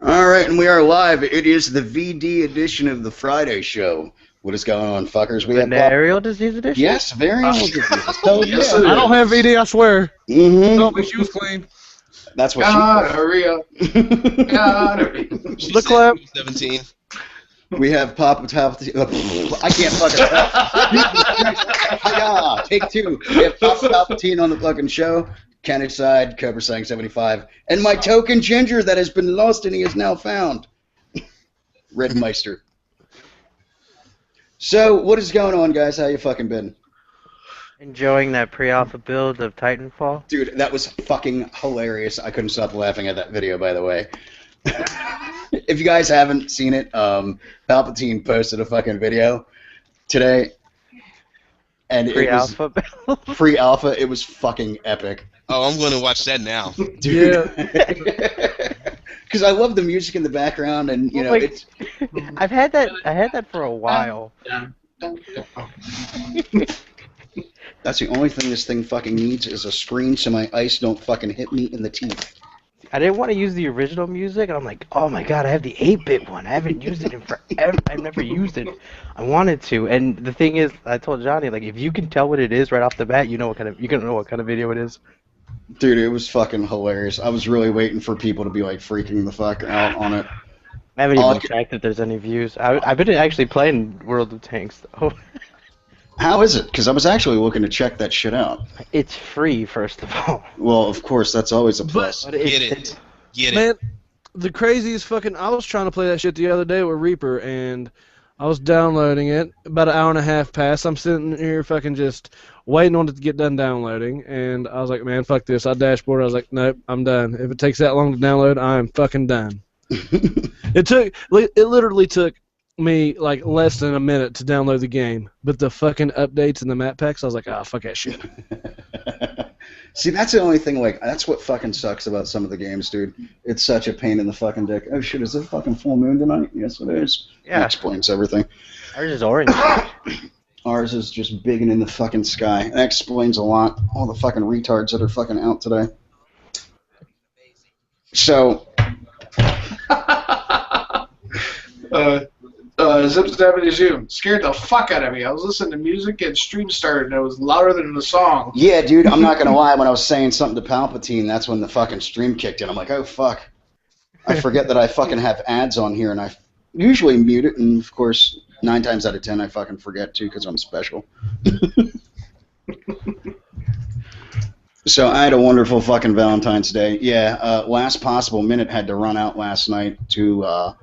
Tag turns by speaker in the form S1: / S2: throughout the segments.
S1: All right, and we are live. It is the VD edition of the Friday show. What is going on, fuckers? We have
S2: Venereal disease edition?
S1: Yes, venereal disease. So,
S3: Yes,
S1: yeah.
S3: it
S4: I don't have VD, I swear.
S1: Mm-hmm.
S4: Don't make shoes clean.
S1: That's what
S3: Gonorrhea. Gonorrhea.
S4: The clap.
S5: 17.
S1: We have Papa Palpatine. I can't fucking yeah, take two. We have Papa Palpatine on the fucking show. Kenny Side, Cobra Sang 75, and my token ginger that has been lost and he is now found. Red Meister. So, what is going on, guys? How you fucking been?
S2: Enjoying that pre-alpha build of Titanfall?
S1: Dude, that was fucking hilarious. I couldn't stop laughing at that video, by the way. If you guys haven't seen it, Palpatine posted a fucking video today, and
S2: Pre-alpha build?
S1: pre-alpha. It was fucking epic.
S5: Oh, I'm going to watch that now.
S1: Dude. Because I love the music in the background, and you know,
S2: Wait.
S1: it's.
S2: I had that for a while.
S1: That's the only thing this thing fucking needs is a screen so my ice don't fucking hit me in the teeth.
S2: I didn't want to use the original music, and I'm like, oh my god, I have the 8-bit one. I haven't used it in forever. I've never used it. I wanted to, and the thing is, I told Johnny, like, if you can tell what it is right off the bat, you can know what kind of video it is.
S1: Dude, it was fucking hilarious. I was really waiting for people to be like freaking the fuck out on it.
S2: I haven't
S1: Oh,
S2: even
S1: okay.
S2: checked if there's any views. I've been actually playing World of Tanks, though.
S1: How is it? Because I was actually looking to check that shit out.
S2: It's free, first of all.
S1: Well, of course, that's always a plus.
S2: But
S5: Get it. Get it.
S4: Man, the craziest fucking... I was trying to play that shit the other day with Reaper, and I was downloading it. About an hour and a half passed. I'm sitting here fucking just waiting on it to get done downloading, and I was like, man, fuck this. I dashboarded. I was like, nope, I'm done. If it takes that long to download, I'm fucking done. It literally took me like less than a minute to download the game, but the fucking updates and the map packs, I was like, fuck that shit.
S1: See, that's the only thing, like, that's what fucking sucks about some of the games, dude. It's such a pain in the fucking dick. Oh shit, is it fucking full moon tonight? Yes, it is.
S2: Yeah.
S1: That explains everything.
S2: Ours is orange.
S1: Ours is just big and in the fucking sky. That explains a lot. All the fucking retards that are fucking out today. So,
S3: Zip Zappity Zoom scared the fuck out of me. I was listening to music and stream started, and it was louder than the song.
S1: yeah, dude, I'm not gonna lie. When I was saying something to Palpatine, that's when the fucking stream kicked in. I'm like, oh fuck. I forget that I fucking have ads on here, and I usually mute it, and of course, 9 times out of 10, I fucking forget too, because I'm special. So I had a wonderful fucking Valentine's Day. Yeah, last possible minute had to run out last night to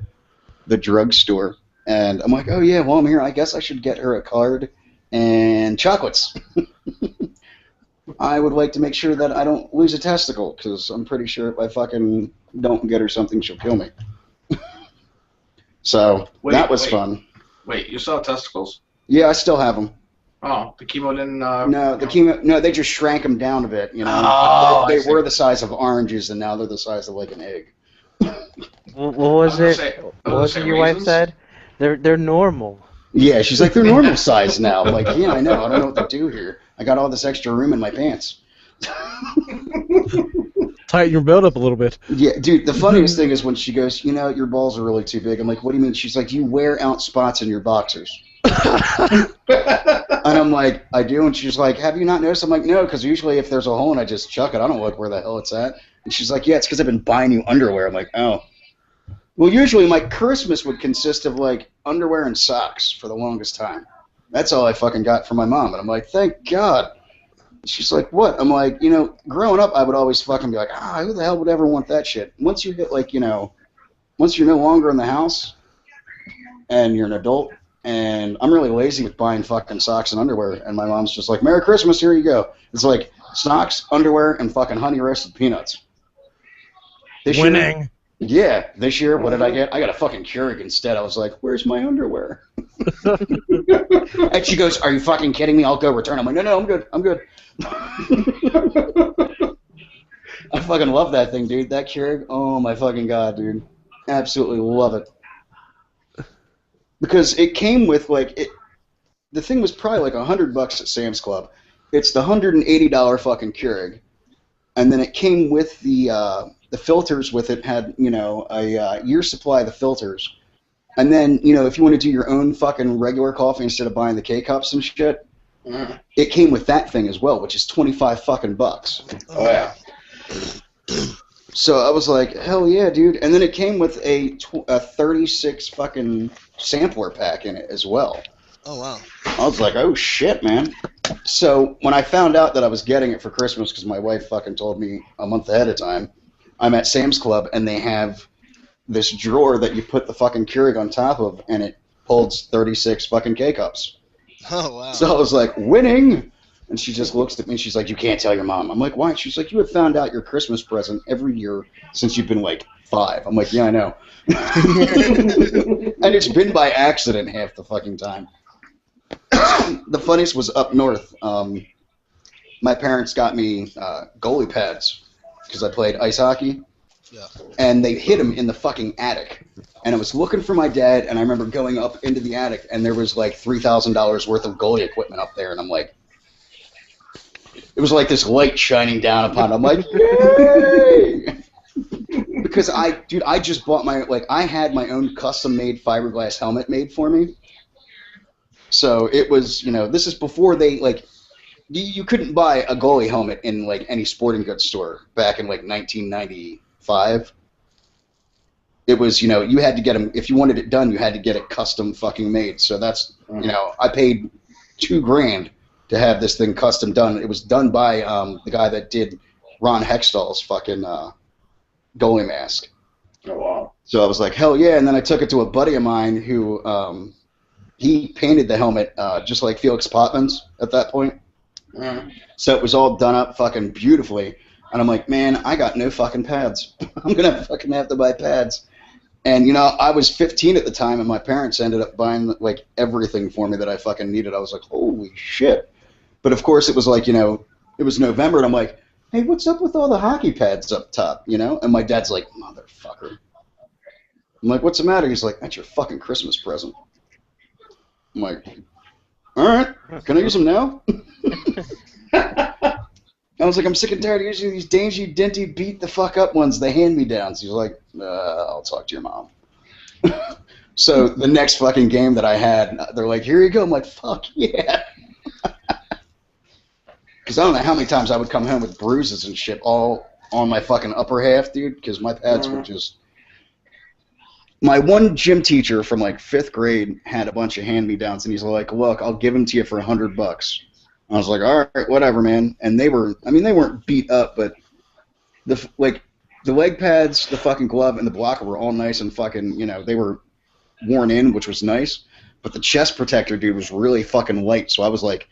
S1: the drugstore. And I'm like, oh yeah, well I'm here. I guess I should get her a card and chocolates. I would like to make sure that I don't lose a testicle, because I'm pretty sure if I fucking don't get her something, she'll kill me. So that was fun.
S3: Wait, you saw testicles?
S1: Yeah, I still have them.
S3: Oh, the chemo didn't...
S1: No, the chemo. No, they just shrank them down a bit. You know,
S3: Oh,
S1: they
S3: I see.
S1: were the size of oranges, and now they're the size of like an egg.
S2: What was
S3: I
S2: it?
S3: was gonna say-
S2: What was it your wife
S3: raisins?
S2: said? They're normal.
S1: Yeah, she's like, they're normal size now. I'm like, yeah, I know. I don't know what to do here. I got all this extra room in my pants.
S4: Tighten your belt up a little bit.
S1: Yeah, dude, the funniest thing is when she goes, you know, your balls are really too big. I'm like, what do you mean? She's like, you wear out spots in your boxers. And I'm like, I do. And she's like, have you not noticed? I'm like, no, because usually if there's a hole and I just chuck it, I don't look where the hell it's at. And she's like, yeah, it's because I've been buying you underwear. I'm like, oh. Well, usually my Christmas would consist of, like, underwear and socks for the longest time. That's all I fucking got from my mom. And I'm like, thank God. She's like, what? I'm like, you know, growing up, I would always fucking be like, who the hell would ever want that shit? Once you hit, like, you know, once you're no longer in the house and you're an adult, and I'm really lazy with buying fucking socks and underwear, and my mom's just like, Merry Christmas, here you go. It's like socks, underwear, and fucking honey roasted peanuts. This year-
S4: Winning.
S1: yeah, this year, what did I get? I got a fucking Keurig instead. I was like, where's my underwear? And she goes, are you fucking kidding me? I'll go return. I'm like, no, I'm good. I'm good. I fucking love that thing, dude. That Keurig, oh my fucking God, dude. Absolutely love it. Because it came with, like, the thing was probably like $100 at Sam's Club. It's the $180 fucking Keurig. And then it came with the the filters with it had, you know, a year's supply of the filters. And then, you know, if you want to do your own fucking regular coffee instead of buying the K-Cups and shit, it came with that thing as well, which is 25 fucking bucks.
S3: Oh, yeah.
S1: So I was like, hell yeah, dude. And then it came with a 36 fucking sampler pack in it as well.
S5: Oh, wow.
S1: I was like, oh shit, man. So when I found out that I was getting it for Christmas, because my wife fucking told me a month ahead of time, I'm at Sam's Club and they have this drawer that you put the fucking Keurig on top of, and it holds 36 fucking K-Cups.
S5: Oh, wow.
S1: So I was like, winning! And she just looks at me and she's like, you can't tell your mom. I'm like, why? She's like, you have found out your Christmas present every year since you've been like 5. I'm like, yeah, I know. And it's been by accident half the fucking time. The funniest was up north. My parents got me goalie pads because I played ice hockey.
S5: Yeah.
S1: And they hid them in the fucking attic. And I was looking for my dad, and I remember going up into the attic, and there was like $3,000 worth of goalie equipment up there, and I'm like, it was like this light shining down upon it. I'm like, yay! Because I just bought I had my own custom-made fiberglass helmet made for me. So it was, you know, this is before they, like, you couldn't buy a goalie helmet in, like, any sporting goods store back in, like, 1995. It was, you know, you had to get them, if you wanted it done, you had to get it custom fucking made. So that's, you know, I paid $2,000 to have this thing custom done. It was done by the guy that did Ron Hextall's fucking goalie mask.
S3: Oh, wow.
S1: So I was like, hell yeah. And then I took it to a buddy of mine who, he painted the helmet just like Felix Potman's at that point. So it was all done up fucking beautifully. And I'm like, man, I got no fucking pads. I'm going to fucking have to buy pads. And, you know, I was 15 at the time, and my parents ended up buying, like, everything for me that I fucking needed. I was like, holy shit. But, of course, it was like, you know, it was November, and I'm like, hey, what's up with all the hockey pads up top, you know? And my dad's like, motherfucker. I'm like, what's the matter? He's like, that's your fucking Christmas present. I'm like, all right, can I use them now? I was like, I'm sick and tired of using these dingy, dinty, beat-the-fuck-up ones, the hand-me-downs. He's like, I'll talk to your mom. So the next fucking game that I had, they're like, here you go. I'm like, fuck yeah. Because I don't know how many times I would come home with bruises and shit all on my fucking upper half, dude, because my pads were just... My one gym teacher from, like, 5th grade had a bunch of hand-me-downs, and he's like, look, I'll give them to you for $100. I was like, all right, whatever, man. And they were, I mean, they weren't beat up, but the leg pads, the fucking glove, and the blocker were all nice and fucking, you know, they were worn in, which was nice. But the chest protector, dude, was really fucking light, so I was like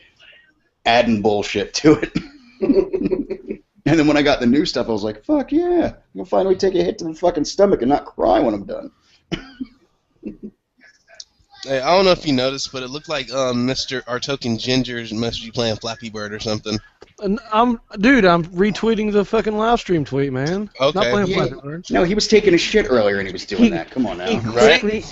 S1: adding bullshit to it. And then when I got the new stuff, I was like, fuck yeah, I'll finally take a hit to the fucking stomach and not cry when I'm done.
S5: Hey, I don't know if you noticed, but it looked like Mr. Artokin Ginger's must be playing Flappy Bird or something.
S4: I'm retweeting the fucking live stream tweet, man.
S5: Okay.
S4: Not playing
S1: Yeah.
S4: Flappy Bird.
S1: No, he was taking a shit earlier and he was doing that. Come on now.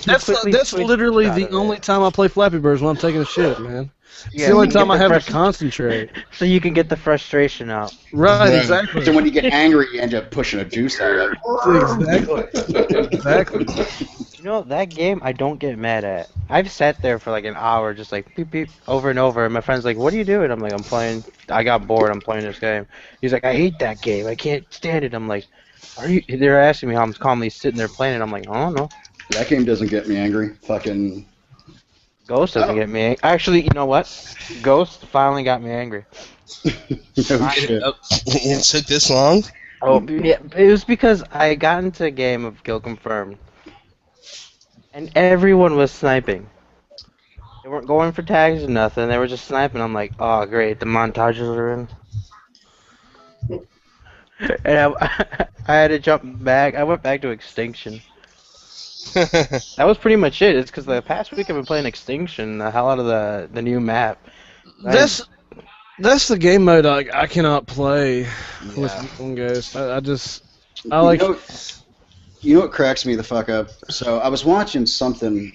S4: That's literally the only time I play Flappy Birds when I'm taking a shit, man. It's
S2: Yeah,
S4: the only
S2: you can
S4: time I
S2: get the
S4: have to concentrate.
S2: So you can get the frustration out.
S4: Right,
S5: Right.
S4: exactly.
S1: So when you get angry, you end up pushing a juice out of it.
S4: Exactly.
S2: You know, that game I don't get mad at. I've sat there for like an hour just like beep beep over and over, and my friend's like, what are you doing? I'm like, I'm playing, I got bored, I'm playing this game. He's like, I hate that game, I can't stand it. I'm like, they're asking me how I'm calmly sitting there playing it. I'm like, I don't know.
S1: That game doesn't get me angry. Fucking...
S2: Ghost doesn't get me angry. Actually, you know what? Ghost finally got me angry.
S1: No shit.
S5: It took this long?
S2: Oh, yeah, it was because I got into a game of Kill Confirmed, and everyone was sniping. They weren't going for tags or nothing. They were just sniping. I'm like, oh, great. The montages are in. And I had to jump back. I went back to Extinction. That was pretty much it. It's because the past week I've been playing Extinction, the hell out of the new map.
S4: That's the game mode I cannot play with one guys. I like.
S1: You know what cracks me the fuck up? So I was watching something.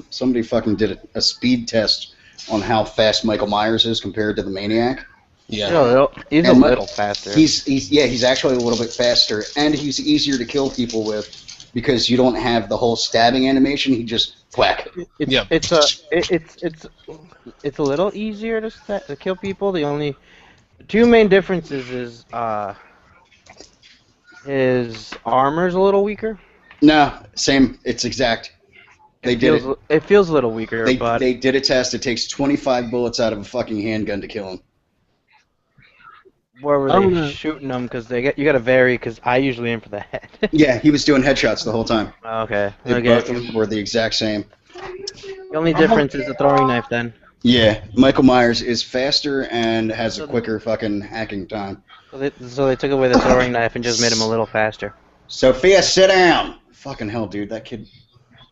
S1: Somebody fucking did a speed test on how fast Michael Myers is compared to the Maniac.
S5: Yeah.
S2: He's a
S1: And
S2: little faster.
S1: He's actually a little bit faster, and he's easier to kill people with because you don't have the whole stabbing animation. He just whack.
S5: Yeah.
S2: It's a little easier to kill people. The only two main differences is his armor's a little weaker.
S1: No, same. It's exact. They did it.
S2: It feels a little weaker, but
S1: They did a test. It takes 25 bullets out of a fucking handgun to kill him.
S2: where were
S4: I'm
S2: they
S4: gonna-
S2: shooting them? Because you got to vary. Because I usually aim for the head.
S1: Yeah, he was doing headshots the whole time.
S2: Okay.
S1: Both of them were the exact same.
S2: The only difference is the throwing knife. Then.
S1: Yeah, Michael Myers is faster and has a quicker fucking hacking time.
S2: So they took away the throwing knife and just made him a little faster.
S1: Sophia, sit down. Fucking hell, dude. That kid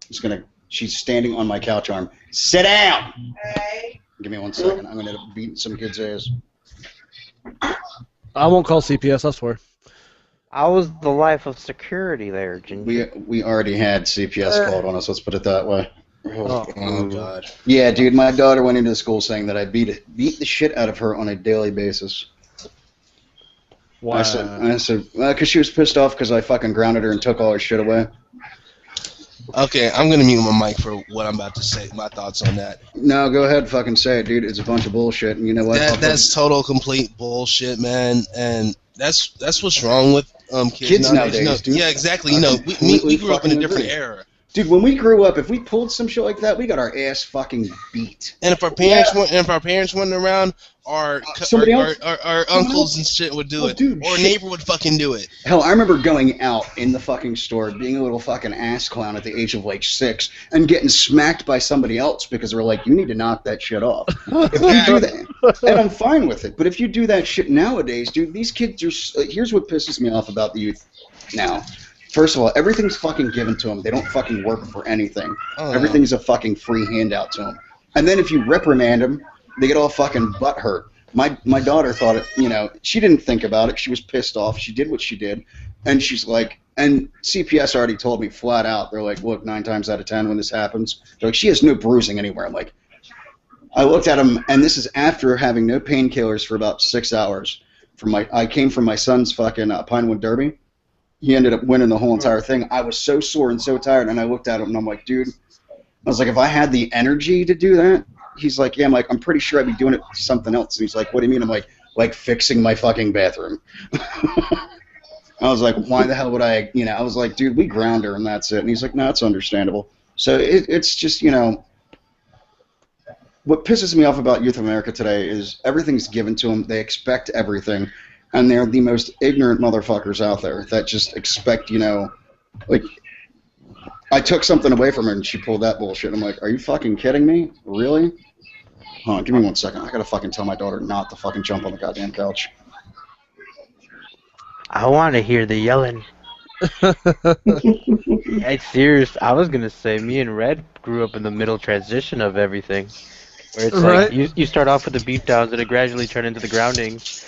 S1: is gonna. She's standing on my couch arm. Sit down. Give me 1 second. I'm gonna beat some kid's ass.
S4: I won't call CPS, I swear.
S2: I was the life of security there, Ginger.
S1: We already had CPS called on us. Let's put it that way.
S5: Oh God.
S1: Yeah, dude. My daughter went into school saying that I beat the shit out of her on a daily basis.
S4: Wow.
S1: I said, because she was pissed off because I fucking grounded her and took all her shit away.
S5: Okay, I'm gonna mute my mic for what I'm about to say. My thoughts on that.
S1: No, go ahead, fucking say it, dude. It's a bunch of bullshit, and you know what?
S5: That's total complete bullshit, man. And that's what's wrong with kids
S1: nowadays,
S5: You know,
S1: dude.
S5: yeah, exactly.
S1: I
S5: You know,
S1: completely
S5: we grew up in a
S1: fucking
S5: different
S1: agree.
S5: era.
S1: Dude, when we grew up, if we pulled some shit like that, we got our ass fucking beat.
S5: And if our parents weren't around, our
S1: Somebody else?
S5: our uncles and shit would do
S1: Oh,
S5: it,
S1: dude,
S5: or a
S1: shit.
S5: neighbor would fucking do it.
S1: Hell, I remember going out in the fucking store, being a little fucking ass clown at the age of like 6, and getting smacked by somebody else because they were like, you need to knock that shit off. If you do that, and I'm fine with it, but if you do that shit nowadays, dude, these kids are. Here's what pisses me off about the youth now. First of all, everything's fucking given to them. They don't fucking work for anything.
S5: Oh.
S1: Everything's a fucking free handout to them. And then if you reprimand them, they get all fucking butthurt. My daughter thought it, you know, she didn't think about it. She was pissed off. She did what she did. And she's like, and CPS already told me flat out, they're like, look, 9 times out of 10 when this happens, they're like, she has no bruising anywhere. I'm like, I looked at him, and this is after having no painkillers for about 6 hours. I came from my son's fucking Pinewood Derby. He ended up winning the whole entire thing. I was so sore and so tired, and I looked at him, and I'm like, dude, I was like, if I had the energy to do that, he's like, yeah, I'm like, I'm pretty sure I'd be doing it for something else. And he's like, what do you mean? I'm like fixing my fucking bathroom. I was like, why the hell would I, you know, I was like, dude, we ground her, and that's it. And he's like, no, it's understandable. So it's just, you know, what pisses me off about Youth of America today is everything's given to them. They expect everything. And they're the most ignorant motherfuckers out there that just expect, you know, like, I took something away from her and she pulled that bullshit. I'm like, are you fucking kidding me? Really? Hold on, give me 1 second. I gotta fucking tell my daughter not to fucking jump on the goddamn couch.
S2: I want to hear the yelling. It's serious. I was gonna say me and Red grew up in the middle transition of everything, where it's
S4: Right.
S2: like you start off with the beatdowns and it gradually turn into the groundings.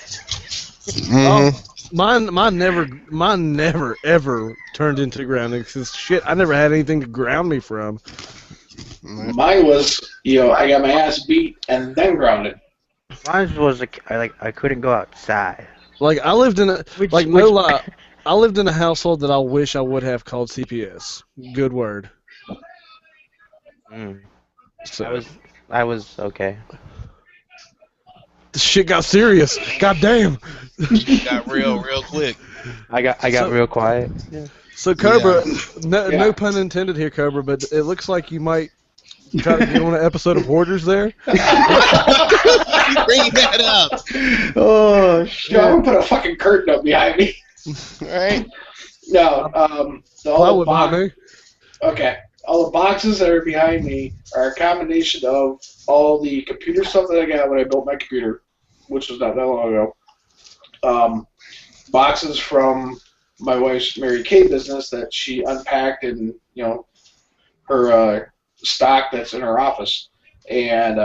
S4: Mine never ever turned into grounding because shit, I never had anything to ground me from.
S3: Mine was, you know, I got my ass beat and then grounded.
S2: Mine was I couldn't go outside.
S4: Like I lived in a
S2: Which-
S4: no
S2: which-
S4: lie, I lived in a household that I wish I would have called CPS. Good word.
S2: Mm.
S4: So
S2: I was okay.
S4: the shit got serious. God damn.
S5: Got real quick.
S2: I got
S4: So-
S2: real quiet.
S4: So Cobra,
S3: Yeah.
S4: no pun intended here, Cobra, but it looks like you might try to get on an episode of Hoarders there.
S5: You bring that up,
S1: Oh,
S3: Yo, I'm gonna put a fucking curtain up behind me.
S5: right?
S3: No, the
S4: Why
S3: whole
S4: would
S3: box.
S4: me?
S3: Okay, all the boxes that are behind me are a combination of all the computer stuff that I got when I built my computer, which was not that long ago. Boxes from my wife's Mary Kay business that she unpacked and, you know, her stock that's in her office. And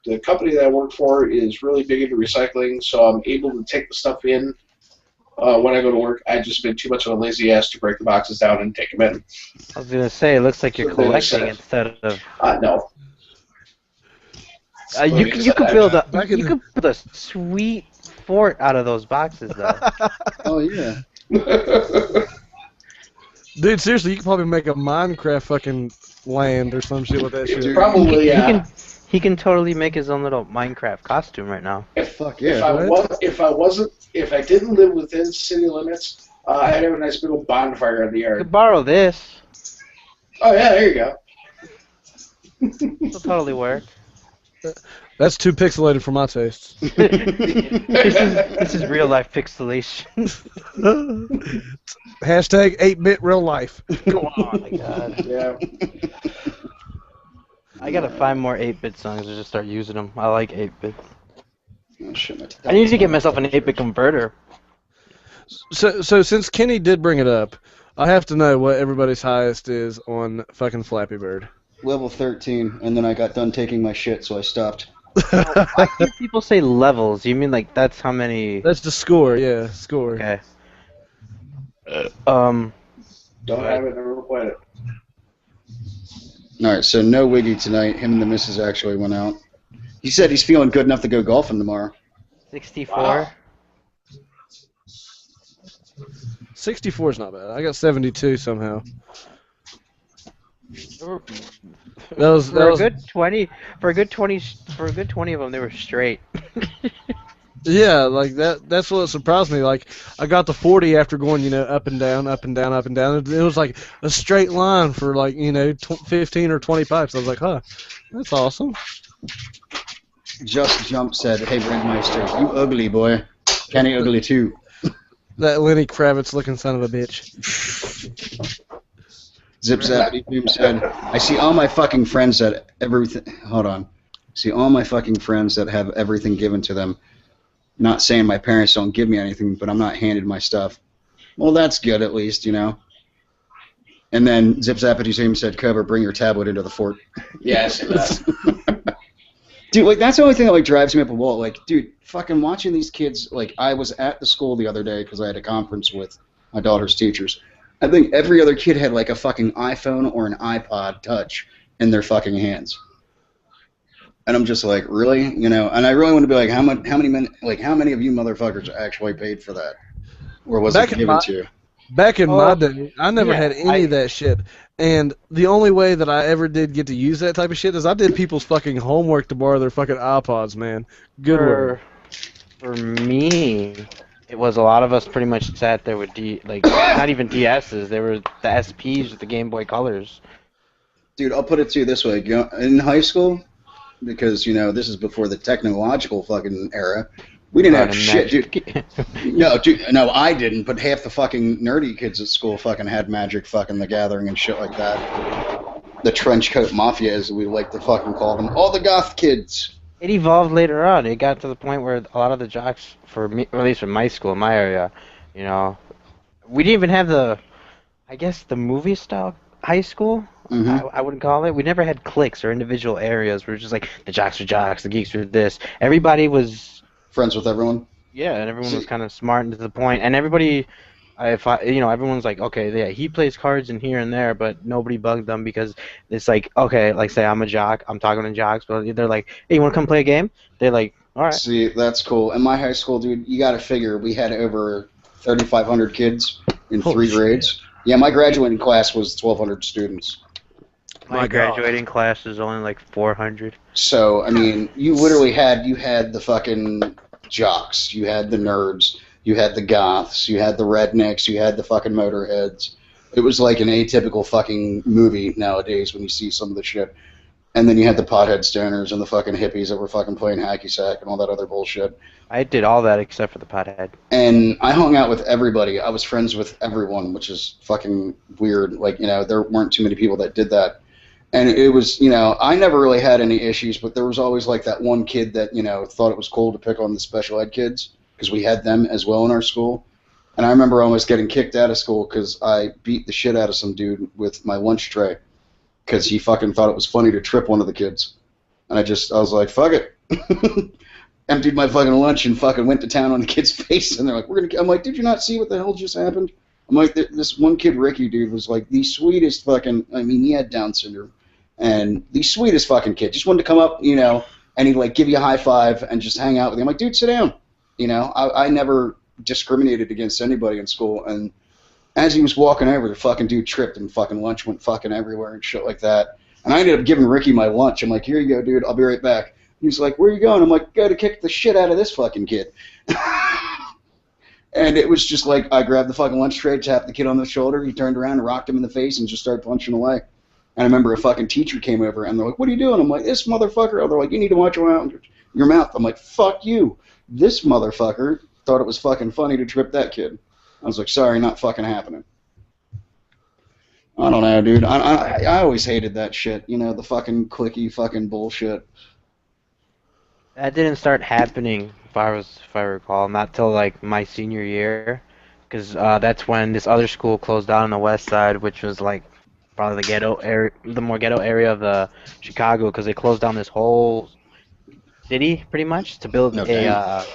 S3: the company that I work for is really big into recycling, so I'm able to take the stuff in when I go to work. I've just been too much of a lazy ass to break the boxes down and take them in.
S2: I was gonna say it looks like you're
S3: So they
S2: collecting
S3: said-
S2: instead of.
S3: No.
S2: You could build a
S4: Back in
S2: you
S4: the-
S2: could build a sweet fort out of those boxes, though.
S1: Oh yeah.
S4: Dude, seriously, you could probably make a Minecraft fucking land or some shit with that shit.
S1: Dude.
S3: Probably, yeah.
S2: He can totally make his own little Minecraft costume right now.
S1: Fuck
S3: If
S1: yeah.
S3: I didn't live within city limits, I'd have a nice big old bonfire in the
S2: You
S3: yard.
S2: could borrow this.
S3: Oh yeah, there you go.
S2: It'll totally work.
S4: That's too pixelated for my tastes.
S2: This is real life pixelation.
S4: Hashtag 8-bit real life. Go on.
S2: Oh my god.
S3: Yeah.
S2: I gotta find more 8-bit songs and just start using them. I like 8-bit.
S1: Oh, shit,
S2: I need to get myself an 8-bit converter.
S4: So since Kenny did bring it up, I have to know what everybody's highest is on fucking Flappy Bird.
S1: Level 13, and then I got done taking my shit, so I stopped.
S2: I hear people say levels. You mean like that's how many?
S4: That's the score, yeah, score.
S2: Okay.
S3: Don't have it, never played it.
S1: All right, so no Wiggy tonight. Him and the missus actually went out. He said he's feeling good enough to go golfing tomorrow.
S2: 64.
S3: Wow.
S4: 64 is not bad. I got 72 somehow. That was
S2: For a good 20 of them, they were straight.
S4: Yeah, like that's what surprised me. Like I got to 40 after going, up and down, up and down, up and down. It was like a straight line for 15 or 20 pipes. I was like, huh, that's awesome.
S1: Just Jump said, "Hey, Brandmeister, you ugly boy. Kenny ugly too."
S4: That Lenny Kravitz looking son of a bitch.
S1: Zip Zappity Boom said, "I see all my fucking friends that everything. Hold on. See all my fucking friends that have everything given to them. Not saying my parents don't give me anything, but I'm not handed my stuff. Well, that's good at least, And then Zip Zappity Zoom said, "Cobra, bring your tablet into the fort."
S3: Yeah, I see that.
S1: Dude, that's the only thing that drives me up a wall. Dude, fucking watching these kids. I was at the school the other day because I had a conference with my daughter's teachers. I think every other kid had a fucking iPhone or an iPod Touch in their fucking hands. And I'm just like, really? And I really want to be like, how many of you motherfuckers actually paid for that? Or was it given to you?
S4: Back in my day, I never
S2: yeah,
S4: had any of that shit. And the only way that I ever did get to use that type of shit is I did people's fucking homework to borrow their fucking iPods, man. Good work.
S2: For me, it was a lot of us pretty much sat there with not even DSs. They were the SPs with the Game Boy Colors.
S1: Dude, I'll put it to you this way. In high school, because, this is before the technological fucking era, we didn't have shit, dude. No, I didn't, but half the fucking nerdy kids at school fucking had Magic fucking the Gathering and shit like that. The trench coat mafia, as we like to fucking call them. All the goth kids.
S2: It evolved later on. It got to the point where a lot of the jocks, for me, or at least in my school, in my area, we didn't even have the movie style high school.
S1: Mm-hmm.
S2: I wouldn't call it. We never had cliques or individual areas. We were just like the jocks were jocks, the geeks were this. Everybody was
S1: friends with everyone.
S2: Yeah, and everyone was kind of smart and to the point. And everybody, everyone's like, okay, yeah, he plays cards in here and there, but nobody bugged them because it's like, okay, say I'm a jock, I'm talking to jocks, but they're like, hey, you want to come play a game? They're like, all right.
S1: See, that's cool. In my high school, dude, you got to figure we had over 3,500 kids in 3 grades. Yeah, my graduating class was 1,200 students.
S2: My graduating class is only like 400.
S1: So, I mean, you literally had the fucking jocks, you had the nerds, you had the goths, you had the rednecks, you had the fucking motorheads. It was like an atypical fucking movie nowadays when you see some of the shit. And then you had the pothead stoners and the fucking hippies that were fucking playing hacky sack and all that other bullshit.
S2: I did all that except for the pothead.
S1: And I hung out with everybody. I was friends with everyone, which is fucking weird. There weren't too many people that did that. And it was, I never really had any issues, but there was always that one kid that, thought it was cool to pick on the special ed kids because we had them as well in our school. And I remember almost getting kicked out of school because I beat the shit out of some dude with my lunch tray because he fucking thought it was funny to trip one of the kids. And I was like, fuck it. Emptied my fucking lunch and fucking went to town on the kid's face. And they're like, I'm like, did you not see what the hell just happened? I'm like, this one kid, Ricky, dude, was like the sweetest fucking, he had Down syndrome. And the sweetest fucking kid. Just wanted to come up, and he'd give you a high five and just hang out with you. I'm like, dude, sit down. You know, I never discriminated against anybody in school, and as he was walking over, the fucking dude tripped and fucking lunch went fucking everywhere and shit like that. And I ended up giving Ricky my lunch. I'm like, here you go, dude. I'll be right back. He's like, where are you going? I'm like, go to kick the shit out of this fucking kid. And it was just like, I grabbed the fucking lunch tray, tapped the kid on the shoulder, he turned around and rocked him in the face and just started punching away. And I remember a fucking teacher came over and they're like, what are you doing? I'm like, this motherfucker. Oh, they're like, you need to watch your mouth. I'm like, fuck you. This motherfucker thought it was fucking funny to trip that kid. I was like, sorry, not fucking happening. I don't know, dude. I always hated that shit. You know, the fucking clicky fucking bullshit.
S2: That didn't start happening, if I recall, not till like my senior year, because that's when this other school closed down on the west side, which was like probably the ghetto area, the more ghetto area of Chicago, because they closed down this whole city pretty much to build to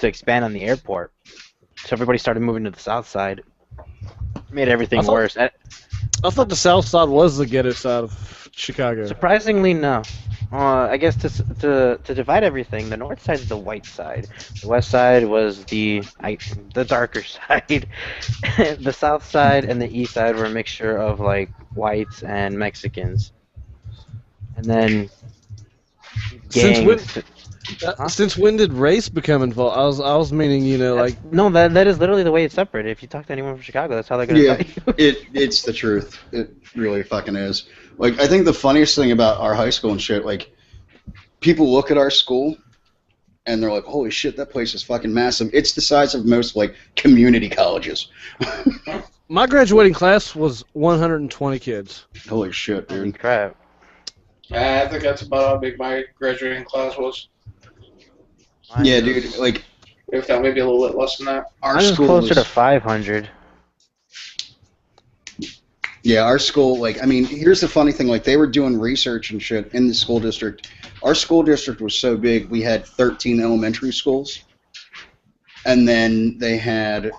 S2: expand on the airport. So everybody started moving to the south side. Made everything worse.
S4: I thought the south side was the ghetto side of Chicago.
S2: Surprisingly, no. I guess to divide everything, the north side is the white side. The west side was the darker side. The south side and the east side were a mixture of like whites and Mexicans. And then gangs.
S4: Since when did race become involved? I was meaning, you know, like
S2: no, that is literally the way it's separated. If you talk to anyone from Chicago, that's how they're gonna tell you.
S1: It's the truth. It really fucking is. Like, I think the funniest thing about our high school and shit, like, people look at our school and they're like, holy shit, that place is fucking massive. It's the size of most, like, community colleges.
S4: My graduating class was 120 kids.
S1: Holy shit, dude.
S2: Holy crap.
S3: I think that's about how big my graduating class was.
S1: Yeah, dude, like,
S3: if that maybe a little bit less than that.
S1: Our
S2: Mine was
S1: school
S2: closer
S1: was,
S2: to 500.
S1: Yeah, our school, like, I mean, here's the funny thing, like, they were doing research and shit in the school district. Our school district was so big, we had 13 elementary schools, and then they had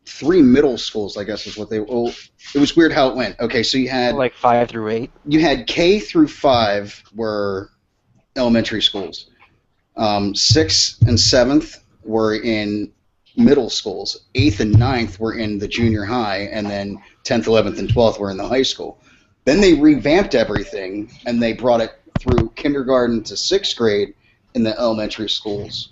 S1: 3 middle schools, I guess is what they, well, it was weird how it went. Okay, so you had...
S2: Like 5 through 8?
S1: You had K through 5 were elementary schools. 6th and 7th were in middle schools. 8th and 9th were in the junior high, and then 10th, 11th, and 12th were in the high school. Then they revamped everything, and they brought it through kindergarten to 6th grade in the elementary schools.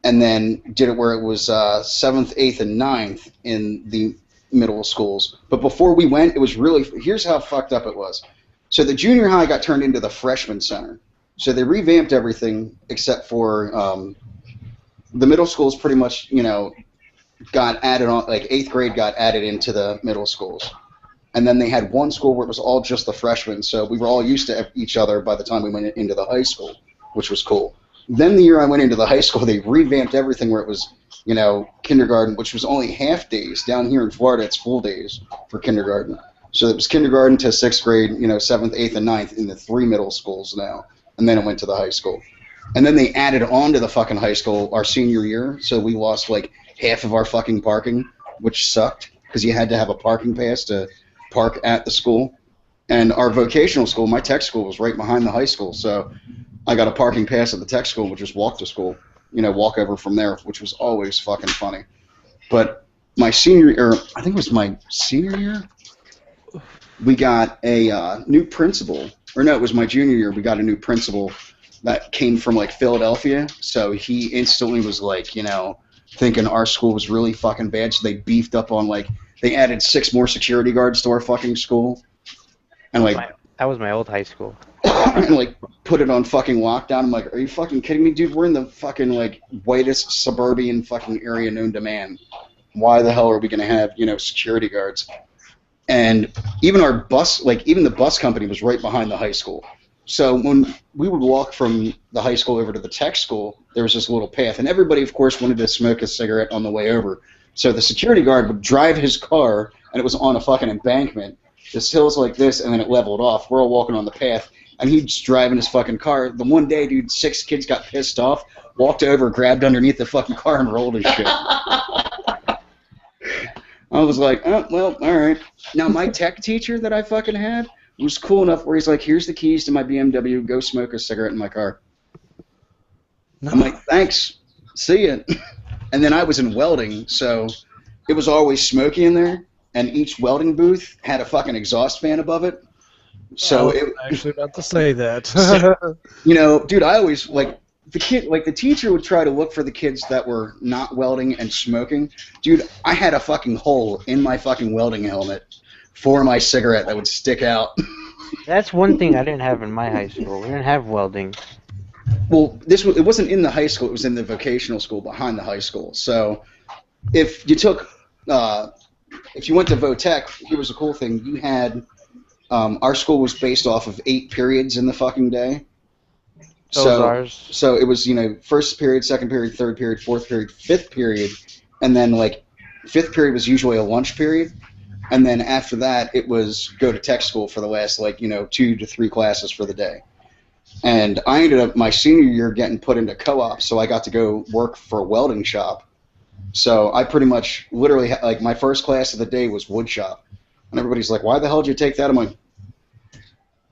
S1: And then did it where it was 7th, 8th, and 9th in the middle schools. But before we went, it was really, here's how fucked up it was. So the junior high got turned into the freshman center. So they revamped everything except for the middle schools pretty much, you know, got added on, like 8th grade got added into the middle schools. And then they had one school where it was all just the freshmen, so we were all used to each other by the time we went into the high school, which was cool. Then the year I went into the high school, they revamped everything where it was, you know, kindergarten, which was only half days. Down here in Florida, it's full days for kindergarten. So it was kindergarten to 6th grade, you know, 7th, 8th, and 9th in the 3 middle schools now. And then it went to the high school. And then they added on to the fucking high school our senior year, so we lost like half of our fucking parking, which sucked because you had to have a parking pass to park at the school. And our vocational school, my tech school, was right behind the high school, so I got a parking pass at the tech school, which was walk to school, you know, walk over from there, which was always fucking funny. But my senior year, I think it was my senior year, we got a new principal. Or no, it was my junior year, we got a new principal that came from like Philadelphia, so he instantly was like, you know, thinking our school was really fucking bad, so they beefed up on like, they added 6 more security guards to our fucking school. And like,
S2: that was my old high school.
S1: And like put it on fucking lockdown. I'm like, are you fucking kidding me, dude? We're in the fucking like whitest suburban fucking area known to man. Why the hell are we gonna have, you know, security guards? And even our bus, like even the bus company was right behind the high school. So when we would walk from the high school over to the tech school, there was this little path, and everybody, of course, wanted to smoke a cigarette on the way over. So the security guard would drive his car, and it was on a fucking embankment. This hill's like this, and then it leveled off. We're all walking on the path, and he's driving his fucking car. The one day, dude, 6 kids got pissed off, walked over, grabbed underneath the fucking car, and rolled his shit. I was like, oh, well, all right. Now, my tech teacher that I fucking had was cool enough where he's like, here's the keys to my BMW, go smoke a cigarette in my car. I'm like, thanks, see ya. And then I was in welding, so it was always smoky in there, and each welding booth had a fucking exhaust fan above it. So
S4: I was actually about to say that.
S1: Dude, I always the teacher would try to look for the kids that were not welding and smoking. Dude, I had a fucking hole in my fucking welding helmet for my cigarette that would stick out.
S2: That's one thing I didn't have in my high school. We didn't have welding.
S1: Well, it wasn't in the high school. It was in the vocational school behind the high school. So if you took, if you went to Votech, here was a cool thing. You had, our school was based off of 8 periods in the fucking day.
S2: Ours.
S1: So it was, first period, second period, third period, fourth period, fifth period, and then fifth period was usually a lunch period. And then after that, it was go to tech school for the last 2 to 3 classes for the day. And I ended up my senior year getting put into co-op, so I got to go work for a welding shop. So I pretty much literally my first class of the day was wood shop, and everybody's like, "Why the hell did you take that?" I'm like,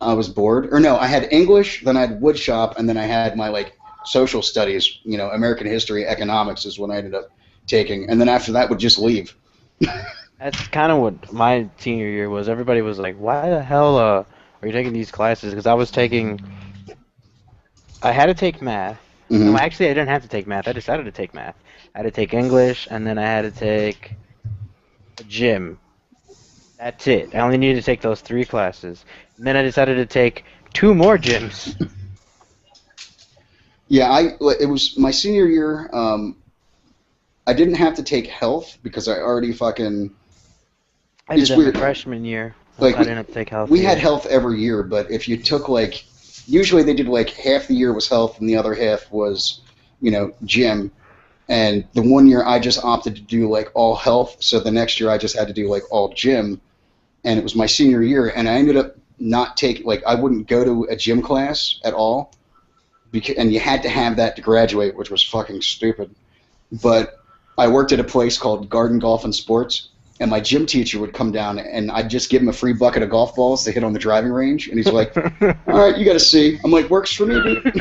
S1: I was bored. Or no, I had English, then I had wood shop, and then I had my social studies, American history, economics is what I ended up taking, and then after that would just leave.
S2: That's kind of what my senior year was. Everybody was like, "Why the hell are you taking these classes?" Because I had to take math.
S1: Mm-hmm.
S2: No, actually, I didn't have to take math. I decided to take math. I had to take English, and then I had to take gym. That's it. I only needed to take those 3 classes. And then I decided to take 2 more gyms.
S1: Yeah, it was my senior year. I didn't have to take health because I already fucking.
S2: I did
S1: it's
S2: that
S1: weird.
S2: My freshman year.
S1: I
S2: didn't have to take health.
S1: We had health every year, but if you took usually they did half the year was health and the other half was, gym. And the one year I just opted to do all health, so the next year I just had to do all gym. And it was my senior year, and I ended up not taking I wouldn't go to a gym class at all, and you had to have that to graduate, which was fucking stupid. But I worked at a place called Garden Golf and Sports, and my gym teacher would come down, and I'd just give him a free bucket of golf balls to hit on the driving range, and he's like, "All right, you got to see." I'm like, "Works for me, dude."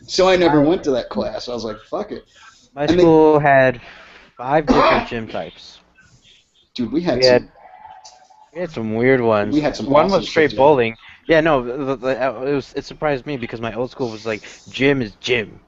S1: So I never went to that class. I was like, "Fuck it."
S2: My school had 5 different gym types.
S1: Dude, we had
S2: some weird ones.
S1: We had some.
S2: One
S1: awesome
S2: was straight
S1: shit,
S2: bowling. Yeah, no, it surprised me because my old school was gym is gym.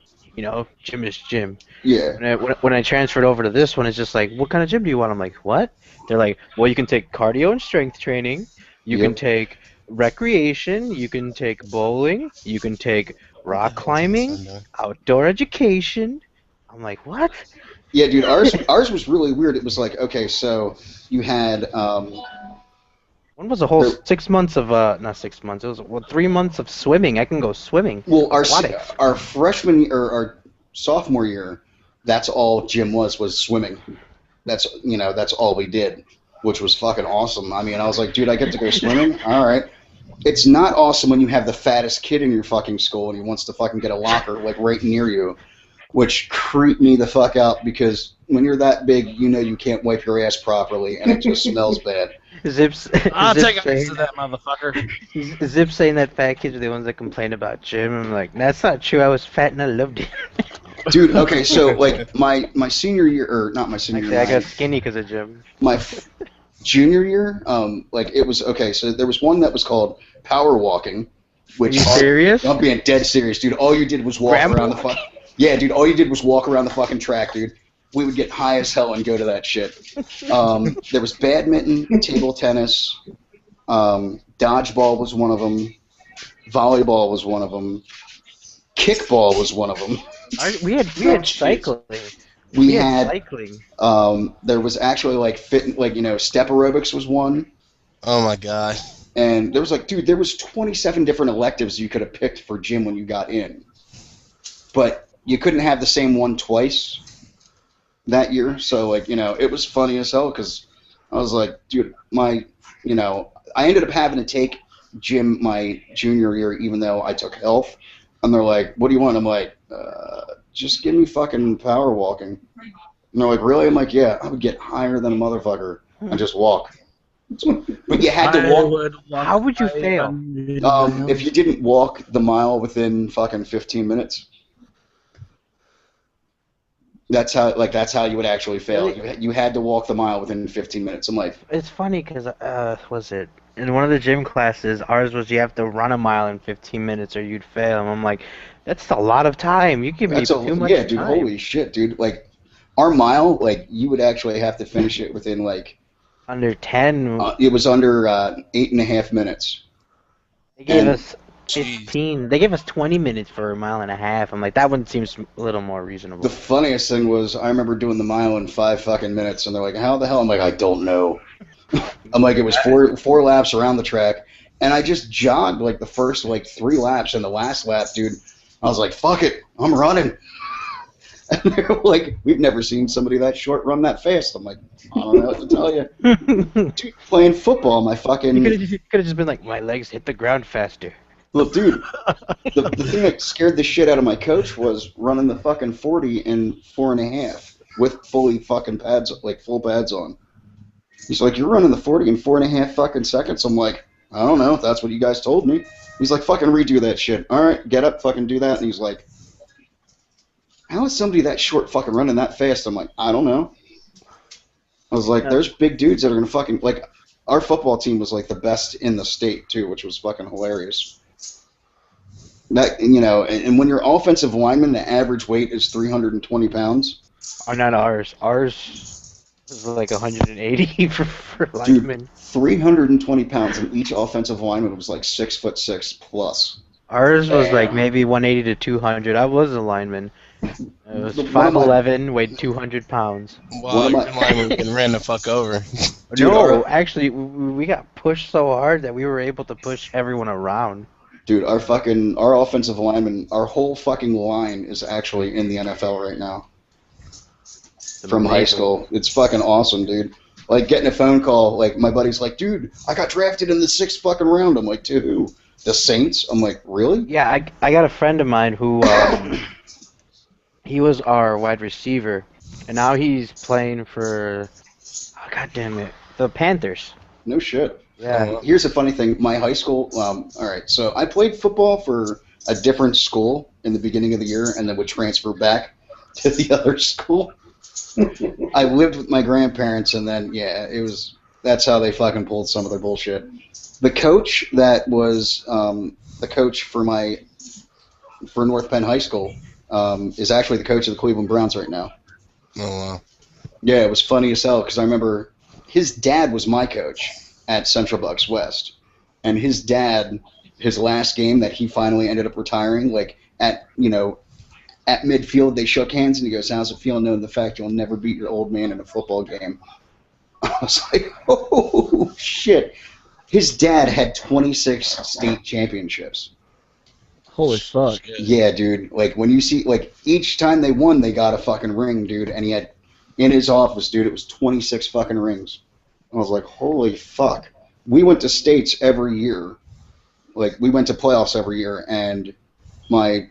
S2: Gym is gym.
S1: Yeah.
S2: When I transferred over to this one, it's just what kind of gym do you want? I'm like, what? They're like, well, you can take cardio and strength training. You can take recreation. You can take bowling. You can take rock climbing, outdoor education. I'm like, what?
S1: Yeah, dude, ours was really weird. It was okay, so you had
S2: one was a whole 6 months of not 6 months. It was 3 months of swimming. I can go swimming.
S1: Well, our freshman or our sophomore year, that's all gym was swimming. That's all we did, which was fucking awesome. I mean, I was like, dude, I get to go swimming. All right. It's not awesome when you have the fattest kid in your fucking school and he wants to fucking get a locker right near you, which creeped me the fuck out because when you're that big, you can't wipe your ass properly and it just smells bad.
S4: I'll take offense to that, motherfucker.
S2: Zip saying that fat kids are the ones that complain about gym. I'm like, that's not true. I was fat and I loved it.
S1: Dude, okay, so my senior year, or not my senior year.
S2: I got skinny because of gym.
S1: My junior year, it was okay. So there was one that was called power walking, which
S2: are you serious?
S1: I'm being dead serious, dude. All you did was walk around the fuck. Yeah, dude. All you did was walk around the fucking track, dude. We would get high as hell and go to that shit. There was badminton, table tennis, dodgeball was one of them, volleyball was one of them, kickball was one of them.
S2: We had cycling.
S1: We had
S2: cycling.
S1: There was actually step aerobics was one.
S5: Oh my god.
S1: And there was there was 27 different electives you could have picked for gym when you got in. But you couldn't have the same one twice that year. So it was funny as hell because I was like, dude, I ended up having to take gym my junior year even though I took health. And they're like, what do you want? I'm like, just give me fucking power walking. And they're like, really? I'm like, yeah, I would get higher than a motherfucker and just walk. But you had to walk.
S2: How would you fail?
S1: If you didn't walk the mile within fucking 15 minutes. That's how you would actually fail. You had to walk the mile within 15 minutes. I'm like,
S2: It's funny because was it in one of the gym classes? Ours was you have to run a mile in 15 minutes or you'd fail. And I'm like, that's a lot of time. You give me too much
S1: yeah, dude.
S2: time.
S1: Holy shit, dude. Like our mile, like you would actually have to finish it within like
S2: Under 10.
S1: it was under 8.5 minutes.
S2: They gave
S1: and-
S2: us 15. They gave us 20 minutes for a mile and a half. I'm like, that one seems a little more reasonable.
S1: The funniest thing was I remember doing the mile in 5 fucking minutes, and they're like, "How the hell?" I'm like, "I don't know." I'm like, it was four laps around the track, and I just jogged like the first like 3 laps, and the last lap, dude, I was like, "Fuck it, I'm running." And they're like, "We've never seen somebody that short run that fast." I'm like, "I don't know what to tell you." Dude, playing football, my fucking
S2: You could have just been like, my legs hit the ground faster.
S1: look, dude. The thing that scared the shit out of my coach was running the fucking 40 in 4.5 with fully fucking pads, like full pads on. He's like, "You're running the 40 in 4.5 fucking seconds." I'm like, "I don't know. That's what you guys told me." He's like, "Fucking redo that shit." All right, get up, fucking do that. And he's like, "How is somebody that short fucking running that fast?" I'm like, "I don't know." I was like, "There's big dudes that are gonna fucking like." Our football team was like the best in the state too, which was fucking hilarious. That and when your offensive lineman, the average weight is 320 pounds.
S2: Oh, not ours. Ours was like 180 for linemen.
S1: 320 pounds, and each offensive lineman was like 6'6" plus.
S2: Ours was like maybe 180 to 200. I was a lineman. It was 5'11", weighed 200 pounds.
S5: Wow, your lineman getting ran the fuck over.
S1: Dude,
S2: No, actually, we got pushed so hard that we were able to push everyone around.
S1: Dude, our offensive lineman, our whole fucking line is actually in the NFL right now. From high school. It's fucking awesome, dude. Like getting a phone call, like my buddy's like, "Dude, I got drafted in the 6th fucking round." I'm like, "To who? The Saints?" I'm like, "Really?"
S2: Yeah, I got a friend of mine who he was our wide receiver, and now he's playing for God damn it, the Panthers.
S1: No shit.
S2: Yeah.
S1: Here's a funny thing. My high school, all right, so I played football for a different school in the beginning of the year and then would transfer back to the other school. I lived with my grandparents, and then, yeah, that's how they fucking pulled some of their bullshit. The coach that was the coach for North Penn High School is actually the coach of the Cleveland Browns right now.
S5: Oh, wow.
S1: Yeah, it was funny as hell because I remember his dad was my coach at Central Bucks West, and his dad, his last game that he finally ended up retiring, like at midfield they shook hands and he goes, "How's it feel knowing the fact you'll never beat your old man in a football game?" I was like, "Oh shit!" His dad had 26 state championships.
S4: Holy fuck.
S1: Yeah, dude. Like when you see, like each time they won, they got a fucking ring, dude. And he had in his office, dude, it was 26 fucking rings. I was like, holy fuck. We went to states every year. Like we went to playoffs every year, and my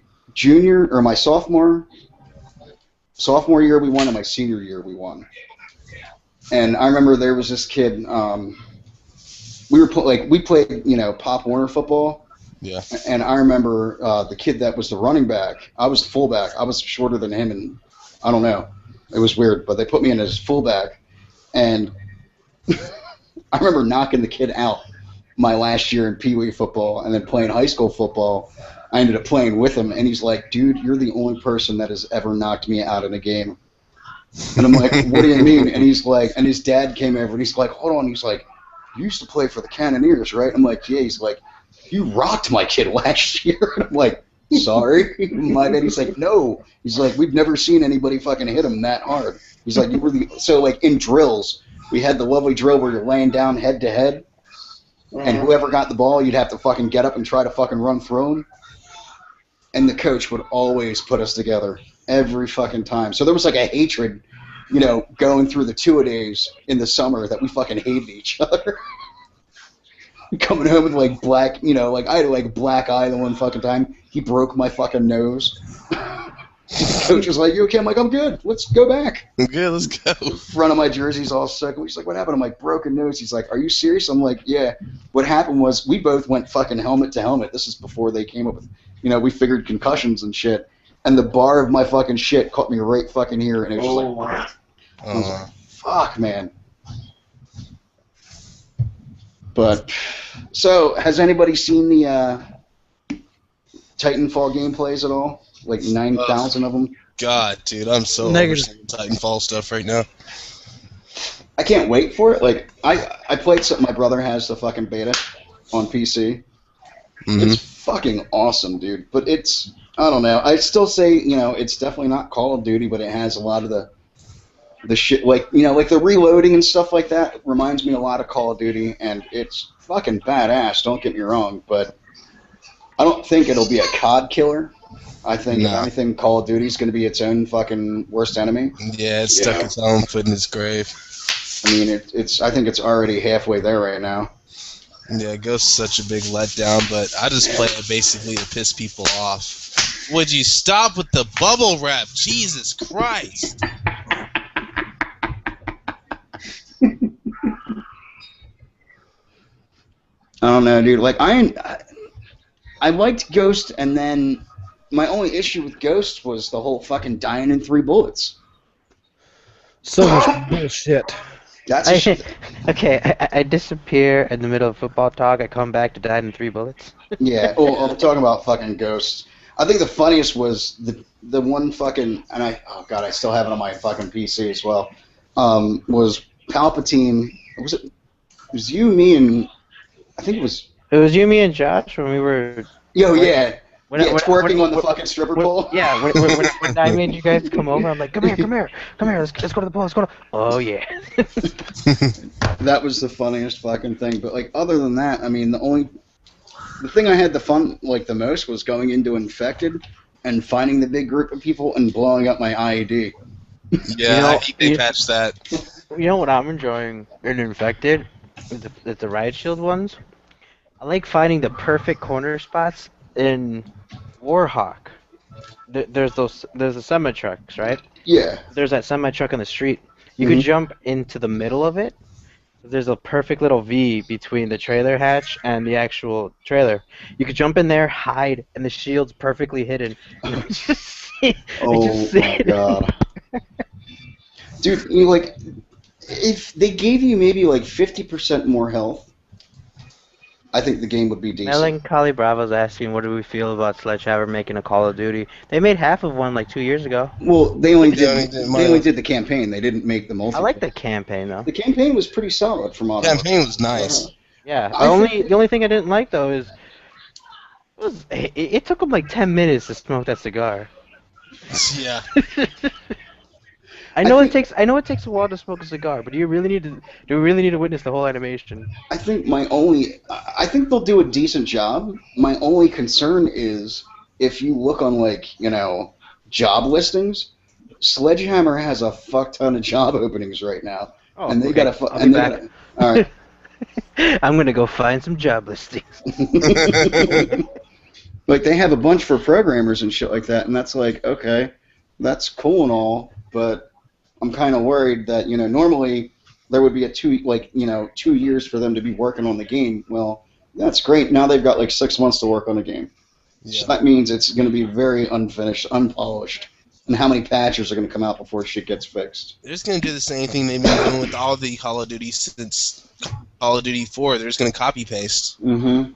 S1: sophomore year we won, and my senior year we won. And I remember there was this kid. We played, Pop Warner football.
S5: Yeah.
S1: And I remember the kid that was the running back. I was the fullback. I was shorter than him, and I don't know. It was weird, but they put me in as fullback, and I remember knocking the kid out my last year in Pee Wee football, and then playing high school football. I ended up playing with him, and he's like, "Dude, you're the only person that has ever knocked me out in a game." And I'm like, "What do you mean?" And he's like, and his dad came over, and he's like, "Hold on." He's like, "You used to play for the Cannoneers, right?" I'm like, "Yeah." He's like, "You rocked my kid last year." And I'm like, "Sorry, my bad." He's like, "No." He's like, "We've never seen anybody fucking hit him that hard." He's like, "You were the..." So like in drills, we had the lovely drill where you're laying down head to head, and whoever got the ball, you'd have to fucking get up and try to fucking run through him. And the coach would always put us together every fucking time. So there was like a hatred, going through the two-a-days in the summer that we fucking hated each other. Coming home with like black, I had like black eye the one fucking time. He broke my fucking nose. Coach was like, "You okay?" I'm like, "I'm good. Let's go back."
S5: Good, let's go.
S1: Front of my jersey's all soaked. He's like, "What happened?" I'm like, "Broken nose." He's like, "Are you serious?" I'm like, "Yeah." What happened was we both went fucking helmet to helmet. This is before they came up with, we figured concussions and shit. And the bar of my fucking shit caught me right fucking here, and it was just like, I was like, fuck, man. But so, has anybody seen the Titanfall gameplays at all? Like 9,000 of them.
S5: God, dude, I'm so over Titanfall stuff right now.
S1: I can't wait for it. Like, I played something my brother has, the fucking beta on PC.
S5: Mm-hmm.
S1: It's fucking awesome, dude. But it's, I don't know. I still say, it's definitely not Call of Duty, but it has a lot of the shit, like, like the reloading and stuff like that reminds me a lot of Call of Duty, and it's fucking badass, don't get me wrong, but I don't think it'll be a COD killer. I think if anything, Call of Duty is going to be its own fucking worst enemy.
S5: Yeah, it's stuck its own foot in its grave.
S1: I mean, I think it's already halfway there right now.
S5: Yeah, Ghost is such a big letdown, but I just play it basically to piss people off. Would you stop with the bubble wrap? Jesus Christ!
S1: I don't know, dude. Like, I liked Ghost, and then my only issue with Ghost was the whole fucking dying in 3 bullets.
S4: So much bullshit.
S1: That's
S2: I disappear in the middle of football talk. I come back to die in 3 bullets.
S1: Yeah. Well, I'm talking about fucking Ghost. I think the funniest was the one fucking, and I still have it on my fucking PC as well. Was Palpatine? It was you, me, and I think it was.
S2: It was you, me, and Josh when we were.
S1: Yeah. Twerking on the fucking stripper pole.
S2: Yeah, when I made you guys come over, I'm like, come here, let's go to the pool, Oh, yeah.
S1: That was the funniest fucking thing. But, like, other than that, I mean, the thing I had the most was going into Infected and finding the big group of people and blowing up my IED.
S5: Yeah, I think they patched that.
S2: You know what I'm enjoying in Infected? The Riot Shield ones? I like finding the perfect corner spots in Warhawk. There's the semi-trucks, right?
S1: Yeah.
S2: There's that semi-truck on the street. You could jump into the middle of it. There's a perfect little V between the trailer hatch and the actual trailer. You could jump in there, hide, and the shield's perfectly hidden.
S1: Oh my god. Dude, if they gave you maybe like 50% more health, I think the game would be decent.
S2: Melancholy Bravo's asking, what do we feel about Sledgehammer making a Call of Duty? They made half of one like 2 years ago.
S1: Well, they only did the campaign. They didn't make the multiplayer.
S2: I like the campaign though.
S1: The campaign was pretty solid for Modern Warfare.
S5: Campaign was nice.
S2: Yeah. The only thing I didn't like though is it took them like 10 minutes to smoke that cigar.
S5: Yeah.
S2: I know it takes a while to smoke a cigar, but do we really need to witness the whole animation?
S1: I think they'll do a decent job. My only concern is if you look on job listings, Sledgehammer has a fuck ton of job openings right now, and they got to. All right.
S2: I'm gonna go find some job listings.
S1: Like they have a bunch for programmers and shit like that, and that's like, okay, that's cool and all, but I'm kind of worried that normally there would be a 2 years for them to be working on the game. Well, that's great. Now they've got like 6 months to work on the game. Yeah. So that means it's going to be very unfinished, unpolished. And how many patches are going to come out before shit gets fixed?
S5: They're just going to do the same thing they've been doing with all the Call of Duty since Call of Duty 4. They're just going to copy paste.
S1: Mm-hmm.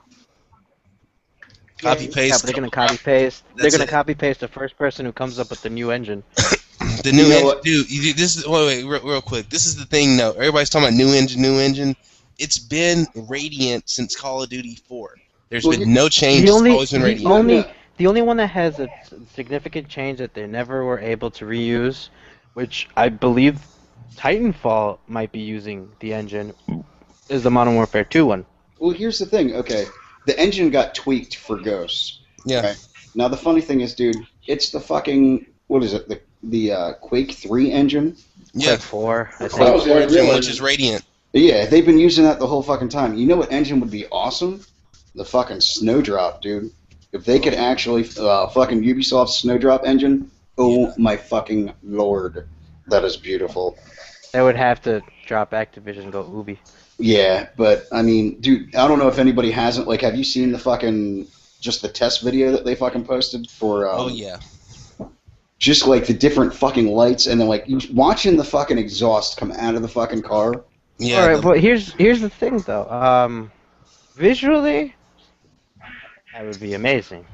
S5: Copy paste.
S2: Yeah, they're going to copy paste. They're going to copy paste the first person who comes up with the new engine.
S5: The new engine, dude. This is real quick. This is the thing, though. Everybody's talking about new engine. It's been Radiant since Call of Duty 4. There's been no change. It's always been Radiant.
S2: The only one that has a significant change that they never were able to reuse, which I believe Titanfall might be using the engine, is the Modern Warfare 2 one.
S1: Well, here's the thing. Okay, the engine got tweaked for Ghosts.
S5: Yeah.
S1: Okay? Now the funny thing is, dude, it's the fucking what is it? The Quake 3 engine.
S5: Yeah.
S2: Quake 4. I think.
S3: Quake 4
S5: which is Radiant.
S1: Yeah, they've been using that the whole fucking time. You know what engine would be awesome? The fucking Snowdrop, dude. If they could actually fucking Ubisoft Snowdrop engine Oh my fucking lord, that is beautiful.
S2: They would have to drop Activision and go Ubi.
S1: Yeah, but I mean, dude, I don't know if anybody hasn't. Like, have you seen the fucking just the test video that they fucking posted for?
S5: Oh yeah.
S1: Just like the different fucking lights, and then like watching the fucking exhaust come out of the fucking car.
S5: Yeah.
S2: All right, but here's the thing though. Visually, that would be amazing.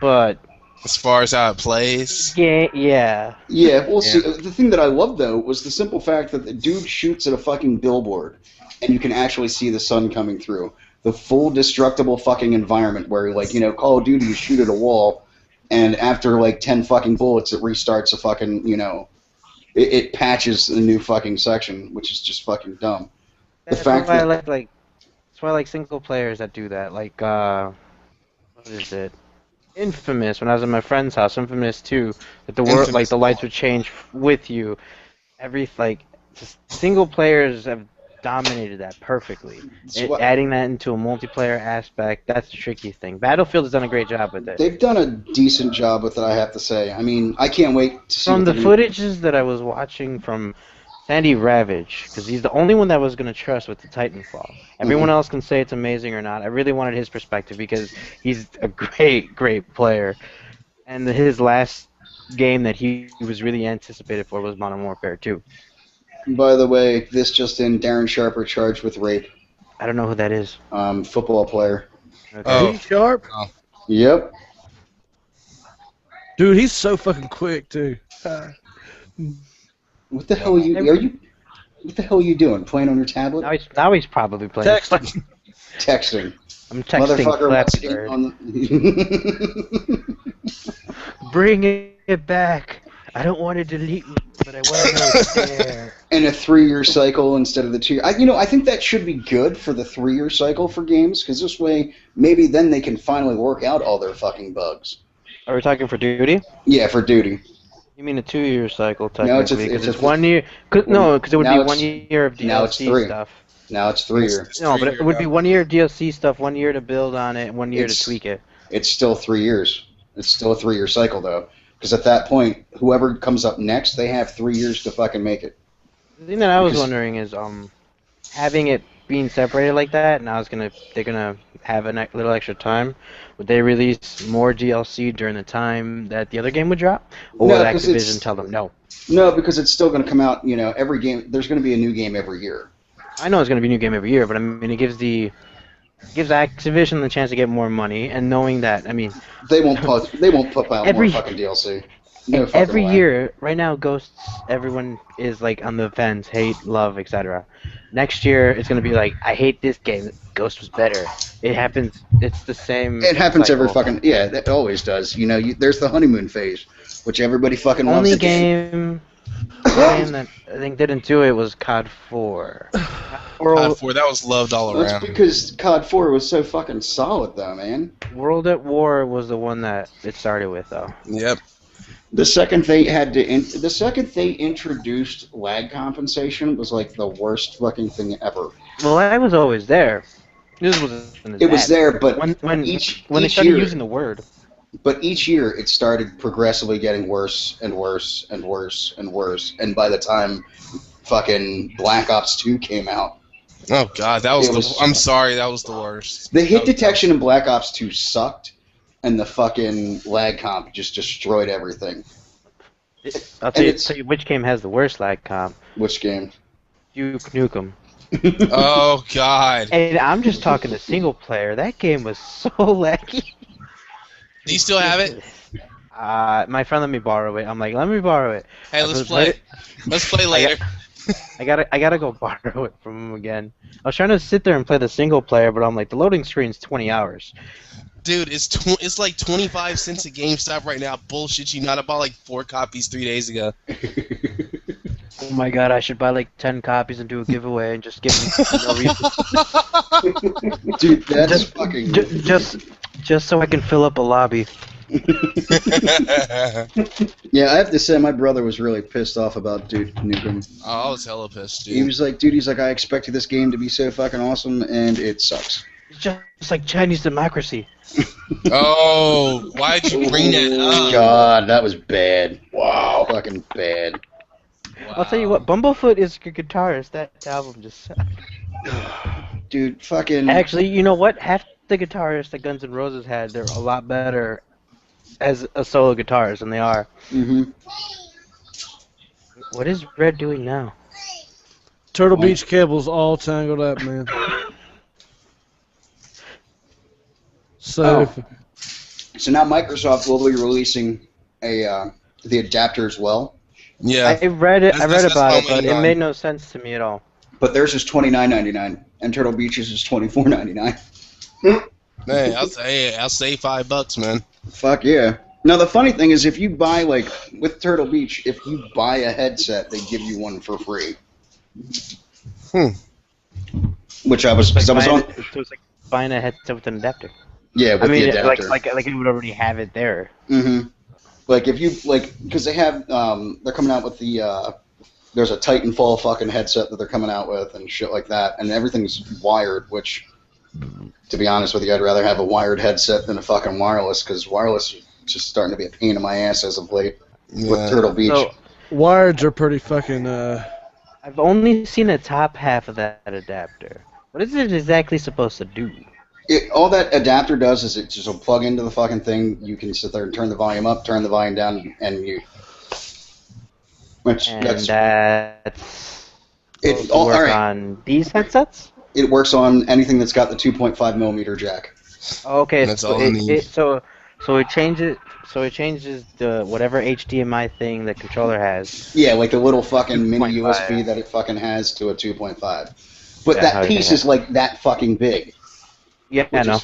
S2: But
S5: as far as how it plays.
S2: Yeah.
S1: Yeah, well, see, the thing that I loved, though, was the simple fact that the dude shoots at a fucking billboard, and you can actually see the sun coming through. The full destructible fucking environment where, like, you know, Call of Duty, you shoot at a wall, and after, like, 10 fucking bullets, it restarts a fucking, you know, it patches a new fucking section, which is just fucking dumb. The fact that...
S2: that's why I like single players that do that. Like, what is it? Infamous. When I was at my friend's house, Infamous 2, that the world, like the lights would change with you. Just single players have dominated that perfectly. Adding that into a multiplayer aspect, that's the tricky thing. Battlefield has done a great job with it.
S1: They've done a decent job with it, I have to say. I mean, I can't wait to see.
S2: From the footages that I was watching from Sandy Ravage, because he's the only one that was going to trust with the Titanfall. Everyone else can say it's amazing or not. I really wanted his perspective because he's a great, great player. And his last game that he was really anticipated for was Modern Warfare 2.
S1: By the way, this just in, Darren Sharper charged with rape.
S2: I don't know who that is.
S1: Football player.
S2: Okay.
S4: Oh. Sharp?
S5: Oh.
S1: Yep.
S4: Dude, he's so fucking quick, too.
S1: What the hell what the hell are you doing? Playing on your tablet?
S2: Now he's probably playing.
S4: Texting.
S1: Texting.
S2: I'm texting
S1: Motherfucker,
S2: Bring it back. I don't want to delete me, but I want to know it's there.
S1: In a 3-year cycle instead of the 2-year. I think that should be good for the 3-year cycle for games, because this way, maybe then they can finally work out all their fucking bugs.
S2: Are we talking for Duty?
S1: Yeah, for Duty.
S2: You mean a 2-year cycle, technically?
S1: No, it's
S2: 1 year. Because it would be 1 year of DLC stuff.
S1: Now it's 3 year.
S2: No, but it would be 1 year of DLC stuff, 1 year to build on it, and 1 year to tweak it.
S1: It's still 3 years. It's still a 3-year cycle, though. Because at that point, whoever comes up next, they have 3 years to fucking make it.
S2: The thing that I was wondering is, having it being separated like that, and they're gonna have a little extra time. Would they release more DLC during the time that the other game would drop, or would Activision tell them no?
S1: No, because it's still going to come out. You know, every game. There's going to be a new game every year.
S2: I know it's going to be a new game every year, but I mean, it gives Activision the chance to get more money, and knowing that, I mean,
S1: they won't put out more fucking DLC. No
S2: every year, right now, Ghosts, everyone is like on the fence, hate, love, etc. Next year, it's gonna be like, I hate this game. Ghost was better. It happens. It's the same.
S1: It happens
S2: cycle.
S1: every fucking It always does. You know, there's the honeymoon phase, which everybody fucking loves.
S2: Only game that I think didn't do it was COD 4.
S5: COD 4, that was loved all around.
S1: That's because COD 4 was so fucking solid, though, man.
S2: World at War was the one that it started with, though.
S5: Yep.
S1: The second they introduced lag compensation was like the worst fucking thing ever.
S2: Well, I was always there. This was
S1: there, but
S2: when
S1: each
S2: they started
S1: year,
S2: using the word.
S1: But each year it started progressively getting worse and worse and worse and worse. And by the time fucking Black Ops 2 came out,
S5: oh god, I'm sorry, that was the worst.
S1: The hit detection in Black Ops 2 sucked. And the fucking lag comp just destroyed everything.
S2: I'll tell you which game has the worst lag comp.
S1: Which game?
S2: Duke Nukem.
S5: Oh god.
S2: And I'm just talking the single player. That game was so laggy.
S5: Do you still have it?
S2: My friend let me borrow it. I'm like, let me borrow it.
S5: Hey, let's play. Let's play later.
S2: I gotta go borrow it from him again. I was trying to sit there and play the single player, but I'm like, the loading screen's 20 hours.
S5: Dude, it's like 25 cents at GameStop right now. Bullshit, you not. I bought like 4 copies 3 days ago.
S2: Oh my god, I should buy like 10 copies and do a giveaway and just give me no reason.
S1: Dude, that's fucking...
S2: Just so I can fill up a lobby.
S1: Yeah, I have to say, my brother was really pissed off about Duke Nukem.
S5: Oh, I was hella pissed, dude.
S1: He was like, I expected this game to be so fucking awesome, and it sucks.
S2: It's just like Chinese democracy.
S5: Oh, why'd you bring that up?
S1: God, that was bad.
S3: Wow.
S1: Fucking bad.
S5: Wow.
S2: I'll tell you what, Bumblefoot is a good guitarist. That album just sucked.
S1: Dude, fucking...
S2: Actually, you know what? Half the guitarists that Guns N' Roses had, they're a lot better as a solo guitarist than they are.
S1: Mm-hmm.
S2: What is Red doing now?
S4: Turtle Beach cables all tangled up, man. So,
S1: So now Microsoft will be releasing the adapter as well.
S5: Yeah.
S2: I read it. I read
S5: That's
S2: about
S5: what
S2: it, but
S5: I'm
S2: it
S5: waiting
S2: made
S5: on.
S2: no sense to me at all.
S1: But theirs is $29.99, and Turtle Beach's is $24.99.
S5: Hey, I'll say $5, man.
S1: Fuck yeah. Now the funny thing is, if you buy with Turtle Beach, if you buy a headset, they give you one for free. Which I was because I was on.
S2: So it's like buying a headset with an adapter.
S1: Yeah, with
S2: I mean,
S1: the adapter.
S2: like it would already have it there.
S1: Mm-hmm. Like if you because they have they're coming out with the there's a Titanfall fucking headset that they're coming out with and shit like that, and everything's wired. Which, to be honest with you, I'd rather have a wired headset than a fucking wireless because wireless is just starting to be a pain in my ass as of late with Turtle Beach.
S2: So,
S4: wireds are pretty fucking.
S2: I've only seen the top half of that adapter. What is it exactly supposed to do?
S1: All that adapter does is it just will plug into the fucking thing. You can sit there and turn the volume up, turn the volume down, and mute. That's
S2: it
S1: all
S2: work
S1: right.
S2: on these headsets?
S1: It works on anything that's got the 2.5 millimeter jack.
S2: Okay,
S5: That's
S2: so
S5: all it needs.
S2: so it changes the whatever HDMI thing the controller has.
S1: Yeah, like the little fucking mini
S2: 2.5.
S1: USB that it fucking has to a 2.5. But
S2: Yeah,
S1: that piece is like that fucking big.
S2: Yeah, I know.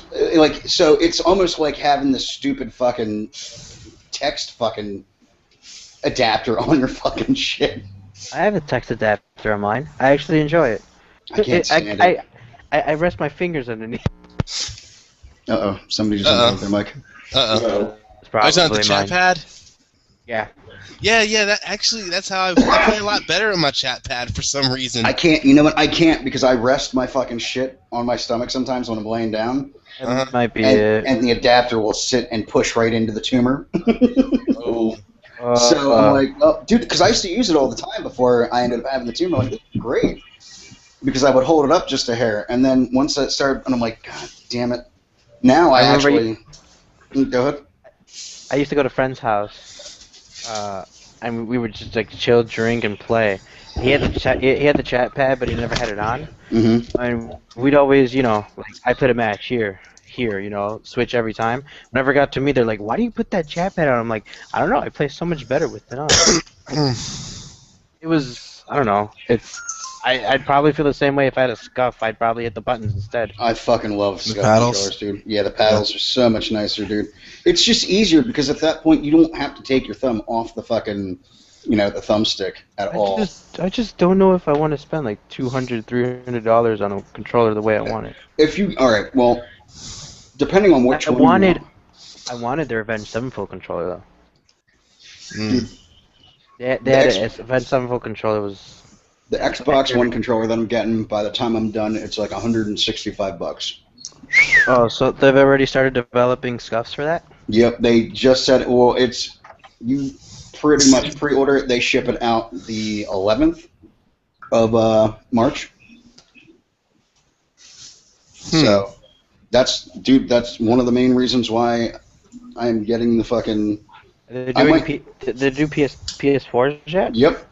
S1: So it's almost like having this stupid fucking text fucking adapter on your fucking shit.
S2: I have a text adapter on mine. I actually enjoy it.
S1: I can't stand it.
S2: I rest my fingers underneath.
S1: Uh-oh, somebody just unplugged their mic.
S5: Uh-oh.
S2: It's
S5: I was on
S2: probably
S5: the chat
S2: mine.
S5: pad?
S2: Yeah.
S5: Yeah, that's how I play a lot better on my chat pad for some reason.
S1: I can't, you know what, I can't because I rest my fucking shit on my stomach sometimes when I'm laying down.
S2: That might be it.
S1: And the adapter will sit and push right into the tumor.
S5: Oh.
S1: So I'm like, oh, dude, because I used to use it all the time before I ended up having the tumor. I'm like, this is great. Because I would hold it up just a hair. And then once that started, and I'm like, God damn it. Now I actually... Go ahead.
S2: I used to go to a friend's house, and we would just like chill, drink, and play. He had the chat pad, but he never had it on.
S1: Mm-hmm.
S2: And we'd always, like I played a match here, switch every time. Whenever it got to me, they're like, "Why do you put that chat pad on?" I'm like, "I don't know. I play so much better with it on." It was, I don't know. I'd probably feel the same way if I had a Scuff. I'd probably hit the buttons instead.
S1: I fucking love
S5: The
S1: Scuff
S5: paddles?
S1: controllers, dude. Yeah, the paddles are so much nicer, dude. It's just easier because at that point you don't have to take your thumb off the fucking, the thumbstick at all.
S2: I just don't know if I want to spend like $200, $300 on a controller the way I want it.
S1: All right, well, depending on which
S2: I
S1: one
S2: wanted
S1: you want.
S2: the Revenge Sevenfold controller though.
S5: Mm.
S2: They had a Revenge Sevenfold controller was.
S1: The Xbox One controller that I'm getting, by the time I'm done, it's like $165.
S2: Oh, so they've already started developing scuffs for that?
S1: Yep, they just said, well, you pretty much pre-order it. They ship it out the 11th of March. So, that's one of the main reasons why I'm getting the fucking...
S2: They're doing PS4s yet?
S1: Yep.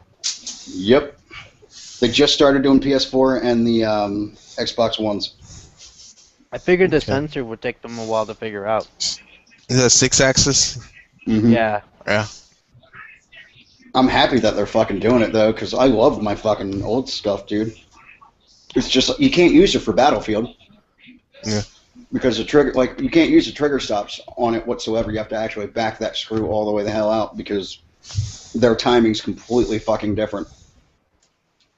S1: They just started doing PS4 and the Xbox Ones.
S2: I figured the sensor would take them a while to figure out.
S5: Is that 6-axis?
S1: Mm-hmm.
S2: Yeah.
S5: Yeah.
S1: I'm happy that they're fucking doing it, though, because I love my fucking old stuff, dude. It's just, you can't use it for Battlefield.
S5: Yeah.
S1: Because the trigger, you can't use the trigger stops on it whatsoever. You have to actually back that screw all the way the hell out because their timing's completely fucking different.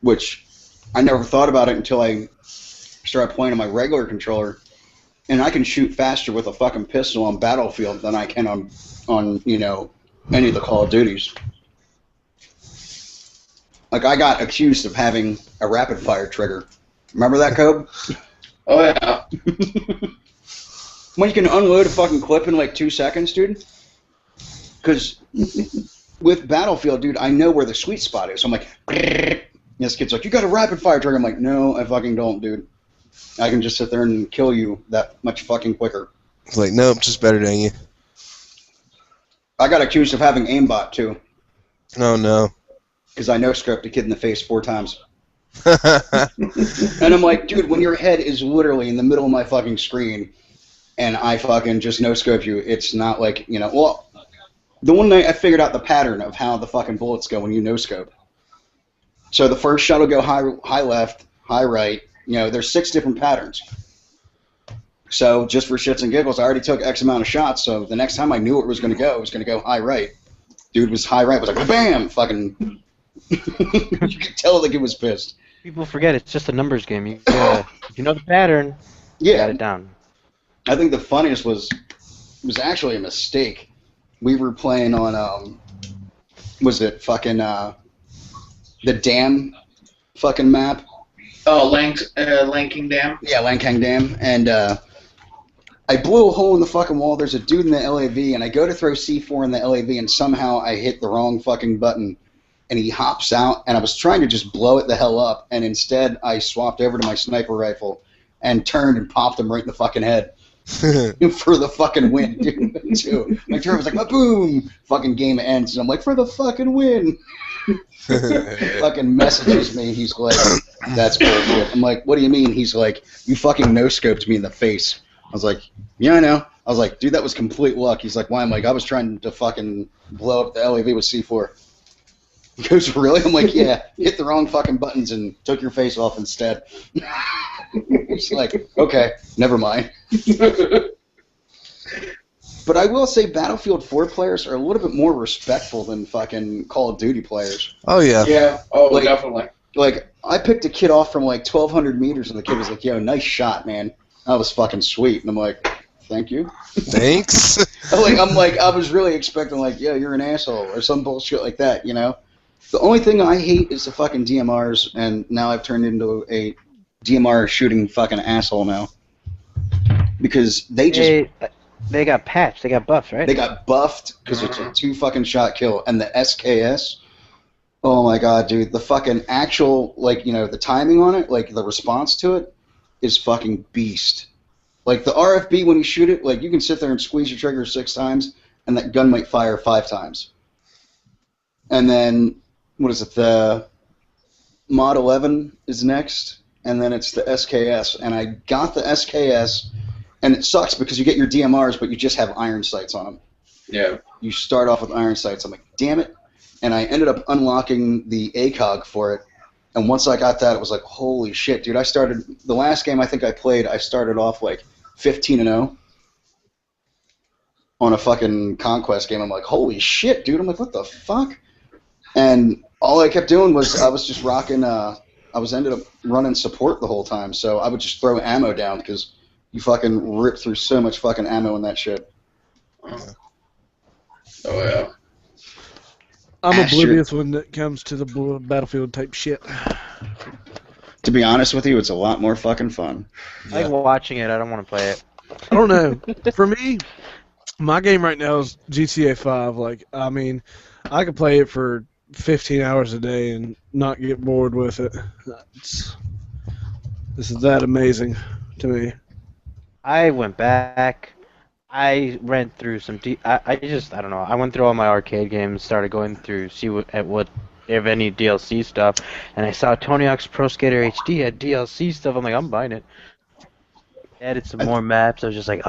S1: Which I never thought about it until I started playing on my regular controller, and I can shoot faster with a fucking pistol on Battlefield than I can on any of the Call of Duties. Like, I got accused of having a rapid fire trigger. Remember that, Cobe?
S3: Oh yeah.
S1: When you can unload a fucking clip in like 2 seconds, dude. Because with Battlefield, dude, I know where the sweet spot is. So I'm like, this kid's like, you got a rapid fire trigger. I'm like, no, I fucking don't, dude. I can just sit there and kill you that much fucking quicker.
S5: It's like, nope, just better than you.
S1: I got accused of having aimbot too.
S5: Oh no.
S1: Because I no-scoped a kid in the face 4 times. And I'm like, dude, when your head is literally in the middle of my fucking screen and I fucking just no-scope you, it's not like, you know, well, the one night I figured out the pattern of how the fucking bullets go when you no-scope. So the first shot will go high left, high right. You know, there's 6 different patterns. So just for shits and giggles, I already took X amount of shots, so the next time I knew it was going to go, it was going to go high right. Dude was high right, was like, bam! Fucking... You could tell the kid was pissed.
S2: People forget it's just a numbers game. You if you know the pattern, you got it down.
S1: I think the funniest was actually a mistake. We were playing on was it fucking the dam fucking map?
S3: Oh, Lanking Dam.
S1: Yeah, Lankang Dam, and I blew a hole in the fucking wall. There's a dude in the LAV, and I go to throw C4 in the LAV, and somehow I hit the wrong fucking button. And he hops out, and I was trying to just blow it the hell up, and instead I swapped over to my sniper rifle and turned and popped him right in the fucking head for the fucking win, dude. Too. My turret was like, boom! Fucking game ends, and I'm like, for the fucking win! Fucking messages me, he's like, that's bullshit. I'm like, what do you mean? He's like, you fucking no-scoped me in the face. I was like, yeah, I know. I was like, dude, that was complete luck. He's like, why? I'm like, I was trying to fucking blow up the LAV with C4. He goes, really? I'm like, yeah, hit the wrong fucking buttons and took your face off instead. He's like, okay, never mind. But I will say Battlefield 4 players are a little bit more respectful than fucking Call of Duty players.
S5: Oh, yeah.
S3: Yeah, oh, definitely.
S1: Like, I picked a kid off from like 1,200 meters, and the kid was like, yo, nice shot, man. That was fucking sweet. And I'm like, thank you.
S5: Thanks.
S1: I'm like, I was really expecting, like, yeah, you're an asshole, or some bullshit like that, you know? The only thing I hate is the fucking DMRs, and now I've turned into a DMR shooting fucking asshole now. Because they just...
S2: They got patched. They got buffed, right?
S1: They got buffed because it's a 2 fucking shot kill. And the SKS, oh my god, dude. The fucking actual, like, you know, the timing on it, like, the response to it is fucking beast. Like, the RFB, when you shoot it, like, you can sit there and squeeze your trigger 6 times, and that gun might fire 5 times. And then... what is it, the Mod 11 is next, and then it's the SKS, and I got the SKS, and it sucks because you get your DMRs, but you just have iron sights on them.
S3: Yeah.
S1: You start off with iron sights. I'm like, damn it, and I ended up unlocking the ACOG for it, and once I got that, it was like, holy shit, dude, the last game I think I played, I started off like 15-0 on a fucking Conquest game. I'm like, holy shit, dude, I'm like, what the fuck? And all I kept doing was I was just rocking. I ended up running support the whole time, so I would just throw ammo down because you fucking rip through so much fucking ammo in that shit.
S3: Oh yeah.
S4: I'm oblivious when it comes to the Battlefield type shit.
S1: To be honest with you, it's a lot more fucking fun.
S2: I like watching it. I don't want to play it.
S4: I don't know. For me, my game right now is GTA 5. Like, I mean, I could play it for 15 hours a day and not get bored with it. This is that amazing to me.
S2: I went back. I ran through some. I don't know. I went through all my arcade games, started going through, see what if any DLC stuff, and I saw Tony Hawk's Pro Skater HD had DLC stuff. I'm like, I'm buying it. Added some more maps. I was just like,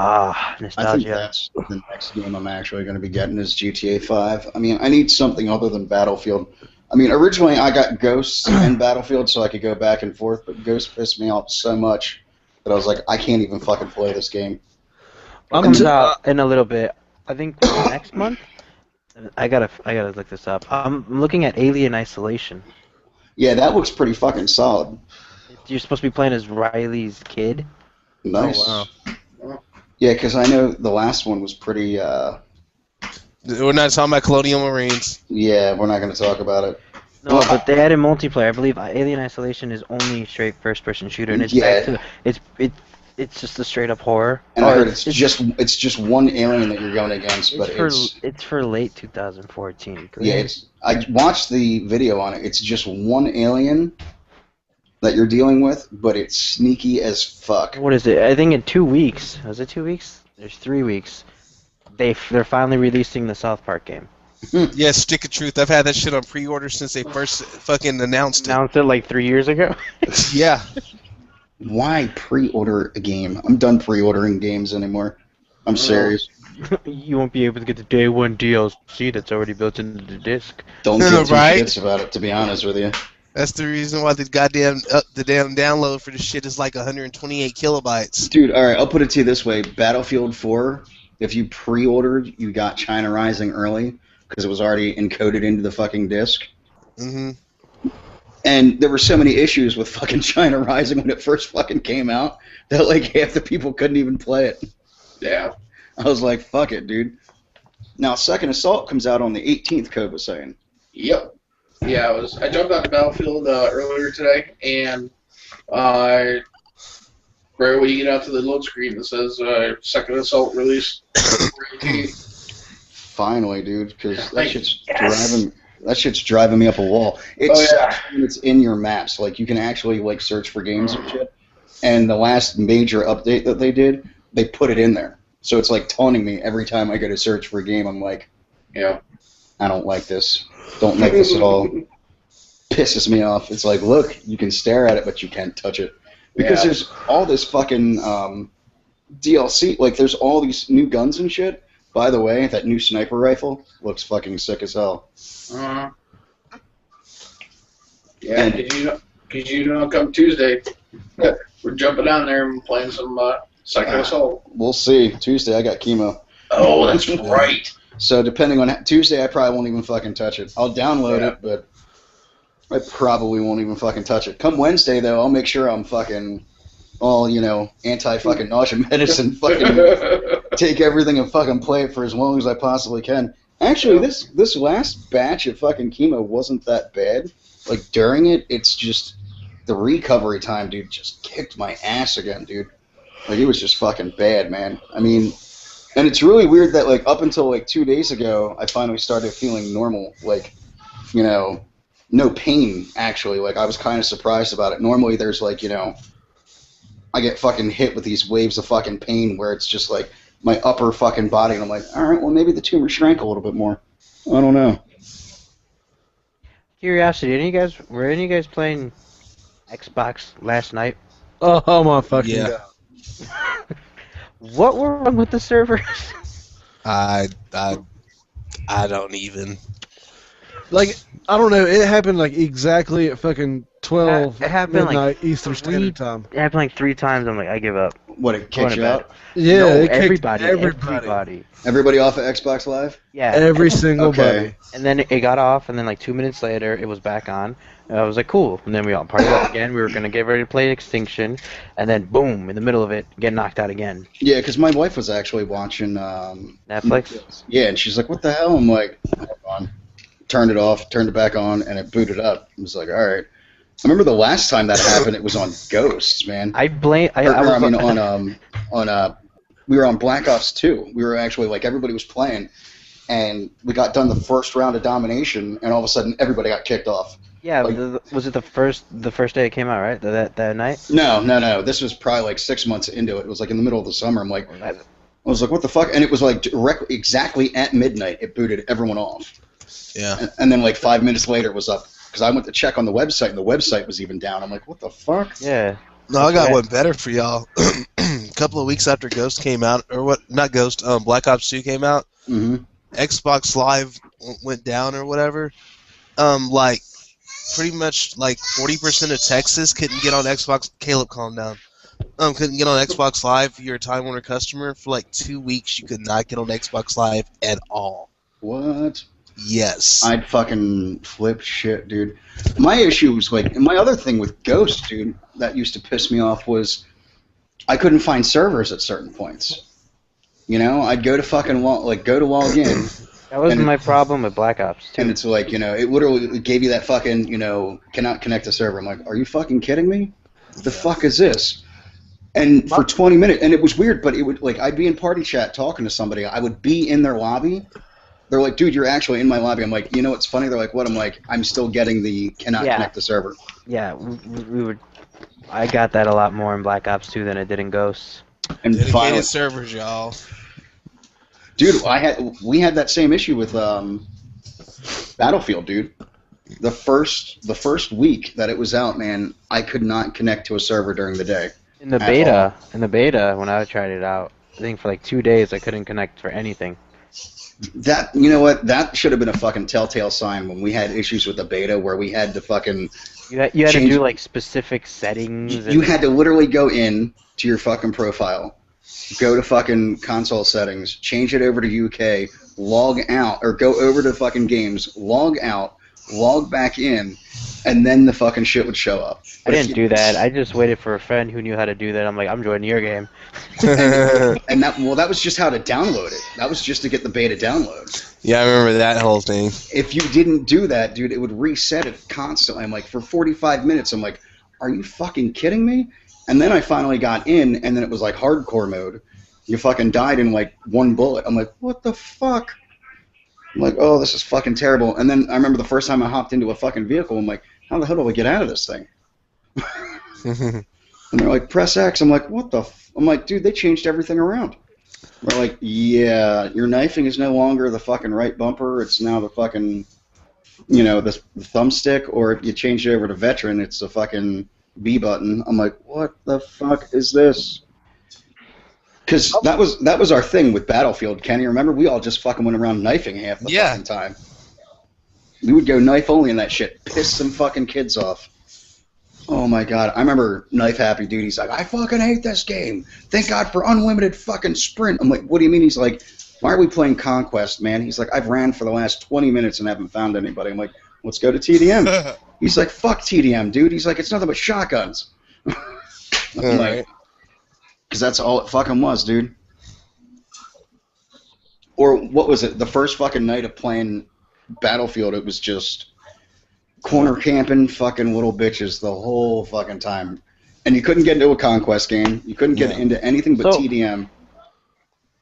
S2: nostalgia.
S1: I think that's the next game I'm actually going to be getting is GTA 5. I mean, I need something other than Battlefield. I mean, originally I got Ghosts and Battlefield so I could go back and forth, but Ghosts pissed me off so much that I was like, I can't even fucking play this game.
S2: It comes out in a little bit. I think next month. I gotta look this up. I'm looking at Alien Isolation.
S1: Yeah, that looks pretty fucking solid.
S2: You're supposed to be playing as Riley's kid.
S1: Nice.
S2: Oh, wow.
S1: Yeah, because I know the last one was pretty...
S5: We're not talking about Colonial Marines.
S1: Yeah, we're not going to talk about it.
S2: No, but they added multiplayer. I believe Alien Isolation is only straight first-person shooter, and it's
S1: Yeah.
S2: back to it's just a straight-up horror.
S1: And I heard it's just one alien that you're going against, but
S2: it's for late 2014.
S1: Yeah, I watched the video on it. It's just one alien that you're dealing with, but it's sneaky as fuck.
S2: What is it? I think in 2 weeks. Was it 2 weeks? There's 3 weeks. They're finally releasing the South Park game.
S5: Yeah, Stick of Truth. I've had that shit on pre-order since they first fucking announced it.
S2: Announced it like 3 years ago.
S5: Yeah.
S1: Why pre-order a game? I'm done pre-ordering games anymore. I'm serious.
S2: You won't be able to get the day one DLC that's already built into the disc.
S1: Don't give two
S5: Right?
S1: shits about it, to be honest with you.
S5: That's the reason why the damn download for this shit is like 128 kilobytes.
S1: Dude, alright, I'll put it to you this way. Battlefield 4, if you pre-ordered, you got China Rising early, because it was already encoded into the fucking disc.
S5: Mm-hmm.
S1: And there were so many issues with fucking China Rising when it first fucking came out that like half the people couldn't even play it.
S3: Yeah.
S1: I was like, fuck it, dude. Now, Second Assault comes out on the 18th, Kobe was saying.
S3: Yep. Yeah, I jumped on the Battlefield earlier today, and right when you get out to the load screen, it says Second Assault release.
S1: Finally, dude, because that shit's driving me up a wall. It's in your maps. Like, you can actually like search for games and shit. And the last major update that they did, they put it in there. So it's like taunting me every time I go to search for a game. I'm like,
S3: yeah,
S1: I don't like this. Don't like this at all. Pisses me off. It's like, look, you can stare at it, but you can't touch it. Because there's all this fucking DLC. Like, there's all these new guns and shit. By the way, that new sniper rifle looks fucking sick as hell.
S3: Yeah, because you know, come Tuesday, we're jumping down there and playing some Second Assault.
S1: We'll see. Tuesday, I got chemo.
S3: Oh, that's right.
S1: So depending on Tuesday, I probably won't even fucking touch it. I'll download it, but I probably won't even fucking touch it. Come Wednesday, though, I'll make sure I'm fucking all, anti-fucking nausea medicine, fucking take everything and fucking play it for as long as I possibly can. Actually, this last batch of fucking chemo wasn't that bad. Like, during it, it's just the recovery time, dude, just kicked my ass again, dude. Like, it was just fucking bad, man. I mean, and it's really weird that, like, up until, like, 2 days ago, I finally started feeling normal. Like, no pain, actually. Like, I was kind of surprised about it. Normally, there's, like, I get fucking hit with these waves of fucking pain where it's just, like, my upper fucking body, and I'm like, all right, well, maybe the tumor shrank a little bit more. I don't know.
S2: Curiosity, were any of you guys playing Xbox last night?
S4: Oh my fucking god.
S2: What were wrong with the servers?
S5: I don't even.
S4: Like, I don't know. It happened like exactly at fucking 12
S2: It happened
S4: midnight
S2: like
S4: Eastern Standard Time.
S2: It happened like 3 times. I'm like, I give up.
S1: What, it kicked you out?
S4: Yeah,
S2: No,
S4: it kicked
S2: everybody.
S1: Everybody off of Xbox Live?
S2: Yeah.
S4: Every single buddy.
S2: And then it got off, and then like 2 minutes later, it was back on. And I was like, cool. And then we all partied up again. We were gonna get ready to play Extinction, and then boom, in the middle of it, get knocked out again.
S1: Yeah, because my wife was actually watching
S2: Netflix.
S1: Yeah, and she's like, "What the hell?" I'm like, "Hold on." Turned it off, turned it back on, and it booted up. I was like, "All right." I remember the last time that happened. It was on Ghosts, man.
S2: I blame.
S1: We were on Black Ops 2. We were actually like everybody was playing, and we got done the first round of domination, and all of a sudden everybody got kicked off.
S2: Yeah,
S1: like,
S2: was it the first day it came out, right? That night?
S1: No. This was probably like 6 months into it. It was like in the middle of the summer. I'm like, I was like, what the fuck? And it was like exactly at midnight. It booted everyone off.
S5: Yeah.
S1: And then like 5 minutes later it was up. Because I went to check on the website, and the website was even down. I'm like, what the fuck?
S2: Yeah.
S5: No, I got one better for y'all. A couple of weeks after Ghost came out, or what? Not Ghost. Black Ops 2 came out.
S1: Mm-hmm.
S5: Xbox Live went down or whatever. Like pretty much like 40% of Texas couldn't get on Xbox. Caleb, calm down. Couldn't get on Xbox Live. If you're a Time Warner customer for like 2 weeks, you could not get on Xbox Live at all.
S1: What?
S5: Yes.
S1: I'd fucking flip shit, dude. My issue was like, my other thing with Ghost, dude, that used to piss me off was I couldn't find servers at certain points. I'd go to fucking log in,
S2: That was my problem with Black Ops too.
S1: And it's like, it literally gave you that fucking, cannot connect the server. I'm like, are you fucking kidding me? The fuck is this? And for 20 minutes, and it was weird, but it would, like, I'd be in party chat talking to somebody. I would be in their lobby. They're like, dude, you're actually in my lobby. I'm like, what's funny? They're like, what? I'm like, I'm still getting the cannot connect the server.
S2: Yeah, we would. I got that a lot more in Black Ops 2 than I did in Ghosts.
S1: And
S5: dedicated servers, y'all.
S1: Dude, we had that same issue with Battlefield, dude. The first week that it was out, man, I could not connect to a server during the day.
S2: In the beta, when I tried it out, I think for like 2 days I couldn't connect for anything.
S1: That, you know what? That should have been a fucking telltale sign when we had issues with the beta where we had to fucking.
S2: You had to do like specific settings.
S1: You had to literally go in to your fucking profile, go to fucking console settings, change it over to UK, log out, or go over to fucking games, log out, log back in, and then the fucking shit would show up.
S2: But I didn't do that. I just waited for a friend who knew how to do that. I'm like, I'm joining your game.
S1: and that was just how to download it. That was just to get the beta download.
S5: Yeah, I remember that whole thing.
S1: If you didn't do that, dude, it would reset it constantly. I'm like, for 45 minutes, I'm like, are you fucking kidding me? And then I finally got in, and then it was like hardcore mode. You fucking died in like one bullet. I'm like, what the fuck? I'm like, oh, this is fucking terrible. And then I remember the first time I hopped into a fucking vehicle, I'm like, how the hell do I get out of this thing? And they're like, press X. I'm like, what the I'm like, dude, they changed everything around. We're like, yeah, your knifing is no longer the fucking right bumper. It's now the fucking, the thumbstick. Or if you change it over to veteran, it's the fucking B button. I'm like, what the fuck is this? Because that was our thing with Battlefield, Kenny. Remember, we all just fucking went around knifing half the fucking time. We would go knife only in that shit. Piss some fucking kids off. Oh my god. I remember Knife Happy Dude. He's like, I fucking hate this game. Thank God for unlimited fucking sprint. I'm like, what do you mean? He's like, why are we playing Conquest, man? He's like, I've ran for the last 20 minutes and haven't found anybody. I'm like, let's go to TDM. He's like, fuck TDM, dude. He's like, it's nothing but shotguns. I'm like, because that's all it fucking was, dude. Or what was it? The first fucking night of playing Battlefield, it was just corner camping fucking little bitches the whole fucking time. And you couldn't get into a Conquest game. You couldn't get into anything but TDM.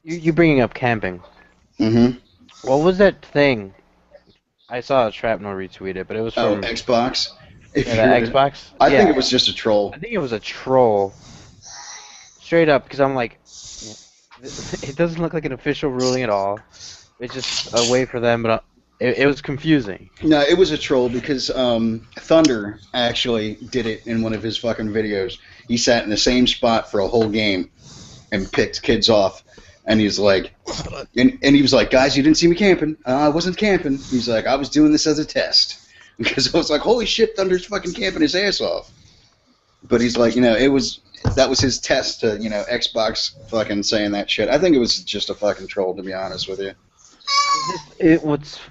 S2: You bringing up camping.
S1: Mm-hmm.
S2: What was that thing? I saw Shrapnel retweet it, but it was from...
S1: Xbox.
S2: Xbox?
S1: I think it was just a troll.
S2: I think it was a troll. Straight up, because I'm like, it doesn't look like an official ruling at all. It's just a way for them, but it was confusing.
S1: No, it was a troll because Thunder actually did it in one of his fucking videos. He sat in the same spot for a whole game and picked kids off. And he's like, and he was like, guys, you didn't see me camping. I wasn't camping. He's like, I was doing this as a test. Because I was like, holy shit, Thunder's fucking camping his ass off. But he's like, that was his test to, Xbox fucking saying that shit. I think it was just a fucking troll, to be honest with you.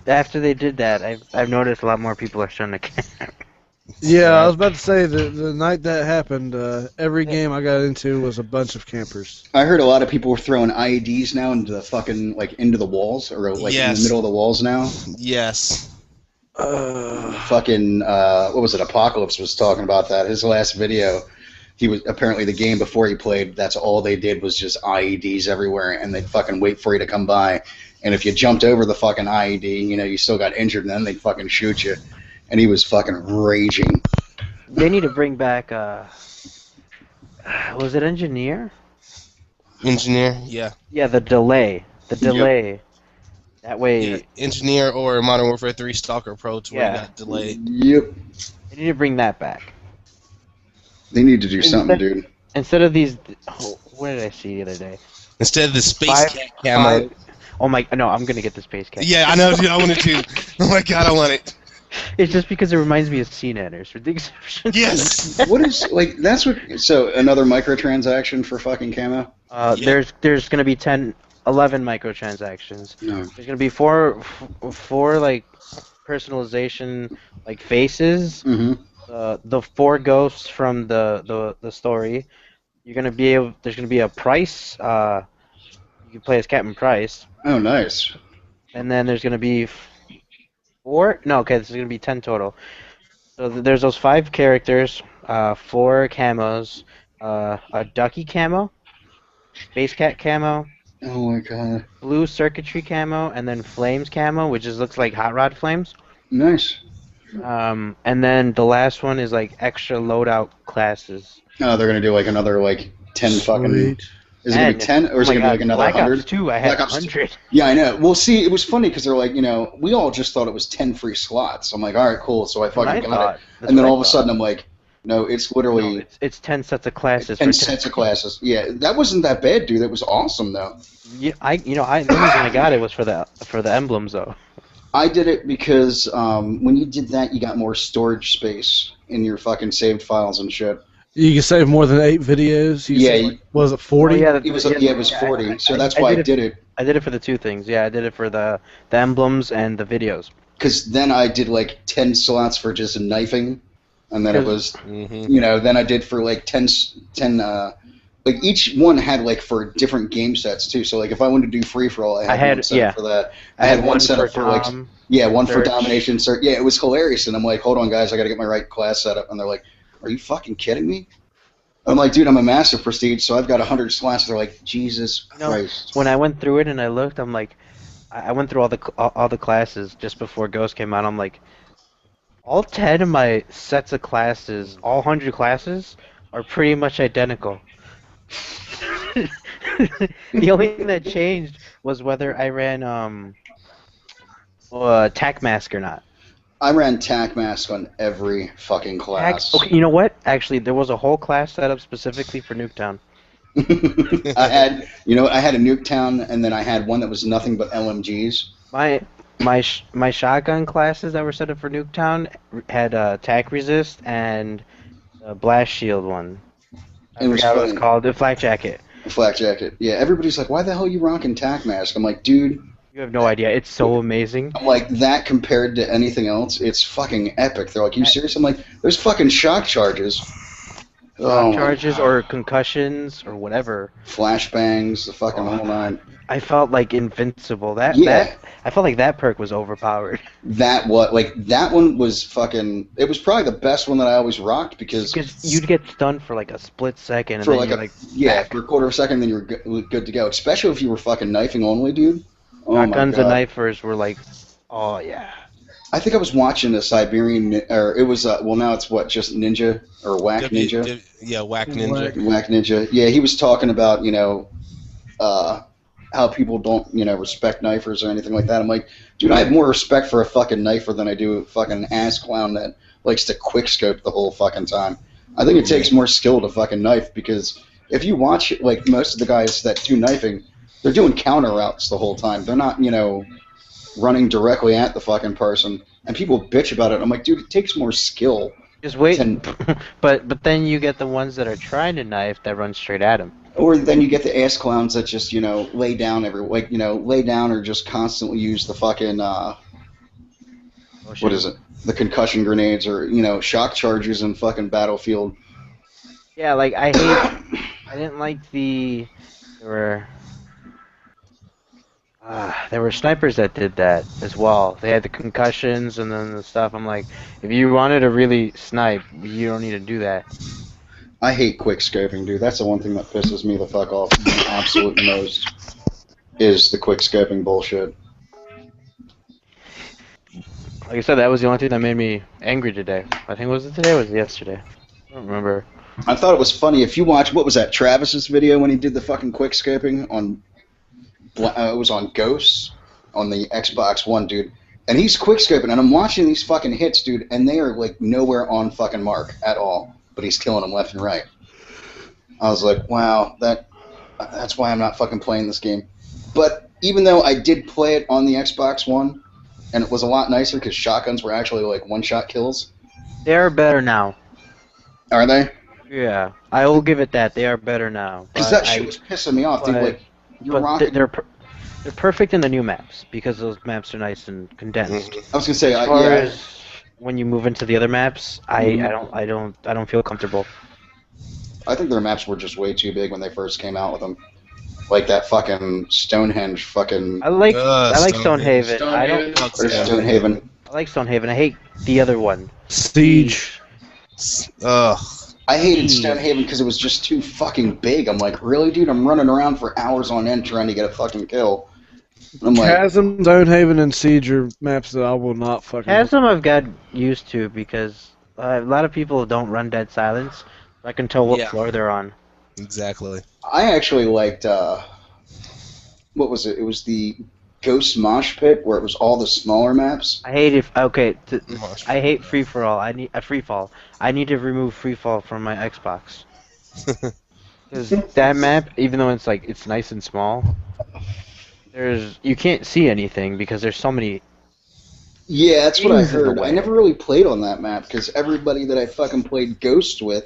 S2: After they did that, I've noticed a lot more people are starting to camp.
S4: Yeah, I was about to say the night that happened, every game I got into was a bunch of campers.
S1: I heard a lot of people were throwing IEDs now into the fucking into the walls or in the middle of the walls now.
S5: Yes.
S1: Fucking what was it? Apocalypse was talking about that. His last video, he was apparently the game before he played. That's all they did was just IEDs everywhere, and they'd fucking wait for you to come by. And if you jumped over the fucking IED, you still got injured, and then they'd fucking shoot you. And he was fucking raging.
S2: They need to bring back, was it Engineer?
S5: Engineer, yeah.
S2: Yeah, the delay.
S1: Yep.
S2: That way...
S5: Yeah, Engineer or Modern Warfare 3 Stalker Pro to where you got delayed.
S1: Yep.
S2: They need to bring that back.
S1: They need to do something, dude.
S2: Instead of these... what did I see the other day?
S5: Instead of the Space Cat camo.
S2: Oh my... No, I'm going to get the Space Cat.
S5: Yeah, I know, dude. I want it too. Oh my god, I want it.
S2: It's just because it reminds me of CNET, for the exception.
S5: Yes!
S1: What is, that's what, so another microtransaction for fucking camo?
S2: Yeah. There's going to be 11 microtransactions.
S1: No.
S2: There's going to be four personalization, faces.
S1: Mm-hmm.
S2: The 4 ghosts from the story. You're going to be there's going to be a Price, you can play as Captain Price.
S1: Oh, nice.
S2: and then there's gonna be 4. No, okay, this is gonna be 10 total. So there's those 5 characters, 4 camos, a Ducky camo, Space Cat camo,
S1: Oh my god.
S2: Blue Circuitry camo, and then Flames camo, which just looks like Hot Rod flames.
S1: Nice.
S2: And then the last one is like extra loadout classes.
S1: Oh, they're gonna do like another like 10 fucking.
S4: Sweet.
S1: Is it gonna be 10 or is it gonna be like another
S2: Black
S1: 100?
S2: Ops 2, I had
S1: Black Ops
S2: 100.
S1: Yeah, I know. Well, see, it was funny because they're like, we all just thought it was 10 free slots. I'm like, all right, cool. So I fucking got it. And then all of a sudden, I'm like, no, it's literally
S2: it's 10 sets of classes.
S1: 10 sets of classes. Yeah, that wasn't that bad, dude. That was awesome, though.
S2: Yeah, the reason I got it was for the emblems, though.
S1: I did it because when you did that, you got more storage space in your fucking saved files and shit.
S4: You can save more than 8 videos. Was it 40?
S2: Oh, yeah,
S1: It was 40. So that's why I did it.
S2: I did it for the 2 things. Yeah, I did it for the emblems and the videos.
S1: Because then I did like 10 slots for just knifing, and then it was, then I did for like 10 like each one had like for different game sets too. So like if I wanted to do free for all, I had one set for that. I had one set up for like one for domination. Yeah, it was hilarious, and I'm like, hold on, guys, I got to get my right class set up, and they're like, are you fucking kidding me? I'm like, dude, I'm a master prestige, so I've got 100 slots. They're like, Jesus Christ.
S2: When I went through it and I looked, I'm like, I went through all the classes just before Ghost came out. I'm like, all 10 of my sets of classes, all 100 classes, are pretty much identical. The only thing that changed was whether I ran Tac Mask or not.
S1: I ran Tac Mask on every fucking class.
S2: Okay, you know what? Actually, there was a whole class set up specifically for Nuketown.
S1: I had a Nuketown, and then I had one that was nothing but LMGs.
S2: My shotgun classes that were set up for Nuketown had Tac Resist and a Blast Shield one. I forgot what it was called. The Flak Jacket.
S1: The Flak Jacket. Yeah, everybody's like, why the hell are you rocking Tac Mask? I'm like, dude.
S2: You have no idea. It's so amazing.
S1: I'm like, that compared to anything else, it's fucking epic. They're like, you serious? I'm like, there's fucking shock charges.
S2: Shock charges or concussions or whatever.
S1: Flashbangs, the fucking whole 9.
S2: I felt like invincible. I felt like that perk was overpowered.
S1: That one was fucking. It was probably the best one that I always rocked because
S2: you'd get stunned for like a split second.
S1: For for a quarter of a second, then you're good to go. Especially if you were fucking knifing only, dude.
S2: Shotguns and knifers were like, oh yeah.
S1: I think I was watching a Siberian, or it was now it's just Ninja or Whack Ninja.
S5: Whack Ninja.
S1: Whack Ninja. Yeah, he was talking about how people don't respect knifers or anything like that. I'm like, dude, I have more respect for a fucking knifer than I do a fucking ass clown that likes to quickscope the whole fucking time. I think it takes more skill to fucking knife because if you watch like most of the guys that do knifing, they're doing counter routes the whole time. They're not, running directly at the fucking person. And people bitch about it. I'm like, dude, it takes more skill.
S2: Just wait. But then you get the ones that are trying to knife that run straight at him.
S1: Or then you get the ass clowns that just, lay down lay down or just constantly use the fucking, what is it? The concussion grenades or, shock charges in fucking Battlefield.
S2: Yeah, like, I didn't like there were snipers that did that as well. They had the concussions and then the stuff. I'm like, if you wanted to really snipe, you don't need to do that.
S1: I hate quick scoping, dude. That's the one thing that pisses me the fuck off the absolute most is the quick scoping bullshit.
S2: Like I said, that was the only thing that made me angry today. I think was it today or was it yesterday? I don't remember.
S1: I thought it was funny. If you watch, what was that, Travis's video when he did the fucking quick scoping on... it was on Ghosts on the Xbox One, dude. And he's quickscoping, and I'm watching these fucking hits, dude, and they are like nowhere on fucking mark at all. But he's killing them left and right. I was like, wow, that's why I'm not fucking playing this game. But even though I did play it on the Xbox One, and it was a lot nicer because shotguns were actually like one-shot kills.
S2: They're better now.
S1: Are they?
S2: Yeah, I will give it that. They are better now.
S1: Because that shit was pissing me off, dude. Like,
S2: they're perfect in the new maps because those maps are nice and condensed.
S1: I was gonna say,
S2: as far as when you move into the other maps, I don't feel comfortable.
S1: I think their maps were just way too big when they first came out with them. Like that fucking Stonehenge fucking.
S2: I like Stonehaven. I don't.
S1: Or Stonehaven.
S2: I like Stonehaven. I hate the other one.
S4: Siege.
S5: Ugh.
S1: I hated Stonehaven because it was just too fucking big. I'm like, really, dude? I'm running around for hours on end trying to get a fucking kill. I'm like,
S4: Chasm, Stonehaven, and Siege are maps that I will not fucking.
S2: Chasm I've got used to because a lot of people don't run Dead Silence. I can tell what floor they're on.
S5: Exactly.
S1: I actually liked, what was it? It was the Ghost Mosh Pit where it was all the smaller maps.
S2: I hate I hate free for all. I need a free fall. I need to remove free fall from my Xbox. Because that map, even though it's nice and small, you can't see anything because there's so many.
S1: Yeah, that's what I heard. I never really played on that map because everybody that I fucking played Ghost with,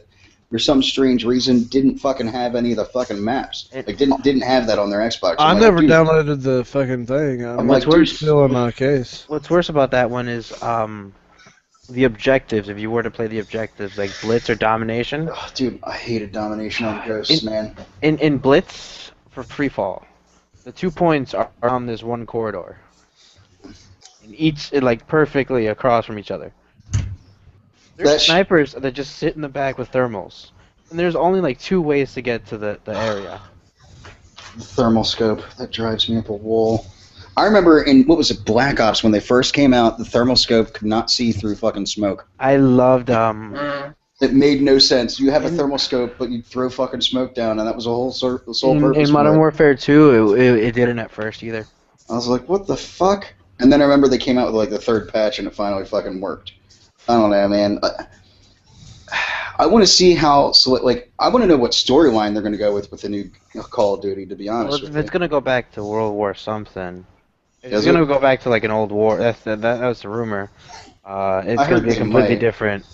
S1: for some strange reason, didn't fucking have any of the fucking maps. Like didn't have that on their Xbox.
S4: I never downloaded the fucking thing. I'm like, worse still in my case.
S2: What's worse about that one is the objectives. If you were to play the objectives, like Blitz or Domination.
S1: Oh, dude, I hated Domination on Ghosts, man.
S2: In Blitz for free fall, the 2 points are on this one corridor. And each like perfectly across from each other. There's snipers that just sit in the back with thermals. And there's only like 2 ways to get to the area.
S1: The thermal scope, that drives me up a wall. I remember in, what was it, Black Ops, when they first came out, the thermal scope could not see through fucking smoke.
S2: I loved,
S1: It made no sense. You have a thermal scope, but you throw fucking smoke down, and that was the whole purpose.
S2: In Modern Warfare 2, it didn't at first either.
S1: I was like, what the fuck? And then I remember they came out with like the 3rd patch, and it finally fucking worked. I don't know, man. I want to see how, I want to know what storyline they're going to go with the new Call of Duty, to be honest with you.
S2: It's going to go back to World War something. It's going to go back to like an old war. That was the rumor. It's going to be completely different.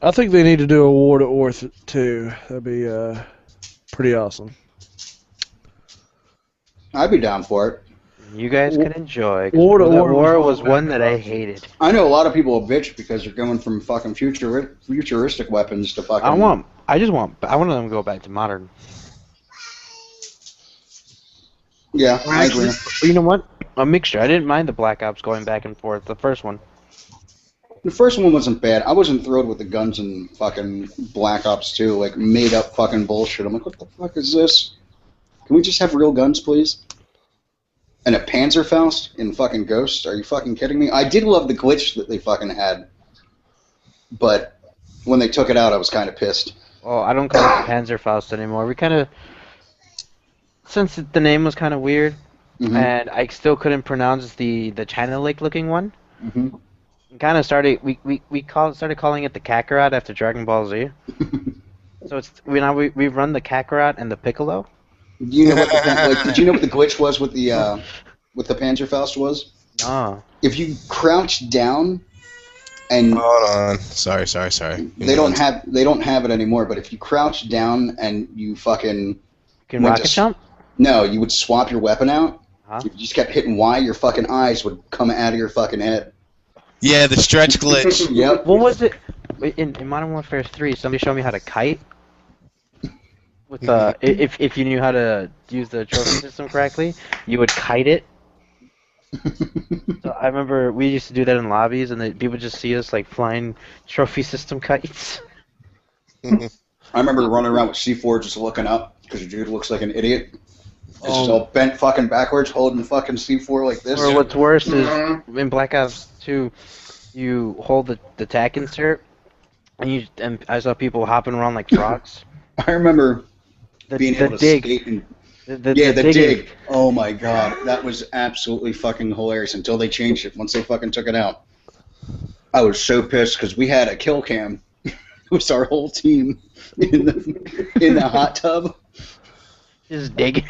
S4: I think they need to do a War to Earth 2. That'd be pretty awesome.
S1: I'd be down for it.
S2: You guys can enjoy.
S4: War
S2: was one that I hated.
S1: I know a lot of people will bitch because you're going from fucking futuristic weapons to fucking.
S2: I want them to go back to modern.
S1: Yeah, I agree.
S2: You know what? A mixture. I didn't mind the Black Ops going back and forth. The first one.
S1: The first one wasn't bad. I wasn't thrilled with the guns in fucking Black Ops 2, like made up fucking bullshit. I'm like, what the fuck is this? Can we just have real guns, please? And a Panzerfaust in fucking Ghost? Are you fucking kidding me? I did love the glitch that they fucking had, but when they took it out, I was kind of pissed.
S2: Well, I don't call it the Panzerfaust anymore. We kind of, since the name was kind of weird, and I still couldn't pronounce the China Lake looking one. Kind of started. We started calling it the Kakarot after Dragon Ball Z. So it's we run the Kakarot and the Piccolo.
S1: Do you know what did you know what the glitch was with the Panzerfaust was?
S2: No.
S1: If you crouch down and
S5: hold on, sorry.
S1: They don't have it anymore. But if you crouch down and you fucking
S2: can rocket jump.
S1: No, you would swap your weapon out. If you just kept hitting Y, your fucking eyes would come out of your fucking head.
S5: Yeah, the stretch glitch.
S1: Yep.
S2: What was it in Modern Warfare 3? Somebody showed me how to kite. With if you knew how to use the trophy system correctly, you would kite it. So I remember we used to do that in lobbies, and people just see us like flying trophy system kites.
S1: I remember running around with C4 just looking up because your dude looks like an idiot. It's just all bent fucking backwards, holding fucking C4 like this.
S2: Or what's worse is in Black Ops 2, you hold the tac insert, and I saw people hopping around like frogs.
S1: I remember being able to skate and the dig. Oh my god, that was absolutely fucking hilarious until they changed it. Once they fucking took it out, I was so pissed because we had a kill cam. It was our whole team in the hot tub.
S2: Just digging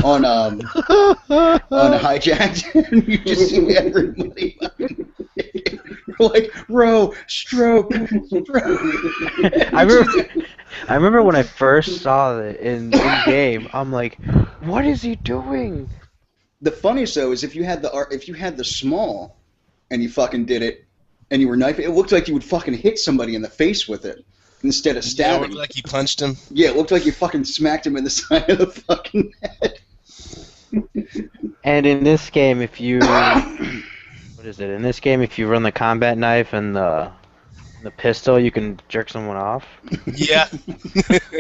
S1: on hijacked, and you just see everybody like row, stroke.
S2: I remember when I first saw it in game. I'm like, what is he doing?
S1: The funniest though is if you had the small, and you fucking did it, and you were knifing, it looked like you would fucking hit somebody in the face with it. instead of stabbing.
S5: Yeah, it looked like you punched him.
S1: Yeah, it looked like you fucking smacked him in the side of the fucking head.
S2: And in this game, if you what is it? In this game, if you run the combat knife and the pistol, you can jerk someone off.
S5: Yeah.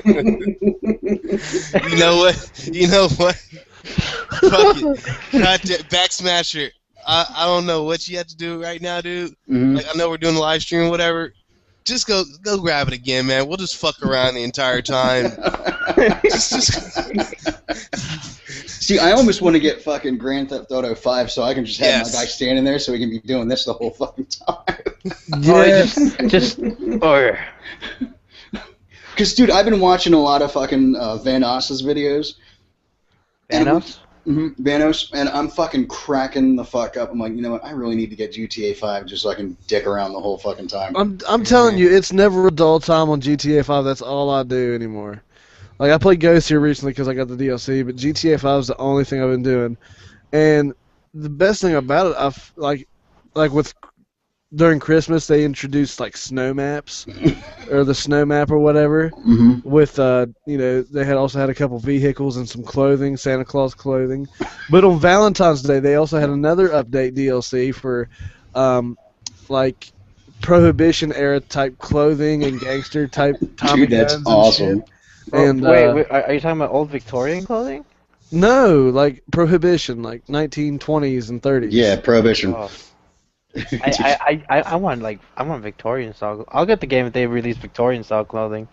S5: You know what? You know what? Fuck it. Goddamn, back smasher. I don't know what you have to do right now, dude.
S1: Mm-hmm.
S5: Like, I know we're doing the live stream, whatever. Just go grab it again, man. We'll just fuck around the entire time.
S1: See, I almost want to get fucking Grand Theft Auto 5 so I can just have my guy standing there so he can be doing this the whole fucking time.
S2: Or
S1: because, dude, I've been watching a lot of fucking Vanoss's videos.
S2: Vanoss?
S1: Mm-hmm, Vanoss, and I'm fucking cracking the fuck up. I'm like, you know what? I really need to get GTA 5 just so I can dick around the whole fucking time.
S4: I'm telling you, it's never a dull time on GTA 5. That's all I do anymore. Like, I played Ghost here recently because I got the DLC, but GTA 5 is the only thing I've been doing. And the best thing about it, like with during Christmas, they introduced like snow maps or the snow map or whatever.
S1: Mm-hmm.
S4: With they had also had a couple vehicles and some clothing, Santa Claus clothing. But on Valentine's Day, they also had another update DLC for like Prohibition era type clothing and gangster type Tommy
S1: Dude, that's
S4: guns
S1: awesome.
S4: and shit. And
S2: wait, are you talking about old Victorian clothing?
S4: No, like Prohibition, like 1920s and 30s.
S1: Yeah, Prohibition.
S2: Oh. I want Victorian style. I'll get the game if they release Victorian style clothing,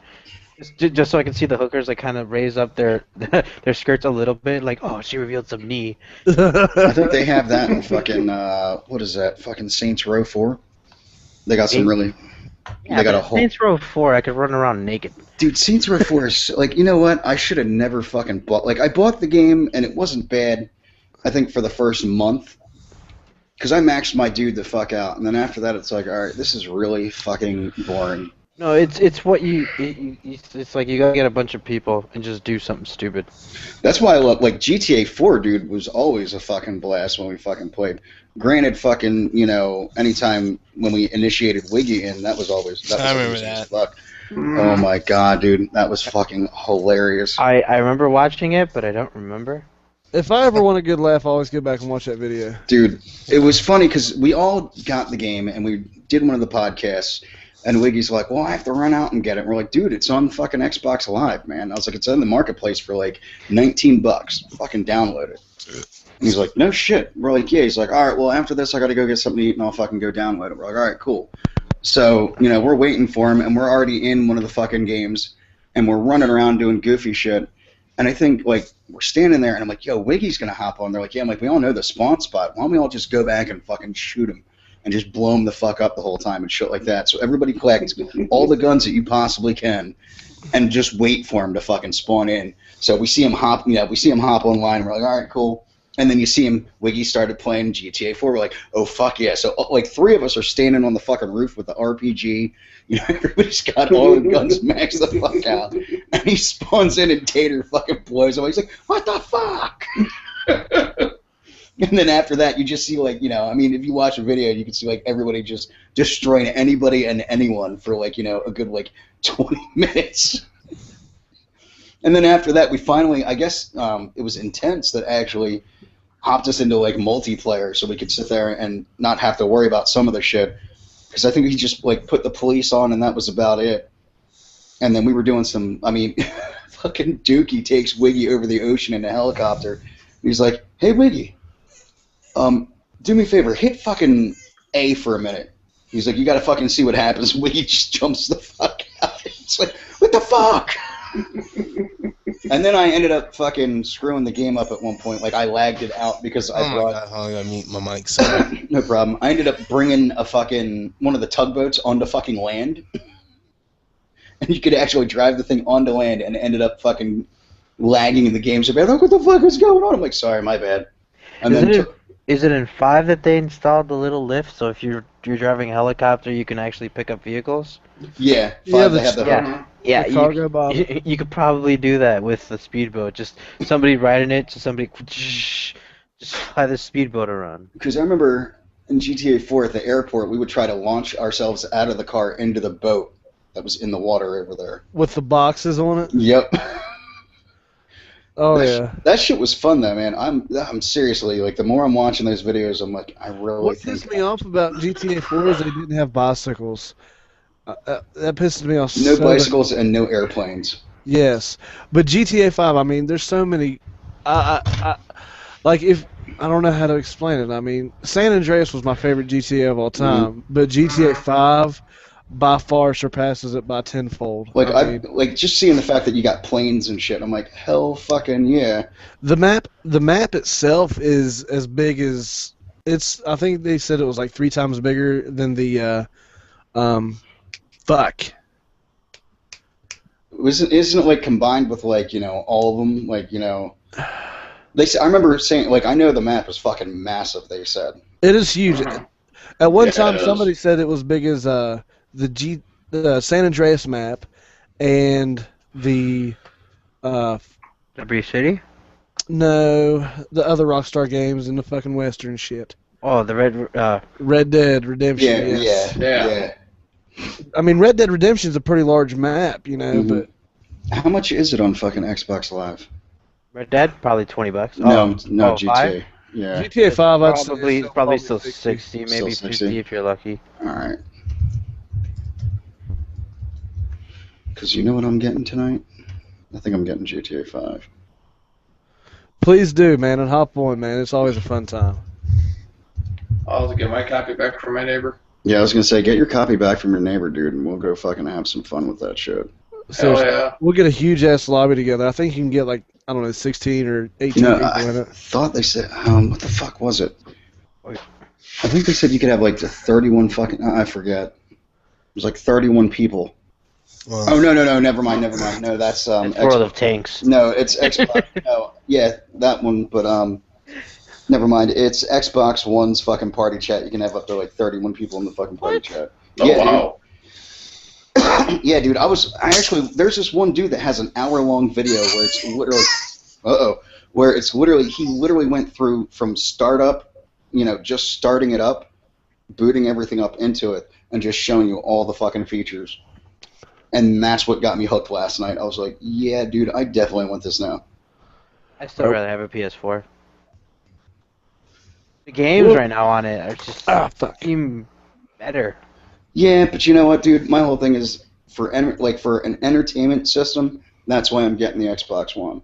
S2: just so I can see the hookers like kind of raise up their their skirts a little bit, like, oh, she revealed some knee.
S1: I think they have that in fucking what is that? Fucking Saints Row 4. They got some really.
S2: Yeah,
S1: they got a whole.
S2: Saints Row 4, I could run around naked.
S1: Dude, Saints Row 4 is like, you know what? I should have never fucking bought. Like, I bought the game and it wasn't bad. I think for the first month, because I maxed my dude the fuck out, and then after that, it's like, all right, this is really fucking boring.
S2: No, it's what it's like you gotta get a bunch of people and just do something stupid.
S1: That's why I love, like, GTA 4, dude, was always a fucking blast when we fucking played. Granted, fucking, you know, anytime when we initiated Wiggy in, that was always.
S5: I remember that.
S1: Fuck. Oh my god, dude, that was fucking hilarious.
S2: I remember watching it, but I don't remember.
S4: If I ever want a good laugh, I always go back and watch that video.
S1: Dude, it was funny because we all got the game and we did one of the podcasts, and Wiggy's like, well, I have to run out and get it. And we're like, dude, it's on fucking Xbox Live, man. I was like, it's in the marketplace for like $19. Fucking download it. And he's like, no shit. We're like, yeah. He's like, all right, well, after this, I got to go get something to eat and I'll fucking go download it. We're like, all right, cool. So, you know, we're waiting for him and we're already in one of the fucking games and we're running around doing goofy shit. And I think, like, we're standing there and I'm like, yo, Wiggy's going to hop on. They're like, yeah. I'm like, we all know the spawn spot. Why don't we all just go back and fucking shoot him and just blow him the fuck up the whole time and shit like that. So everybody collect all the guns that you possibly can and just wait for him to fucking spawn in. So we see him hop, online. We're like, all right, cool. And then you see him, Wiggy started playing GTA 4. We're like, oh, fuck yeah. So, like, 3 of us are standing on the fucking roof with the RPG. You know, everybody's got all the guns maxed the fuck out. And he spawns in and Tater fucking blows him. He's like, what the fuck? And then after that, you just see, like, you know, I mean, if you watch a video, you can see, like, everybody just destroying anybody and anyone for, like, you know, a good, like, 20 minutes. And then after that, we finally, I guess it was Intense that actually hopped us into, like, multiplayer so we could sit there and not have to worry about some of the shit. Because I think he just, like, put the police on and that was about it. And then we were doing some, I mean, fucking Dookie takes Wiggy over the ocean in a helicopter. He's like, hey, Wiggy, do me a favor, hit fucking A for a minute. He's like, you gotta fucking see what happens. Wiggy just jumps the fuck out. It's like, what the fuck? And then I ended up fucking screwing the game up at one point. Like, I lagged it out because I brought...
S5: Oh, my God. I gotta mute my mic, sorry.
S1: No problem. I ended up bringing one of the tugboats onto fucking land. And you could actually drive the thing onto land and ended up fucking lagging in the game. So I'm like, what the fuck is going on? I'm like, sorry, my bad. And
S2: is it in 5 that they installed the little lift, so if you're driving a helicopter, you can actually pick up vehicles?
S1: Yeah, 5 they have the
S2: cargo bomb. You could probably do that with the speedboat. Just somebody riding it, so somebody just fly the speedboat around.
S1: Because I remember in GTA 4 at the airport, we would try to launch ourselves out of the car into the boat that was in the water over there.
S4: With the boxes on it?
S1: Yep.
S4: Oh,
S1: yeah. That shit was fun, though, man. I'm seriously, like, the more I'm watching those videos, I'm like, I really
S4: What pissed me off about GTA 4 is they didn't have bicycles. That pisses me off.
S1: No bicycles and no airplanes.
S4: Yes. But GTA 5, I mean, there's so many... like, if... I don't know how to explain it. I mean, San Andreas was my favorite GTA of all time, but GTA 5 by far surpasses it by tenfold.
S1: Like like just seeing the fact that you got planes and shit, I'm like, hell fucking yeah.
S4: The map itself is as big as it's. I think they said it was like 3 times bigger than the fuck.
S1: Isn't it like combined with like all of them like They I remember saying like I know the map is fucking massive. They said
S4: it is huge. At one time, somebody said it was big as the San Andreas map and the
S2: Liberty City.
S4: No, the other Rockstar games and the fucking Western shit.
S2: Oh, the
S4: Red Dead Redemption.
S1: Yeah.
S4: I mean, Red Dead Redemption is a pretty large map, but
S1: how much is it on fucking Xbox Live?
S2: Red Dead, probably $20.
S1: No, GTA.
S2: 5?
S1: Yeah.
S4: GTA 5, I'd
S2: probably still 60, maybe 50 if you're lucky.
S1: All right. Because you know what I'm getting tonight? I think I'm getting GTA 5.
S4: Please do, man, and hop on, man. It's always a fun time.
S3: I'll get my copy back from my neighbor.
S1: Yeah, I was gonna say, get your copy back from your neighbor, dude, and we'll go fucking have some fun with that shit.
S4: So
S3: yeah.
S4: We'll get a huge ass lobby together. I think you can get like 16 or 18 people in it.
S1: I thought they said, what the fuck was it? I think they said you could have like the 31 fucking. I forget. It was like 31 people.
S5: Well,
S1: oh no, never mind. No, that's
S2: World of Tanks.
S1: No, it's Xbox. No, yeah, that one. But never mind. It's Xbox One's fucking party chat. You can have up to like 31 people in the fucking party chat.
S3: Oh
S1: yeah,
S3: wow.
S1: Dude. Yeah, dude. There's this one dude that has an hour-long video where it's literally, he literally went through from startup, just starting it up, booting everything up into it, and just showing you all the fucking features. And that's what got me hooked last night. I was like, yeah, dude, I definitely want this now.
S2: I still rather have a PS4. The games right now on it are just even better.
S1: Yeah, but you know what, dude? My whole thing is for an entertainment system. That's why I'm getting the Xbox One,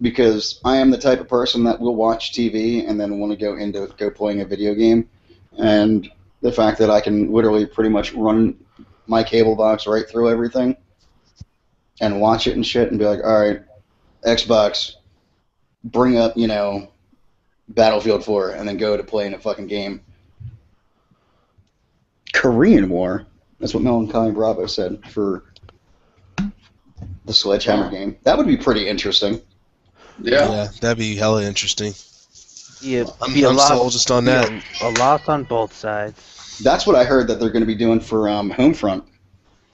S1: because I am the type of person that will watch TV and then want to go playing a video game, and the fact that I can literally pretty much run my cable box right through everything and watch it and shit and be like, all right, Xbox, bring up Battlefield 4 and then go to playing a fucking game. Korean War. That's what Melancholy Bravo said for the Sledgehammer game. That would be pretty interesting.
S3: Yeah,
S5: that'd be hella interesting.
S2: I'm
S5: sold just on that.
S2: A lot on both sides.
S1: That's what I heard that they're going to be doing for Homefront.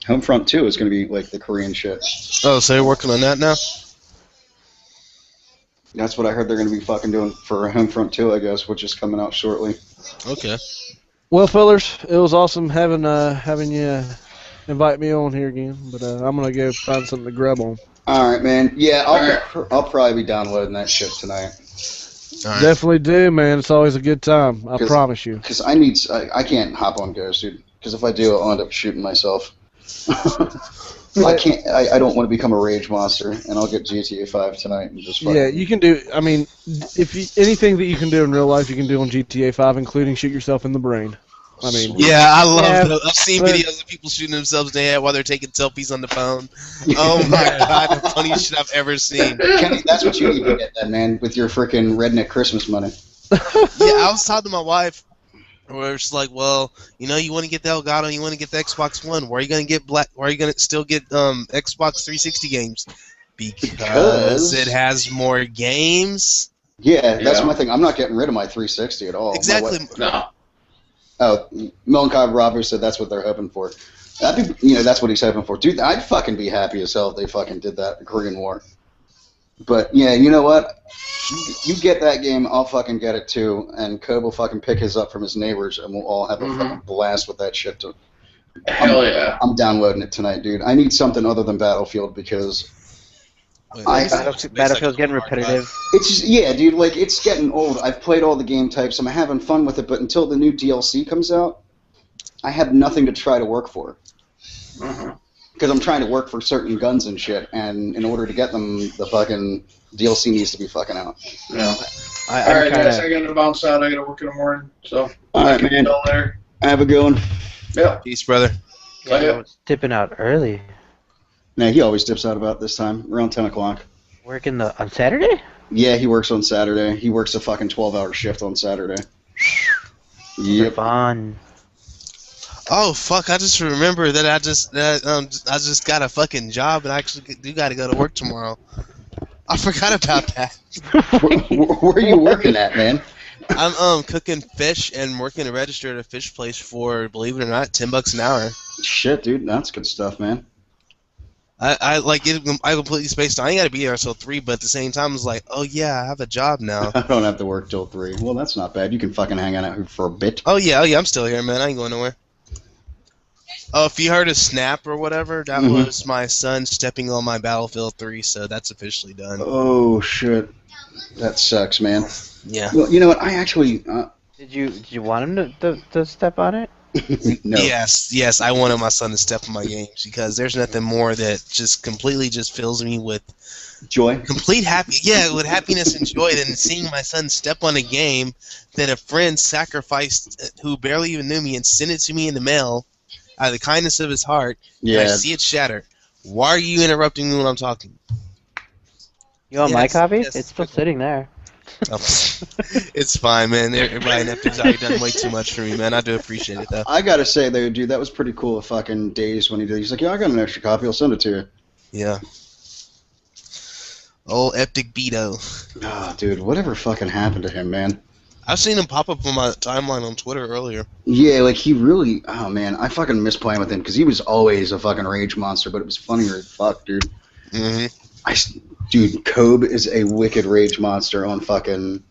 S1: Homefront 2 is going to be like the Korean shit.
S5: Oh, so you're working on that now?
S1: That's what I heard they're going to be fucking doing for Homefront 2, I guess, which is coming out shortly.
S5: Okay.
S4: Well, fellas, it was awesome having you invite me on here again, but I'm gonna go find something to grab on.
S1: All right, man. Yeah, I'll probably be downloading that shit tonight.
S5: Right.
S4: Definitely do, man. It's always a good time. I promise you.
S1: Because I can't hop on Ghost, dude. Because if I do, I'll end up shooting myself. I can't. I don't want to become a rage monster, and I'll get GTA 5 tonight and just.
S4: Yeah, you can do. I mean, anything that you can do in real life, you can do on GTA 5, including shoot yourself in the brain. I mean.
S5: Yeah, I love those. I've seen videos of people shooting themselves in the head while they're taking selfies on the phone. Oh my god, the funniest shit I've ever seen.
S1: Kenny, that's what you need to get, then, man, with your freaking redneck Christmas money.
S5: Yeah, I was talking to my wife. Where it's like, well, you want to get the Elgato, you want to get the Xbox One. Where are you going to get Where are you going to still get Xbox 360 games? Because it has more games.
S1: Yeah, that's my thing. I'm not getting rid of my 360 at all.
S5: Exactly.
S3: No.
S1: Oh, Melancholy Robert said that's what they're hoping for. That'd be, that's what he's hoping for. Dude, I'd fucking be happy as hell if they fucking did that in Korean War. But, yeah, you know what? You get that game, I'll fucking get it too, and Cobb will fucking pick his up from his neighbors, and we'll all have a fucking blast with that shit
S3: Hell yeah.
S1: I'm downloading it tonight, dude. I need something other than Battlefield because
S2: Battlefield's getting repetitive.
S1: it's just, yeah, dude. Like it's getting old. I've played all the game types. I'm having fun with it, but until the new DLC comes out, I have nothing to try to work for. Because I'm trying to work for certain guns and shit, and in order to get them, the fucking DLC needs to be fucking out.
S3: Yeah. Alright, guys, I gotta bounce out. I gotta work in the morning, so.
S1: Alright, man.
S3: There.
S1: Have a good one.
S3: Yeah.
S5: Peace, brother.
S2: Yeah, it's tipping out early.
S1: Yeah, he always dips out about this time, around 10 o'clock.
S2: Working on Saturday?
S1: Yeah, he works on Saturday. He works a fucking 12-hour shift on Saturday. Yep.
S2: Fun.
S5: Oh fuck! I just remember that I just got a fucking job and I actually do got to go to work tomorrow. I forgot about that.
S1: Where are you working at, man?
S5: I'm cooking fish and working to register at a fish place for, believe it or not, $10 an hour.
S1: Shit, dude, that's good stuff, man.
S5: I like it. I completely spaced out. I ain't got to be there until 3, but at the same time, it's like, oh yeah, I have a job now.
S1: I don't have to work till 3. Well, that's not bad. You can fucking hang out here for a bit.
S5: Oh yeah, I'm still here, man. I ain't going nowhere. Oh, if you heard a snap or whatever, that was my son stepping on my Battlefield 3, so that's officially done.
S1: Oh shit, that sucks, man.
S5: Yeah.
S1: Well, you know what? I actually.
S2: Did you want him to step on it?
S1: No.
S5: Yes, I wanted my son to step on my games because there's nothing more that just completely just fills me with
S1: joy,
S5: complete with happiness and joy than seeing my son step on a game that a friend sacrificed who barely even knew me and sent it to me in the mail out of the kindness of his heart.
S1: Yeah.
S5: And I see it shatter. Why are you interrupting me when I'm talking?
S2: You want my copy?
S5: Yes.
S2: It's still sitting there.
S5: Oh, it's fine, man. Everybody in Epic's already done way too much for me, man. I do appreciate it, though.
S1: I gotta say, though, dude, that was pretty cool. Fucking days when he did. He's like, yeah, I got an extra copy. I'll send it to you.
S5: Yeah. Old Epic Beto.
S1: Ah, dude, whatever fucking happened to him, man?
S5: I've seen him pop up on my timeline on Twitter earlier.
S1: Yeah, like he really. Oh man, I fucking miss playing with him because he was always a fucking rage monster, but it was funnier as fuck, dude. Dude, Kobe is a wicked rage monster on fucking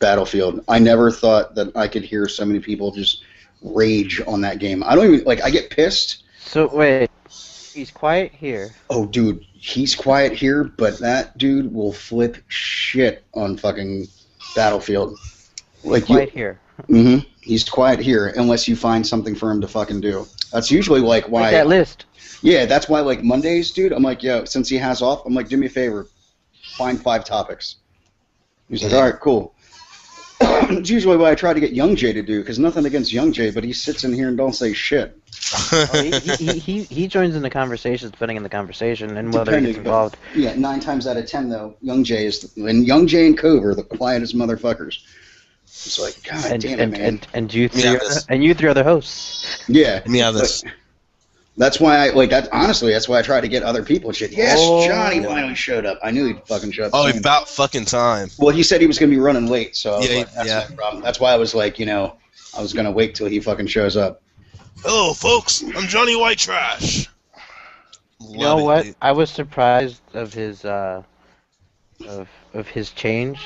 S1: Battlefield. I never thought that I could hear so many people just rage on that game. I don't even like. I get pissed.
S2: So wait, he's quiet here.
S1: Oh, dude, he's quiet here, but that dude will flip shit on fucking Battlefield. Like
S2: quiet here.
S1: He's quiet here unless you find something for him to fucking do. That's usually like why.
S2: Like that list.
S1: Yeah, that's why like Mondays, dude. I'm like, yo, since he has off, I'm like, do me a favor, find 5 topics. He's like, all right, cool. It's usually what I try to get Young Jay to do, because nothing against Young Jay, but he sits in here and don't say shit.
S2: He joins in the conversations, depending on the conversation and whether he's involved.
S1: Yeah, 9 times out of 10 though, Young Jay and Kobe are the quietest motherfuckers. It's like, God damn it, man.
S2: And you 3 other hosts.
S1: Yeah.
S5: Let me have this.
S1: That's why I like that. Honestly, that's why I try to get other people shit. Yes, Johnny finally showed up. I knew he'd fucking show up.
S5: Oh,
S1: soon.
S5: about fucking time.
S1: Well, he said he was gonna be running late, so I was
S5: Yeah,
S1: like, that's
S5: yeah.
S1: no problem. That's why I was like, I was gonna wait till he fucking shows up.
S5: Hello, folks. I'm Johnny White Trash.
S2: You know what? Dude. I was surprised of his of his change,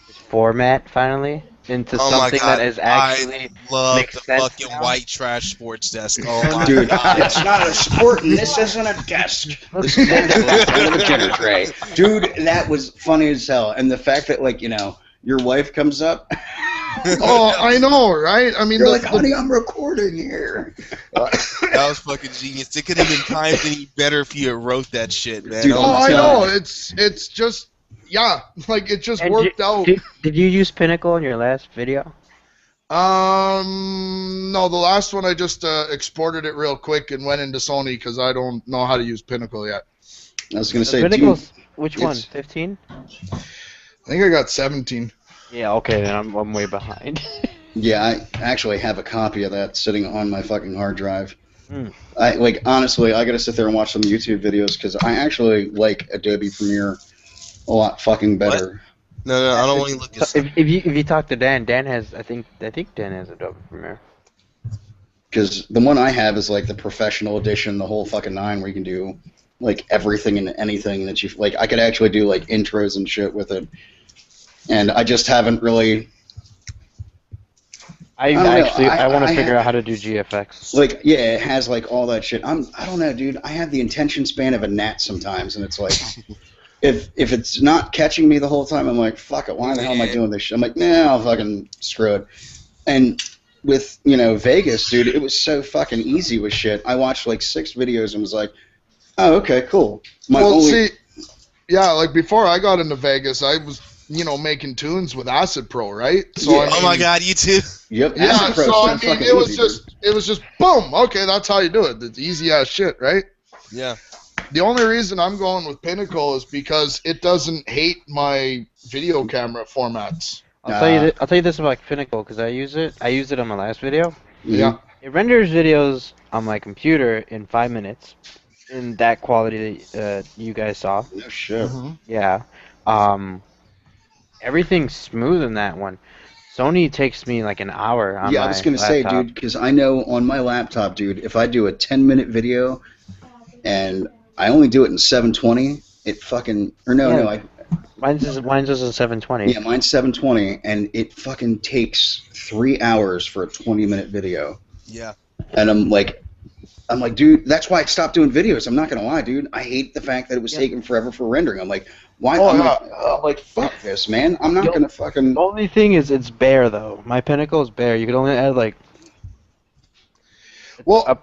S2: his format finally into something that is actually
S5: I love
S2: makes
S5: the
S2: sense
S5: fucking
S2: now.
S5: White Trash sports desk. Oh my
S1: Dude,
S5: god.
S1: it's not a sport, and this isn't a desk. This is a dinner tray. Dude, that was funny as hell. And the fact that, like, your wife comes up.
S6: Oh, I know, right? I mean,
S1: you're like, honey, I'm recording here.
S5: That was fucking genius. It could have been timed any better if you had wrote that shit, man.
S1: Dude,
S6: I know. It's just, yeah, like it just worked out.
S2: Did you use Pinnacle in your last video?
S6: No, the last one I just exported it real quick and went into Sony because I don't know how to use Pinnacle yet.
S1: I was gonna say,
S2: Pinnacle's, which one? 15?
S6: I think I got 17.
S2: Yeah, okay, then I'm way behind.
S1: Yeah, I actually have a copy of that sitting on my fucking hard drive. Honestly, I gotta sit there and watch some YouTube videos because I actually like Adobe Premiere a lot fucking better.
S5: What? No, I don't want to look at
S2: if you talk to Dan has I think Dan has Adobe Premiere.
S1: Because the one I have is like the professional edition, the whole fucking 9, where you can do like everything and anything that you like. I could actually do like intros and shit with it, and I just haven't really.
S2: I
S1: don't know.
S2: actually I want to
S1: I
S2: figure
S1: have-
S2: out how to do GFX.
S1: Like, yeah, it has like all that shit. I don't know, dude. I have the attention span of a gnat sometimes, and it's like, if it's not catching me the whole time, I'm like, fuck it. Why the hell am I doing this shit? I'm like, nah, I'll fucking screw it. And with Vegas, dude, it was so fucking easy with shit. I watched like 6 videos and was like, oh, okay, cool.
S6: Like before I got into Vegas, I was making tunes with Acid Pro, right? So
S1: Yeah.
S5: Oh my God, you too.
S1: Yep.
S6: Yeah,
S1: Acid Pro's
S6: so
S1: so
S6: I mean,
S1: fucking
S6: it was
S1: easy, dude.
S6: just boom. Okay, that's how you do it. It's easy ass shit, right?
S5: Yeah.
S6: The only reason I'm going with Pinnacle is because it doesn't hate my video camera formats.
S2: I'll tell you this about Pinnacle because I used it on my last video.
S6: Yeah.
S2: It renders videos on my computer in 5 minutes, in that quality that you guys saw.
S1: No shit.
S2: Yeah. Everything's smooth in that one. Sony takes me like an hour on
S1: Yeah,
S2: my
S1: I was gonna say,
S2: laptop.
S1: dude, because I know on my laptop, dude, if I do a 10-minute video and I only do it in 720, it fucking
S2: Mine's just in 720.
S1: yeah, mine's 720, and it fucking takes 3 hours for a 20-minute video.
S5: Yeah.
S1: And I'm like, dude, that's why I stopped doing videos. I'm not gonna lie, dude. I hate the fact that it was taking forever for rendering. I'm like, why?
S6: Oh,
S1: I'm
S6: yeah.
S1: like, fuck this, man. I'm not gonna fucking.
S2: The only thing is it's bare though. My Pinnacle is bare. You could only add like.
S6: Well,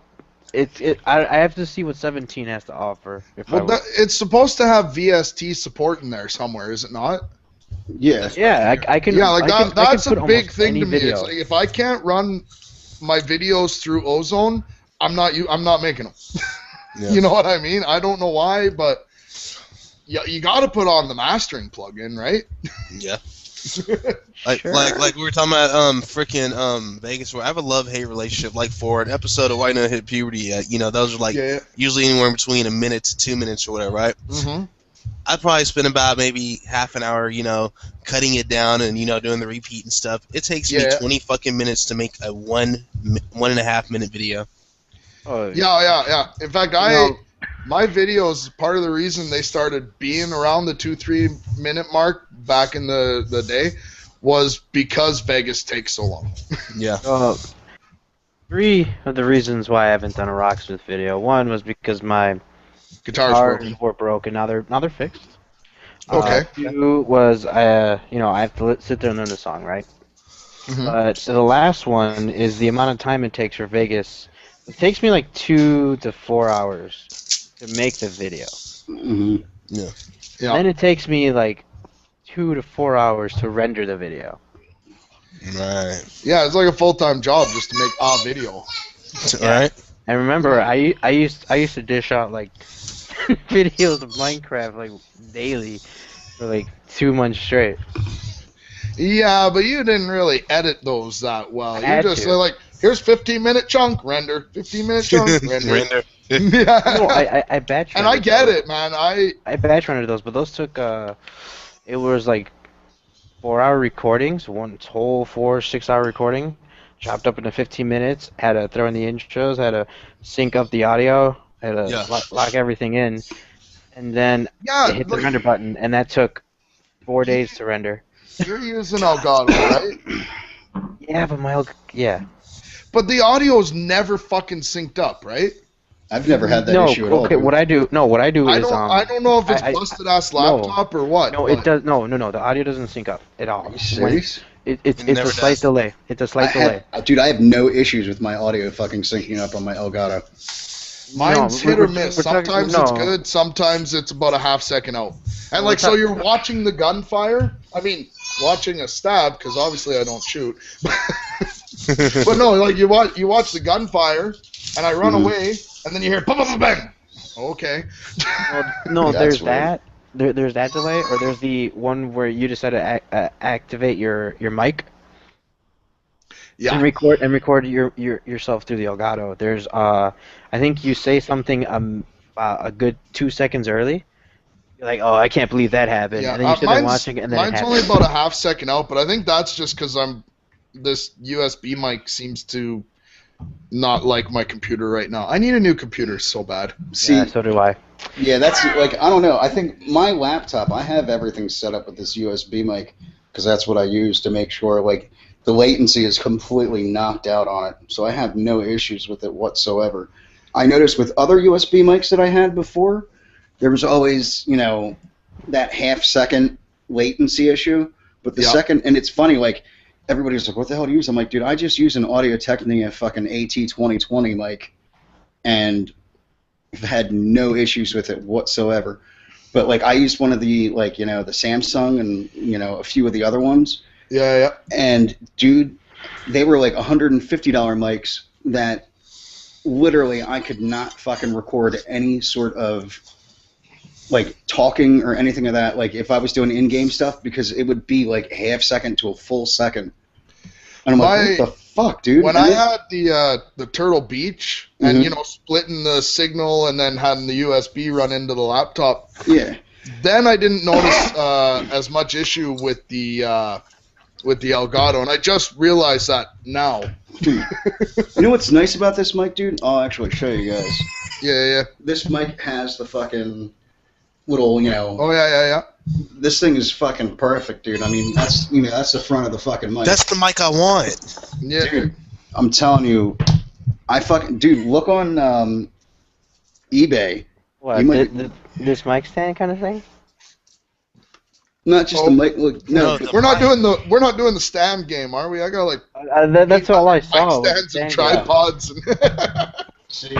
S2: I have to see what 17 has to offer.
S6: it's supposed to have VST support in there somewhere, is it not?
S1: Yeah.
S2: Yeah, I can.
S6: Yeah, like
S2: I can
S6: that's
S2: put
S6: a big
S2: almost
S6: thing
S2: any
S6: to me.
S2: video.
S6: It's like if I can't run my videos through Ozone, I'm not making them.
S5: Yeah.
S6: You know what I mean? I don't know why, but you got to put on the mastering plugin, right?
S5: Yeah. Like
S2: Sure.
S5: like we were talking about freaking Vegas, where I have a love-hate relationship. Like for an episode of Why Not Hit Puberty Yet, those are like
S6: Yeah.
S5: usually anywhere between a minute to 2 minutes or whatever, right?
S6: Mm-hmm.
S5: I'd probably spend about maybe half an hour, cutting it down and doing the repeat and stuff. It takes me 20 fucking minutes to make a 1.5 minute video.
S2: Oh,
S6: Yeah. In fact, my videos, part of the reason they started being around the 2-3 minute mark back in the day was because Vegas takes so long.
S5: Yeah.
S2: 3 of the reasons why I haven't done a Rocksmith video. 1 was because my
S6: Guitars broken.
S2: were broken. Now they're fixed.
S6: Okay.
S2: 2 was I have to sit there and learn the song, right?
S6: Mhm.
S2: But the last one is the amount of time it takes for Vegas. It takes me like 2 to 4 hours to make the video.
S1: Mm-hmm.
S6: Yeah.
S2: Then it takes me like 2 to 4 hours to render the video.
S5: Right.
S6: Yeah, it's like a full-time job just to make a video.
S5: Right.
S2: And remember, I used to dish out like videos of Minecraft like daily for like 2 months straight.
S6: Yeah, but you didn't really edit those that well.
S2: I
S6: You
S2: had
S6: just
S2: to.
S6: say like, here's 15-minute chunk, render. 15-minute chunk, render.
S5: Render.
S6: Yeah.
S2: No, I batch
S6: And I
S2: rendered
S6: get
S2: those.
S6: it, man.
S2: I batch rendered those, but those took it was like 4-hour recordings, one whole 6-hour recording, chopped up into 15 minutes. Had to throw in the intros, had to sync up the audio, had to lock everything in, and then
S6: Yeah,
S2: hit the
S6: like,
S2: render button, and that took 4 days to render.
S6: you're using Elgato, right?
S2: Yeah, but yeah.
S6: But the audio's never fucking synced up, right?
S1: I've never had that
S2: No,
S1: issue at all.
S2: okay.
S1: dude.
S2: What I do
S6: I
S2: is
S6: don't know if it's
S2: I-
S6: busted ass
S2: no.
S6: laptop or what.
S2: No,
S6: but
S2: it does. No. The audio doesn't sync up at all.
S1: Are you serious?
S2: It's
S5: never
S2: a slight
S5: does.
S2: delay. It's a slight delay.
S1: Dude, I have no issues with my audio fucking syncing up on my Elgato.
S6: Mine's
S2: No,
S6: hit or
S2: we're
S6: miss.
S2: talking-
S6: Sometimes it's
S2: no.
S6: good, sometimes it's about a half second out. And
S2: We're
S6: like, so
S2: talk-
S6: you're watching the gunfire. I mean, watching a stab, because obviously I don't shoot. But no, like you watch the gunfire, and I run away, and then you hear bang, bang, bang. Okay.
S2: No,
S1: That's
S2: there's
S1: weird.
S2: that. There's that delay, or there's the one where you decide to activate your mic
S6: Yeah.
S2: and record yourself through the Elgato. There's I think you say something a good 2 seconds early. You're like, oh, I can't believe that happened,
S6: Yeah,
S2: and then you sit there watching it, and then it
S6: mine's only
S2: happens.
S6: about a half second out, but I think that's just because this USB mic seems to not like my computer right now. I need a new computer so bad.
S1: See,
S2: Yeah, so do I.
S1: yeah, that's like, I don't know. I think my laptop, I have everything set up with this USB mic because that's what I use to make sure, like, the latency is completely knocked out on it, so I have no issues with it whatsoever. I noticed with other USB mics that I had before, there was always, that half-second latency issue. But the second, and it's funny, like, everybody's like, what the hell do you use? I'm like, dude, I just use an Audio-Technica fucking AT2020 mic, and I've had no issues with it whatsoever. But, like, I used one of the, like, the Samsung and, a few of the other ones.
S6: Yeah.
S1: And, dude, they were like $150 mics that literally I could not fucking record any sort of, like, talking or anything of that, like, if I was doing in-game stuff, because it would be, like, half second to a full second. And I'm like, what the fuck, dude?
S6: When I had the Turtle Beach, and, splitting the signal and then having the USB run into the laptop, then I didn't notice as much issue with the Elgato, and I just realized that now.
S1: Dude, you know what's nice about this mic, dude? I'll actually show you guys.
S6: Yeah.
S1: This mic has the fucking little,
S6: Oh, yeah.
S1: This thing is fucking perfect, dude. I mean, that's the front of the fucking mic.
S5: That's the mic I want.
S6: Yeah.
S1: Dude, I'm telling you, dude, look on eBay.
S2: What, this mic stand kind of thing?
S1: Not just the mic. Look, no,
S6: we're not doing the stand game, are we? I got like
S2: that's all I saw.
S6: Mic stands and tripods.
S1: See,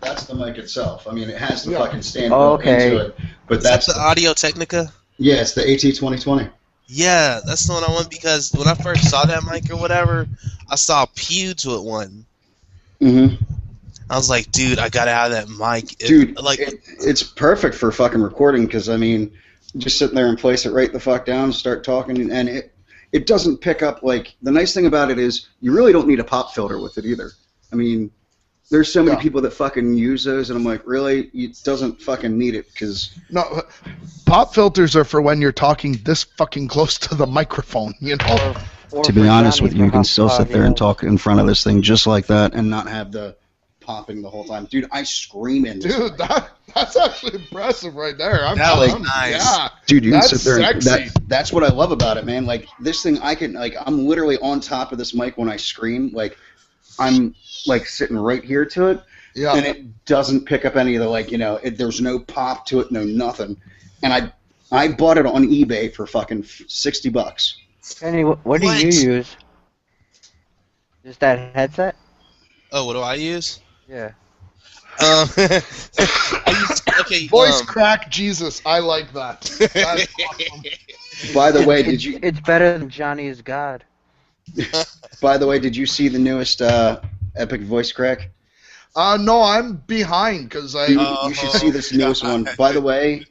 S1: that's the mic itself. I mean, it has the fucking stand
S2: built
S1: into it. But that's
S5: the Audio-Technica.
S1: Yeah, it's the AT2020.
S5: Yeah, that's the one I want, because when I first saw that mic or whatever, I saw Pew to it one.
S1: Mm-hmm.
S5: I was like, dude, I gotta have that mic.
S1: Dude, it's perfect for fucking recording, because, I mean, just sit there and place it right the fuck down, start talking, and it doesn't pick up, like, the nice thing about it is you really don't need a pop filter with it either. I mean, there's so many people that fucking use those, and I'm like, really? It doesn't fucking need it, because...
S6: No, pop filters are for when you're talking this fucking close to the microphone,
S1: Or to be honest with you, you can still sit there and talk in front of this thing just like that and not have the popping the whole time. Dude, I scream in this.
S6: Dude, that's actually impressive right there.
S5: That was nice.
S6: Yeah.
S1: Dude, you can
S6: That's
S1: sit there and
S6: sexy.
S1: that's what I love about it, man. Like, this thing, I'm literally on top of this mic when I scream. Like, I'm, like, sitting right here to it.
S6: Yeah.
S1: And it doesn't pick up any of the, there's no pop to it, no nothing. And I bought it on eBay for fucking $60.
S2: Kenny, what do you use? Just that headset?
S5: Oh, what do I use?
S2: Yeah.
S5: I use,
S6: Voice crack Jesus. I like that. That's awesome.
S1: By the way,
S2: It's better than Johnny is God.
S1: By the way, did you see the newest Epic Voice Crack?
S6: No, I'm behind because
S1: You should see this newest one. By the way,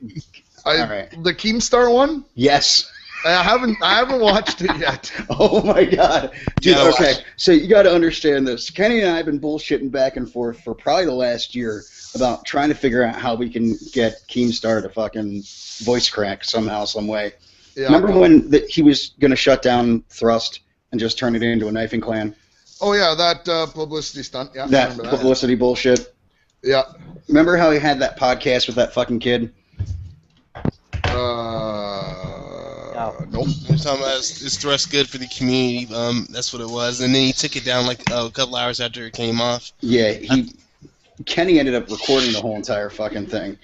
S1: all right.
S6: The Keemstar one.
S1: Yes.
S6: I haven't watched it yet.
S1: Oh my god, dude. Okay, so you got to understand this. Kenny and I have been bullshitting back and forth for probably the last year about trying to figure out how we can get Keemstar to fucking voice crack somehow, some way. Yeah. Remember when he was gonna shut down Thrust and just turn it into a knifing clan?
S6: Oh yeah, that publicity stunt. Yeah,
S1: that publicity bullshit.
S6: Yeah.
S1: Remember how he had that podcast with that fucking kid?
S5: Nope. He was talking about is Thrust good for the community? That's what it was, and then he took it down like a couple hours after it came off.
S1: Yeah, Kenny ended up recording the whole entire fucking thing,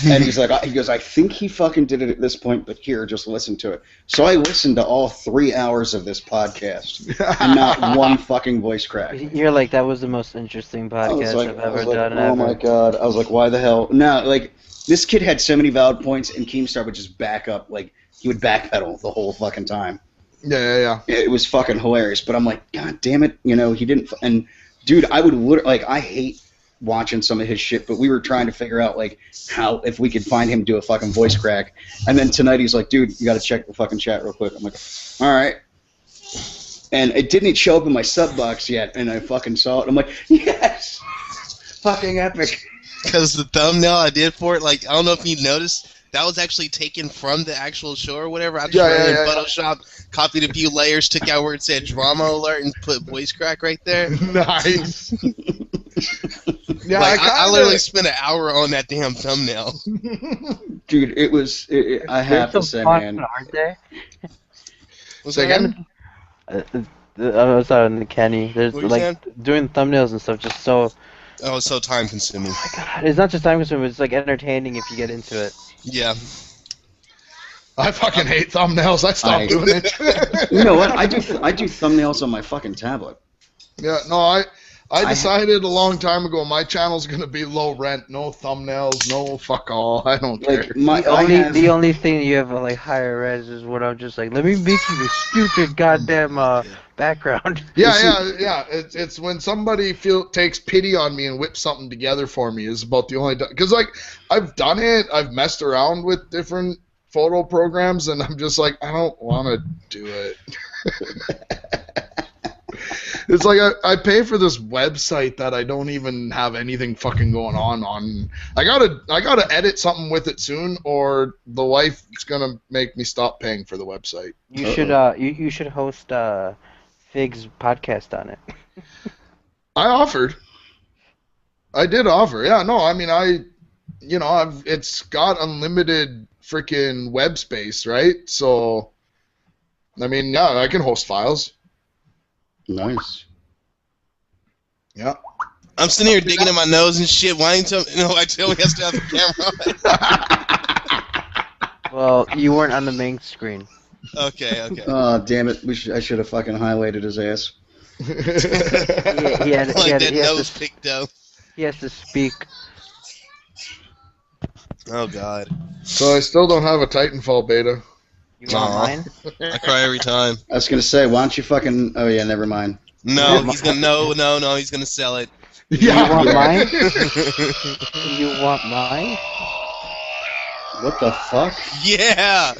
S1: and he goes, I think he fucking did it at this point, but here, just listen to it. So I listened to all 3 hours of this podcast, and not one fucking voice crack.
S2: You're like, that was the most interesting podcast I've ever done.
S1: Oh my god! I was like, why the hell? No, like this kid had so many valid points, and Keemstar would just back up, like he would backpedal the whole fucking time.
S6: Yeah.
S1: It was fucking hilarious, but I'm like, god damn it, he didn't. And dude, I would literally I hate watching some of his shit, but we were trying to figure out like how if we could find him do a fucking voice crack. And then tonight he's like, dude, you got to check the fucking chat real quick. I'm like, all right. And it didn't show up in my sub box yet, and I fucking saw it. I'm like, yes, fucking epic.
S5: Because the thumbnail I did for it, like I don't know if you noticed, that was actually taken from the actual show or whatever. I just ran in Photoshop, copied a few layers, took out where it said drama alert, and put voice crack right there.
S6: Nice. Yeah,
S5: like, I literally spent an hour on that damn thumbnail.
S1: Dude, it was. I have to say, man.
S2: Aren't they?
S6: Say again?
S2: I was on the Kenny. There's
S5: What you
S2: like
S5: saying?
S2: doing thumbnails and stuff. Just so.
S5: Oh, it's so time consuming.
S2: Oh my God, it's not just time consuming. It's like entertaining if you get into it.
S5: Yeah.
S6: I fucking hate thumbnails. I stopped doing it.
S1: You know what? I do thumbnails on my fucking tablet.
S6: Yeah, no, I decided a long time ago my channel's gonna be low rent, no thumbnails, no fuck all. I don't care.
S2: The only thing you have like higher res is when I'm just like, let me make you a stupid goddamn background.
S6: Yeah. It's when somebody takes pity on me and whips something together for me is about the only because like I've done it, I've messed around with different photo programs, and I'm just like I don't want to do it. It's like I pay for this website that I don't even have anything fucking going on. I gotta edit something with it soon, or the wife is gonna make me stop paying for the website.
S2: You should you should host Fig's podcast on it.
S6: I did offer. Yeah, no, I mean it's got unlimited freaking web space, right? So I mean, yeah, I can host files.
S1: Nice.
S6: Yeah.
S5: I'm sitting here digging in my nose and shit. Why ain't tell me I still have to have the camera on?
S2: Well, you weren't on the main screen.
S5: Okay.
S1: Oh, damn it. I should have fucking highlighted his ass.
S2: He has to speak.
S5: Oh, God.
S6: So I still don't have a Titanfall beta.
S2: You want mine?
S5: I cry every time.
S1: I was gonna say, why don't you fucking? Oh yeah, never mind.
S5: No, he's gonna no, he's gonna sell it.
S6: Yeah.
S2: You want mine? You want mine?
S1: What the fuck?
S5: Yeah.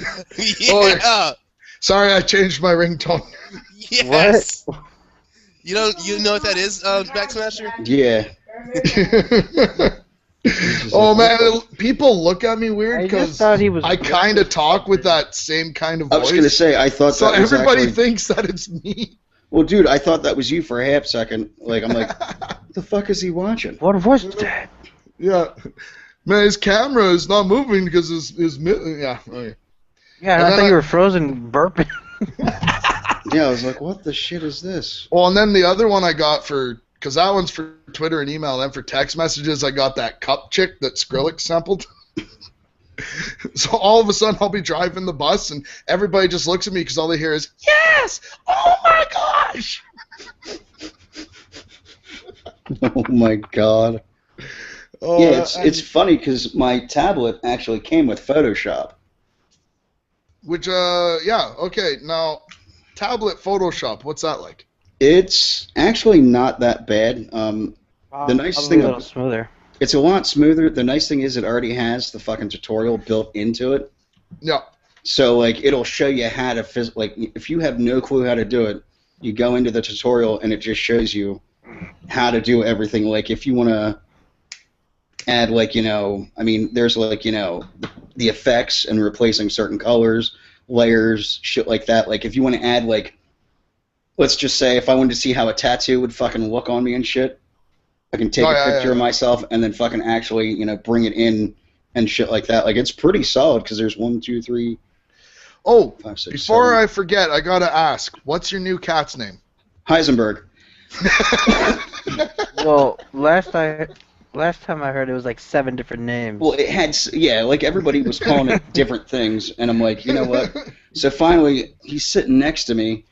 S6: Oh, sorry, I changed my ringtone.
S5: Yes. What? You know what that is, Backsmasher?
S1: Yeah.
S6: Oh man, people look at me weird because I kind of talk with that same kind of voice.
S1: I was gonna say I thought
S6: so
S1: that was
S6: everybody
S1: actually...
S6: thinks that it's me.
S1: Well, dude, I thought that was you for a half second. Like I'm like, what the fuck is he watching?
S2: What was that?
S6: Yeah, man, his camera is not moving because his yeah. Okay.
S2: Yeah, I thought you were frozen burping.
S1: Yeah, I was like, what the shit is this?
S6: Well, and then the other one I got because that one's for Twitter and email, and then for text messages, I got that cup chick that Skrillex sampled. So all of a sudden, I'll be driving the bus, and everybody just looks at me because all they hear is, yes! Oh my gosh!
S1: Oh my god.
S6: Oh,
S1: yeah, it's funny because my tablet actually came with Photoshop.
S6: Which, yeah, okay, now, tablet Photoshop, what's that like?
S1: It's actually not that bad. The nice thing,
S2: a little smoother.
S1: It's a lot smoother. The nice thing is it already has the fucking tutorial built into it.
S6: Yeah.
S1: So like it'll show you how to like if you have no clue how to do it, you go into the tutorial and it just shows you how to do everything. Like if you want to add like I mean there's like the effects and replacing certain colors, layers, shit like that. Like if you want to add like let's just say if I wanted to see how a tattoo would fucking look on me and shit, I can take a picture of myself and then fucking actually, bring it in and shit like that. Like, it's pretty solid because there's 1, 2, 3.
S6: Oh,
S1: 5, 6,
S6: before
S1: 7.
S6: I forget, I gotta ask, what's your new cat's name?
S1: Heisenberg.
S2: Well, last time I heard it was like 7 different names.
S1: Well, it had, like everybody was calling it different things, and I'm like, you know what? So finally, he's sitting next to me.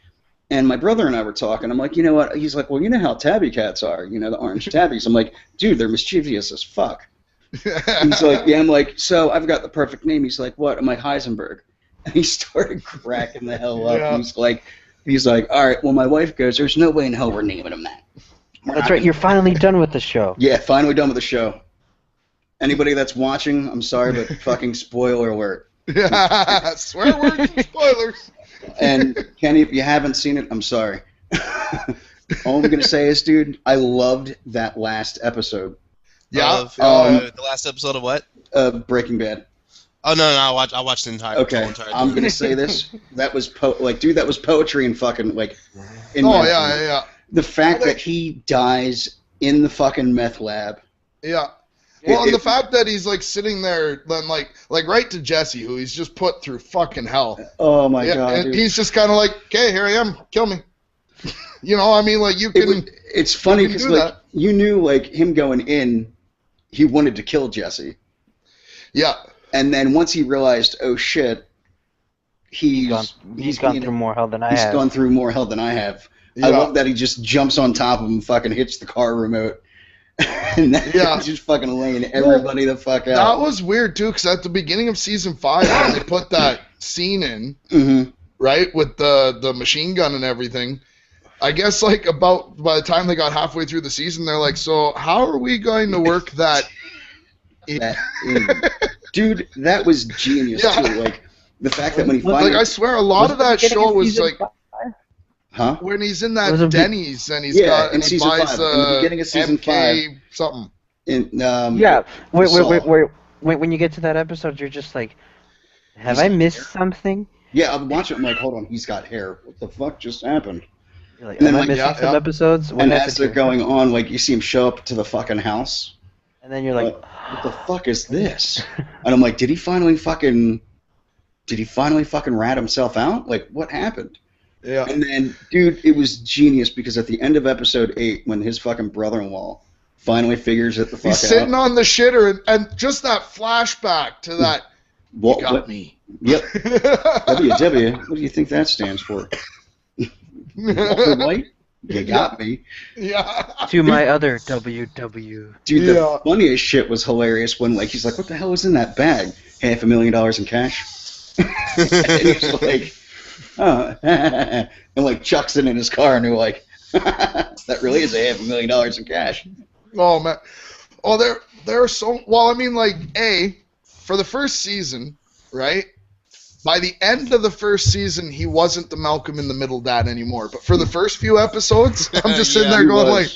S1: And my brother and I were talking. I'm like, you know what? He's like, well, you know how tabby cats are, the orange tabbies. I'm like, dude, they're mischievous as fuck. He's like, yeah. I'm like, so I've got the perfect name. He's like, what? I'm like, Heisenberg. And he started cracking the hell up. Yeah. He's like, all right. Well, my wife goes, there's no way in hell we're naming him that.
S2: That's right. You're finally done with the show.
S1: Yeah, finally done with the show. Anybody that's watching, I'm sorry, but fucking spoiler alert.
S6: Yeah, swear words and spoilers.
S1: And Kenny, if you haven't seen it, I'm sorry. All I'm gonna say is, dude, I loved that last episode.
S5: Yeah. The last episode of what?
S1: Breaking Bad.
S5: Oh no, I watched the entire.
S1: Okay, I'm gonna say this. That was dude, that was poetry and fucking like.
S6: Yeah.
S1: The fact that he dies in the fucking meth lab.
S6: Yeah. Well, and the fact that he's like sitting there, then like right to Jesse, who he's just put through fucking hell.
S1: Oh my god!
S6: And he's just kind of like, okay, here I am, kill me. You know, I mean, like you can.
S1: It's funny
S6: you can
S1: because
S6: do
S1: like
S6: that.
S1: you knew like him going in, he wanted to kill Jesse,
S6: Yeah.
S1: and then once he realized, oh shit,
S2: He's gone through more hell than I have.
S1: He's gone through more hell than I have.
S6: Yeah.
S1: I love that he just jumps on top of him, fucking hits the car remote, and then he's just fucking laying everybody the fuck out.
S6: That was weird too, because at the beginning of season 5, when they put that scene in, right, with the machine gun and everything, I guess like about by the time they got halfway through the season, they're like, so how are we going to work that?
S1: Dude, that was genius too. Like the fact that when he finally,
S6: like I swear, a lot of that show was like.
S1: Huh?
S6: When he's in that Denny's and he's got and he buys
S1: in the beginning of season
S6: MK
S1: 5
S6: something.
S2: When you get to that episode, you're just like, have I missed something?
S1: Yeah, I'm watching it. I'm like, hold on, he's got hair. What the fuck just happened?
S2: You're like, am I missing some episodes?
S1: And as they're going on, like you see him show up to the fucking house,
S2: and then you're like,
S1: what the fuck is this? And I'm like, did he finally fucking rat himself out? Like, what happened?
S6: Yeah.
S1: And then, dude, it was genius because at the end of episode 8, when his fucking brother-in-law finally figures it the fuck out.
S6: He's sitting on the shitter, and just that flashback to that, you got me.
S1: Yep. WW, what do you think that stands for? Walter White? You got me.
S6: Yeah.
S2: To my other WW.
S1: Dude, the funniest shit was hilarious when, like, he's like, what the hell is in that bag? $500,000 in cash? And he's like... and like chucks it in his car, and they're like, "That really is $500,000 in cash."
S6: Oh man, there are so well. I mean, like for the first season, right? By the end of the first season, he wasn't the Malcolm in the Middle dad anymore. But for the first few episodes, I'm just sitting there going like,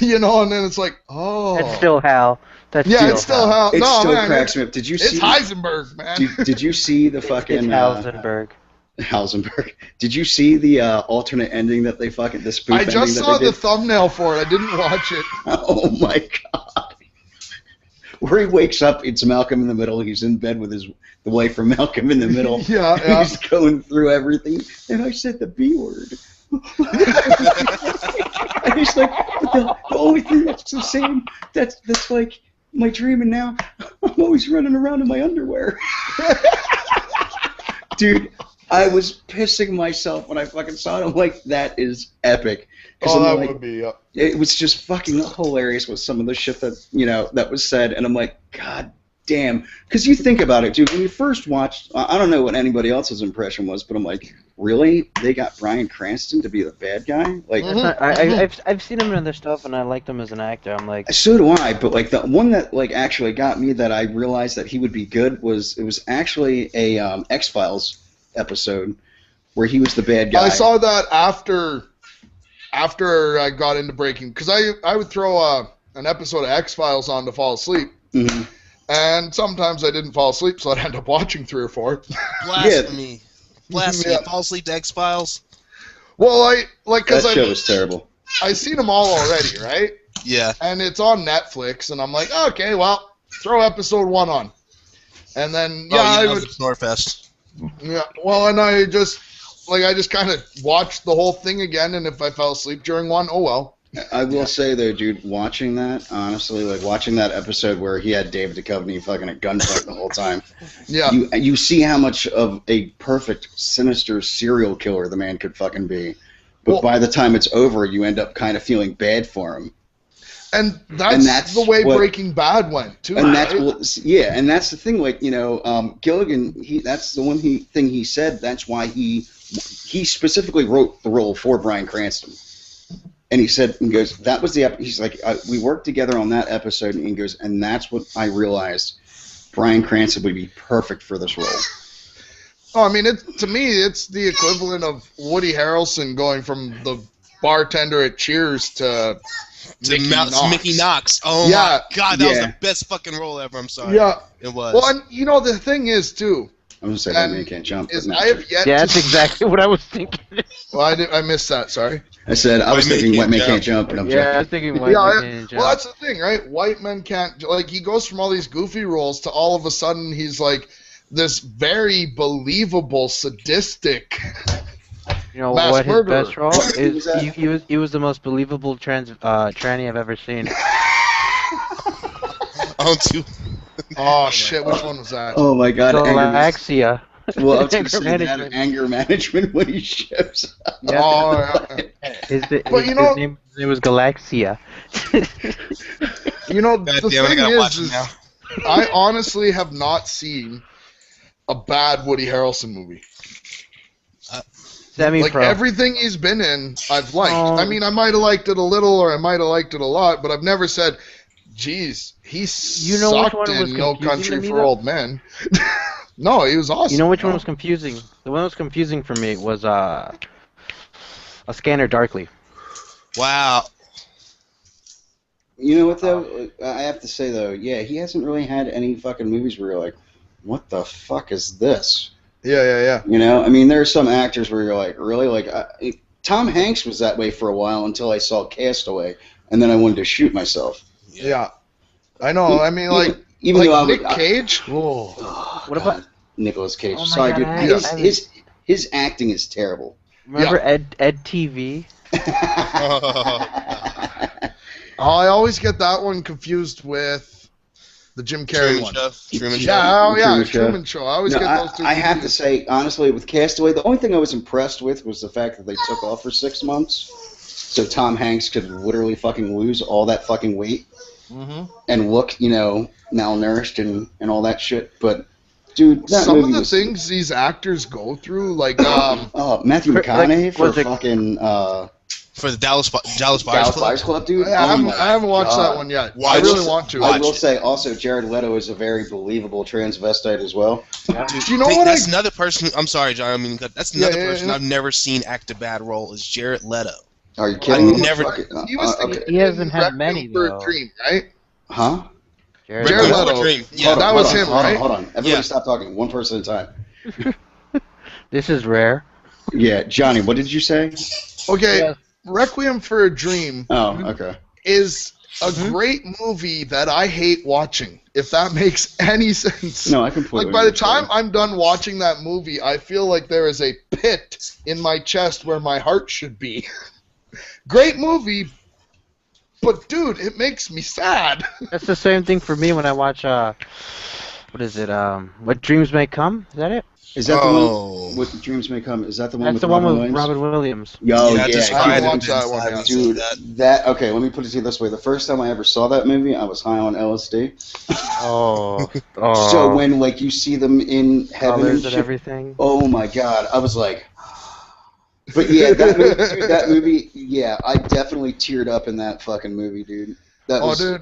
S6: you know, and then it's like, oh,
S2: that's still Hal.
S6: It's still Hal.
S1: It
S6: no,
S1: still
S6: man,
S1: cracks me up. Did you see?
S6: It's Heisenberg, man.
S1: Did you see the fucking Heisenberg? Did you see the alternate ending that they fucking the spoof ending?
S6: I just saw the thumbnail for it. I didn't watch it.
S1: Oh my god! Where he wakes up, it's Malcolm in the Middle. He's in bed with the wife from Malcolm in the Middle.
S6: Yeah.
S1: He's going through everything, and I said the B word. And he's like, the only thing that's the same, that's like my dream, and now I'm always running around in my underwear. Dude, I was pissing myself when I fucking saw it. I'm like, that is epic.
S6: Oh, that would be.
S1: It was just fucking hilarious with some of the shit that, you know, that was said, and I'm like, God damn. Because you think about it, dude, when you first watched, I don't know what anybody else's impression was, but I'm like, really? They got Bryan Cranston to be the bad guy? Like,
S2: I've seen him in other stuff, and I liked him as an actor. I'm like,
S1: so do I, but like the one that like actually got me that I realized that he would be good was actually a X-Files episode where he was the bad guy.
S6: I saw that after I got into Breaking, because I would throw an episode of X-Files on to fall asleep.
S1: Mm-hmm.
S6: And sometimes I didn't fall asleep, so I'd end up watching 3 or 4.
S5: Blasphemy. Blasphemy. Fall asleep to X-Files?
S6: Well, because
S1: that show was terrible.
S6: I've seen them all already, right?
S5: Yeah.
S6: And it's on Netflix, and I'm like, okay, well, throw episode 1 on. And then, I would...
S5: Snorefest.
S6: Yeah, well, and I just kind of watched the whole thing again, and if I fell asleep during one, oh well.
S1: I will say though, dude, watching that, honestly, like watching that episode where he had David Duchovny fucking at gunfight the whole time.
S6: Yeah.
S1: You see how much of a perfect, sinister serial killer the man could fucking be. But by the time it's over, you end up kind of feeling bad for him.
S6: And that's the way Breaking Bad went too.
S1: And
S6: right?
S1: and that's the thing. Like, you know, Gilligan, that's the one thing he said. That's why he specifically wrote the role for Bryan Cranston. And he said, he goes, that was he's like, we worked together on that episode, and he goes, and that's what I realized Bryan Cranston would be perfect for this role.
S6: Oh, I mean, to me, it's the equivalent of Woody Harrelson going from the bartender at Cheers to
S5: Mickey Knox. Oh my God, that was the best fucking role ever. I'm sorry.
S6: Yeah,
S5: it was.
S6: Well, and you know the thing is too.
S1: I'm gonna say White Man Can't Jump.
S6: I have yet.
S2: Yeah, that's exactly what I was thinking.
S6: Well, I missed that. Sorry.
S1: I said I was thinking White Man Can't Jump, and I'm joking.
S2: I was thinking White Man Can't Jump.
S6: Well, that's the thing, right? White men can't. Like, he goes from all these goofy roles to all of a sudden he's like this very believable, sadistic
S2: You know
S6: Mass
S2: what his
S6: murderer.
S2: best role is? He was the most believable tranny I've ever seen.
S5: On two.
S6: Oh shit! Which one was that?
S1: Oh my god,
S2: Galaxia.
S1: Well, I was going
S2: Anger
S1: to say that
S2: management.
S1: anger management when he shows up.
S2: Yeah.
S6: Oh, yeah.
S2: His name was Galaxia.
S6: You know,
S5: God
S6: the
S5: damn it, I
S6: thing
S5: gotta watch it
S6: is
S5: now.
S6: I honestly have not seen a bad Woody Harrelson movie. Like everything he's been in, I've liked. I mean, I might have liked it a little, or I might have liked it a lot, but I've never said, "Geez, he sucked in No Country for Old Men." No, he was awesome.
S2: You know which one was confusing? The one that was confusing for me was A Scanner Darkly.
S5: Wow.
S1: You know what though? I have to say though, yeah, he hasn't really had any fucking movies where you're like, what the fuck is this?
S6: Yeah.
S1: You know, I mean, there are some actors where you're like, really, like Tom Hanks was that way for a while until I saw Castaway, and then I wanted to shoot myself.
S6: Yeah. I know. I mean, like
S1: even
S6: like
S1: though
S6: Nick Cage.
S1: Oh,
S2: What about
S1: Nicolas Cage?
S2: Oh my
S1: Sorry,
S2: God,
S1: dude. His acting is terrible.
S2: remember Ed TV?
S6: I always get that one confused with the Jim Carrey one.
S5: Truman Show.
S6: Yeah, oh yeah,
S1: Truman
S6: Truman Show. I always
S1: No,
S6: get those two.
S1: I have to
S6: confused.
S1: say, honestly, with Castaway, the only thing I was impressed with was the fact that they took off for 6 months, so Tom Hanks could literally fucking lose all that fucking weight and look, you know, malnourished and all that shit. But dude, that
S6: some
S1: movie
S6: of the
S1: was,
S6: things these actors go through, like
S1: Matthew McConaughey for
S2: was it-
S1: fucking
S5: For the Dallas Buyers
S1: Dallas
S5: Club.
S1: Buyers Club, dude.
S6: I
S1: Oh my
S6: haven't watched
S1: God.
S6: that one yet.
S5: Watch
S6: I really
S5: it.
S6: want to.
S1: I
S5: Watch
S1: will
S5: it.
S1: say also Jared Leto is a very believable transvestite as well.
S5: Dude,
S6: You know what
S5: That's another person. I'm sorry, John. I mean, that's another
S6: Yeah,
S5: person
S6: yeah.
S5: I've never seen act a bad role is Jared Leto.
S1: Are you kidding me?
S5: never-
S1: Fuck it.
S6: He was
S1: Okay.
S2: He hasn't had
S6: Requiem
S2: many,
S6: for a
S2: though.
S6: Dream, right?
S1: Huh?
S6: Jared
S5: Requiem for a
S6: Leto.
S5: Dream. Yeah.
S6: Oh, that was him,
S1: hold
S6: right?
S1: Hold on. Everybody
S5: Yeah.
S1: stop talking. One person at a time.
S2: This is rare.
S1: Yeah, Johnny, what did you say?
S6: Okay,
S2: Yeah.
S6: Requiem for a Dream
S1: Oh, okay.
S6: is a great movie that I hate watching, if that makes any sense.
S1: No, I completely
S6: Like, by the
S1: understand.
S6: time I'm done watching that movie, I feel like there is a pit in my chest where my heart should be. Great movie, but dude, it makes me sad.
S2: That's the same thing for me when I watch what is it? What Dreams May Come? Is that it?
S1: Is that the
S5: Oh.
S1: one with the Dreams May Come? Is that the one
S2: That's
S1: with
S2: the one
S1: Robin
S2: with
S1: Williams?
S2: Robin Williams.
S1: Yo,
S5: Yeah,
S1: yeah,
S5: just
S6: I haven't
S5: tried
S6: watched
S5: it.
S6: that one yet.
S1: dude, that okay. Let me put it to you this way: the first time I ever saw that movie, I was high on LSD.
S2: Oh.
S1: So when like you see them in heaven and
S2: colors and
S1: shit,
S2: everything.
S1: oh my god, I was like. But yeah, that movie, yeah, I definitely teared up in that fucking movie, dude. That
S6: Oh,
S1: was,
S6: dude,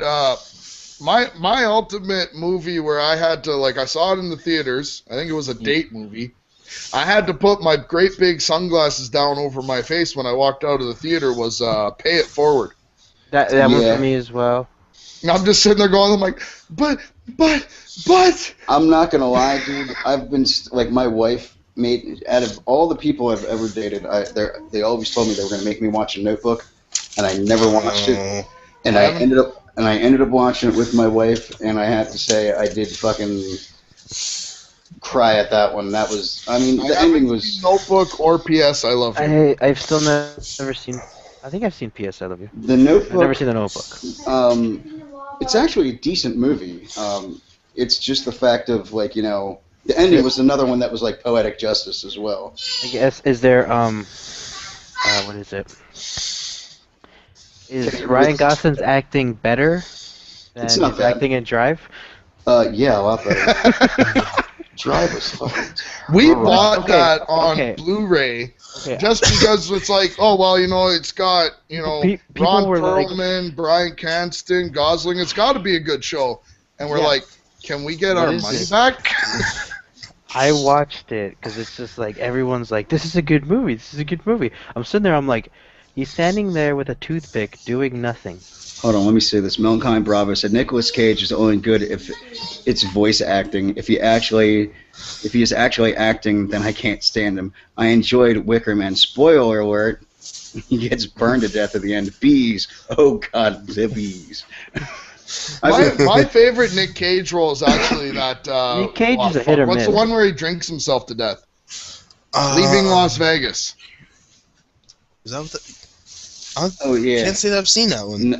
S6: my ultimate movie where I had to, like, I saw it in the theaters. I think it was a date movie. I had to put my great big sunglasses down over my face when I walked out of the theater was Pay It Forward.
S2: That one
S1: Yeah.
S2: for me as well.
S6: And I'm just sitting there going, I'm like, but.
S1: I'm not gonna lie, dude. I've been like my wife made out of all the people I've ever dated. They always told me they were gonna make me watch a Notebook, and I never watched it. And I ended up watching it with my wife, and I have to say I did fucking cry at that one. That was, I mean, the ending was.
S6: Notebook or P.S. I Love You.
S2: I've still never seen. I think I've seen P.S. I Love You.
S1: The Notebook.
S2: I've never seen The Notebook.
S1: It's actually a decent movie. It's just the fact of like, you know, the ending was another one that was like poetic justice as well.
S2: I guess is there what is it? Is Ryan Gosling's acting better than
S1: It's
S2: his
S1: not bad.
S2: acting in Drive?
S1: Yeah, a lot better. Drive was fucking
S6: We
S1: terrible.
S6: bought
S2: Okay,
S6: that on
S2: okay.
S6: Blu-ray
S2: Okay.
S6: just because it's like, oh, well, you know, it's got, you know,
S2: People
S6: Ron
S2: were like-
S6: Perlman, Bryan Cranston, Gosling. It's got to be a good show. And we're
S2: Yeah.
S6: like, can we get
S2: What
S6: our
S2: is
S6: money
S2: it?
S6: back?
S2: I watched it because it's just like everyone's like, "This is a good movie. This is a good movie." I'm sitting there. I'm like, he's standing there with a toothpick doing nothing.
S1: Hold on, let me say this. Melancholy Bravo said Nicolas Cage is only good if it's voice acting. If he is actually acting, then I can't stand him. I enjoyed Wicker Man. Spoiler alert: he gets burned to death at the end. Bees. Oh God, the bees.
S6: My favorite Nick Cage role is actually that.
S2: Nick Cage is a hit or
S6: What's
S2: miss.
S6: the one where he drinks himself to death?
S5: Uh,
S6: Leaving Las Vegas.
S5: Is that what the...
S1: Oh yeah.
S5: Can't say that I've seen that one.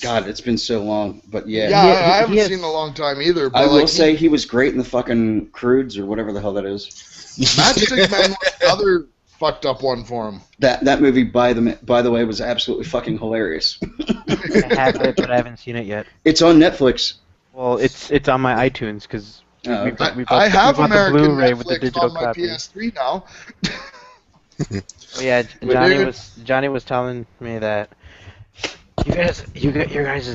S1: God, it's been so long, but yeah.
S6: Yeah, I haven't seen it in a long time either. But
S1: I will say he was great in the fucking Croods or whatever the hell that is.
S6: Matchstick Men was another fucked up one for him.
S1: That movie, by the way, was absolutely fucking hilarious.
S2: I have it, but I haven't seen it yet.
S1: It's on Netflix.
S2: Well, it's on my iTunes because
S6: I have American
S2: the Blu-ray
S6: Netflix
S2: with the digital
S6: on my
S2: copy.
S6: PS3 now.
S2: Oh, yeah, Johnny was telling me that your guys'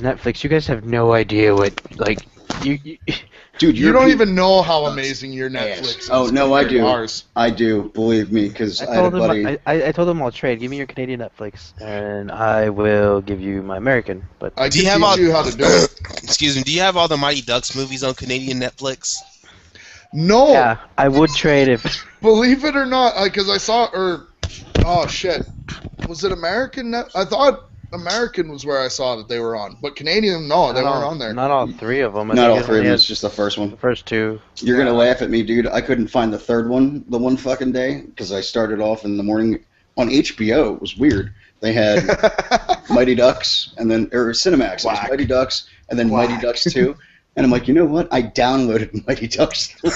S2: Netflix. You guys have no idea what
S1: Dude,
S6: you don't even know how amazing your Netflix is.
S1: Oh no, I do.
S6: Ours.
S1: I do. Believe me, because I had a buddy.
S2: I told him I'll trade. Give me your Canadian Netflix, and I will give you my American. But
S6: I can teach you how to do it.
S5: Excuse me. Do you have all the Mighty Ducks movies on Canadian Netflix?
S6: No.
S2: Yeah, I would trade if.
S6: Believe it or not, because I saw, oh shit, was it American? I thought American was where I saw that they were on, but Canadian, no, they weren't on there.
S2: Not all three of them.
S1: Not all three of them. It's just the first one.
S2: The first two.
S1: You're gonna laugh at me, dude. I couldn't find the third one the one fucking day because I started off in the morning on HBO. It was weird. They had Mighty Ducks and then Cinemax. It was Mighty Ducks and then Mighty Ducks 2. And I'm like, you know what? I downloaded Mighty Ducks 3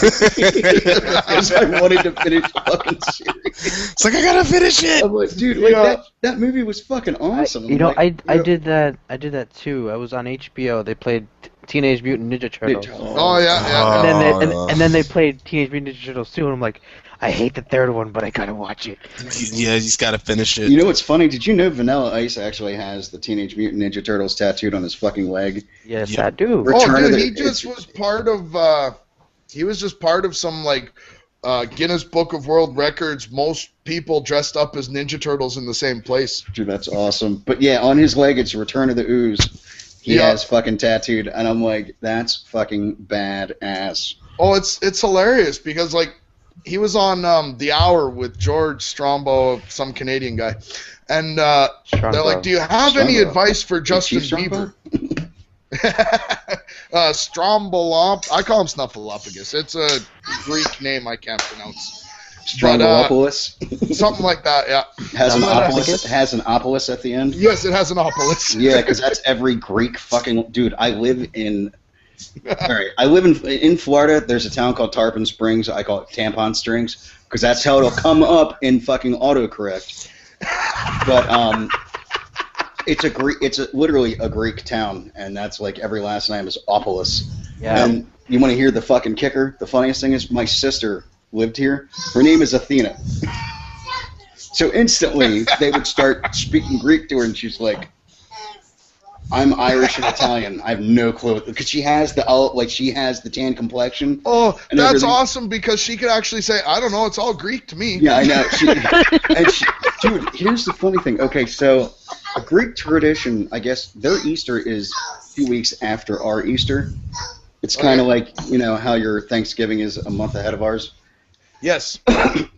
S1: because I wanted to finish the fucking series.
S5: It's like, I gotta finish it!
S1: I'm like, dude, like that movie was fucking awesome.
S2: I did that too. I was on HBO. They played Teenage Mutant Ninja Turtles.
S6: Oh, yeah.
S2: And then they played Teenage Mutant Ninja Turtles 2, and I'm like, I hate the third one, but I gotta watch it.
S5: Yeah, you just gotta finish it.
S1: You know what's funny? Did you know Vanilla Ice actually has the Teenage Mutant Ninja Turtles tattooed on his fucking leg?
S2: Yes, I do.
S6: He just was part of. He was just part of some Guinness Book of World Records. Most people dressed up as Ninja Turtles in the same place.
S1: Dude, that's awesome. But yeah, on his leg it's Return of the Ooze. He has fucking tattooed, and I'm like, that's fucking badass.
S6: Oh, it's hilarious because he was on The Hour with George Strombo, some Canadian guy, and they're like, "Do you have any advice for Justin Bieber?" Strombolop. I call him Snuffleupagus. It's a Greek name I can't pronounce.
S1: Strombolopoulos?
S6: Something like that, yeah.
S1: Has an opolis at the end?
S6: Yes, it has an opolis.
S1: Yeah, because that's every Greek fucking... Dude, I live in... Alright, I live in Florida. There's a town called Tarpon Springs. I call it Tampon Strings, because that's how it'll come up in fucking autocorrect. But, it's literally a Greek town, and that's like every last name is Opolis.
S2: Yeah.
S1: And you want to hear the fucking kicker? The funniest thing is my sister lived here. Her name is Athena. So instantly they would start speaking Greek to her, and she's like, "I'm Irish and Italian. I have no clue," because she has the tan complexion.
S6: Oh, that's awesome because she could actually say, "I don't know. It's all Greek to me."
S1: Yeah, I know. Dude, here's the funny thing. Okay, so a Greek tradition, I guess, their Easter is a few weeks after our Easter. It's kind of like, how your Thanksgiving is a month ahead of ours.
S6: Yes.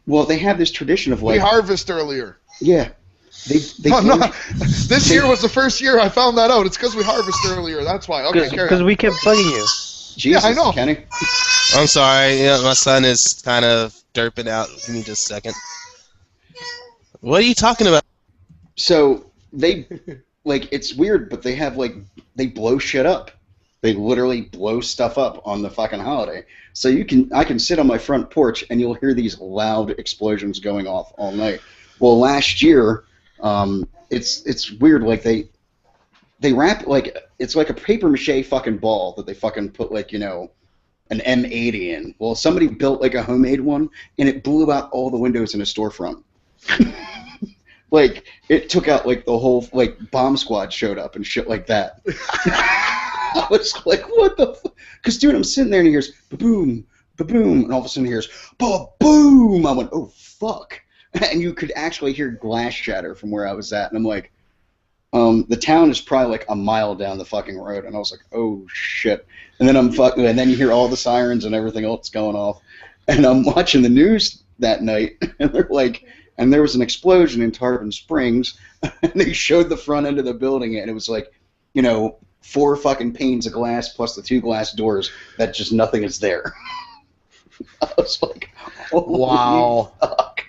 S1: Well, they have this tradition of
S6: we harvest earlier.
S1: Yeah.
S6: This year was the first year I found that out. It's because we harvest earlier. That's why. Okay,
S2: because we kept bugging you.
S1: Jesus, yeah, I know. Kenny.
S5: I'm sorry. My son is kind of derping out. Give me just a second. What are you talking about?
S1: So they, it's weird, but they have they blow shit up. They literally blow stuff up on the fucking holiday. So I can sit on my front porch and you'll hear these loud explosions going off all night. Well, last year, it's weird. They wrap it's like a paper mache fucking ball that they fucking put an M80 in. Well, somebody built a homemade one and it blew out all the windows in a storefront. It took out the whole bomb squad showed up and shit like that. I was like, what the fuck? Because, dude, I'm sitting there and he hears ba-boom, ba-boom, and all of a sudden he hears ba-boom. I went, oh, fuck. And you could actually hear glass shatter from where I was at. And I'm like, the town is probably a mile down the fucking road. And I was like, oh, shit. And then and then you hear all the sirens and everything else going off. And I'm watching the news that night, and they're like, and there was an explosion in Tarpon Springs, and they showed the front end of the building, and it was 4 fucking panes of glass plus the 2 glass doors that just nothing is there. I was like, holy
S6: wow.
S1: Fuck.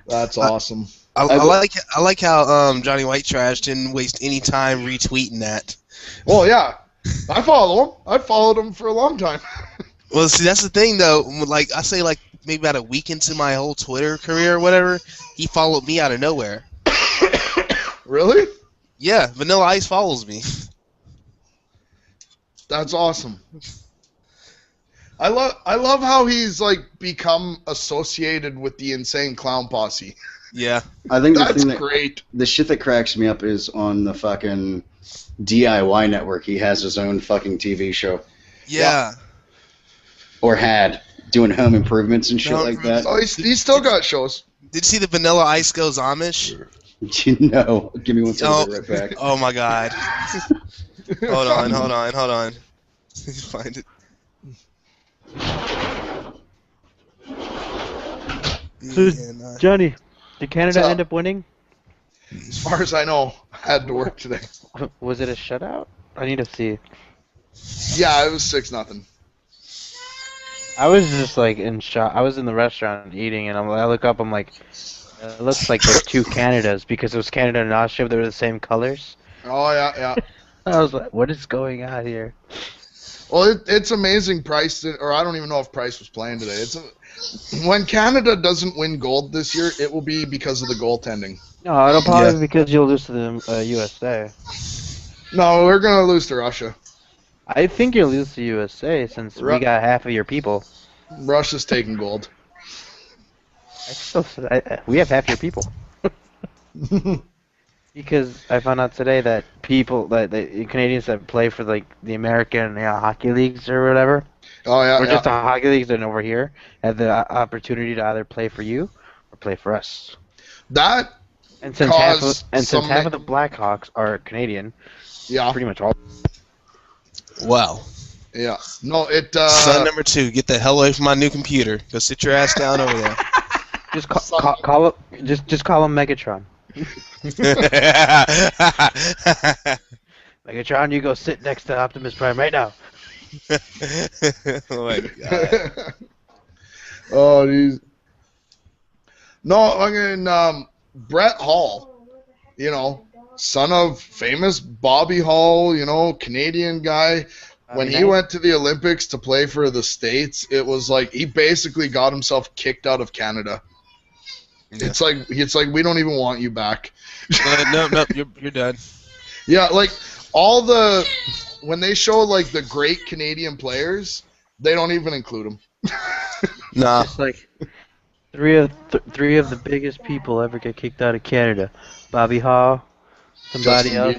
S6: That's awesome.
S5: I like how Johnny White Trash didn't waste any time retweeting that.
S6: Well, yeah, I follow him. I've followed him for a long time.
S5: Well, see, that's the thing though. Like I say, like maybe about a week into my whole Twitter career or whatever, he followed me out of nowhere.
S6: Really?
S5: Yeah, Vanilla Ice follows me.
S6: That's awesome. I love how he's like become associated with the Insane Clown Posse.
S5: Yeah,
S1: I think
S6: that's great.
S1: The shit that cracks me up is on the fucking DIY network. He has his own fucking TV show.
S5: Yeah.
S1: Or had, doing home improvements and shit like that.
S6: Oh, he's still got shows.
S5: Did you see the Vanilla Ice Goes Amish?
S1: No. Give me one second. I'll be right back.
S5: Oh my god. Hold on. Find it.
S2: So, Johnny, did Canada end up winning?
S6: As far as I know, I had to work today.
S2: Was it a shutout? I need to see.
S6: Yeah, it was 6-0.
S2: I was just like in shock. I was in the restaurant eating, and I look up. I'm like, it looks like there's two Canadas because it was Canada and Austria. They were the same colors.
S6: Oh yeah.
S2: I was like, what is going on here?
S6: Well, it's amazing. Price, or I don't even know if Price was playing today. When Canada doesn't win gold this year, it will be because of the goaltending.
S2: No, it'll probably be because you'll lose to the USA.
S6: No, we're gonna lose to Russia.
S2: I think you'll lose to USA since we got half of your people.
S6: Russia's taking gold.
S2: We have half your people. Because I found out today that the Canadians that play for like the American hockey leagues or whatever, or just the hockey leagues that are over here, have the opportunity to either play for you or play for us.
S6: Since
S2: half of the Blackhawks are Canadian, pretty much all.
S5: Wow.
S6: Yeah. No,
S5: son number 2, get the hell away from my new computer. Go sit your ass down over there.
S2: Just call him Megatron. Megatron, you go sit next to Optimus Prime right now.
S5: Oh my god.
S6: Oh, geez. No, I mean, Brett Hall, son of famous Bobby Hall, Canadian guy. When he went to the Olympics to play for the States, it was like he basically got himself kicked out of Canada. Yeah. It's like we don't even want you back.
S5: No, you're done.
S6: Yeah, like when they show like the great Canadian players, they don't even include them.
S5: Nah.
S2: It's like three of the biggest people ever get kicked out of Canada: Bobby Hall, somebody else,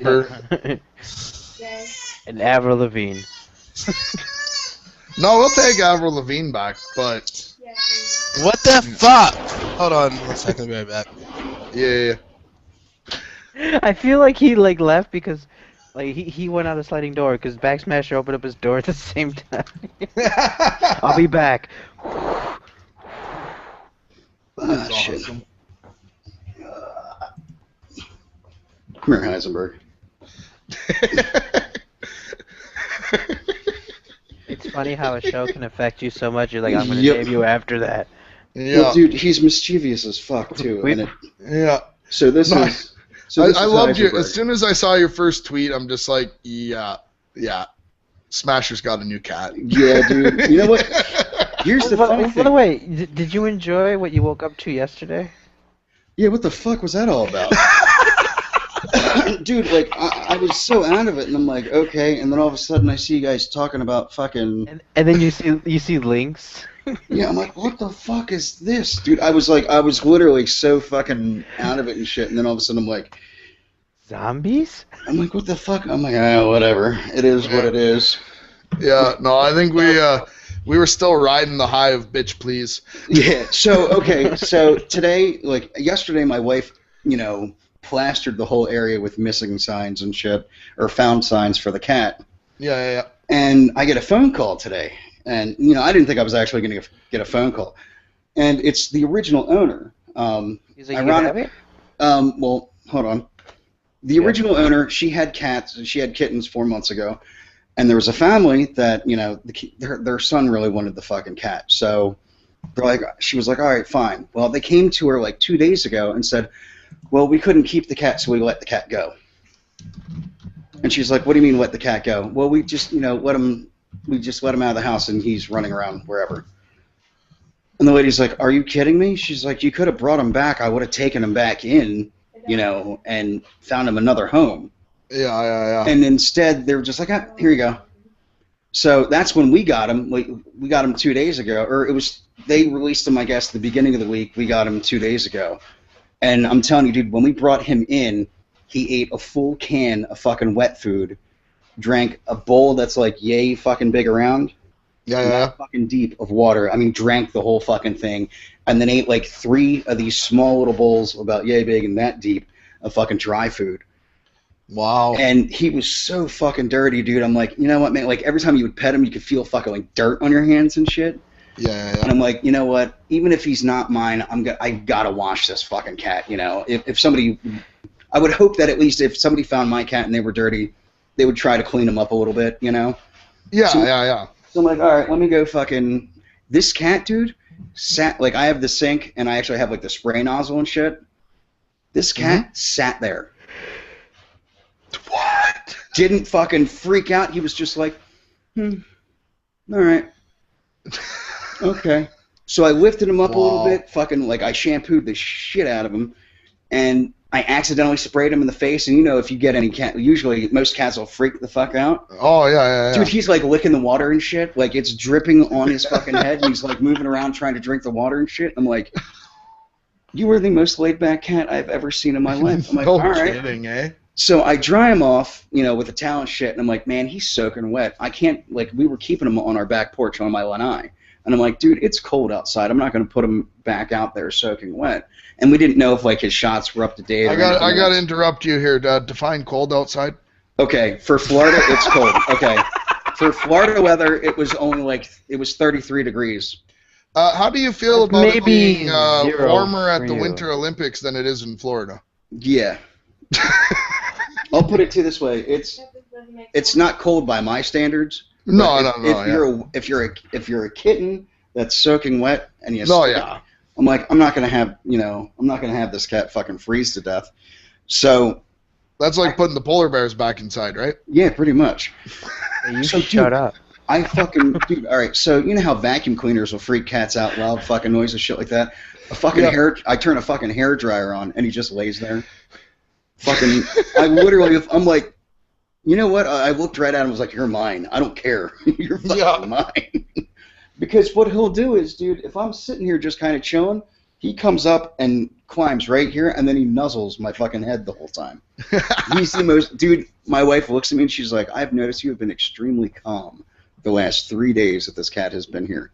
S2: and Avril Lavigne.
S6: No, we'll take Avril Lavigne back, but.
S5: What the fuck? Hold on 1 second, I'll be right back.
S6: Yeah.
S2: I feel like he left because he went out a sliding door because Backsmasher opened up his door at the same time. I'll be back.
S1: That's shit. Awesome. Come here, Heisenberg.
S2: It's funny how a show can affect you so much. You're like, I'm going to debut after that.
S6: Yeah.
S1: Well, dude, he's mischievous as fuck, too.
S6: Yeah.
S1: So this is...
S6: I loved you. As soon as I saw your first tweet, I'm just like, yeah. Smasher's got a new cat.
S1: Yeah, dude. You know what? Here's the funny thing.
S2: By the way, did you enjoy what you woke up to yesterday?
S1: Yeah, what the fuck was that all about? Dude, like, I was so out of it, and I'm like, okay, and then all of a sudden I see you guys talking about fucking...
S2: And then you see links.
S1: Yeah, I'm like, what the fuck is this? Dude, I was literally so fucking out of it and shit, and then all of a sudden I'm like...
S2: Zombies?
S1: I'm like, what the fuck? I'm like, whatever. It is what it is.
S6: Yeah, no, I think we were still riding the high of bitch please.
S1: Yeah, so today, like, yesterday my wife, plastered the whole area with missing signs and shit, or found signs for the cat.
S6: Yeah.
S1: And I get a phone call today, and I didn't think I was actually going to get a phone call, and it's the original owner.
S2: He's like, you have it?
S1: Well, hold on. The original owner, she had cats. She had kittens 4 months ago, and there was a family that their son really wanted the fucking cat. So she was like, all right, fine. Well, they came to her like 2 days ago and said, well, we couldn't keep the cat, so we let the cat go. And she's like, what do you mean let the cat go? Well, we just, let him out of the house and he's running around wherever. And the lady's like, are you kidding me? She's like, you could have brought him back. I would have taken him back in, and found him another home.
S6: Yeah.
S1: And instead, they were just like, here you go. So that's when we got him. We got him 2 days ago. Or they released him, I guess, the beginning of the week. We got him 2 days ago. And I'm telling you, dude, when we brought him in, he ate a full can of fucking wet food, drank a bowl that's like yay fucking big around, fucking deep of water. I mean, drank the whole fucking thing, and then ate like 3 of these small little bowls about yay big and that deep of fucking dry food.
S6: Wow.
S1: And he was so fucking dirty, dude. I'm like, you know what, man? Like every time you would pet him, you could feel fucking like dirt on your hands and shit.
S6: Yeah.
S1: And I'm like, you know what? Even if he's not mine, I've got to wash this fucking cat. If somebody. I would hope that at least if somebody found my cat and they were dirty, they would try to clean them up a little bit,
S6: Yeah.
S1: So I'm like, all right, let me go fucking... This cat, dude, sat... Like, I have the sink, and I actually have, like, the spray nozzle and shit. This cat sat there.
S6: What?
S1: Didn't fucking freak out. He was just like, all right. Okay. So I lifted him up a little bit, fucking, like, I shampooed the shit out of him, and... I accidentally sprayed him in the face, and if you get any cat, usually most cats will freak the fuck out.
S6: Oh, yeah.
S1: Dude, he's like licking the water and shit. Like, it's dripping on his fucking head, and he's like moving around trying to drink the water and shit. I'm like, you were the most laid back cat I've ever seen in my life. I'm like,
S6: no
S1: all right.
S6: kidding, eh?
S1: So I dry him off, with a towel and shit, and I'm like, man, he's soaking wet. I can't, we were keeping him on our back porch on my lanai. And I'm like, dude, it's cold outside. I'm not going to put him back out there soaking wet. And we didn't know if his shots were up to date.
S6: I got to interrupt you here. Define cold outside.
S1: Okay, for Florida, it's cold. Okay, for Florida weather, it was only it was 33 degrees.
S6: How do you feel about it being warmer at the
S2: you.
S6: Winter Olympics than it is in Florida?
S1: Yeah. I'll put it to you this way: it's not cold by my standards.
S6: No.
S1: If you're a kitten that's soaking wet and you I'm like, I'm not gonna have this cat fucking freeze to death. So
S6: that's like putting the polar bears back inside, right?
S1: Yeah, pretty much.
S2: Hey, you shut up.
S1: I fucking dude. All right, so you know how vacuum cleaners will freak cats out, loud fucking noises, shit like that. I turn a fucking hair dryer on and he just lays there. Fucking, I'm like, you know what? I looked right at him and was like, you're mine. I don't care. You're fucking mine. Because what he'll do is, dude, if I'm sitting here just kind of chilling, he comes up and climbs right here, and then he nuzzles my fucking head the whole time. He's the most... Dude, my wife looks at me and she's like, I've noticed you have been extremely calm the last 3 days that this cat has been here.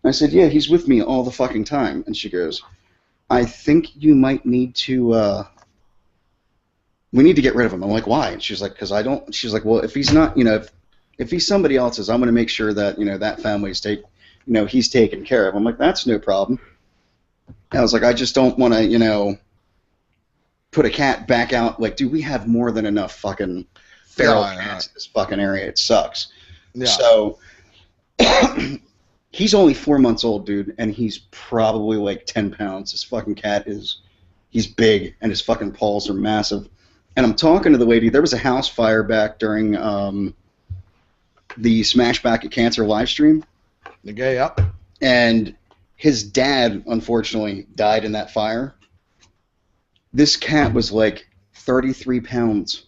S1: I said, yeah, he's with me all the fucking time. And she goes, I think you might need to... we need to get rid of him. I'm like, why? And she's like, because I don't... She's like, well, if he's not, if he's somebody else's, I'm going to make sure that, that family's he's taken care of. I'm like, that's no problem. And I was like, I just don't want to, put a cat back out. Like, dude, we have more than enough fucking feral cats in this fucking area. It sucks. Yeah. So, he's only 4 months old, dude, and he's probably like 10 pounds. This fucking cat he's big, and his fucking paws are massive. And I'm talking to the lady. There was a house fire back during the Smash Back at Cancer live stream.
S6: The guy up.
S1: And his dad, unfortunately, died in that fire. This cat was like 33 pounds.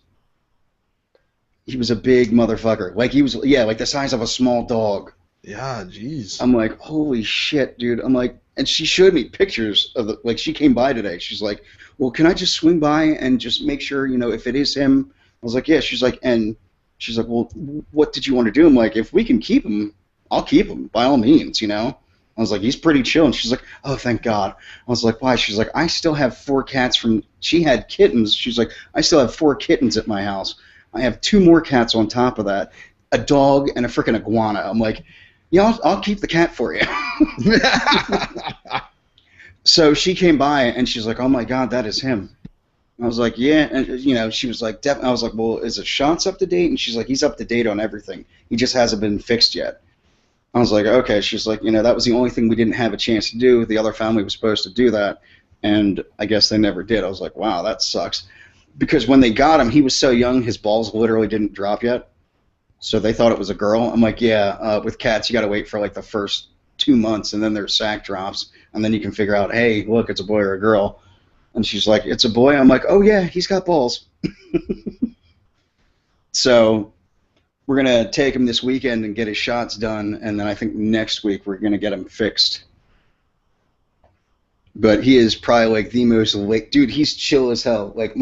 S1: He was a big motherfucker. Like, he was, like the size of a small dog.
S6: Yeah, jeez.
S1: I'm like, holy shit, dude. I'm like, and she showed me pictures of she came by today. She's like, well, can I just swing by and just make sure, if it is him? I was like, yeah. She's like, well, what did you want to do? I'm like, if we can keep him, I'll keep him, by all means, I was like, he's pretty chill. And she's like, oh, thank God. I was like, why? She's like, I still have 4 cats from... She had kittens. She's like, I still have 4 kittens at my house. I have 2 more cats on top of that, a dog and a freaking iguana. I'm like, yeah, I'll keep the cat for you. So she came by, and she's like, oh, my God, that is him. I was like, yeah. And, she was like, I was like, well, is the shots up to date? And she's like, he's up to date on everything. He just hasn't been fixed yet. I was like, okay. She's like, that was the only thing we didn't have a chance to do. The other family was supposed to do that. and I guess they never did. I was like, wow, that sucks. Because when they got him, he was so young, his balls literally didn't drop yet. So they thought it was a girl. I'm like, yeah, with cats, you got to wait for like the first 2 months, and then their sack drops, and then you can figure out, hey, look, it's a boy or a girl. And she's like, it's a boy? I'm like, oh, yeah, he's got balls. So we're going to take him this weekend and get his shots done, and then I think next week we're going to get him fixed. But he is probably like the most, like, dude, he's chill as hell. Like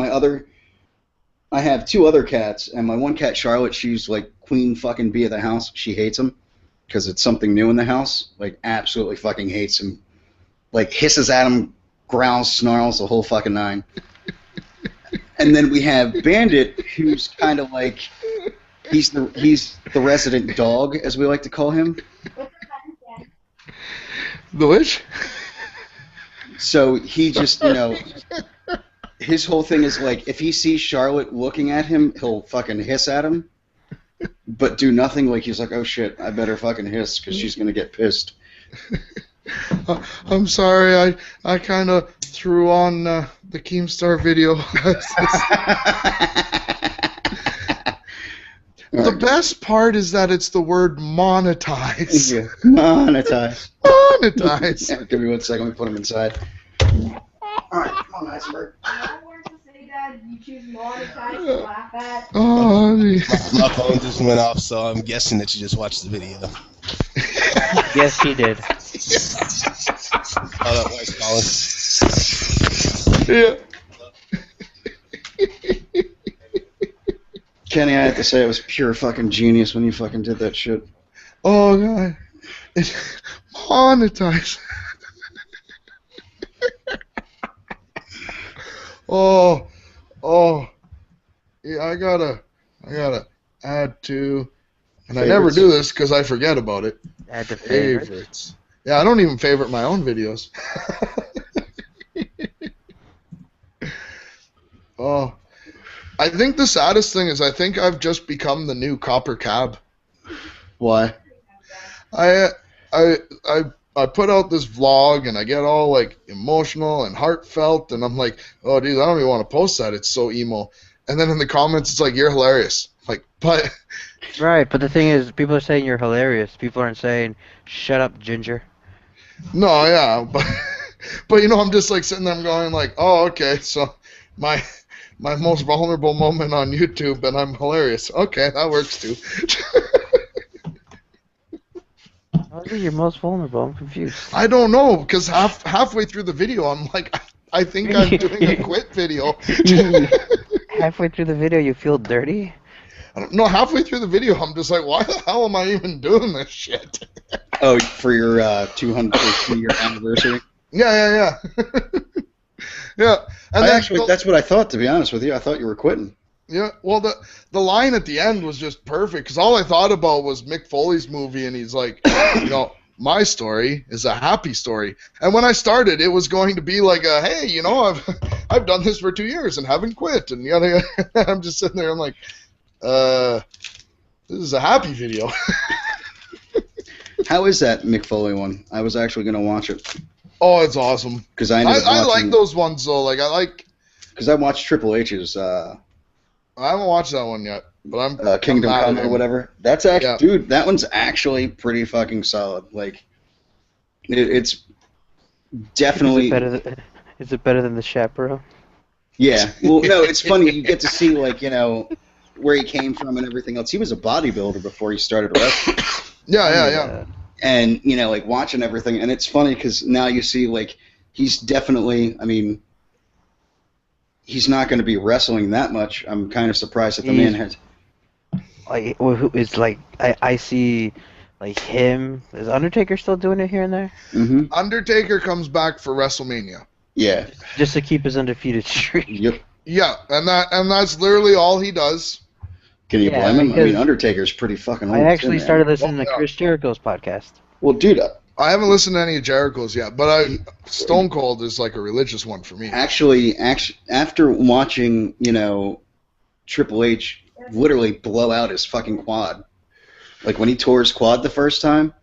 S1: I have 2 other cats, and my one cat, Charlotte, she's like queen fucking bee of the house. She hates him because it's something new in the house. Like, absolutely fucking hates him. Like, hisses at him, growls, snarls, the whole fucking 9. And then we have Bandit, who's kind of like, he's the resident dog, as we like to call him.
S6: The which?
S1: So he just, you know, his whole thing is like, if he sees Charlotte looking at him, he'll fucking hiss at him, but do nothing. Like, he's like, oh shit, I better fucking hiss because she's gonna get pissed.
S6: I'm sorry, I kind of threw on the Keemstar video. The best part is that it's the word monetize.
S1: Yeah. Monetize.
S6: Monetize.
S1: Yeah, give me 1 second, let me put him inside. Alright, come on, Iceberg.
S7: I want to say that you choose monetize to laugh at.
S6: Oh,
S5: My phone just went off, so I'm guessing that you just watched the video.
S2: Yes, he did.
S5: Oh, that voice calling.
S6: yeah.
S1: Kenny, I have to say it was pure fucking genius when you fucking did that shit.
S6: Oh, God. Monetize. Oh. Yeah, I gotta add to, and favorites. I never do this because I forget about it.
S2: Add to favorites.
S6: Yeah, I don't even favorite my own videos. Oh. I think the saddest thing is I think I've just become the new Copper Cab.
S1: Why?
S6: I put out this vlog and I get all like emotional and heartfelt and I'm like, oh dude, I don't even want to post that. It's so emo. And then in the comments it's like, you're hilarious. Like, but
S2: right, but the thing is, people are saying you're hilarious. People aren't saying, shut up, Ginger.
S6: No, yeah, but you know, I'm just like sitting there, I'm going like, oh, okay, so my most vulnerable moment on YouTube, and I'm hilarious. Okay, that works too.
S2: How is it your most vulnerable? I'm confused.
S6: I don't know, because halfway through the video, I'm like, I think I'm doing a quit video.
S2: Halfway through the video, you feel dirty?
S6: I don't know, halfway through the video, I'm just like, why the hell am I even doing this shit?
S1: Oh, for your 200th year anniversary?
S6: Yeah. Yeah, and
S1: actually, that's what I thought, to be honest with you. I thought you were quitting.
S6: Yeah, well, the line at the end was just perfect, because all I thought about was Mick Foley's movie, and he's like, you know, my story is a happy story. And when I started, it was going to be like a, hey, you know, I've done this for 2 years and haven't quit, and yada. I'm just sitting there, I'm like, this is a happy video.
S1: How is that Mick Foley one? I was actually going to watch it.
S6: Oh, it's awesome.
S1: Because I
S6: like those ones though. Like
S1: because I watched Triple H's.
S6: I haven't watched that one yet, but I'm
S1: Kingdom Come or whatever. That's actually, dude. That one's actually pretty fucking solid. Like, it's definitely.
S2: Is it better than The Chaperone?
S1: Yeah. Well, no, it's funny. You get to see, like, you know, where he came from and everything else. He was a bodybuilder before he started wrestling.
S6: Yeah.
S1: And, you know, like, watching everything. And it's funny because now you see, like, he's definitely, I mean, he's not going to be wrestling that much. I'm kind of surprised that the man has.
S2: Like, it's like, I see, like, him. Is Undertaker still doing it here and there?
S1: Mm-hmm.
S6: Undertaker comes back for WrestleMania.
S1: Yeah.
S2: Just to keep his undefeated streak.
S1: Yep.
S6: Yeah, and that's literally all he does.
S1: Can you blame him? I mean, Undertaker's pretty fucking old.
S2: I actually started listening to Chris Jericho's podcast.
S1: Well, dude,
S6: I haven't listened to any of Jericho's yet, but Stone Cold is like a religious one for me.
S1: Actually, after watching, you know, Triple H literally blow out his fucking quad, like when he tore his quad the first time.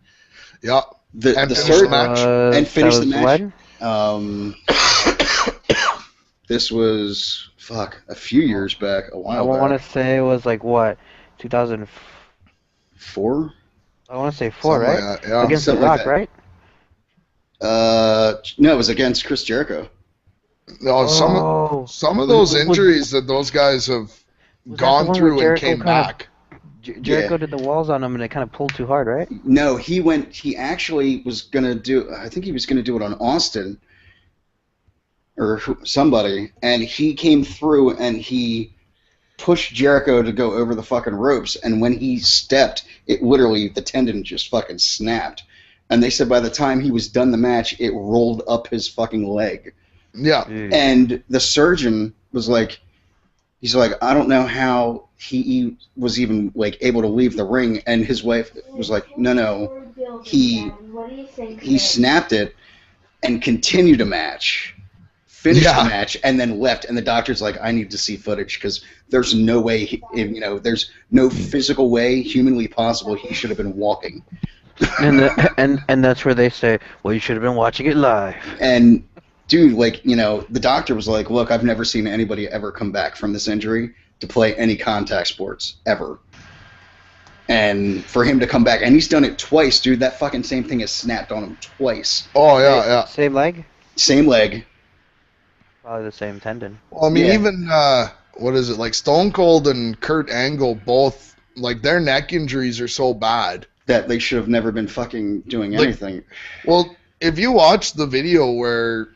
S6: Yeah.
S1: The third match and finished the match.
S2: When?
S1: This was a few years back, a while back.
S2: I want to say it was like what,
S1: 2004.
S2: I want to say 4, right?
S6: Like that, yeah.
S2: Against The Rock, right?
S1: No, it was against Chris Jericho.
S6: No, some of those injuries that those guys have gone through and came back.
S2: Jericho did the walls on him, and it kind of pulled too hard, right?
S1: No, he actually was gonna do. I think he was gonna do it on Austin or somebody, and he came through and he pushed Jericho to go over the fucking ropes, and when he stepped, it literally, the tendon just fucking snapped. And they said by the time he was done the match, it rolled up his fucking leg.
S6: Yeah.
S1: And the surgeon was like, he's like, I don't know how he was even like able to leave the ring. And his wife was like, no, he snapped it and continued a match. Finished the match and then left, and the doctor's like, I need to see footage because there's no way, there's no physical way humanly possible he should have been walking.
S2: and that's where they say, well, you should have been watching it live.
S1: And dude, the doctor was like, look, I've never seen anybody ever come back from this injury to play any contact sports ever. And for him to come back, and he's done it twice, dude. That fucking same thing has snapped on him twice.
S6: Oh yeah.
S2: Same leg.
S1: Same leg.
S2: Probably the same tendon.
S6: Well, I mean, even what is it, like Stone Cold and Kurt Angle both, like their neck injuries are so bad
S1: that they should have never been fucking doing anything.
S6: Well, if you watch the video where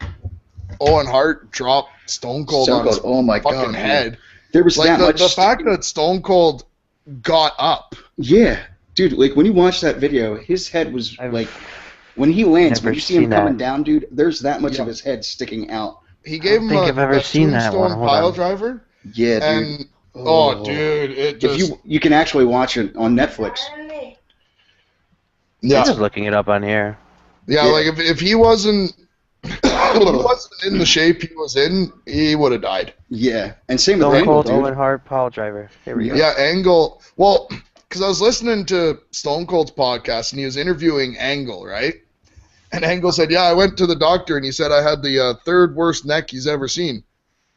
S6: Owen Hart dropped Stone Cold on his fucking head,
S1: there was
S6: like
S1: that much.
S6: The fact that Stone Cold got up.
S1: Yeah, dude. Like when you watch that video, his head was like, when he lands, when you see him coming down, dude, there's that much of his head sticking out.
S6: He gave him a tombstone pile driver.
S1: Yeah, dude.
S6: And dude, it just.
S1: If you can actually watch it on Netflix.
S2: Yeah. I'm just looking it up on here.
S6: Yeah, like if he wasn't in the shape he was in, he would have died.
S1: Yeah, and same with
S2: Stone
S1: Angle,
S2: Cold, Owen Hart, pile driver. Here we go.
S6: Yeah, Angle. Well, because I was listening to Stone Cold's podcast and he was interviewing Angle, right? And Angle said, yeah, I went to the doctor and he said I had the third worst neck he's ever seen.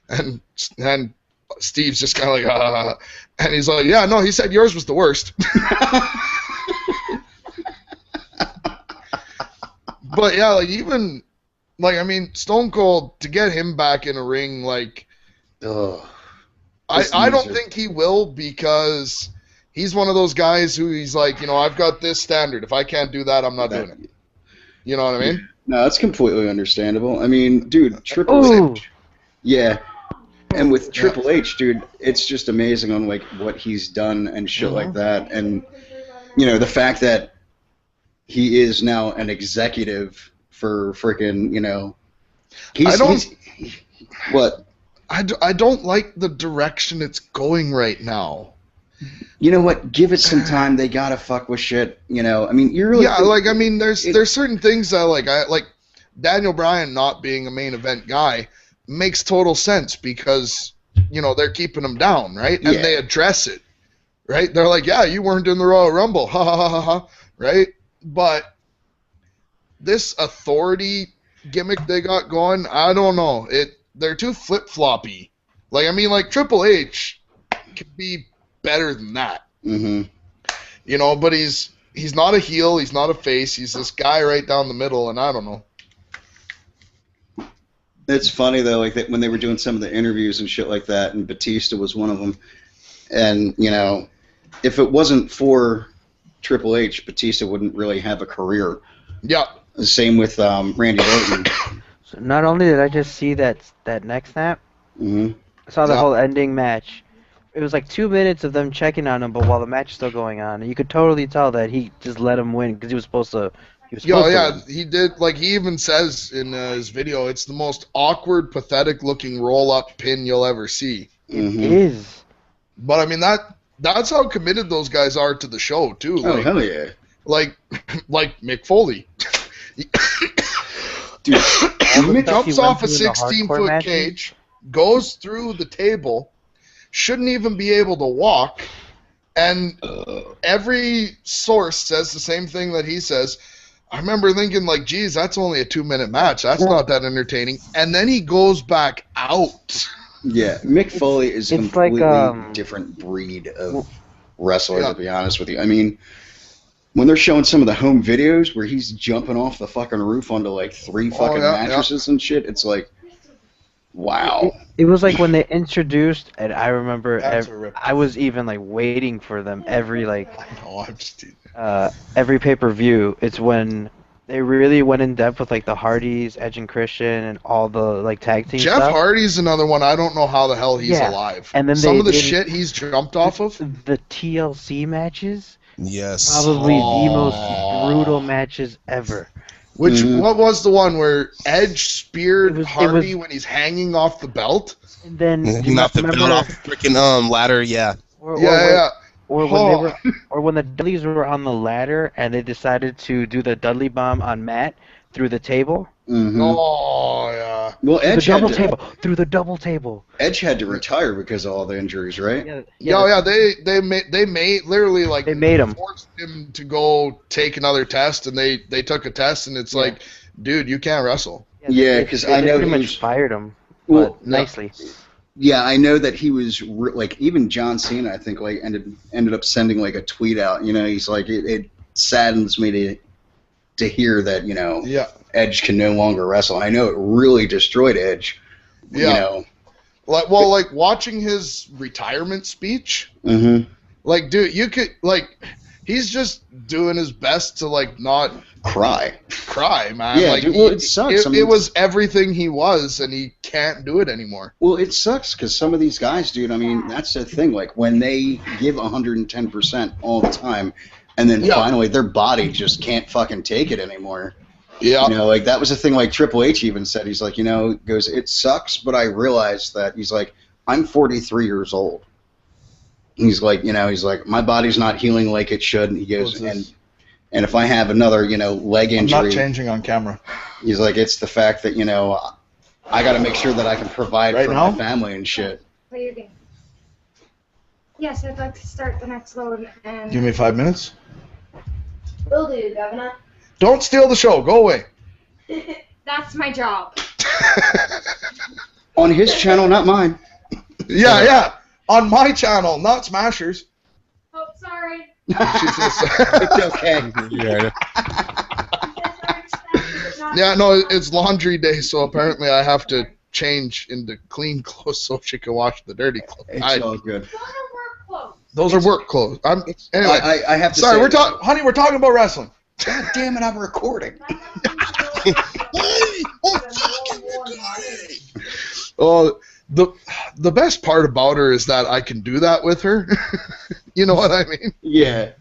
S6: And Steve's just kind of like, and he's like, yeah, no, he said yours was the worst. But yeah, like even, like I mean, Stone Cold, to get him back in a ring, like, I don't think he will, because he's one of those guys who he's like, I've got this standard. If I can't do that, I'm not doing it. You know what I mean?
S1: No, that's completely understandable. I mean, dude, Triple H. Yeah. And with Triple H, dude, it's just amazing on like what he's done and shit like that. And the fact that he is now an executive for freaking, what?
S6: I don't like the direction it's going right now.
S1: You know what? Give it some time. They gotta fuck with shit. I mean, you're really
S6: there's certain things that I like Daniel Bryan not being a main event guy makes total sense because they're keeping him down, right? And they address it, right? They're like, yeah, you weren't in the Royal Rumble, ha ha ha ha, right? But this authority gimmick they got going, I don't know. They're too flip floppy. Like I mean, like Triple H could be better than that.
S1: Mm-hmm.
S6: But he's not a heel, he's not a face, he's this guy right down the middle, and I don't know.
S1: It's funny though, like that when they were doing some of the interviews and shit like that, and Batista was one of them. And if it wasn't for Triple H, Batista wouldn't really have a career.
S6: Yeah.
S1: The same with Randy Orton.
S2: So not only did I just see that neck snap, I saw the whole ending match. It was like 2 minutes of them checking on him, but while the match is still going on, and you could totally tell that he just let him win because he was supposed to.
S6: He did. Like he even says in his video, it's the most awkward, pathetic-looking roll-up pin you'll ever see.
S2: It is.
S6: But I mean that's how committed those guys are to the show too.
S1: Oh hell yeah!
S6: Like Mick Foley.
S1: Dude,
S6: he jumps off a 16-foot cage, goes through the table. Shouldn't even be able to walk, and every source says the same thing that he says. I remember thinking, like, geez, that's only a 2-minute match. That's not that entertaining. And then he goes back out.
S1: Yeah, Mick Foley is a
S2: It's
S1: completely
S2: like,
S1: different breed of wrestler, to be honest with you. I mean, when they're showing some of the home videos where he's jumping off the fucking roof onto like 3 fucking mattresses and shit, it's like, wow.
S2: It was like when they introduced, and I remember
S6: That's a rip.
S2: I was even like waiting for them every like
S6: No, I'm just teasing.
S2: every pay-per-view. It's when they really went in depth with like the Hardys, Edge and Christian, and all the like tag team
S6: Jeff
S2: stuff.
S6: Hardy's another one. I don't know how the hell he's
S2: Yeah,
S6: alive.
S2: and then
S6: some of the
S2: they-
S6: shit he's jumped off of.
S2: The TLC matches,
S5: Yes.
S2: probably the most brutal matches ever.
S6: Which
S1: Mhm.
S6: what was the one where Edge speared
S2: It was-
S6: Hardy when he's hanging off the belt?
S2: And then do
S5: Him
S2: you
S5: off the
S2: remember,
S5: off the freaking ladder, yeah.
S2: or,
S6: Yeah.
S2: or when
S6: Oh.
S2: they were, or when the Dudleys were on the ladder and they decided to do the Dudley bomb on Matt through the table.
S1: Mhm.
S6: Oh yeah.
S1: Well,
S2: The
S1: Edge
S2: double
S1: had,
S2: table. Through the double table.
S1: Edge had to retire because of all the injuries, right?
S6: Yeah, they made literally like
S2: They made him.
S6: forced him to go take another test, and they took a test, and it's like, dude, you can't wrestle.
S1: Yeah,
S2: they-
S1: 'cause
S2: they
S1: I know
S2: pretty
S1: he
S2: much
S1: was-
S2: fired him,
S1: Well,
S2: but nicely.
S1: Yeah, I know that he was like even John Cena. I think like ended up sending like a tweet out. You know, he's like it saddens me to hear that
S6: Yeah,
S1: Edge can no longer wrestle. I know it really destroyed Edge.
S6: Yeah.
S1: You know.
S6: like watching his retirement speech.
S1: Mm-hmm.
S6: Like, dude, you could like, he's just doing his best to like not
S1: Cry.
S6: cry, man.
S1: Yeah,
S6: like,
S1: dude, well, it sucks. I mean,
S6: it was everything he was, and he can't do it anymore.
S1: Well, it sucks because some of these guys, dude. I mean, that's the thing. Like when they give 110% all the time, and then finally their body just can't fucking take it anymore.
S6: Yeah.
S1: You know, like that was the thing. Like Triple H even said, he's like, goes, it sucks, but I realize that he's like, I'm 43 years old. He's like, he's like, my body's not healing like it should. And he goes, and if I have another, leg
S6: I'm
S1: injury,
S6: not changing on camera.
S1: he's like, it's the fact that, I got to make sure that I can provide
S6: Right
S1: for
S6: now?
S1: my family and shit.
S7: Play your game. Yes, I'd like to start the next load and
S6: Give me 5 minutes.
S7: will do, Governor.
S6: Don't steal the show. Go away.
S7: That's my job.
S1: On his channel, not mine.
S6: Yeah. On my channel, not Smashers.
S7: Oh, sorry.
S1: It's okay.
S5: Yeah.
S6: Yeah, no, it's laundry day, so apparently I have to change into clean clothes so she can wash the dirty clothes.
S1: It's all good.
S6: Those are work clothes. Anyway,
S1: I have to
S6: sorry,
S1: say,
S6: honey, we're talking about wrestling.
S1: God damn it, I'm recording.
S6: Oh, the best part about her is that I can do that with her. You know what I mean?
S1: Yeah.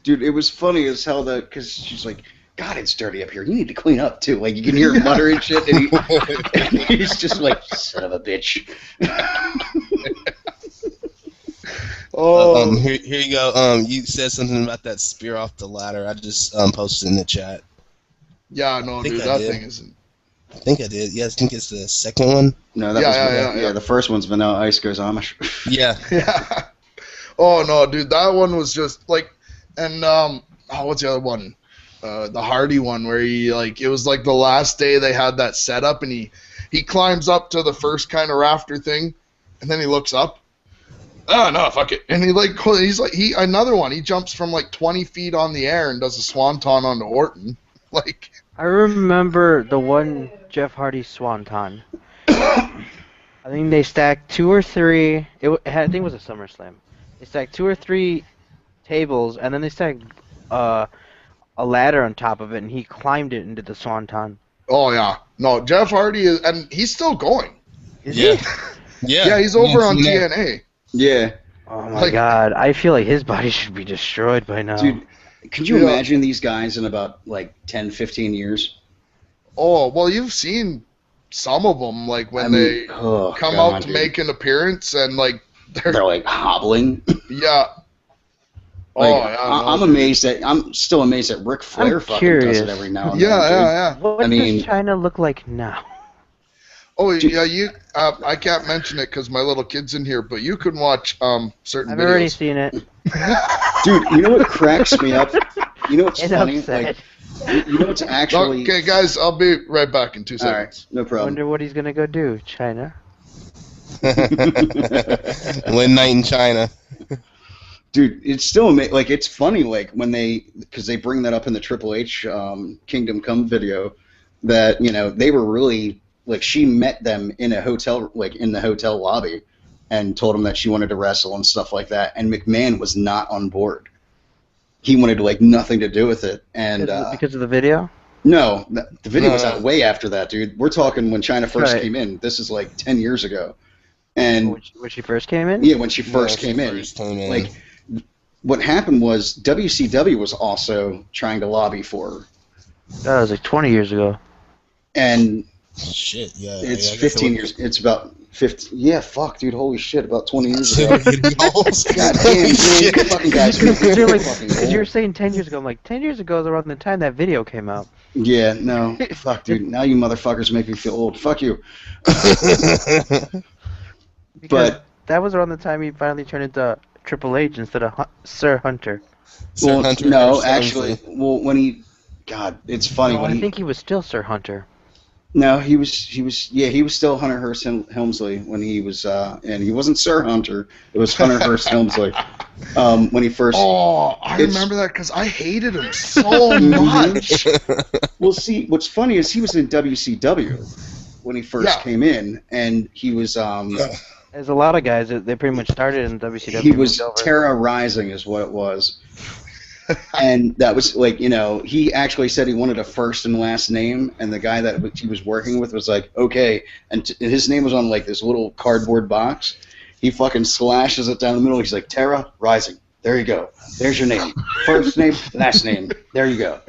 S1: Dude, it was funny as hell because she's like, God, it's dirty up here. You need to clean up, too. Like, you can hear him muttering shit, and he's just like, son of a bitch.
S6: Oh,
S5: Here you go. You said something about that spear off the ladder. I just posted in the chat.
S6: yeah, no,
S5: I think
S6: dude,
S5: I
S6: that
S5: did.
S6: thing isn't.
S5: I think I did. Yeah, I think it's the second one.
S1: No, that
S6: Yeah,
S1: was the first one's Vanilla Ice Goes Amish.
S5: Yeah.
S6: Yeah. Oh no, dude, that one was just like, and what's the other one? The Hardy one where he like it was like the last day they had that setup, and he climbs up to the first kind of rafter thing, and then he looks up. Oh no, fuck it, and he's another one. He jumps from like 20 feet on the air and does a swanton onto Orton, like.
S2: I remember the one Jeff Hardy Swanton. I think they stacked 2 or 3. I think it was a SummerSlam. They stacked 2 or 3 tables, and then they stacked a ladder on top of it, and he climbed it into the Swanton.
S6: Oh yeah, no, Jeff Hardy is, and he's still going.
S2: Is
S5: Yeah.
S2: he?
S5: Yeah.
S6: Yeah, he's over on
S5: TNA.
S6: TNA.
S1: Yeah.
S2: Oh my
S6: Like-
S2: god, I feel like his body should be destroyed by now.
S1: Dude, could you
S6: Yeah.
S1: imagine these guys in about, 10, 15 years?
S6: Oh well, you've seen some of them like when they
S1: oh,
S6: come
S1: God,
S6: out to
S1: dude.
S6: make an appearance and like
S1: They're, like, hobbling.
S6: yeah.
S1: Like,
S6: Oh, yeah,
S1: I'm
S6: no.
S1: amazed I'm still amazed that Ric Flair
S2: I'm
S1: fucking
S2: curious.
S1: does it every now and
S6: Yeah,
S1: then, dude.
S6: yeah.
S2: What
S1: I mean-
S2: does China look like now?
S6: Oh yeah, you. I can't mention it because my little kid's in here, but you can watch certain
S2: I've already
S6: videos.
S2: seen it.
S1: Dude, you know what cracks me up? You know what's
S2: It's
S1: funny?
S2: upset.
S1: Like, You know, it's actually.
S6: Okay, guys, I'll be right back in 2
S1: All right,
S6: seconds.
S1: no problem.
S2: Wonder what he's gonna go do, China.
S5: One night in China.
S1: Dude, it's still amazing. Like, it's funny, like, when because they bring that up in the Triple H Kingdom Come video, that, you know, they were really, like, she met them in a hotel, like, in the hotel lobby, and told them that she wanted to wrestle and stuff like that, and McMahon was not on board. He wanted, like, nothing to do with it, and...
S2: Because of the video?
S1: No, the video was out way after that, dude. We're talking when China first came in. This is, like, 10 years ago. And...
S2: When she first came in?
S1: Yeah, when she first came in. Like... What happened was WCW was also trying to lobby for her.
S2: That was like 20 years ago.
S1: And
S5: shit, yeah.
S1: It's 15 years. It's about 15. Yeah, fuck, dude. Holy shit, about 20 years ago. God damn, you fucking guys.
S2: Because you were saying 10 years ago. I'm like, 10 years ago is around the time that video came out.
S1: Yeah, no. Fuck, dude. Now you motherfuckers make me feel old. Fuck you. But
S2: that was around the time he finally turned into Triple H instead of Sir Hunter.
S1: Well, Hunter no, actually, when he, God, it's funny when
S2: I think he was still Sir Hunter.
S1: No, he was still Hunter Hearst Helmsley when he was, and he wasn't Sir Hunter. It was Hunter Hearst Helmsley when he first.
S6: Oh, I remember that because I hated him so much.
S1: Well, see, what's funny is he was in WCW when he first came in, and he was.
S2: There's a lot of guys that they pretty much started in WCW.
S1: He was Terra Rising, is what it was. And that was like, you know, he actually said he wanted a first and last name, and the guy that he was working with was like, okay. And his name was on like this little cardboard box. He fucking slashes it down the middle. He's like, Terra Rising. There you go. There's your name. First name, last name. There you go.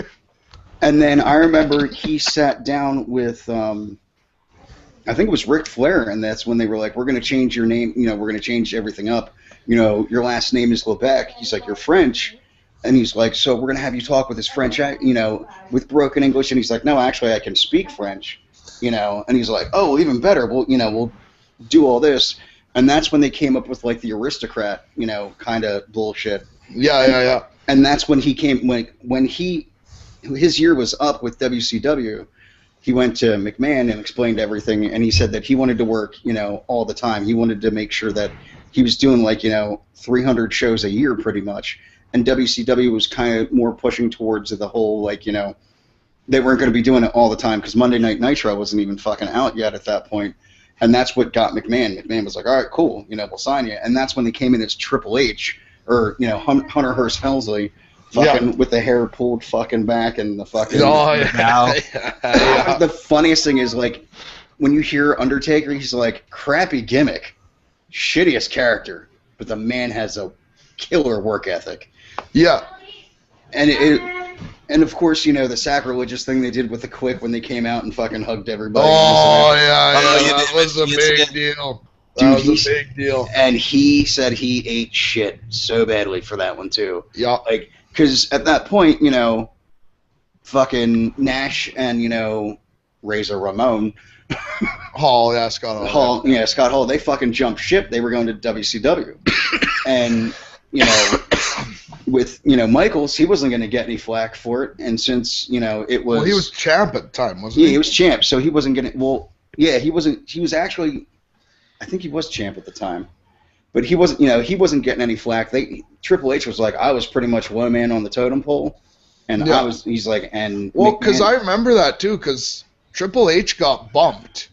S1: And then I remember he sat down with, I think it was Ric Flair, and that's when they were like, we're going to change your name. You know, we're going to change everything up. You know, your last name is Lebec. He's like, you're French. And he's like, so we're going to have you talk with his French, you know, with broken English. And he's like, no, actually, I can speak French, you know. And he's like, oh, well, even better. We'll, you know, we'll do all this. And that's when they came up with, like, the aristocrat, you know, kind of bullshit.
S6: Yeah.
S1: And that's when he came, when his year was up with WCW, he went to McMahon and explained everything. And he said that he wanted to work, you know, all the time. He wanted to make sure that he was doing, like, you know, 300 shows a year pretty much. And WCW was kind of more pushing towards the whole, like, you know, they weren't going to be doing it all the time because Monday Night Nitro wasn't even fucking out yet at that point. And that's what got McMahon. McMahon was like, all right, cool, you know, we'll sign you. And that's when they came in as Triple H, or, you know, Hunter Hearst Helmsley, fucking with the hair pulled fucking back and the fucking...
S6: Oh, yeah.
S1: The funniest thing is, like, when you hear Undertaker, he's like, crappy gimmick, shittiest character, but the man has a killer work ethic.
S6: Yeah.
S1: And of course, you know, the sacrilegious thing they did with the Quick when they came out and fucking hugged everybody.
S6: Oh, yeah, that was a big deal. That was a big deal.
S1: And he said he ate shit so badly for that one, too.
S6: Yeah.
S1: Like, because at that point, you know, fucking Nash and, you know, Razor Ramon.
S6: Hall, yeah, Scott Hall.
S1: Scott Hall, they fucking jumped ship. They were going to WCW. And, you know, with, you know, Michaels, he wasn't going to get any flack for it. And since, you know, it was...
S6: Well, he was champ at the time, wasn't he?
S1: Yeah, he was champ, so he wasn't going to... Well, yeah, he wasn't... He was actually... I think he was champ at the time. But he wasn't, you know, he wasn't getting any flack. Triple H was like, I was pretty much one man on the totem pole. And he's like, and...
S6: Well, because I remember that, too, because Triple H got bumped.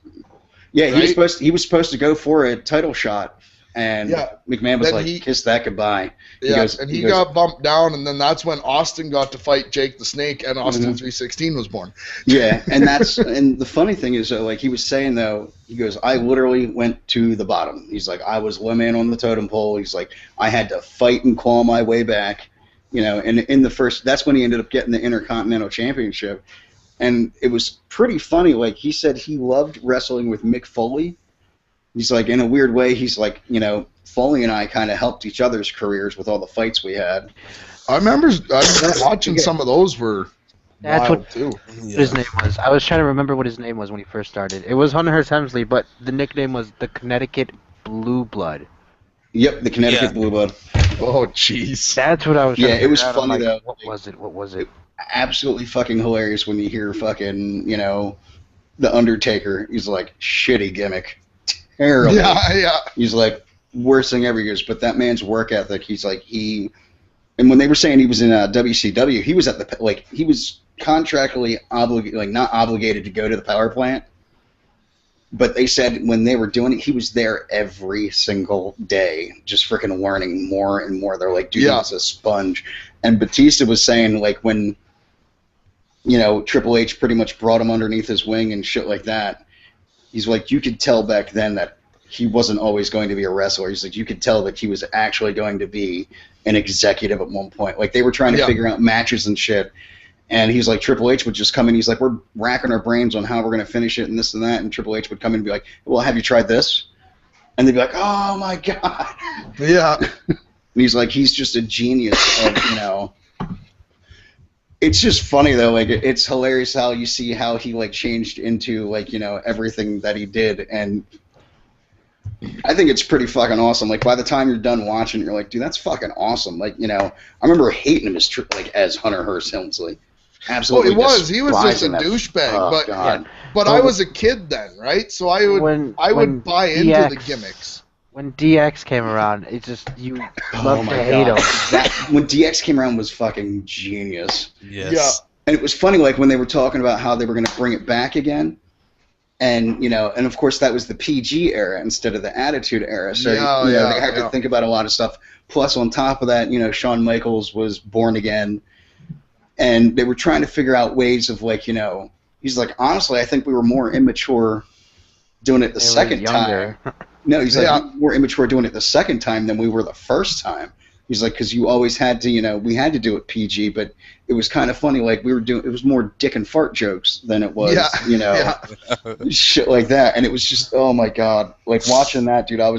S1: Yeah, right? he was supposed to go for a title shot. And McMahon was like, kiss that goodbye.
S6: He got bumped down, and then that's when Austin got to fight Jake the Snake, and Austin 316 was born.
S1: Yeah, and and the funny thing is, like he was saying, though, he goes, I literally went to the bottom. He's like, I was one man on the totem pole. He's like, I had to fight and claw my way back, you know, and in the first, that's when he ended up getting the Intercontinental Championship. And it was pretty funny. Like, he said he loved wrestling with Mick Foley. He's like, in a weird way, he's like, you know, Foley and I kind of helped each other's careers with all the fights we had.
S6: I remember watching some of those were wild, too.
S2: His name was. I was trying to remember what his name was when he first started. It was Hunter Hearst Helmsley, but the nickname was the Connecticut Blue Blood.
S1: Yep, the Connecticut Blue Blood.
S6: Oh, jeez.
S2: That's what I was trying to
S1: it was funny,
S2: like,
S1: though.
S2: What was it?
S1: absolutely fucking hilarious when you hear fucking, you know, The Undertaker. He's like, shitty gimmick. Terrible.
S6: Yeah.
S1: He's like, worst thing ever. He goes, but that man's work ethic, he's like, and when they were saying he was in WCW, he was at the, like, he was contractually obligated, like, not obligated to go to the power plant. But they said when they were doing it, he was there every single day, just freaking learning more and more. They're like, dude, he was a sponge. And Batista was saying, like, when, you know, Triple H pretty much brought him underneath his wing and shit like that, he's like, you could tell back then that he wasn't always going to be a wrestler. He's like, you could tell that he was actually going to be an executive at one point. Like, they were trying to figure out matches and shit. And he's like, Triple H would just come in. He's like, we're racking our brains on how we're going to finish it and this and that. And Triple H would come in and be like, well, have you tried this? And they'd be like, oh, my God.
S6: Yeah.
S1: And he's like, he's just a genius of, you know. It's just funny, though. Like, it's hilarious how you see how he, like, changed into, like, you know, everything that he did. And I think it's pretty fucking awesome. Like, by the time you're done watching, you're like, dude, that's fucking awesome. Like, you know, I remember hating him as Hunter Hearst Helmsley. Absolutely.
S6: Well, he was just a douchebag. But I was a kid then, right? So I would buy into the gimmicks.
S2: When DX came around, it just, you love to hate him.
S1: When DX came around was fucking genius.
S5: Yes.
S6: Yeah.
S1: And it was funny, like, when they were talking about how they were going to bring it back again. And, you know, and of course that was the PG era instead of the Attitude era. So, you know, they had to think about a lot of stuff. Plus, on top of that, you know, Shawn Michaels was born again. And they were trying to figure out ways of, like, you know, he's like, honestly, I think we were more immature doing it the second time. No, he's like, more immature doing it the second time than we were the first time. He's like, because you always had to, you know, we had to do it PG, but it was kind of funny. Like, we were doing, it was more dick and fart jokes than it was, you know, shit like that. And it was just, oh my God. Like, watching that, dude, I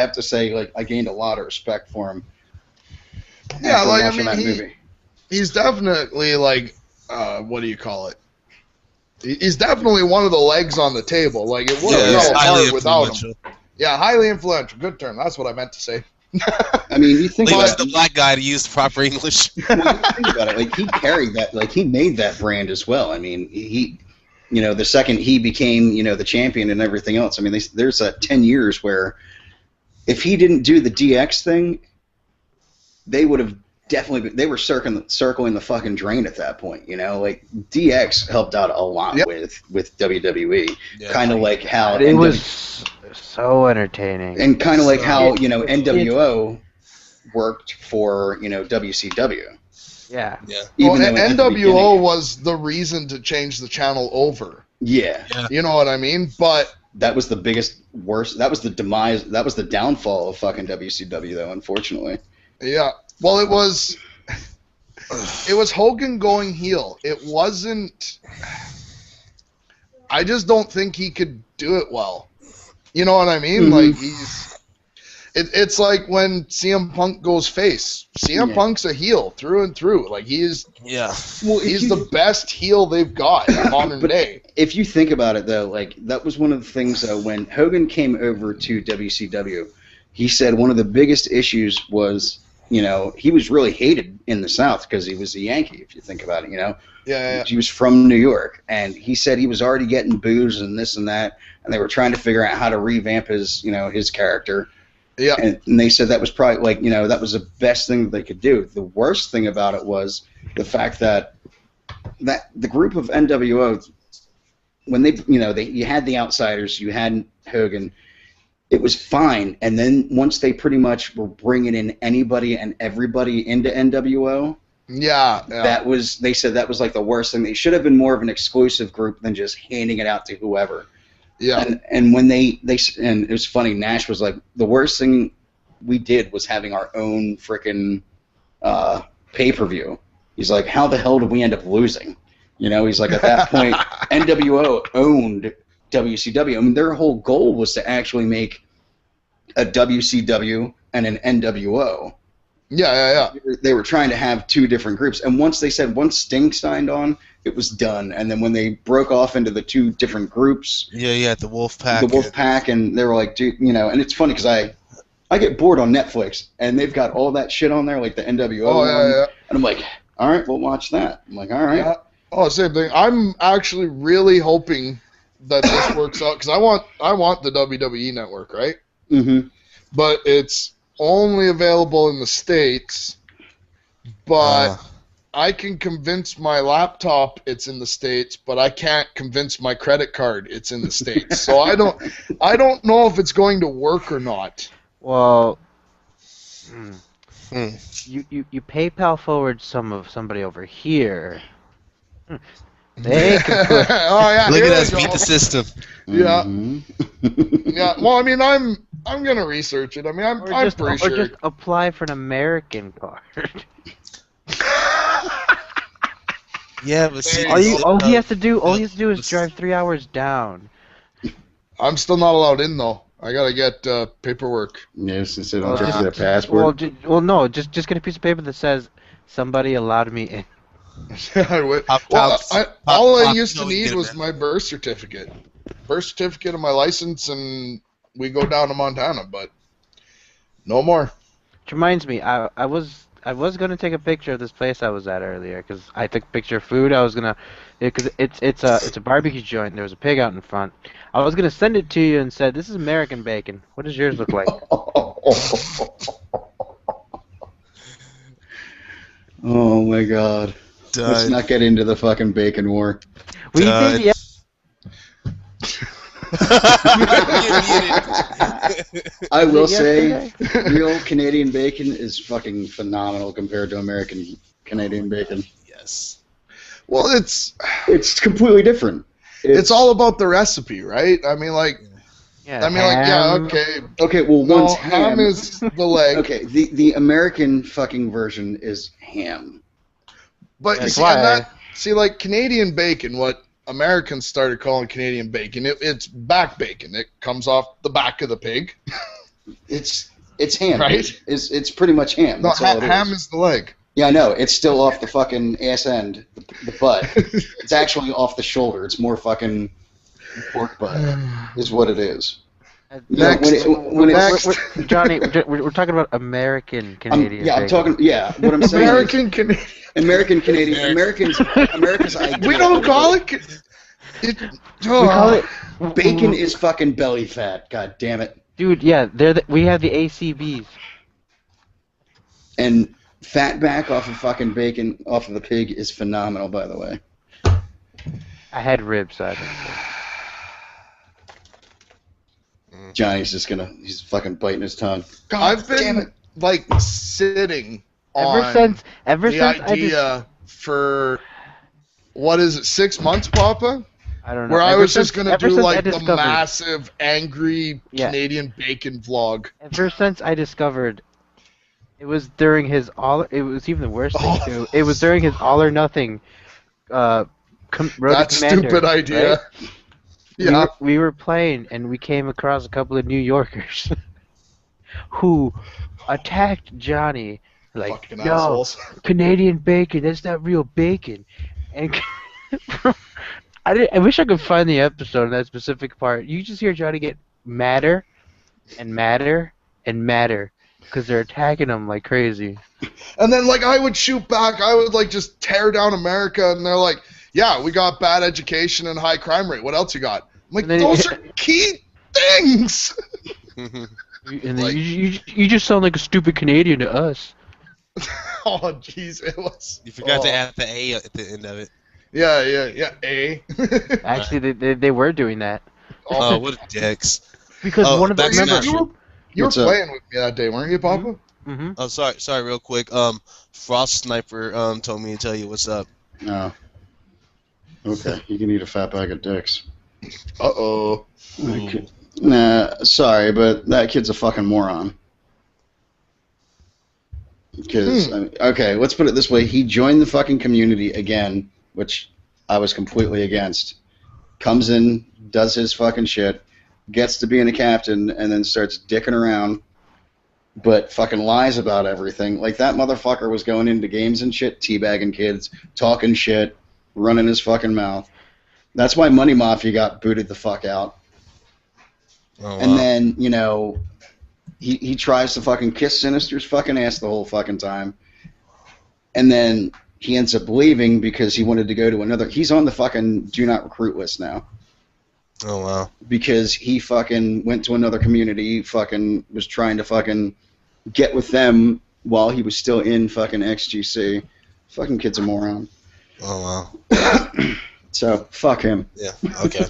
S1: have to say, like, I gained a lot of respect for him.
S6: Yeah, like, I mean, he's definitely, like, what do you call it? He's definitely one of the legs on the table. Like, it wouldn't go hard without him. Yeah, highly influential. Good term. That's what I meant to say.
S1: I mean, you think
S5: about the black guy to use proper English.
S1: Well, you think about it, like, he carried that, like, he made that brand as well. I mean, he, you know, the second he became, you know, the champion and everything else. I mean, there's 10 years where if he didn't do the DX thing, they would have definitely they were circling the fucking drain at that point, you know. Like, DX helped out a lot with WWE, kind of like how
S2: it was so entertaining,
S1: and kind of like how, you know, NWO worked for, you know, WCW.
S2: Yeah.
S6: Well, NWO was the reason to change the channel over.
S1: Yeah.
S6: You know what I mean? But
S1: that was the biggest worst. That was the demise. That was the downfall of fucking WCW, though. Unfortunately.
S6: Yeah. Well, it was Hogan going heel. It wasn't. I just don't think he could do it well. You know what I mean? Like, it's like when CM Punk goes face. CM Punk's a heel through and through. Like, he's the best heel they've got in modern day.
S1: If you think about it, though, like, that was one of the things, when Hogan came over to WCW, he said one of the biggest issues was, you know, he was really hated in the South because he was a Yankee, if you think about it, you know. He was from New York, and he said he was already getting boos and this and that, and they were trying to figure out how to revamp his, you know, his character.
S6: Yeah.
S1: And they said that was probably, like, you know, that was the best thing that they could do. The worst thing about it was the fact that the group of NWO, when they, you know, you had the outsiders, you had Hogan, it was fine. And then once they pretty much were bringing in anybody and everybody into NWO, they said that was like the worst thing. They should have been more of an exclusive group than just handing it out to whoever.
S6: Yeah.
S1: And when they and it was funny, Nash was like, the worst thing we did was having our own freaking pay-per-view. He's like, how the hell did we end up losing? You know, he's like, at that point, NWO owned WCW. I mean, their whole goal was to actually make a WCW and an NWO. They were trying to have two different groups. And once Sting signed on, it was done. And then when they broke off into the two different groups.
S5: The Wolfpack.
S1: The Wolfpack, and they were like, dude, you know, and it's funny because I get bored on Netflix, and they've got all that shit on there, like the NWO one. And I'm like, all right, we'll watch that. I'm like, all right.
S6: Yeah. Oh, same thing. I'm actually really hoping that this works out because I want the WWE Network, right?
S1: Mm-hmm.
S6: But it's only available in the States. But I can convince my laptop it's in the States, but I can't convince my credit card it's in the States. So I don't know if it's going to work or not.
S2: Well, you PayPal forward somebody over here. They can put,
S6: Oh yeah,
S5: Look
S6: here
S5: at
S6: we
S5: us
S6: go.
S5: beat the system.
S6: Yeah.
S1: Mm-hmm.
S6: Yeah. Well, I mean, I'm gonna research it. I mean, I'm pretty sure.
S2: or just apply for an American card.
S5: Yeah, but see,
S2: All he has to do is drive 3 hours down.
S6: I'm still not allowed in though. I gotta get paperwork.
S1: Yes, since they don't
S2: Well,
S1: check their passport.
S2: No, just get a piece of paper that says somebody allowed me in.
S6: I would. Well, all I used to need was my birth certificate. Birth certificate and my license, and we go down to Montana, but no more.
S2: Which reminds me, I was gonna take a picture of this place I was at earlier because I took a picture of food. I was gonna, because it's a barbecue joint. And there was a pig out in front. I was gonna send it to you and said, "This is American bacon. What does yours look like?"
S1: Oh my God.
S5: Done.
S1: Let's not get into the fucking bacon war.
S2: We did, yeah.
S1: I will say,
S2: Yesterday?
S1: real Canadian bacon is fucking phenomenal compared to American Canadian bacon.
S5: Yes.
S6: Well, it's
S1: completely different.
S6: it's all about the recipe, right? I mean, like,
S2: Yeah.
S6: okay.
S1: Okay, well,
S6: No,
S1: once
S6: ham is the leg.
S1: Okay, the American fucking version is ham.
S6: But you
S2: That's
S6: see,
S2: why.
S6: like Canadian bacon, what Americans started calling Canadian bacon, it's back bacon. It comes off the back of the pig.
S1: It's ham,
S6: Right?
S1: dude. It's pretty much ham.
S6: No,
S1: That's all it
S6: ham
S1: is.
S6: is the leg.
S1: Yeah, I know. It's still off the fucking ass end, the butt. It's actually off the shoulder. It's more fucking pork butt, is what it is. You know,
S6: Next.
S1: when it's,
S2: Johnny, we're talking about American Canadian.
S1: I'm
S2: bacon.
S1: talking. Yeah, what I'm saying.
S6: American Canadian.
S1: American Canadian. America's idea.
S6: We don't call it.
S2: We call it
S1: Bacon is fucking belly fat. God damn it.
S2: Dude, yeah, we have the ACBs.
S1: And fatback off of fucking bacon off of the pig is phenomenal, by the way.
S2: I had ribs, so I don't know.
S1: Johnny's just he's fucking biting his tongue.
S6: I've been like sitting
S2: Ever
S6: on
S2: since
S6: the idea for what is it, 6 months, Papa?
S2: I don't know.
S6: Where I
S2: Ever
S6: was
S2: since-
S6: just gonna
S2: ever
S6: do
S2: since I
S6: like the
S2: discovered-
S6: massive angry
S2: Yeah.
S6: Canadian bacon vlog.
S2: Ever since I discovered, it was during his it was even the worst thing too. It was during his All or Nothing. Road to
S6: That
S2: Commander,
S6: stupid idea.
S2: right?
S6: Yeah.
S2: We were playing and we came across a couple of New Yorkers who attacked Johnny like,
S6: Fucking
S2: no,
S6: assholes.
S2: Canadian bacon, that's not real bacon. And I wish I could find the episode in that specific part. You just hear Johnny get madder and madder and madder because they're attacking him like crazy.
S6: And then like I would shoot back, I would like just tear down America, and they're like, yeah, we got bad education and high crime rate. What else you got? I'm like,
S2: And then
S6: those are key things.
S2: And then
S6: Like-
S2: you just sound like a stupid Canadian to us.
S6: Oh jeez, it was.
S5: You forgot to
S6: oh.
S5: add the A at the end of it.
S6: Yeah, A.
S2: Actually, they were doing that
S5: Oh, what dicks.
S2: because
S5: Oh,
S2: one of the
S5: that's
S2: remember.
S5: not true.
S6: You were
S1: What's up?
S6: playing with me that day, weren't you, Papa?
S2: Mm-hmm.
S5: Oh, sorry, real quick. Frost Sniper told me to tell you what's up.
S1: No. Okay, you can eat a fat bag of dicks.
S6: Uh-oh.
S1: Okay. Nah, sorry, but that kid's a fucking moron. Because, okay, let's put it this way. He joined the fucking community again, which I was completely against. Comes in, does his fucking shit, gets to being a captain, and then starts dicking around, but fucking lies about everything. Like, that motherfucker was going into games and shit, teabagging kids, talking shit, running his fucking mouth. That's why Money Mafia got booted the fuck out.
S5: Oh,
S1: And
S5: wow.
S1: then, you know, he tries to fucking kiss Sinister's fucking ass the whole fucking time. And then he ends up leaving because he wanted to go to another. He's on the fucking do not recruit list now.
S5: Oh wow.
S1: Because he fucking went to another community, fucking was trying to fucking get with them while he was still in fucking XGC. Fucking kid's a moron.
S5: Oh wow.
S1: So fuck him.
S5: Yeah. Okay.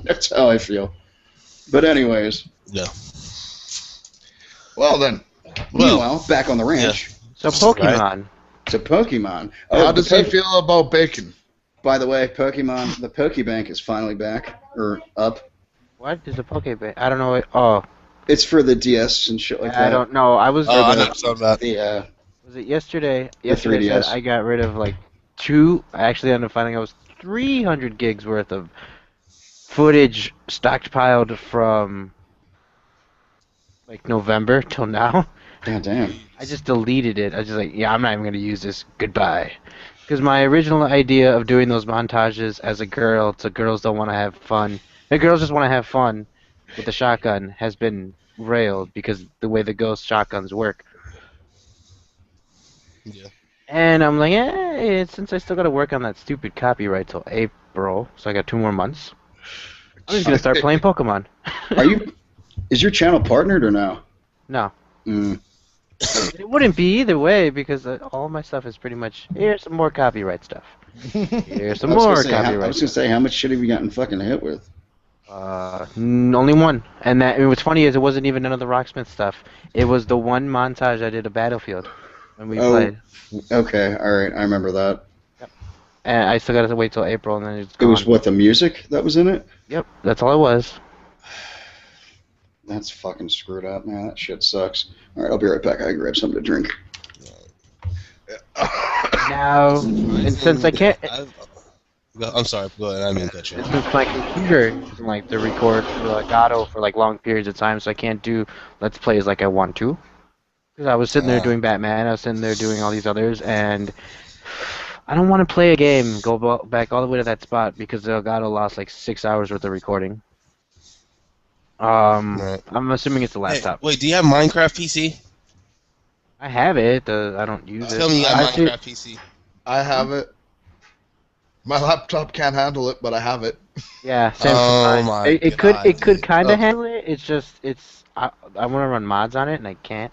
S1: That's how I feel. But anyways.
S5: Yeah.
S6: Well then.
S1: Meanwhile, back on the ranch.
S2: So Pokemon.
S1: To Pokemon.
S6: How does he feel about bacon?
S1: By the way, Pokemon, the Pokebank is finally back, or up.
S2: What is a Pokebank? I don't know. Oh.
S1: It's for the DS and shit like that.
S2: I don't know. I was.
S5: Oh, I know what you're talking about.
S1: The,
S2: was it yesterday?
S1: The
S2: Yesterday
S1: 3DS.
S2: I got rid of like 2. I actually ended up finding I was 300 gigs worth of footage stockpiled from like November till now.
S1: God damn.
S2: I just deleted it. I was just like, yeah, I'm not even gonna use this. Goodbye. Because my original idea of doing those montages as a girl to girls don't want to have fun, the girls just want to have fun with the shotgun, has been railed because the way the ghost shotguns work.
S5: Yeah.
S2: And I'm like, since I still got to work on that stupid copyright till April, so I got 2 more months, I'm just gonna start playing Pokemon.
S1: Is your channel partnered or no?
S2: No.
S1: Mm.
S2: It wouldn't be either way because all my stuff is pretty much, here's some more copyright stuff. Here's some more copyright
S1: I was gonna say, how much shit have you gotten fucking hit with?
S2: Only one. And what's funny is it wasn't even none of the Rocksmith stuff. It was the one montage I did of Battlefield when we played.
S1: Okay, alright, I remember that.
S2: Yep. And I still got to wait till April and then it's
S1: It
S2: gone.
S1: was what, the music that was in it?
S2: Yep, that's all it was.
S1: That's fucking screwed up, man. That shit sucks. Alright, I'll be right back. I can grab something to drink.
S2: Now, and since I can't,
S5: I'm sorry. Go ahead. I didn't mean to cut you.
S2: since my computer doesn't like to record for like auto for like long periods of time, so I can't do Let's Plays like I want to. Because I was sitting there doing Batman, I was sitting there doing all these others, and I don't want to play a game, go back all the way to that spot because Elgato lost like 6 hours worth of recording.
S5: Right.
S2: I'm assuming it's a laptop.
S5: Hey, wait, do you have Minecraft PC?
S2: I have it. I don't use it.
S5: Tell me you have Minecraft PC.
S6: I have it. My laptop can't handle it, but I have it.
S2: Yeah, same
S5: Oh
S2: for mine.
S5: my
S2: It
S5: God,
S2: could kind
S6: Oh.
S2: of handle it. It's just I want to run mods on it and I can't.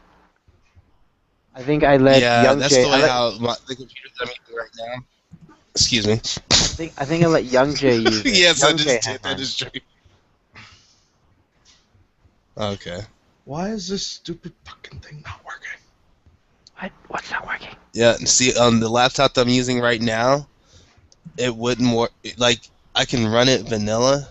S2: I think I let
S5: Yeah,
S2: Young
S5: that's
S2: Jay.
S5: the way how the computer that I'm using right now. Excuse me.
S2: I think I let Young Jay use it.
S5: Yes,
S2: Young
S5: I
S2: Jay
S5: just
S2: had
S5: did. That
S2: mine.
S5: is true. Okay.
S6: Why is this stupid fucking thing not working?
S2: What's not working?
S5: Yeah, and see, on the laptop that I'm using right now, it wouldn't work. Like, I can run it vanilla,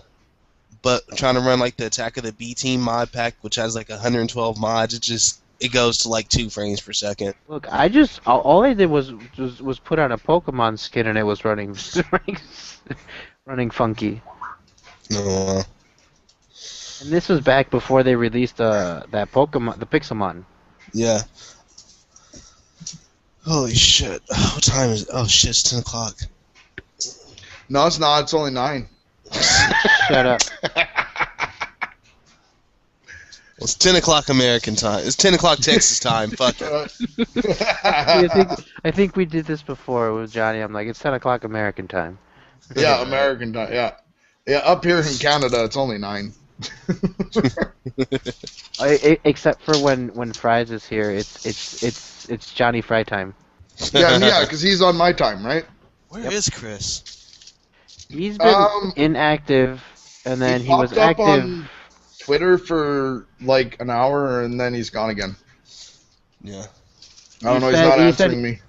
S5: but trying to run, like, the Attack of the B-Team mod pack, which has, like, 112 mods, it goes to, like, 2 frames per second.
S2: Look, all I did was put on a Pokemon skin and it was running running funky.
S5: No,
S2: And this was back before they released that Pokemon, the Pixelmon.
S5: yeah. Holy shit. What time is it? Oh, shit, it's 10 o'clock.
S6: No, it's not. It's only 9.
S2: Shut up.
S5: Well, it's 10 o'clock American time. It's 10 o'clock Texas time. Fuck it.
S2: I think we did this before with Johnny. I'm like, it's 10 o'clock American time.
S6: Yeah, American time. Yeah, yeah. Up here in Canada, it's only 9.
S2: Except for when Fries is here, it's Johnny Fry time.
S6: Yeah, because he's on my time, right?
S5: Where is Chris?
S2: He's been inactive, and then he was
S6: popped up
S2: active.
S6: on Twitter for like an hour, and then he's gone again.
S5: Yeah.
S6: I don't know. He's
S2: said-
S6: not
S2: he said-
S6: answering me.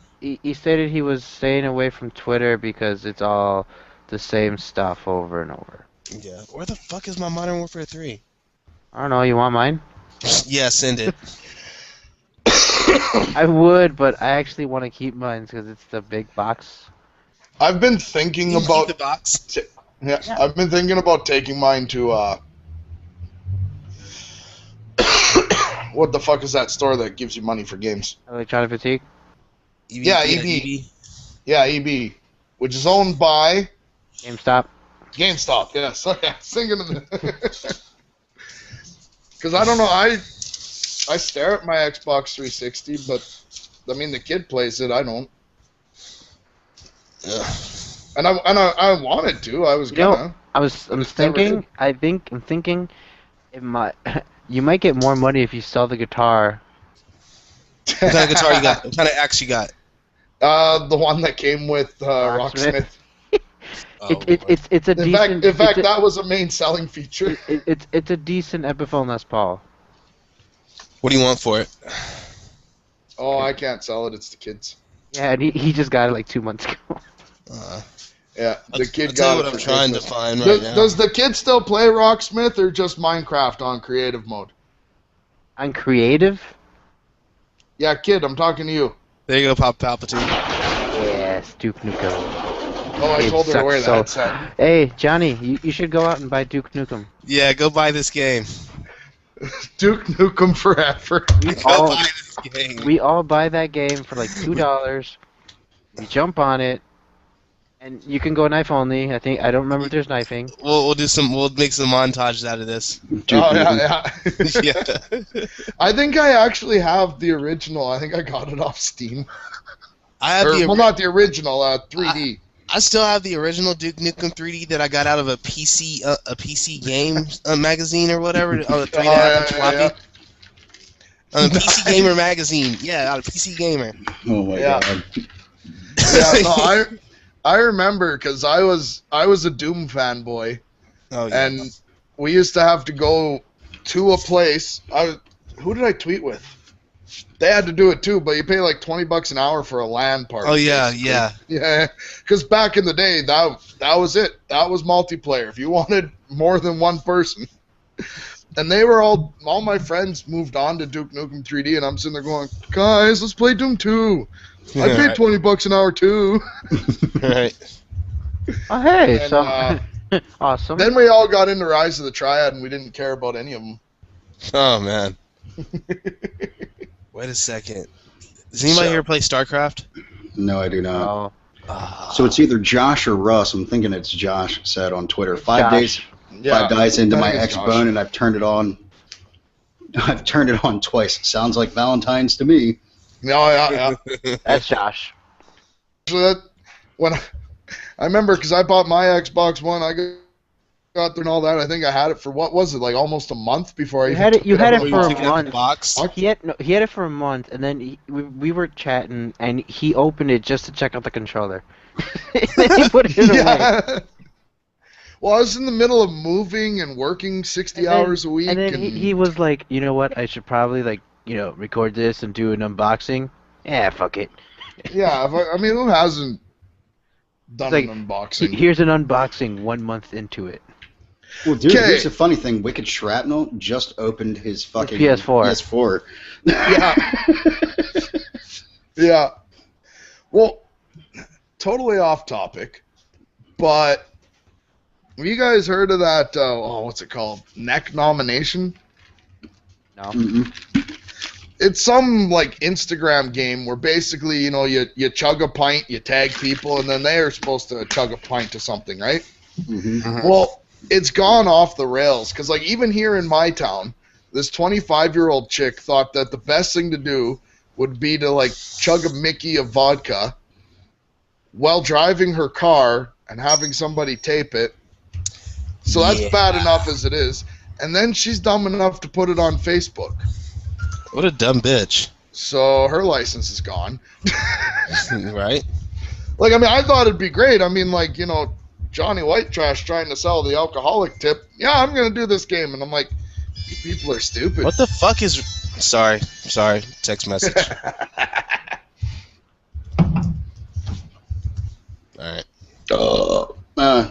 S2: He stated he was staying away from Twitter because it's all the same stuff over and over.
S5: Yeah. Where the fuck is my Modern Warfare 3?
S2: I don't know. You want mine?
S5: Yeah, send it.
S2: I would, but I actually want to keep mine because it's the big box.
S6: I've been thinking
S5: You
S6: about.
S5: keep the box.
S6: Yeah, I've been thinking about taking mine to what the fuck is that store that gives you money for games?
S2: Electronic Fatigue.
S6: Yeah, EB. Yeah, EB, which is owned by
S2: GameStop.
S6: GameStop. Yes, okay. Thinking of it. Because I don't know, I stare at my Xbox 360, but I mean the kid plays it. I don't.
S5: Ugh.
S6: And I wanted to. I was gonna.
S2: I'm thinking. I'm thinking. It might. You might get more money if you sell the guitar.
S5: What kind of guitar you got? What kind of axe you got?
S6: The one that came with Rocksmith.
S2: It's a decent.
S6: In fact, that was a main selling feature.
S2: It's a decent Epiphone Les Paul.
S5: What do you want for it?
S6: Oh, I can't sell it. It's the kids.
S2: Yeah, and he just got it like 2 months ago.
S6: Yeah, the kid
S5: I'll
S6: got
S5: tell
S6: it.
S5: you what I'm trying to find now.
S6: Does the kid still play Rocksmith or just Minecraft on creative mode?
S2: On creative?
S6: Yeah, kid, I'm talking to you.
S5: There you go, Palpatine.
S2: Yes, Duke Nukem.
S6: Oh, I told her to wear that set.
S2: Hey, Johnny, you should go out and buy Duke Nukem.
S5: Yeah, go buy this game.
S6: Duke Nukem forever.
S5: Go buy this game.
S2: We all buy that game for like $2. We jump on it, and you can go knife only. I don't remember if there's knifing.
S5: We'll make some montages out of this.
S6: Oh yeah.
S5: Yeah.
S6: I think I actually have the original. I think I got it off Steam.
S5: I have
S6: well, not the original, 3D.
S5: I still have the original Duke Nukem 3D that I got out of a PC game magazine or whatever. On a 3.5-inch floppy. On a PC Gamer magazine. Yeah, out of PC Gamer.
S1: Oh my god.
S6: Yeah, no, I remember because I was a Doom fanboy.
S5: Oh yeah.
S6: And we used to have to go to a place. Who did I tweet with? They had to do it too, but you pay like $20 an hour for a LAN party.
S5: Oh yeah,
S6: basically.
S5: yeah.
S6: Because back in the day, that was it. That was multiplayer. If you wanted more than one person, and they were all my friends moved on to Duke Nukem 3D, and I'm sitting there going, guys, let's play Doom 2. I paid $20 an hour too.
S5: Right.
S2: Oh hey,
S6: And,
S2: so awesome.
S6: Then we all got into Rise of the Triad, and we didn't care about any of them.
S5: Oh man. Wait a second. Does anybody here play StarCraft?
S1: No, I do not.
S2: Oh.
S1: So it's either Josh or Russ. I'm thinking it's Josh said on Twitter. Five
S2: Josh.
S1: days into my
S6: Josh.
S1: Xbone, and I've turned it on. I've turned it on twice. Sounds like Valentine's to me.
S6: Yeah.
S2: That's Josh.
S6: Actually, I remember because I bought my Xbox One, I got there and all that. I think I had it for what was it, like almost a month before I.
S2: You had it for
S5: Took
S2: a
S5: it out of the
S2: month.
S5: box?
S2: He had it for a month, and then we were chatting, and he opened it just to check out the controller. Then he put it away.
S6: Well, I was in the middle of moving and working 60 hours a week.
S2: And then he was like, you know what? I should probably record this and do an unboxing. Yeah, fuck it.
S6: Yeah, I mean, who hasn't done
S2: It's like,
S6: an unboxing?
S2: Here's an unboxing 1 month into it.
S1: Well, dude,
S6: Okay.
S1: here's the funny thing. Wicked Shrapnel just opened his fucking
S2: PS4.
S6: Yeah. Yeah. Well, totally off topic, but have you guys heard of that, what's it called? Neck nomination?
S2: No.
S1: Mm-mm.
S6: It's some, like, Instagram game where basically, you chug a pint, you tag people, and then they are supposed to chug a pint to something, right?
S1: Mm-hmm.
S6: Well, it's gone off the rails, because, like, even here in my town, this 25-year-old chick thought that the best thing to do would be to, like, chug a Mickey of vodka while driving her car and having somebody tape it. So that's bad enough as it is. And then she's dumb enough to put it on Facebook.
S5: What a dumb bitch.
S6: So her license is gone.
S5: Right?
S6: Like, I mean, I thought it'd be great. I mean, like, Johnny White Trash trying to sell the alcoholic tip. Yeah, I'm going to do this game. And I'm like, people are stupid.
S5: What the fuck is... Sorry. Text message. Alright.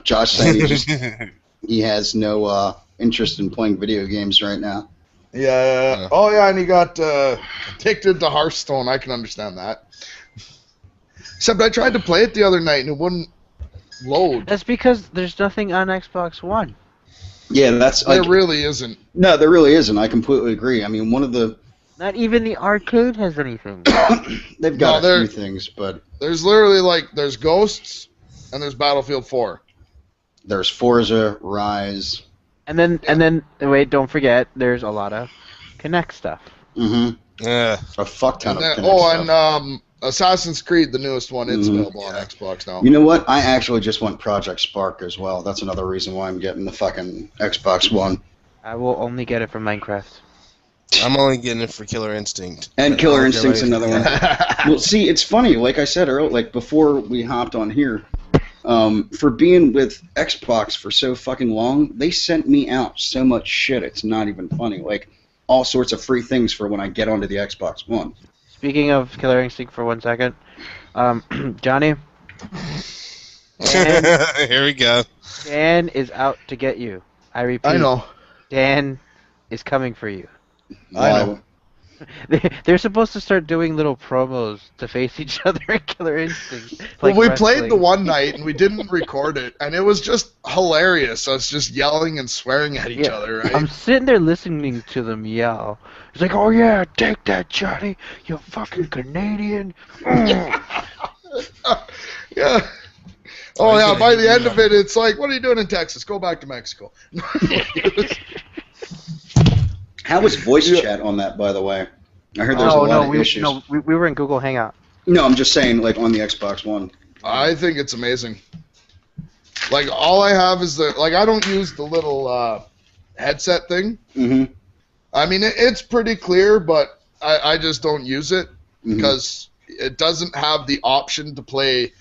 S1: Josh saying he has no interest in playing video games right now.
S6: Yeah. Oh, yeah, and he got addicted to Hearthstone. I can understand that. Except I tried to play it the other night, and it wouldn't load.
S2: That's because there's nothing on Xbox One.
S1: Yeah, that's
S6: There
S1: like,
S6: really isn't.
S1: no, there really isn't. I completely agree. I mean, one of the
S2: Not even the arcade has anything.
S1: they've got
S6: No,
S1: a few things, but
S6: There's literally, like, there's Ghosts, and there's Battlefield 4.
S1: there's Forza, Rise.
S2: And then wait, don't forget, there's a lot of Kinect stuff.
S1: Mm-hmm.
S5: Yeah.
S1: A fuck ton
S6: And
S1: of
S6: then,
S1: Kinect stuff.
S6: Assassin's Creed, the newest one, it's available on Xbox now.
S1: You know what? I actually just want Project Spark as well. That's another reason why I'm getting the fucking Xbox One.
S2: I will only get it for Minecraft.
S5: I'm only getting it for Killer Instinct.
S1: And Killer Instinct's another one. Well, see, it's funny. Like I said earlier, like before we hopped on here, for being with Xbox for so fucking long, they sent me out so much shit. It's not even funny. Like all sorts of free things for when I get onto the Xbox One.
S2: Speaking of Killer Instinct for 1 second, Johnny. Dan,
S5: Here we go.
S2: Dan is out to get you. I repeat.
S6: I know.
S2: Dan is coming for you.
S6: I know.
S2: They're supposed to start doing little promos to face each other in Killer Instinct.
S6: Well,
S2: like
S6: we
S2: wrestling.
S6: played the one night and we didn't record it, and it was just hilarious. Us just yelling and swearing at each other, right?
S2: I'm sitting there listening to them yell. It's like, oh yeah, take that, Johnny, you fucking Canadian.
S6: Yeah. Oh yeah. By the end of it, it's like, what are you doing in Texas? Go back to Mexico.
S1: How was voice chat on that, by the way? I heard there's a lot of issues.
S2: We were in Google Hangout.
S1: No, I'm just saying, like on the Xbox One.
S6: I think it's amazing. Like all I have is I don't use the little headset thing.
S1: Mm-hmm.
S6: I mean, it's pretty clear, but I just don't use it because it doesn't have the option to play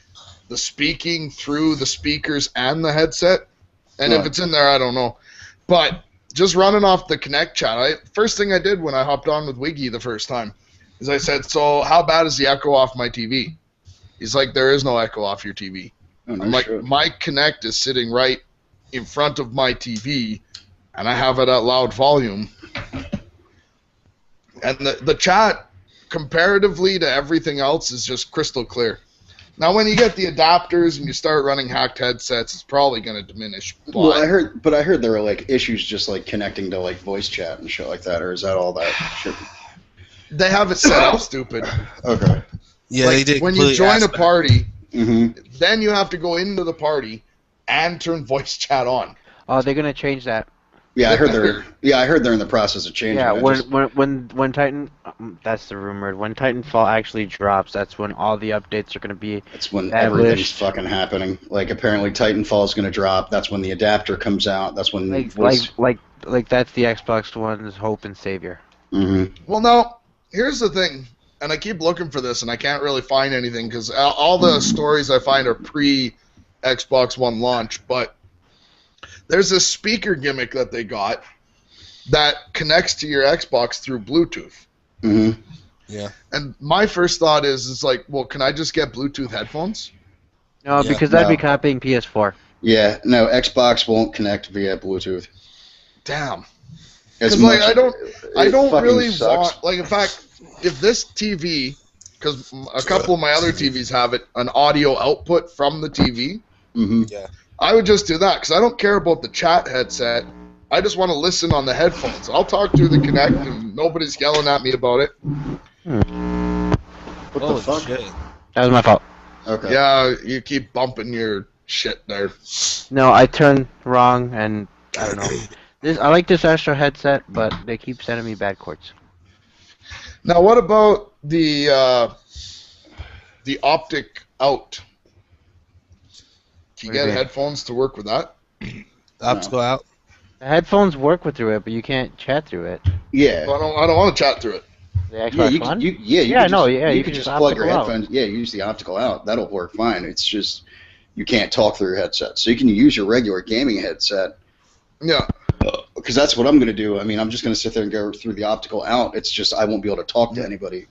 S6: the speaking through the speakers and the headset. And if it's in there, I don't know. But just running off the Kinect chat, first thing I did when I hopped on with Wiggy the first time is I said, so how bad is the echo off my TV? He's like, there is no echo off your TV.
S1: Oh, no
S6: I'm like,
S1: shit.
S6: my Kinect is sitting right in front of my TV, and I have it at loud volume. And the chat, comparatively to everything else, is just crystal clear. Now, when you get the adapters and you start running hacked headsets, it's probably going to diminish.
S1: Well, I heard there were like issues just like connecting to like voice chat and shit like that, or is that all that shit?
S6: They have it set up stupid.
S1: Okay.
S5: Yeah,
S6: Like,
S5: they did.
S6: when you join a party,
S1: Mm-hmm.
S6: then you have to go into the party and turn voice chat on.
S2: Oh, they're gonna change that.
S1: Yeah, I heard they're in the process of changing.
S2: Yeah,
S1: it.
S2: when Titan, that's the rumored. When Titanfall actually drops, that's when all the updates are gonna be.
S1: That's when
S2: established.
S1: everything's fucking happening. Like apparently Titanfall is going to drop. That's when the adapter comes out. That's when
S2: Like that's the Xbox One's hope and savior.
S1: Mm-hmm.
S6: Well, now, here's the thing, and I keep looking for this, and I can't really find anything, because all the stories I find are pre-Xbox One launch, but there's a speaker gimmick that they got that connects to your Xbox through Bluetooth.
S1: Mm-hmm.
S5: Yeah.
S6: And my first thought is like, well, can I just get Bluetooth headphones?
S2: No,
S5: Yeah.
S2: because that'd be
S1: No.
S2: copying PS4.
S1: Yeah, no, Xbox won't connect via Bluetooth.
S6: Damn.
S1: As
S6: Because like,
S1: much-
S6: I don't
S1: fucking
S6: really
S1: sucks.
S6: want, like, in fact, if this TV, because a couple of my other TVs have it, an audio output from the TV,
S1: Mm-hmm.
S6: I would just do that, because I don't care about the chat headset. I just want to listen on the headphones. I'll talk through the Kinect, and nobody's yelling at me about it.
S1: What
S5: Holy
S1: the fuck?
S5: shit.
S2: That was my fault.
S1: Okay.
S6: Yeah, you keep bumping your shit there.
S2: No, I turned wrong, and I don't know. I like this Astro headset, but they keep sending me bad cords.
S6: Now, what about the optic out? Can you
S2: What do you
S6: get
S2: mean?
S6: headphones to work with that?
S5: Optical out.
S2: The headphones work through it, but you can't chat through it.
S1: Yeah.
S6: I don't want to chat through it.
S2: The
S1: Yeah,
S2: Xbox
S1: you
S2: One?
S1: can, you
S2: Yeah,
S1: can
S2: no,
S1: just,
S2: yeah,
S1: you
S2: you
S1: can
S2: can
S1: just
S2: just
S1: plug your
S2: optical out.
S1: headphones. Yeah, use the optical out. That'll work fine. It's just you can't talk through your headset, so you can use your regular gaming headset.
S6: Yeah.
S1: Because that's what I'm going to do. I mean, I'm just going to sit there and go through the optical out. It's just I won't be able to talk to anybody.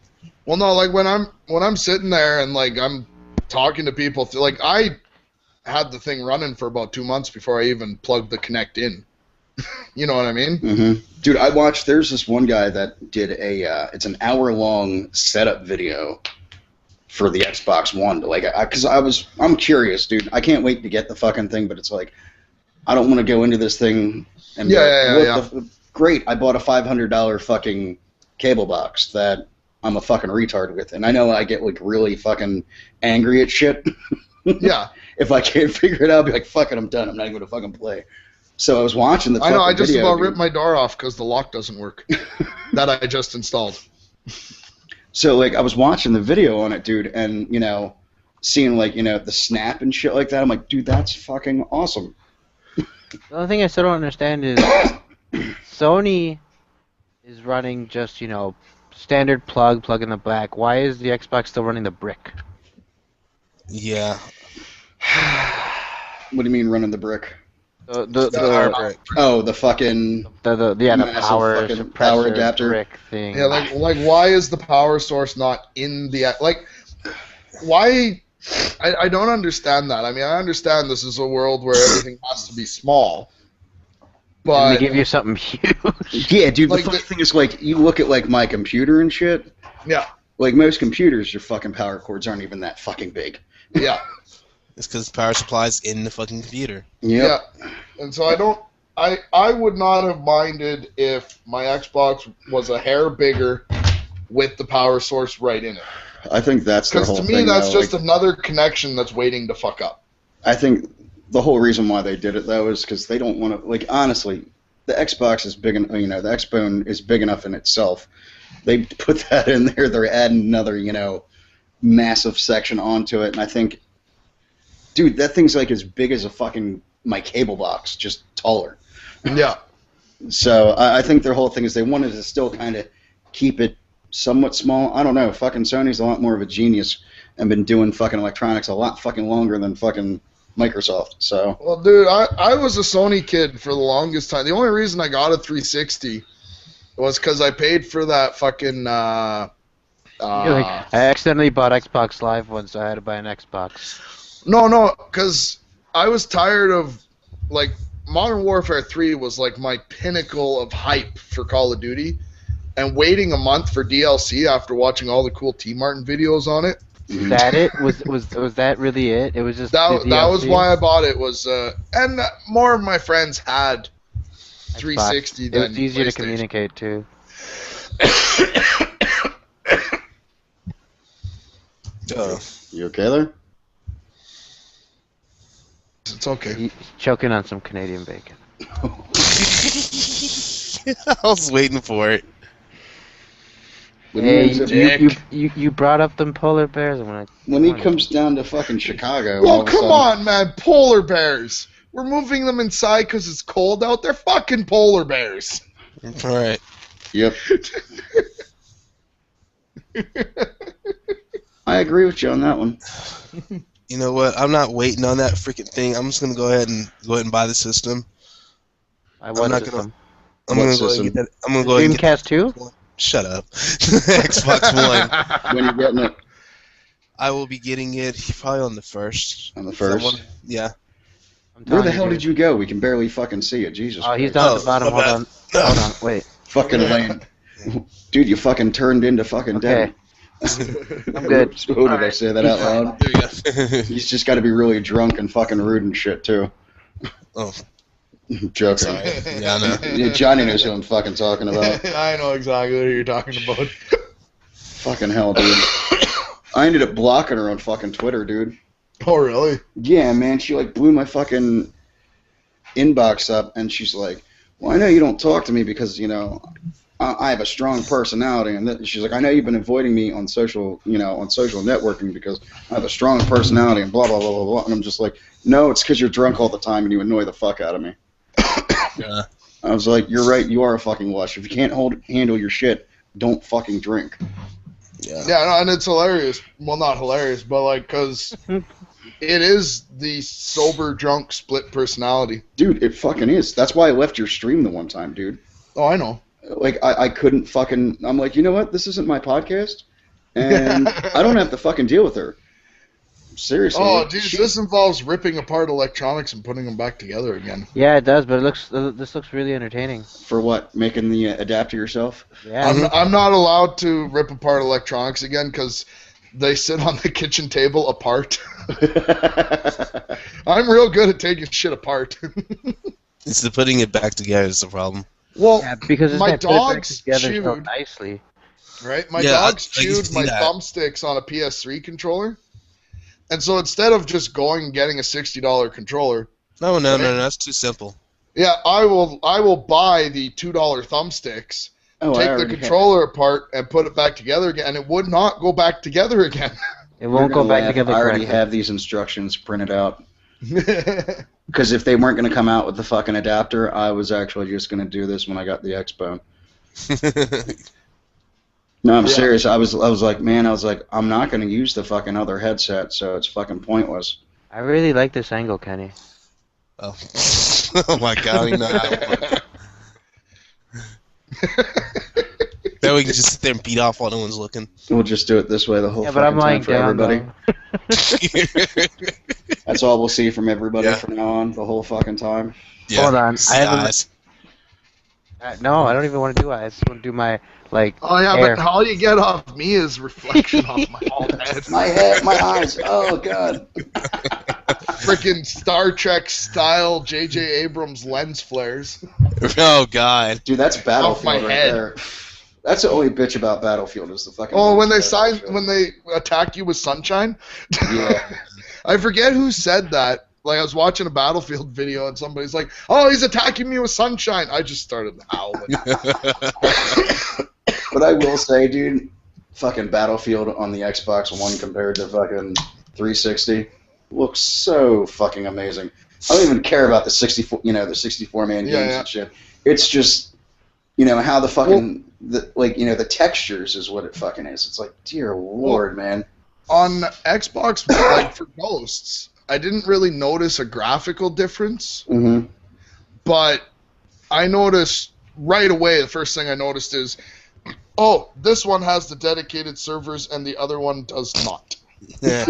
S6: Well, no, like when I'm sitting there and like I'm talking to people, like I had the thing running for about 2 months before I even plugged the Kinect in. You know what I mean?
S1: Mm-hmm. Dude, I watched. There's this one guy that did it's an hour-long setup video for the Xbox One. Like, because I'm curious, dude. I can't wait to get the fucking thing, but it's like I don't want to go into this thing and great. I bought a $500 fucking cable box that I'm a fucking retard with, and I know I get like really fucking angry at shit.
S6: Yeah.
S1: If I can't figure it out, I'll be like, fuck it, I'm done. I'm not even gonna fucking play. So I was watching the.
S6: I know. I
S1: fucking
S6: just
S1: video,
S6: about
S1: dude.
S6: ripped my door off because the lock doesn't work. That I just installed.
S1: So like I was watching the video on it, dude, and you know, seeing like the snap and shit like that. I'm like, dude, that's fucking awesome.
S2: The only thing I still don't understand is Sony is running just standard plug in the back. Why is the Xbox still running the brick?
S5: Yeah.
S1: What do you mean running the brick?
S2: The
S1: fucking
S2: the
S1: power adapter
S2: brick thing.
S6: Yeah, like why is the power source not in the why? I don't understand that. I mean, I understand this is a world where everything has to be small, but
S2: and they give you something huge.
S1: Yeah, dude. The funny thing is, like, you look at like my computer and shit.
S6: Yeah.
S1: Like most computers, your fucking power cords aren't even that fucking big.
S6: Yeah.
S5: It's because the power supply's in the fucking computer.
S1: Yep.
S6: Yeah. And so I would not have minded if my Xbox was a hair bigger with the power source right in it.
S1: I think that's the whole thing.
S6: Because to me, that's just another connection that's waiting to fuck up.
S1: I think the whole reason why they did it, though, is because they don't want to, like, honestly, the Xbox is big, the Xbone is big enough in itself. They put that in there, they're adding another, massive section onto it, and I think, dude, that thing's like as big as my cable box, just taller.
S6: Yeah.
S1: So I think their whole thing is they wanted to still kind of keep it somewhat small. I don't know. Fucking Sony's a lot more of a genius and been doing fucking electronics a lot fucking longer than fucking Microsoft. So.
S6: Well, dude, I was a Sony kid for the longest time. The only reason I got a 360 was because I paid for that fucking.
S2: I accidentally bought Xbox Live once, so I had to buy an Xbox.
S6: No, because I was tired of, like, Modern Warfare 3 was like my pinnacle of hype for Call of Duty, and waiting a month for DLC after watching all the cool T Martin videos on it.
S2: Is that it? Was that really it? It was just
S6: that was why I bought it. And more of my friends had 360 than
S2: it was easier to communicate too.
S1: You okay there?
S6: It's okay.
S2: He's choking on some Canadian bacon.
S5: I was waiting for it.
S2: Hey, you brought up them polar bears
S1: when he comes down to fucking Chicago.
S6: Well, come on, man, polar bears. We're moving them inside because it's cold out. They're fucking polar bears.
S5: All right.
S1: Yep. I agree with you on that one.
S5: You know what? I'm not waiting on that freaking thing. I'm just gonna go ahead and buy the system.
S2: I'm not gonna.
S5: I'm gonna go ahead and get that. I'm gonna go ahead and
S2: Dreamcast 2?
S5: Shut up. Xbox One.
S1: When you're getting it?
S5: I will be getting it probably on the 1st.
S1: On the 1st?
S5: Yeah.
S1: Where the hell did you go? We can barely fucking see it. Jesus Christ.
S2: He's down at the bottom. Hold on. Wait.
S1: Fucking Lane. Dude, you fucking turned into fucking dead.
S2: I'm good.
S1: Did I say that out loud?
S5: There you go.
S1: He's just got to be really drunk and fucking rude and shit, too.
S5: Oh.
S1: Joking.
S5: Sorry. Yeah, I know.
S1: Yeah, Johnny knows who I'm fucking talking about.
S6: I know exactly what you're talking about.
S1: Fucking hell, dude. I ended up blocking her on fucking Twitter, dude.
S6: Oh, really?
S1: Yeah, man. She, like, blew my fucking inbox up, and she's like, well, I know you don't talk to me because, I have a strong personality, and she's like, I know you've been avoiding me on social networking because I have a strong personality, and blah, blah, blah, blah, blah. And I'm just like, no, it's because you're drunk all the time and you annoy the fuck out of me.
S5: Yeah.
S1: I was like, you're right, you are a fucking lush. If you can't handle your shit, don't fucking drink.
S5: Yeah.
S6: Yeah, no, and it's hilarious. Well, not hilarious, but, like, because it is the sober-drunk split personality.
S1: Dude, it fucking is. That's why I left your stream the one time, dude.
S6: Oh, I know.
S1: Like, I couldn't fucking... I'm like, you know what? This isn't my podcast, and I don't have to fucking deal with her. Seriously.
S6: Oh, dude, this involves ripping apart electronics and putting them back together again.
S2: Yeah, it does, but this looks really entertaining.
S1: For what? Making the adapter yourself?
S2: Yeah.
S6: I'm not allowed to rip apart electronics again because they sit on the kitchen table apart. I'm real good at taking shit apart.
S5: It's the putting it back together is the problem.
S6: Well,
S2: yeah, because
S6: my dogs
S2: together
S6: chewed
S2: so nicely.
S6: Right, my dogs chewed my thumbsticks on a PS3 controller, and so instead of just going and getting a $60 controller,
S5: no, that's too simple.
S6: Yeah, I will buy the $2 thumbsticks take the controller apart and put it back together again, and it would not go back together again.
S2: It won't go back together.
S1: I already have these instructions printed out. Because if they weren't going to come out with the fucking adapter, I was actually just going to do this when I got the Xbone. No, I'm serious. I was like, I'm not going to use the fucking other headset, so it's fucking pointless.
S2: I really like this angle, Kenny.
S5: Oh, oh my god! I don't even know how it works. Then we can just sit there and beat off while no one's looking.
S1: We'll just do it this way the whole
S2: but I'm
S1: fucking time for everybody.
S2: Though.
S1: That's all we'll see from everybody from now on, the whole fucking time.
S5: Yeah.
S2: Hold on, I haven't.
S5: Eyes.
S2: No, I don't even want to do it. I just want to do my
S6: Oh yeah,
S2: hair.
S6: but all you get off me is reflection off my whole head.
S1: My head, my eyes. Oh god.
S6: Freaking Star Trek style J.J. Abrams lens flares.
S5: Oh god.
S1: Dude, that's Battlefield
S6: my
S1: right
S6: head.
S1: there. That's the only bitch about Battlefield is the fucking.
S6: Oh, when
S1: lens
S6: they
S1: flare.
S6: when they attack you with sunshine.
S1: Yeah.
S6: I forget who said that. Like I was watching a Battlefield video and somebody's like, "Oh, he's attacking me with sunshine." I just started howling.
S1: But I will say, dude, fucking Battlefield on the Xbox One compared to fucking 360 looks so fucking amazing. I don't even care about the 64, the 64-man games and shit. It's just, how the fucking, the textures is what it fucking is. It's like, dear lord, man.
S6: On Xbox, like for Ghosts, I didn't really notice a graphical difference, but I noticed right away, the first thing I noticed is, oh, this one has the dedicated servers and the other one does not.
S5: Yeah.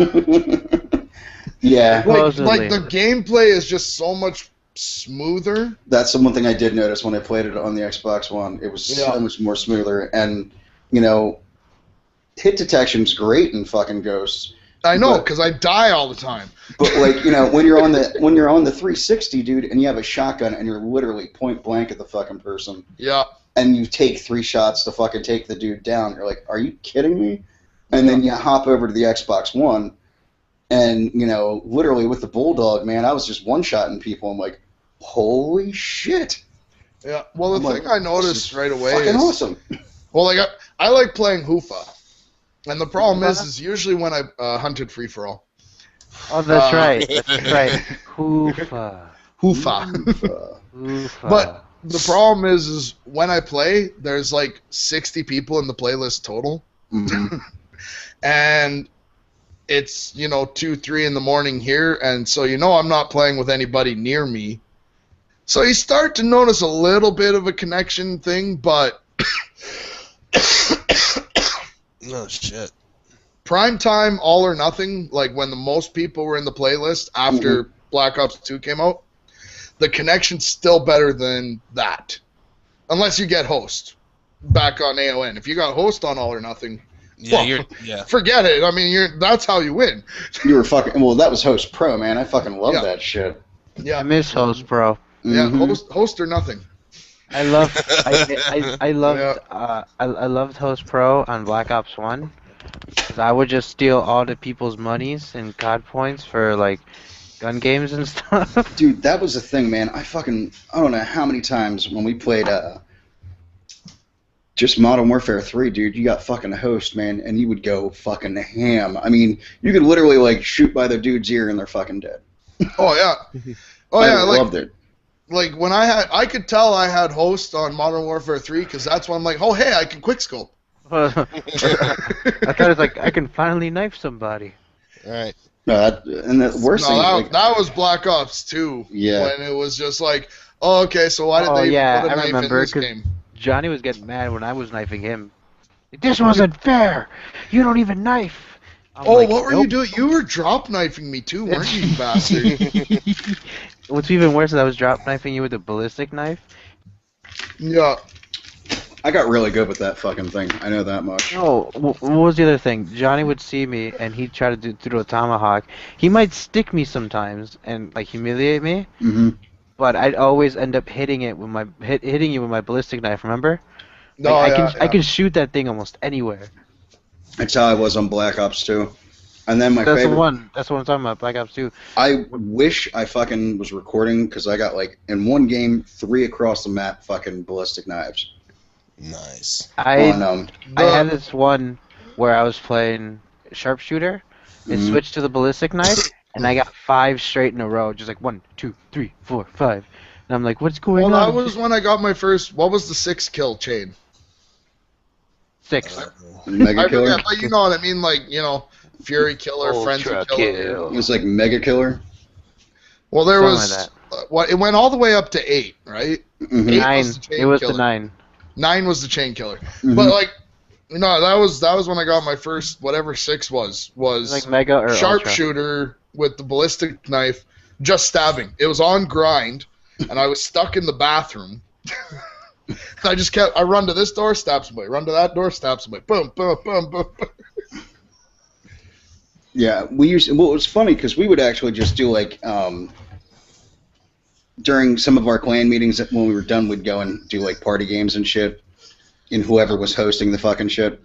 S1: Yeah.
S6: Like the gameplay is just so much smoother.
S1: That's the one thing I did notice when I played it on the Xbox One. It was so much more smoother, and hit detection's great in fucking Ghosts.
S6: I know, because I die all the time.
S1: But when you're on the 360, dude, and you have a shotgun and you're literally point blank at the fucking person.
S6: Yeah.
S1: And you take 3 shots to fucking take the dude down. You're like, are you kidding me? And then you hop over to the Xbox One, and literally with the Bulldog, man, I was just one-shotting people. I'm like, holy shit.
S6: Yeah. Well, the thing I noticed right away is
S1: awesome.
S6: Well, I like playing Hoofa. And the problem is usually when I hunted free-for-all.
S2: Oh, that's right. That's right. Hoofa.
S6: Hoofa. But the problem is when I play, there's like 60 people in the playlist total. And it's, 2, 3 in the morning here, and so I'm not playing with anybody near me. So you start to notice a little bit of a connection thing, but
S5: Oh shit.
S6: prime time, all or nothing, like when the most people were in the playlist after Black Ops 2 came out, the connection's still better than that. Unless you get host back on AON. If you got host on all or nothing, forget it. I mean, that's how you win.
S1: You were fucking, that was Host Pro, man. I fucking love that shit.
S6: Yeah.
S2: I miss Host Pro.
S6: Yeah, host or nothing.
S2: I loved I loved Host Pro on Black Ops 1. 'Cause I would just steal all the people's monies and COD points for gun games and stuff.
S1: Dude, that was the thing, man. I don't know how many times when we played just Modern Warfare 3, dude, you got fucking a host, man, and you would go fucking ham. I mean, you could literally shoot by the dude's ear and they're fucking dead.
S6: Oh yeah. Oh
S1: I
S6: yeah,
S1: loved it.
S6: Like when I could tell I had host on Modern Warfare 3 because that's when I'm like, oh hey, I can quickscope.
S2: I thought it was I can finally knife somebody.
S5: All right.
S1: No, and the worst thing.
S6: That was Black Ops 2.
S1: Yeah.
S6: When it was just like, oh okay, so why did they put a knife in this game?
S2: Johnny was getting mad when I was knifing him. This wasn't fair. You don't even knife.
S6: What were you doing? You were drop knifing me too, weren't you, bastard?
S2: What's even worse is I was drop knifing you with a ballistic knife.
S6: Yeah.
S1: I got really good with that fucking thing. I know that much.
S2: Oh, what was the other thing? Johnny would see me and he'd try to do a tomahawk. He might stick me sometimes and humiliate me. But I'd always end up hitting it with hitting you with my ballistic knife. Remember?
S6: No,
S2: I can shoot that thing almost anywhere.
S1: That's how I was on Black Ops 2. And then
S2: That's the one. That's what I'm talking about. Black Ops 2.
S1: I wish I fucking was recording because I got in one game 3 across the map fucking ballistic knives.
S5: Nice.
S2: I had this one where I was playing sharpshooter. It switched to the ballistic knife, and I got 5 straight in a row, just like 1, 2, 3, 4, 5. And I'm like, what's going on?
S6: Well, that was when I got my first. What was the 6 kill chain?
S2: 6.
S1: Mega Killer?
S6: Forget, but you know what I mean, like, Fury Killer, Frenzy Killer.
S1: It was like Mega Killer?
S6: Well, there
S2: Something
S6: was, it went all the way up to 8, right?
S1: Mm-hmm.
S2: 9. It was
S6: killer.
S2: the 9.
S6: 9 was the chain killer.
S1: Mm-hmm.
S6: But, like, that was when I got my first, whatever 6 was
S2: Like Mega or
S6: sharpshooter with the ballistic knife, just stabbing. It was on grind, and I was stuck in the bathroom. I run to this door, stab somebody. Run to that door, stab somebody. Boom, boom, boom, boom.
S1: Yeah, it was funny because we would actually just do like, during some of our clan meetings, when we were done, we'd go and do like party games and shit, and whoever was hosting the fucking shit.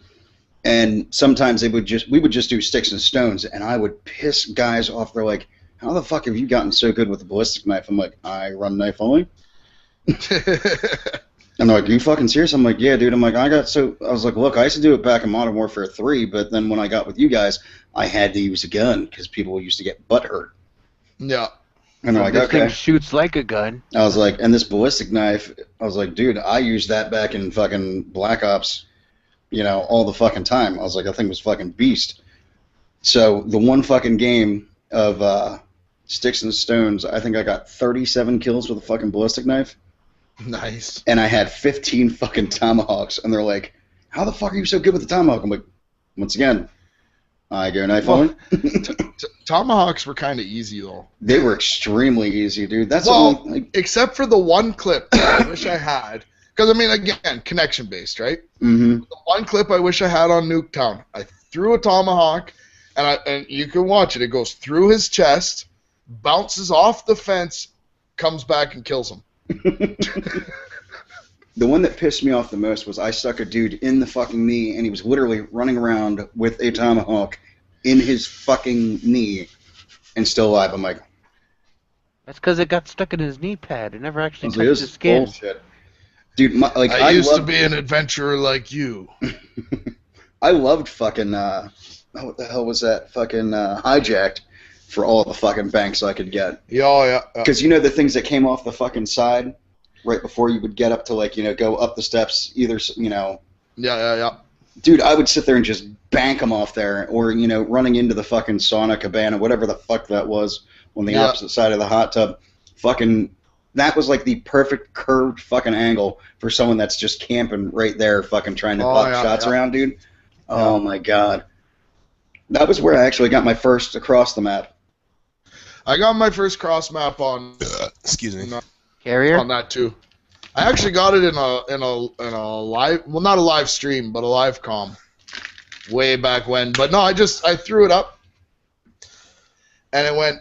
S1: And sometimes we would just do sticks and stones, and I would piss guys off. They're like, how the fuck have you gotten so good with the ballistic knife? I'm like, I run knife only. And they're like, are you fucking serious? I'm like, yeah, dude. I'm like, I was like, look, I used to do it back in Modern Warfare 3, but then when I got with you guys, I had to use a gun because people used to get butt hurt.
S6: Yeah.
S1: And they're like,
S2: this
S1: okay.
S2: thing shoots like a gun.
S1: I was like, and this ballistic knife, I was like, dude, I used that back in fucking Black Ops, all the fucking time. I was like, that thing was fucking beast. So the one fucking game of Sticks and Stones, I think I got 37 kills with a fucking ballistic knife.
S6: Nice.
S1: And I had 15 fucking tomahawks, and they're like, how the fuck are you so good with the tomahawk? I'm like, once again, I go knife only.
S6: Tomahawks were kind of easy, though.
S1: They were extremely easy, dude. That's
S6: except for the one clip that I wish I had. Because, I mean, again, connection-based, right?
S1: Mm-hmm.
S6: The one clip I wish I had on Nuketown, I threw a tomahawk, and you can watch it. It goes through his chest, bounces off the fence, comes back and kills him.
S1: The one that pissed me off the most was I stuck a dude in the fucking knee, and he was literally running around with a tomahawk in his fucking knee and still alive. I'm like,
S2: that's because it got stuck in his knee pad. It never actually touched
S1: his
S2: his skin.
S1: Bullshit. Dude,
S6: I used to be an adventurer like you.
S1: I loved fucking, what the hell was that? Fucking Hijacked for all the fucking banks I could get.
S6: Yeah.
S1: Because the things that came off the fucking side right before you would get up to, like, go up the steps, either,
S6: Yeah.
S1: Dude, I would sit there and just bank them off there, or, running into the fucking sauna cabana, whatever the fuck that was, on the opposite side of the hot tub. Fucking, that was like the perfect curved fucking angle for someone that's just camping right there, fucking trying to pop shots around, dude. Oh my god. That was where I actually got my first across the map.
S6: I got my first cross map on.
S5: Excuse me.
S2: Carrier?
S6: On that too. I actually got it in a live, well, not a live stream, but a live comm, way back when. But no, I threw it up, and it went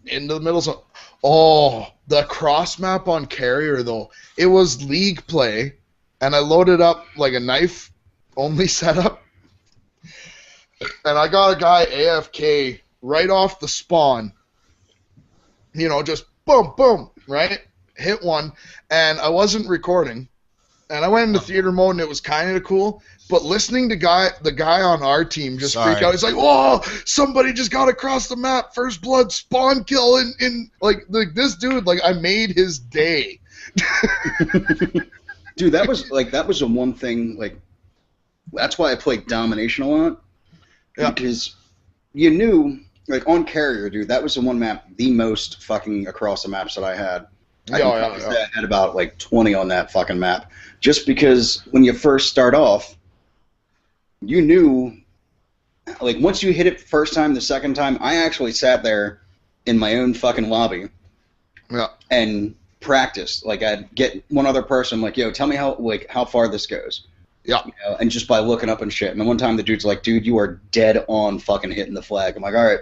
S6: into the middle. So, the cross map on Carrier though, it was league play, and I loaded up like a knife only setup, and I got a guy AFK right off the spawn. Just boom, boom, right? Hit one, and I wasn't recording, and I went into theater mode, and it was kind of cool. But listening to the guy on our team just freak out. He's like, "Whoa! Somebody just got across the map, first blood spawn kill in like this dude. Like I made his day."
S1: Dude, that was the one thing. Like, that's why I played Domination a lot. Yeah. Because you knew, like on Carrier, dude, that was the one map, the most fucking across the maps that I had. I had about like 20 on that fucking map. Just because when you first start off, you knew, like once you hit it first time, the second time, I actually sat there in my own fucking lobby and practiced. Like I'd get one other person, like, yo, tell me how far this goes.
S6: Yeah.
S1: And just by looking up and shit. And then one time the dude's like, dude, you are dead on fucking hitting the flag. I'm like, all right,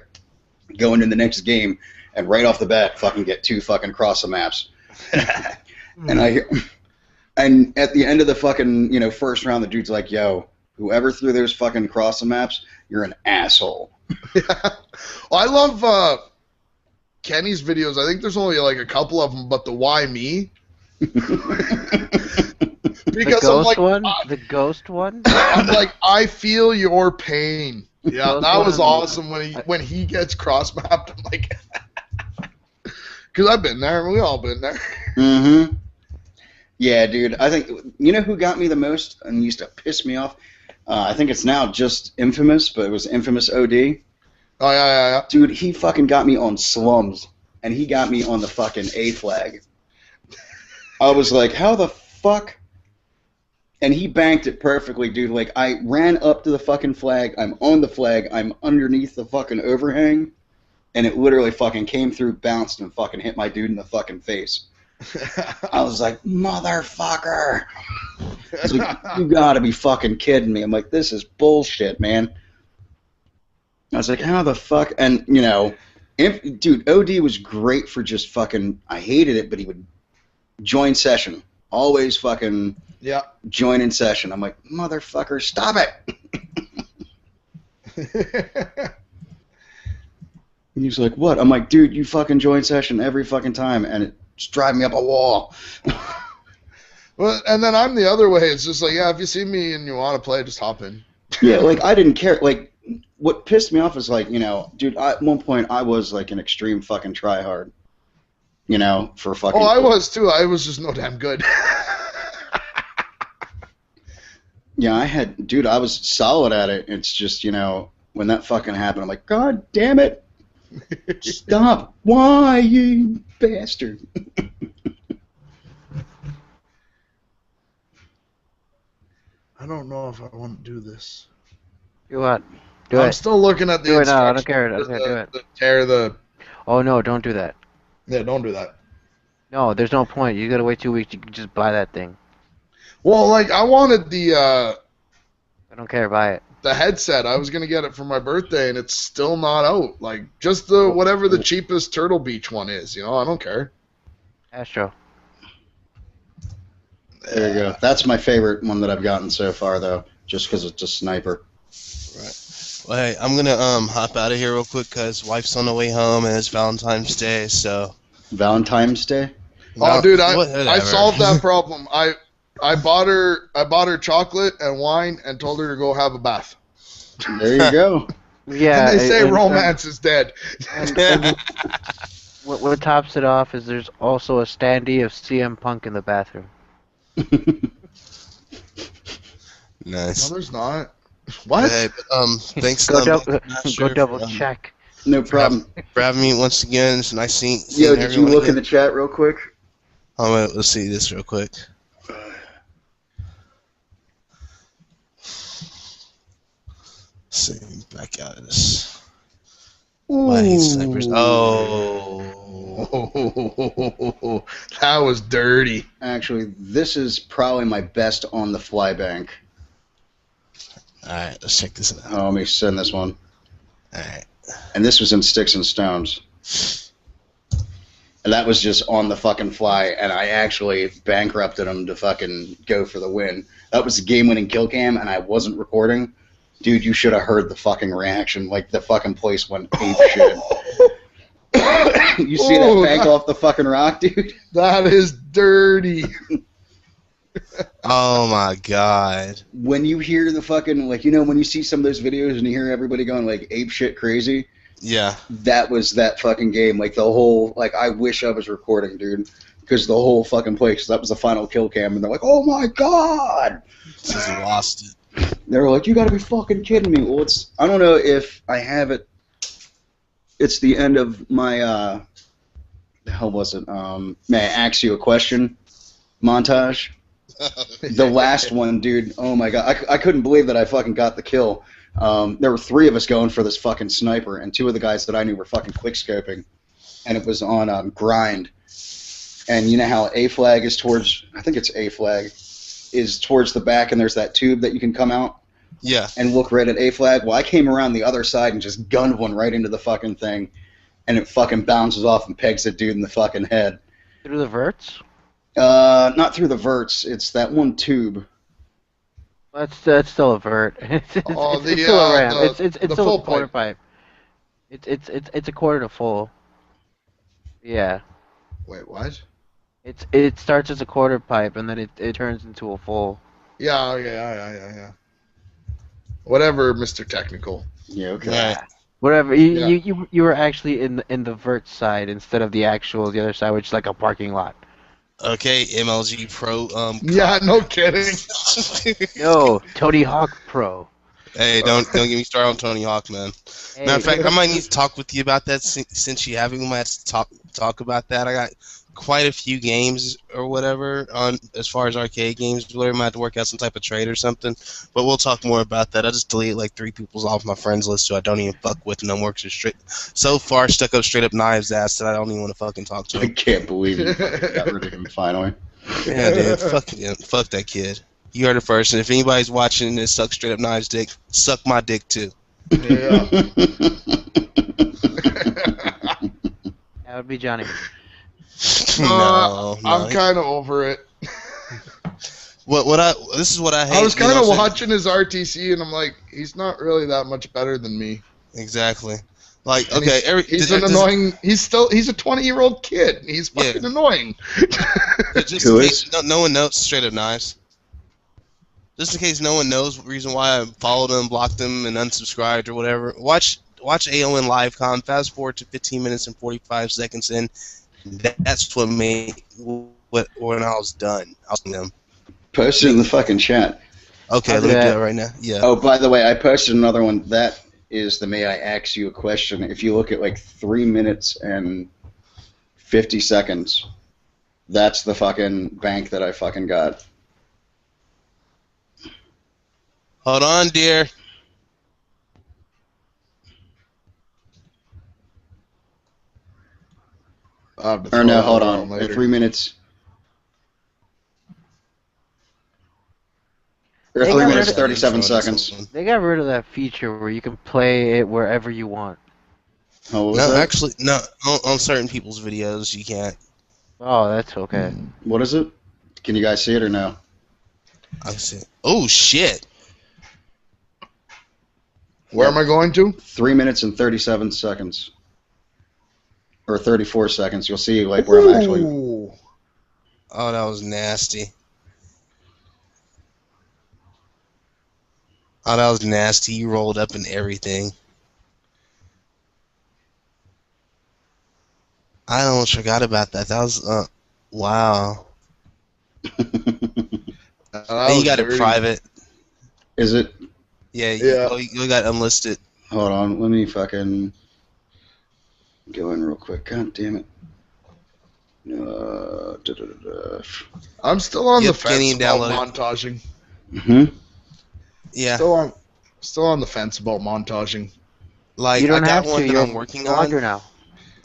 S1: go into the next game. And right off the bat, fucking get 2 fucking cross the maps. And at the end of the fucking, first round, the dude's like, yo, whoever threw those fucking cross the maps, you're an asshole.
S6: Well, I love Kenny's videos. I think there's only like a couple of them, but the why me? Because
S2: the
S6: I'm
S2: ghost
S6: like,
S2: one? The ghost one?
S6: I'm like, I feel your pain. Yeah,
S2: Ghost
S6: that was
S2: one?
S6: awesome when he gets cross mapped. I'm like, because I've been there. We all been there.
S1: Mm-hmm. Yeah, dude. I think you know who got me the most and used to piss me off. I think it's now just Infamous, but it was Infamous OD.
S6: Oh yeah.
S1: Dude, he fucking got me on slums, and he got me on the fucking A flag. I was like, how the fuck? And he banked it perfectly, dude. Like, I ran up to the fucking flag. I'm on the flag. I'm underneath the fucking overhang. And it literally fucking came through, bounced, and fucking hit my dude in the fucking face. I was like, motherfucker. I was like, you gotta be fucking kidding me. I'm like, this is bullshit, man. I was like, how the fuck? And, you know, dude, OD was great for just fucking, I hated it, but he would join session. Always fucking join in session. I'm like, motherfucker, stop it. And he's like, what? I'm like, dude, you fucking join session every fucking time, and it's driving me up a wall.
S6: Well, and then I'm the other way. It's just like, yeah, if you see me and you want to play, just hop in.
S1: Yeah, like, I didn't care. Like, what pissed me off is, like, you know, dude, at one point, I was, like, an extreme fucking tryhard. You know, for fucking...
S6: Oh, I was, too. I was just no damn good.
S1: Yeah, I was solid at it. It's just, you know, when that fucking happened, I'm like, God damn it. Stop. Why, you bastard?
S6: I don't know if I want to do this.
S2: Do what? Do
S6: I'm
S2: it.
S6: still looking at the
S2: Do it now. I
S6: instructions.
S2: don't care. I don't care. Do it.
S6: Tear the...
S2: Oh, no, don't do that.
S6: Yeah, don't do that.
S2: No, there's no point. You gotta wait 2 weeks. You can just buy that thing.
S6: Well, like, I wanted the
S2: I don't care. Buy it.
S6: the headset. I was going to get it for my birthday, and it's still not out. Like, just the whatever the cheapest Turtle Beach one is, you know? I don't care.
S2: Astro.
S1: There you go. That's my favorite one that I've gotten so far, though, just because it's a sniper.
S5: Right. Well, hey, I'm gonna hop out of here real quick because wife's on the way home and it's Valentine's Day. So.
S1: Valentine's Day?
S6: Oh, dude, I
S5: whatever.
S6: solved that problem. I bought her chocolate and wine and told her to go have a bath.
S1: There you go.
S2: Yeah.
S6: And they say romance is dead.
S2: And what tops it off is there's also a standee of CM Punk in the bathroom.
S5: Nice.
S6: No, there's not. What?
S5: Hey, but, thanks.
S2: Go
S5: Master,
S2: double
S5: for,
S2: check.
S1: No problem.
S5: for having me once again. It's nice seeing
S1: Yo, did you
S5: everyone
S1: look
S5: again.
S1: in the chat real quick?
S5: Let's see this real quick. Let's see, back out of this. Why hate snipers? Oh.
S6: That was dirty.
S1: Actually, this is probably my best on the fly bank.
S5: Alright, let's check this out.
S1: Oh, let me send this one.
S5: Alright.
S1: And this was in Sticks and Stones. And that was just on the fucking fly, and I actually bankrupted him to fucking go for the win. That was a game-winning kill cam, and I wasn't recording. Dude, you should have heard the fucking reaction. Like, the fucking place went ape shit. You see that bank off the fucking rock, dude?
S6: That is dirty.
S5: Oh my god.
S1: When you hear the fucking, like, you know, when you see some of those videos and you hear everybody going, like, ape shit crazy,
S5: Yeah.
S1: that was that fucking game. Like, the whole, like, I wish I was recording, dude. Because the whole fucking place, that was the final kill cam, and they're like, oh my god!
S5: Since he lost it.
S1: They were like, you gotta be fucking kidding me. Well, it's, I don't know if I have it. It's the end of my, the hell was it? May I ask you a question montage? The last one, dude. Oh my god, I couldn't believe that I fucking got the kill. There were 3 of us going for this fucking sniper, and 2 of the guys that I knew were fucking quick scoping, and it was on grind. And you know how A flag is towards? I think it's A flag is towards the back, and there's that tube that you can come out.
S5: Yeah.
S1: And look right at A flag. Well, I came around the other side and just gunned one right into the fucking thing, and it fucking bounces off and pegs the dude in the fucking head.
S2: Through the verts?
S1: Not through the verts. It's that one tube.
S2: That's still a vert. It's still a ram. It's
S6: the
S2: still
S6: full
S2: a quarter pipe. It's a quarter to full. Yeah.
S6: Wait, what?
S2: It starts as a quarter pipe and then it turns into a full.
S6: Yeah. Whatever, Mr. Technical.
S1: Yeah, okay.
S5: Yeah.
S2: Whatever.
S6: Yeah.
S2: You were actually in the vert side instead of the other side, which is like a parking lot.
S5: Okay, MLG Pro.
S6: Yeah, no kidding.
S2: Yo, Tony Hawk Pro.
S5: Hey, don't get me started on Tony Hawk, man.
S2: Hey,
S5: Matter of fact, I might need to talk with you about that since you having me. Let's talk about that. I got quite a few games or whatever on as far as arcade games. Whatever, I might have to work out some type of trade or something. But we'll talk more about that. I just deleted like 3 people off my friends list who I don't even fuck with no more. Cause so far stuck up straight up Knives ass that I don't even want to fucking talk to
S1: I
S5: him.
S1: can't believe you got rid of him finally.
S5: Yeah, dude, fuck that kid. You heard it first, and if anybody's watching this suck straight up Knives dick, suck my dick too.
S6: Yeah.
S2: that would be Johnny.
S5: No,
S6: I'm kind of over it.
S5: This is what I hate.
S6: I was kind of watching his RTC, and I'm like, he's not really that much better than me.
S5: Exactly. Like,
S6: And
S5: okay,
S6: he's an annoying. He's a 20-year-old kid. He's fucking annoying.
S5: Just in case no one knows, straight up Knives. Just in case no one knows the reason why I followed him, blocked him, and unsubscribed or whatever. Watch AON LiveCon. Fast forward to 15 minutes and 45 seconds in. That's what made when I was done. I was them.
S1: Post it in the fucking chat.
S5: Okay, let me do that right now. Yeah.
S1: Oh, by the way, I posted another one. That is the May I Ask You a Question. If you look at like 3 minutes and 50 seconds, that's the fucking bank that I fucking got.
S5: Hold on, dear.
S1: Or no, hold on. 3 minutes. Or 3 minutes, 37 seconds.
S2: They got rid of that feature where you can play it wherever you want.
S1: Oh, what was
S5: No,
S1: that?
S5: actually, no. On certain people's videos, you can't.
S2: Oh, that's okay.
S1: What is it? Can you guys see it or no?
S5: I see. Oh shit.
S6: Where am I going to?
S1: 3 minutes and 37 seconds. Or 34 seconds. You'll see like where I'm actually.
S6: Ooh.
S5: Oh, that was nasty. Oh, that was nasty. You rolled up and everything. I almost forgot about that. That was, wow. And you got it private.
S1: Is it?
S5: Yeah,
S6: Yeah.
S5: you got unlisted.
S1: Hold on. Let me fucking go in real quick. God damn it.
S6: I'm still on the
S5: Yep,
S6: fence
S5: getting
S6: about
S5: downloaded.
S6: montaging.
S1: Mm-hmm.
S5: Yeah.
S6: Still on the fence about montaging.
S5: Like,
S2: You don't
S5: I got
S2: have
S5: one
S2: to.
S5: that
S2: You're
S5: I'm working
S2: a
S5: on.
S2: blogger now.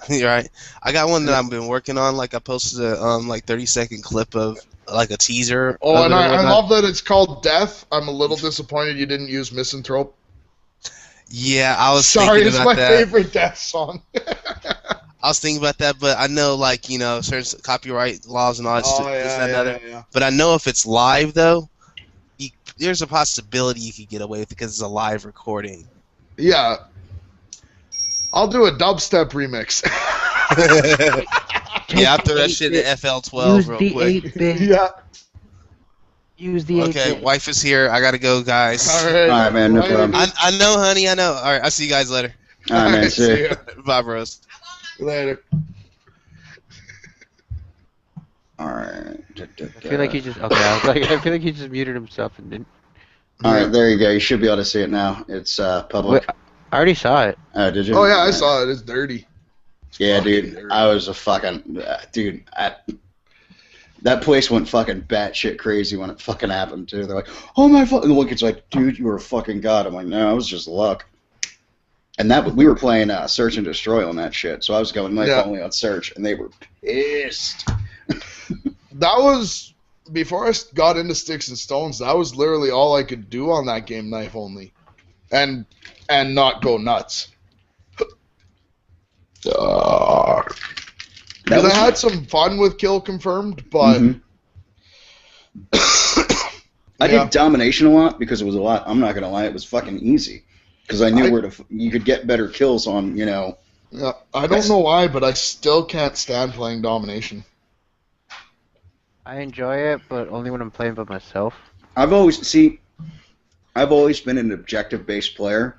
S5: You're right. I got one that I've been working on. Like, I posted a 30-second clip of like a teaser.
S6: Oh,
S5: of
S6: and
S5: it or
S6: I
S5: whatnot.
S6: love that it's called Death. I'm a little disappointed you didn't use Misanthrope.
S5: Yeah, I was
S6: Sorry,
S5: thinking
S6: it's
S5: about
S6: my
S5: that.
S6: favorite Death song.
S5: I was thinking about that, but I know, like, you know, certain copyright laws and all that
S6: Oh,
S5: stuff. This, that, and the other.
S6: yeah.
S5: But I know if it's live, though, there's a possibility you could get away with it because it's a live recording.
S6: Yeah. I'll do a dubstep remix.
S5: Yeah, I'll throw that shit in FL12
S2: Use
S5: real
S2: the
S5: quick.
S2: 8-bit.
S6: Yeah.
S2: Use the 8-bit.
S5: Okay, wife is here. I gotta go, guys.
S6: All right.
S1: All right, man, no problem.
S5: I know, honey. I know. All right, I'll see you guys later.
S1: All right, man. See ya.
S6: ya.
S5: Bye, bros.
S6: Later.
S1: All right.
S2: I feel like he just I feel like he just muted himself and didn't.
S1: All right, there you go. You should be able to see it now. It's public.
S2: Wait, I already saw it.
S1: Oh, did you?
S6: Oh, yeah, I saw it. It's dirty.
S1: Yeah,
S6: fucking
S1: dude.
S6: dirty.
S1: I was a fucking dude. That place went fucking batshit crazy when it fucking happened too. They're like, "Oh my fucking!" And the kid's like, "Dude, you were a fucking god." I'm like, "No, it was just luck." And that we were playing Search and Destroy on that shit, so I was going knife only on Search, and they were pissed.
S6: That was, before I got into Sticks and Stones, that was literally all I could do on that game, knife only. And not go nuts. Because I had some fun with Kill Confirmed, but...
S1: Mhm. I did Domination a lot because it was a lot. I'm not gonna lie, it was fucking easy because I knew where to. You could get better kills on,
S6: Yeah, I don't know why, but I still can't stand playing Domination.
S2: I enjoy it, but only when I'm playing by myself.
S1: I've always been an objective-based player,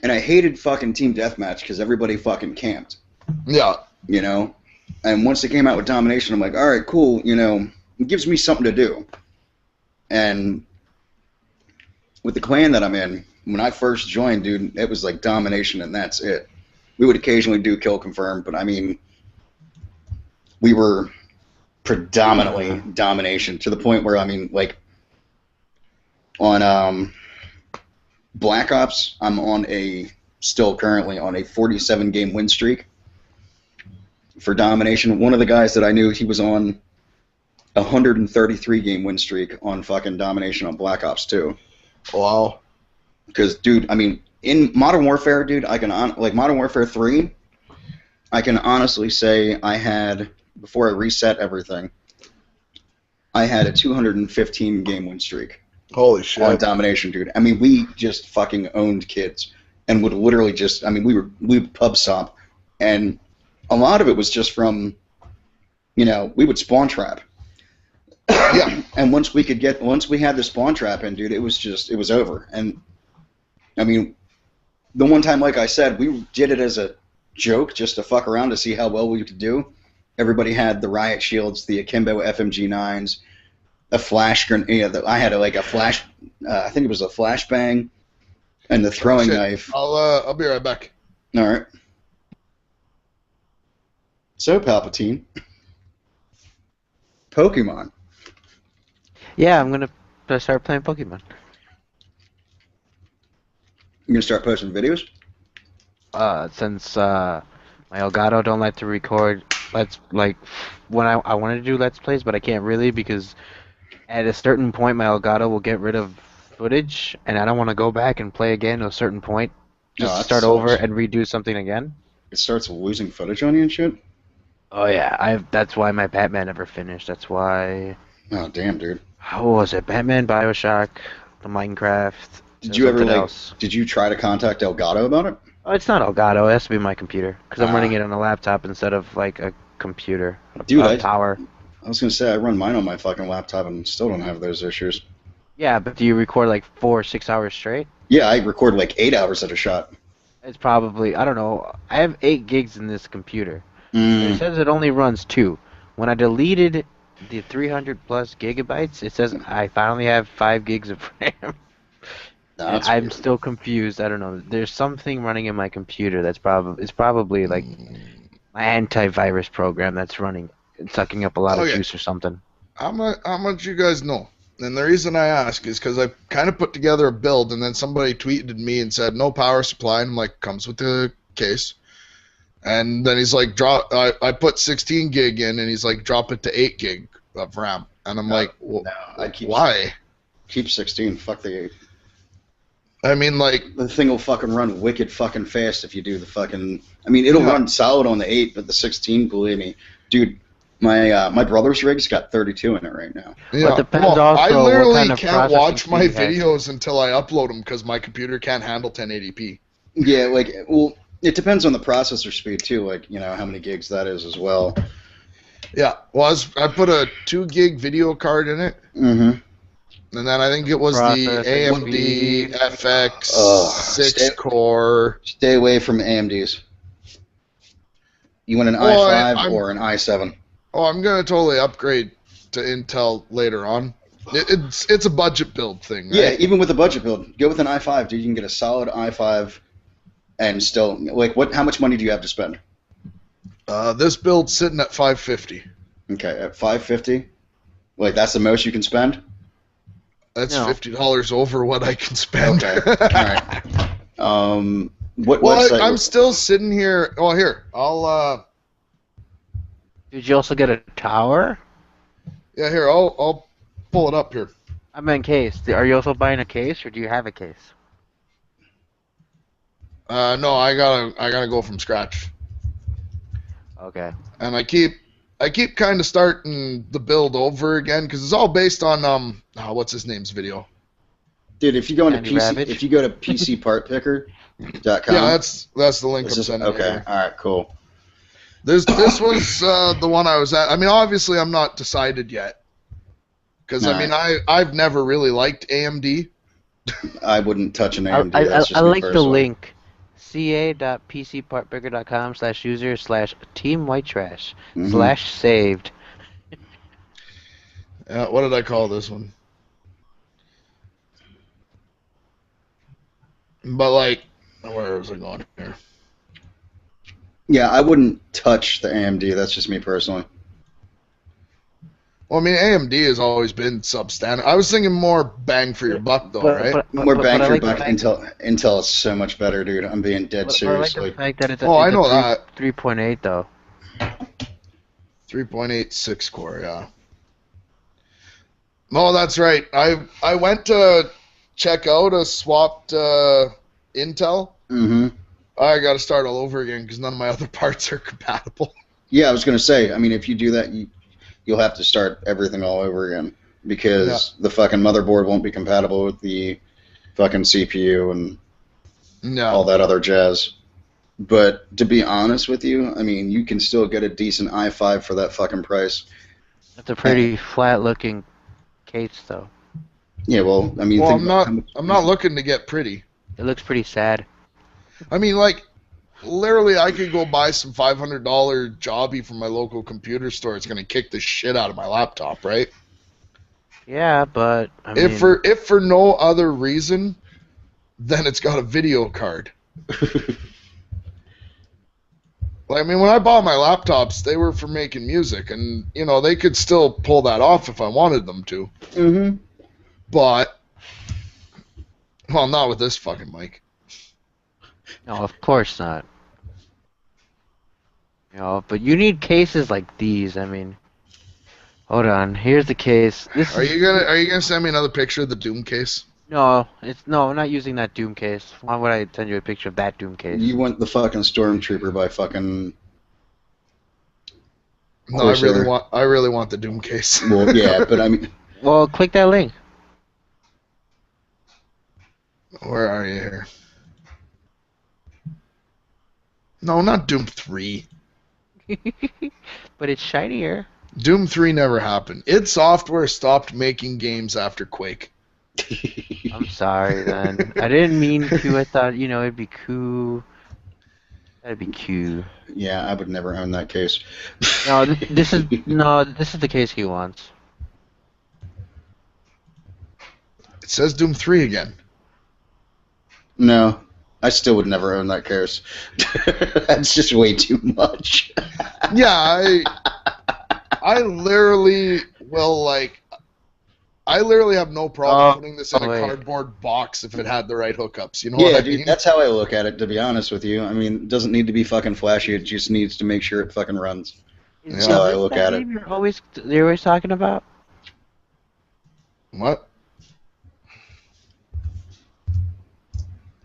S1: and I hated fucking Team Deathmatch because everybody fucking camped.
S6: Yeah.
S1: You know? And once they came out with Domination, I'm like, all right, cool, you know, it gives me something to do. And with the clan that I'm in, when I first joined, dude, it was like Domination and that's it. We would occasionally do Kill Confirm, but I mean, we were predominantly Domination to the point where, I mean, like, on Black Ops, I'm still currently on a 47-game win streak for Domination. One of the guys that I knew, he was on a 133-game win streak on fucking Domination on Black Ops 2.
S6: Wow.
S1: Because, dude, I mean, in Modern Warfare, dude, like Modern Warfare 3, I can honestly say I had, before I reset everything, I had a 215-game win streak.
S6: Holy shit.
S1: On Domination, dude. I mean, we just fucking owned kids and would literally just, I mean, we would pub stop, and a lot of it was just from, you know, we would spawn trap. Yeah. And once we had the spawn trap in, dude, it was over. And I mean, the one time, like I said, we did it as a joke just to fuck around to see how well we could do. Everybody had the riot shields, the Akimbo FMG9s, a flash grenade. I had a flash. I think it was a flashbang, and the throwing knife.
S6: I'll be right back.
S1: All right. So Palpatine, Pokemon.
S2: Yeah, I'm gonna start playing Pokemon.
S1: You gonna start posting videos?
S2: Since my Elgato don't like to record, when I want to do Let's Plays, but I can't really because at a certain point my Elgato will get rid of footage, and I don't want to go back and play again at a certain point. Just start over and redo something again.
S1: It starts losing footage on you and shit?
S2: Oh yeah, that's why my Batman never finished. That's why.
S1: Oh damn, dude.
S2: How was it? Batman, BioShock, the Minecraft.
S1: Did you ever Did you try to contact Elgato about it?
S2: Oh, it's not Elgato. It has to be my computer because I'm running it on a laptop instead of like a computer.
S1: Dude,
S2: power.
S1: I was gonna say I run mine on my fucking laptop and still don't have those issues.
S2: Yeah, but do you record like 4 or 6 hours straight?
S1: Yeah, I record like 8 hours at a shot.
S2: It's probably, I don't know. I have 8 gigs in this computer. It says it only runs 2. When I deleted the 300 plus gigabytes, it says I finally have 5 gigs of RAM. I'm still confused. I don't know. There's something running in my computer that's probably like my antivirus program that's running and sucking up a lot of juice or something.
S6: How much you guys know? And the reason I ask is because I kind of put together a build, and then somebody tweeted me and said no power supply, and I'm like, comes with the case. And then he's like, I put 16 gig in, and he's like, drop it to 8 gig of RAM. And I'm like, well, why?
S1: Keep 16. Fuck the 8.
S6: I mean, like,
S1: the thing will fucking run wicked fucking fast if you do the fucking. I mean, it'll run solid on the 8, but the 16, believe me, dude. My brother's rig's got 32 in it right now.
S6: Yeah,
S2: it depends also
S6: I literally
S2: what kind of
S6: can't watch my videos until I upload them because my computer can't handle 1080p.
S1: Yeah, like, well, it depends on the processor speed too. Like, you know, how many gigs that is as well.
S6: Yeah, well, I put a 2 gig video card in it. Mm-hmm. And then I think it was the AMD FX 6 core.
S1: Stay away from AMDs. You want an i5 or an i7?
S6: Oh, I'm gonna totally upgrade to Intel later on. It's a budget build thing, right?
S1: Yeah, even with a budget build, go with an i5, dude. You can get a solid i5, and still, like, how much money do you have to spend?
S6: This build's sitting at $550.
S1: Okay, at $550, like that's the most you can spend.
S6: That's $50 over what I can spend.
S1: Okay, all right.
S6: Well, I'm still sitting here. Oh, here, I'll.
S2: Did you also get a tower?
S6: Yeah, here, I'll pull it up here.
S2: I meant case. Are you also buying a case, or do you have a case?
S6: No, I gotta go from scratch.
S2: Okay.
S6: And I keep kind of starting the build over again because it's all based on what's his name's video.
S1: Dude, if you go into PCPartpicker.com.
S6: Yeah, that's the link I'm sending.
S1: Okay, all right, cool.
S6: This was the one I was at. I mean, obviously, I'm not decided yet. Because, I mean, I've never really liked AMD.
S1: I wouldn't touch an AMD.
S2: I
S1: That's just
S2: like
S1: me
S2: the link. ca.pcpartbreaker.com/user/teamwhitetrash/saved.
S6: What did I call this one? But, like, where was I going here?
S1: Yeah, I wouldn't touch the AMD. That's just me personally.
S6: Well, I mean, AMD has always been substandard. I was thinking more bang for your buck, though, right?
S1: More bang for your buck. Intel is so much better, dude. I'm being dead serious.
S2: I like the fact that it's
S6: I know that.
S2: 3.8 though.
S6: 3.86 core, yeah. Oh, that's right. I went to check out a swapped Intel.
S1: Mm-hmm.
S6: I got to start all over again because none of my other parts are compatible.
S1: Yeah, I was gonna say. I mean, if you do that, you'll have to start everything all over again because the fucking motherboard won't be compatible with the fucking CPU and all that other jazz. But to be honest with you, I mean, you can still get a decent i5 for that fucking price.
S2: That's a pretty flat-looking case, though.
S1: Yeah, well, I mean,
S6: I'm not looking to get pretty.
S2: It looks pretty sad.
S6: I mean, like, literally, I could go buy some $500 jobby from my local computer store. It's gonna kick the shit out of my laptop, right?
S2: Yeah, but I mean,
S6: if for no other reason, then it's got a video card. Like, I mean, when I bought my laptops, they were for making music, and you know they could still pull that off if I wanted them to.
S1: Mm-hmm.
S6: But, well, not with this fucking mic.
S2: No, of course not. You know, but you need cases like these. I mean, hold on. Here's the case.
S6: Are you gonna send me another picture of the Doom case?
S2: No, I'm not using that Doom case. Why would I send you a picture of that Doom case?
S1: You want the fucking Stormtrooper by fucking.
S6: No, I really want the Doom case.
S1: Well, yeah, but I mean.
S2: Well, click that link.
S6: Where are you here? No, not Doom 3.
S2: But it's shinier.
S6: Doom 3 never happened. id Software stopped making games after Quake.
S2: I'm sorry, then. I didn't mean to. I thought, it'd be cool. That'd be cute.
S1: Yeah, I would never own that case.
S2: No, this is the case he wants.
S6: It says Doom 3 again.
S1: No, I still would never own that case. That's just way too much.
S6: Yeah, I literally will, like, I literally have no problem putting this in a cardboard box if it had the right hookups. You know what I mean?
S1: Dude, that's how I look at it, to be honest with you. I mean, it doesn't need to be fucking flashy. It just needs to make sure it fucking runs. That's how I look at it.
S2: You're always talking about?
S6: What?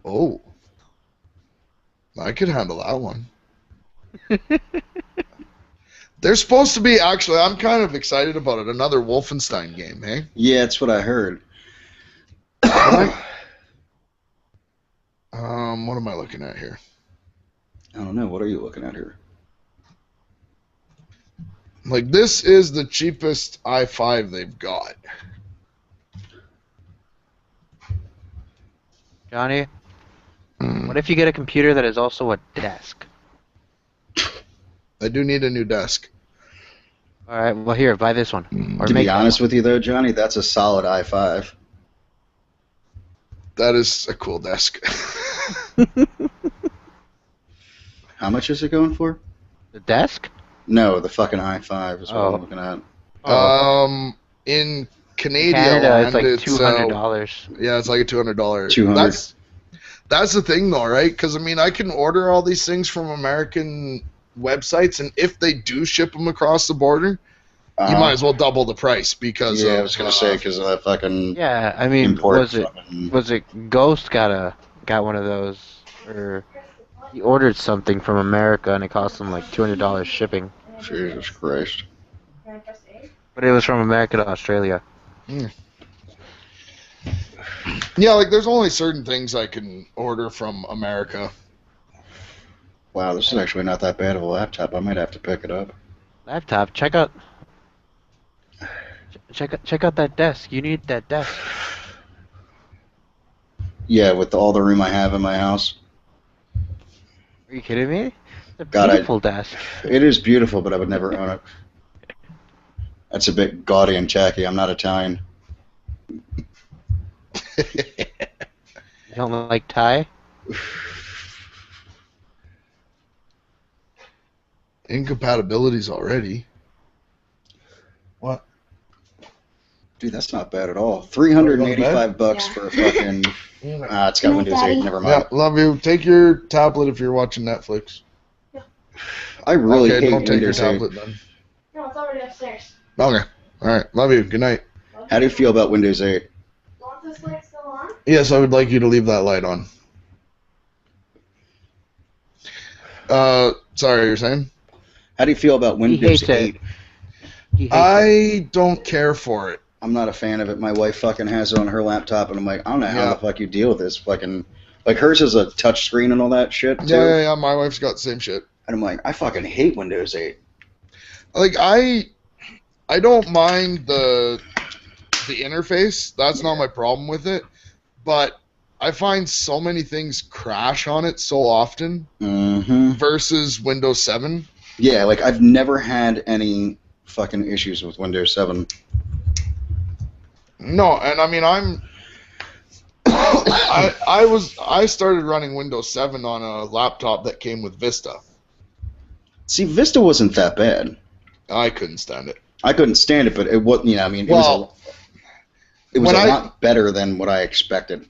S6: Oh. I could handle that one. There's supposed to be, actually, I'm kind of excited about it, another Wolfenstein game, hey?
S1: Yeah, that's what I heard.
S6: What am I looking at here?
S1: I don't know. What are you looking at here?
S6: Like, this is the cheapest i5 they've got.
S2: Johnny, what if you get a computer that is also a desk?
S6: I do need a new desk.
S2: Alright, well here, buy this one. Or
S1: to be honest with you though, Johnny, that's a solid i5.
S6: That is a cool desk.
S1: How much is it going for?
S2: The desk?
S1: No, the fucking i5 is what I'm looking at.
S6: In Canada,
S2: it's like $200.
S6: Yeah, it's like a $200.
S1: $200.
S6: That's the thing though, right? Because I mean, I can order all these things from American websites, and if they do ship them across the border, you might as well double the price because
S1: I was gonna say because of that fucking
S2: I mean, was it Ghost got one of those, or he ordered something from America and it cost him like $200 shipping.
S1: Jesus Christ!
S2: But it was from America to Australia.
S6: Yeah, like there's only certain things I can order from America.
S1: Wow, this is actually not that bad of a laptop. I might have to pick it up.
S2: Laptop. Check out that desk. You need that desk.
S1: Yeah, with all the room I have in my house.
S2: Are you kidding me? It's a
S1: God,
S2: beautiful desk.
S1: It is beautiful, but I would never own it. That's a bit gaudy and tacky. I'm not Italian.
S2: You don't like Thai?
S6: Incompatibilities already. What?
S1: Dude, that's not bad at all. $385 for a fucking... it's got Windows 8. Never mind.
S6: Yeah, love you. Take your tablet if you're watching Netflix.
S1: I really hate
S6: don't take your
S1: Windows 8.
S6: tablet then.
S7: No, it's already upstairs.
S6: Okay. All right. Love you. Good night.
S1: How do you feel about Windows 8?
S7: You want this light still on?
S6: Yes, I would like you to leave that light on. Sorry, you're saying?
S1: How do you feel about Windows
S2: hates
S1: 8?
S2: it. He hates it.
S6: I don't care for it.
S1: I'm not a fan of it. My wife fucking has it on her laptop, and I'm like, I don't know how
S6: Yeah.
S1: the fuck you deal with this fucking... Like, hers is a touch screen and all that shit, too.
S6: Yeah. My wife's got the same shit.
S1: And I'm like, I fucking hate Windows 8.
S6: Like I don't mind the interface. That's not my problem with it. But I find so many things crash on it so often
S1: Mm-hmm.
S6: versus Windows 7.
S1: Yeah, like, I've never had any fucking issues with Windows 7.
S6: No, and I mean I started running Windows 7 on a laptop that came with Vista.
S1: See, Vista wasn't that bad.
S6: I couldn't stand it.
S1: I couldn't stand it, but it was, I mean, it
S6: Well,
S1: was a
S6: when
S1: lot better than what I expected.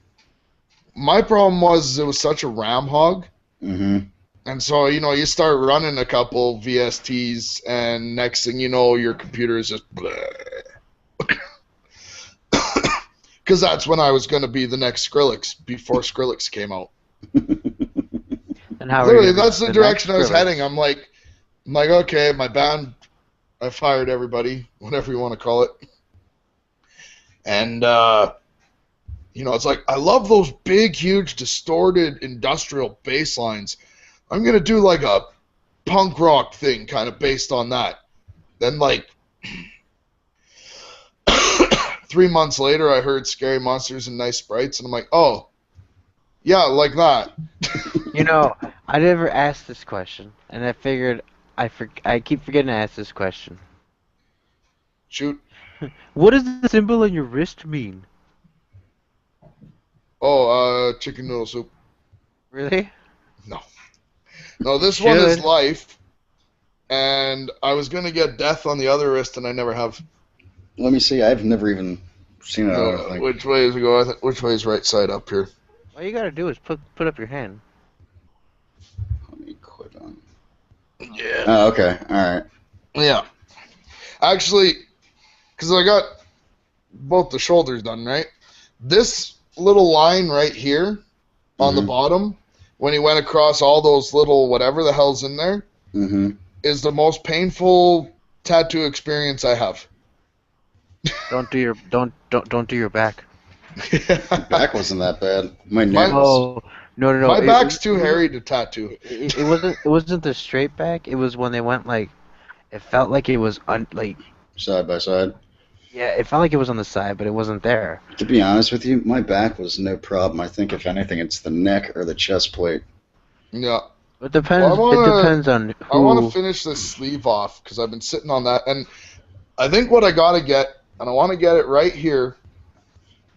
S6: My problem was it was such a RAM hog.
S1: Mm-hmm.
S6: And so, you start running a couple VSTs, and next thing you know, your computer is just because that's when I was going to be the next Skrillex before Skrillex came out.
S2: And how are
S6: Literally,
S2: you
S6: that's the
S2: next
S6: direction I was
S2: Skrillex?
S6: heading. I'm like, okay, my band, I fired everybody, whatever you want to call it. And, it's like, I love those big, huge, distorted industrial bass lines. I'm going to do like a punk rock thing kind of based on that. Then, 3 months later, I heard Scary Monsters and Nice Sprites, and I'm like, oh, yeah, like that.
S2: I never asked this question, and I figured I keep forgetting to ask this question.
S6: Shoot.
S2: What does the symbol on your wrist mean?
S6: Oh, chicken noodle soup.
S2: Really?
S6: No, this one is
S2: Should.
S6: life, and I was going to get death on the other wrist, and I never have.
S1: Let me see. I've never even seen it. I don't think.
S6: Which way does it go? Which way is right side up here?
S2: All you gotta do is put up your hand.
S1: Let me quit on.
S6: Yeah.
S1: Oh, okay. All right.
S6: Yeah. Actually, because I got both the shoulders done, right? This little line right here on the bottom, when he went across all those little whatever the hell's in there, is the most painful tattoo experience I have.
S2: Don't do your back.
S1: Back wasn't that bad. My neck.
S2: Oh no.
S6: My back's too hairy to tattoo.
S2: It wasn't the straight back. It was when they went it felt like it was
S1: Side by side.
S2: Yeah, it felt like it was on the side, but it wasn't there.
S1: To be honest with you, my back was no problem. I think if anything, it's the neck or the chest plate.
S6: Yeah.
S2: It depends.
S6: Well,
S2: It depends on who.
S6: I want to finish this sleeve off because I've been sitting on that, and I think what I gotta get, and I want to get it right here.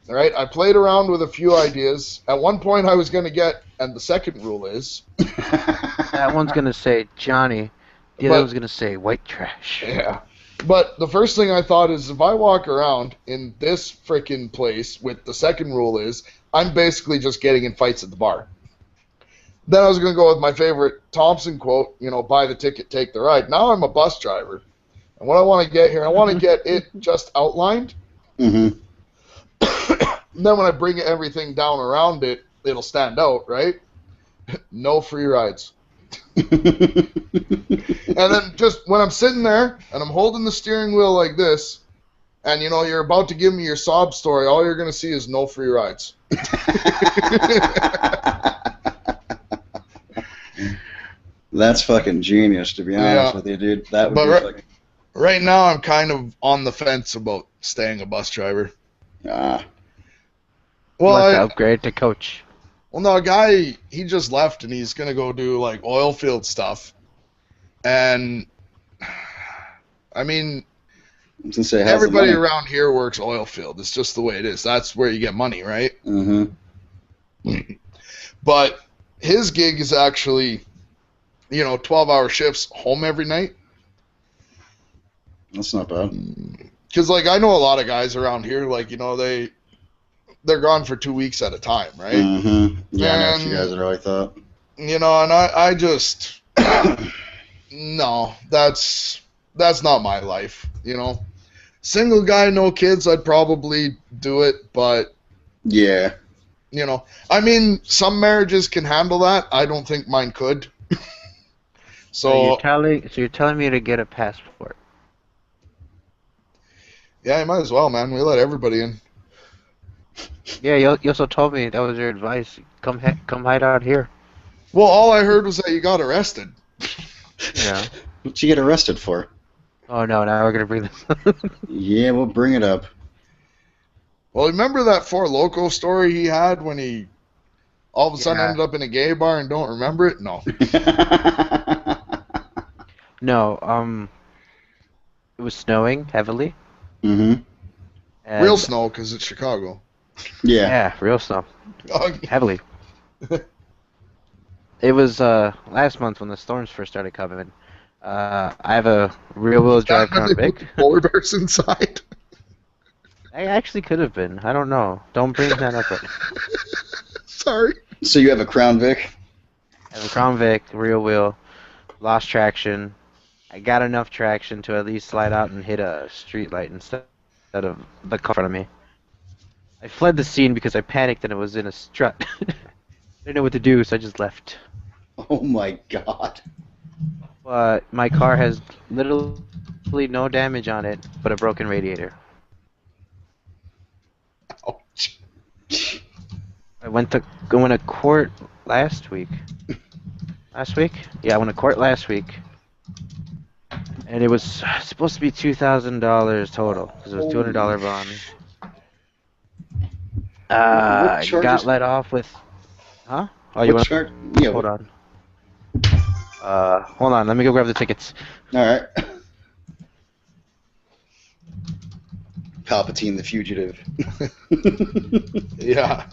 S6: All right, I played around with a few ideas. At one point, I was gonna get, and the second rule is.
S2: That one's gonna say Johnny. The other one's gonna say white trash.
S6: Yeah. But the first thing I thought is if I walk around in this frickin' place with the second rule is I'm basically just getting in fights at the bar. Then I was going to go with my favorite Thompson quote, buy the ticket, take the ride. Now I'm a bus driver. And what I want to get here, I want to get it just outlined.
S1: Mm-hmm.
S6: And then when I bring everything down around it, it'll stand out, right? No free rides. And then just when I'm sitting there and I'm holding the steering wheel like this, and you're about to give me your sob story, all you're going to see is no free rides.
S1: That's fucking genius, to be honest with you, dude. That would
S6: But
S1: be fucking...
S6: Right now, I'm kind of on the fence about staying a bus driver.
S1: Ah.
S6: Well,
S2: Must upgrade to coach.
S6: Well, no, a guy, he just left and he's going to go do, like, oil field stuff. And, I mean,
S1: I was gonna say,
S6: everybody around here works oil field. It's just the way it is. That's where you get money, right?
S1: Mm-hmm.
S6: But his gig is actually, 12-hour shifts, home every night.
S1: That's not bad.
S6: Because, like, I know a lot of guys around here, like, they're gone for 2 weeks at a time, right?
S1: Mm-hmm. Yeah, I know what you guys really thought.
S6: And I just, no, that's not my life, Single guy, no kids, I'd probably do it, but...
S1: Yeah.
S6: I mean, some marriages can handle that. I don't think mine could. So
S2: you're telling me to get a passport?
S6: Yeah, you might as well, man. We let everybody in.
S2: Yeah, you also told me that was your advice. Come hide out here.
S6: Well, all I heard was that you got arrested.
S2: Yeah.
S1: What'd you get arrested for?
S2: Oh no, now we're gonna bring this up.
S1: Yeah, we'll bring it up.
S6: Well, remember that Four Loko story he had when he all of a sudden ended up in a gay bar and don't remember it? No.
S2: No, it was snowing heavily.
S1: Mm-hmm.
S6: Real snow, because it's Chicago.
S1: Yeah.
S2: Yeah, real snow. Heavily. It was last month when the storms first started coming. I have a rear-wheel drive Crown Vic.
S6: Polar bears inside.
S2: I actually could have been. I don't know. Don't bring that up right now.
S6: Sorry.
S1: So you have a Crown Vic?
S2: I have a Crown Vic, rear wheel, lost traction. I got enough traction to at least slide out and hit a street light instead of the car in front of me. I fled the scene because I panicked and it was in a strut. I didn't know what to do, so I just left.
S1: Oh my god.
S2: But my car has literally no damage on it, but a broken radiator.
S6: Ouch.
S2: I went to court last week. Last week? Yeah, I went to court last week. And it was supposed to be $2,000 total, because it was $200 bond. Got let off with... Huh? Oh, you want to...
S1: Yeah.
S2: Hold on. Hold on, let me go grab the tickets.
S1: Alright. Palpatine the Fugitive.
S6: Yeah.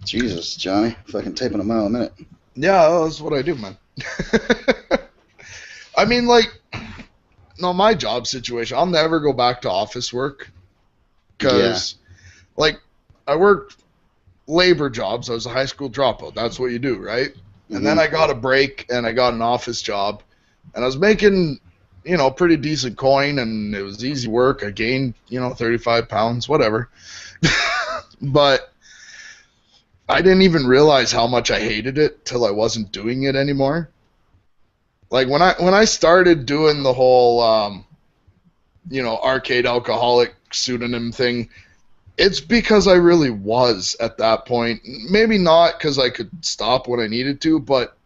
S1: Jesus, Johnny. Fucking typing a mile a minute.
S6: Yeah, that's what I do, man. I mean, like, no, my job situation, I'll never go back to office work. Because, like, I worked labor jobs. I was a high school dropout. That's what you do, right? Mm-hmm. And then I got a break, and I got an office job. And I was making, pretty decent coin, and it was easy work. I gained, 35 pounds, whatever. But I didn't even realize how much I hated it till I wasn't doing it anymore. Like, when I started doing the whole, arcade alcoholic pseudonym thing, it's because I really was at that point. Maybe not because I could stop when I needed to, but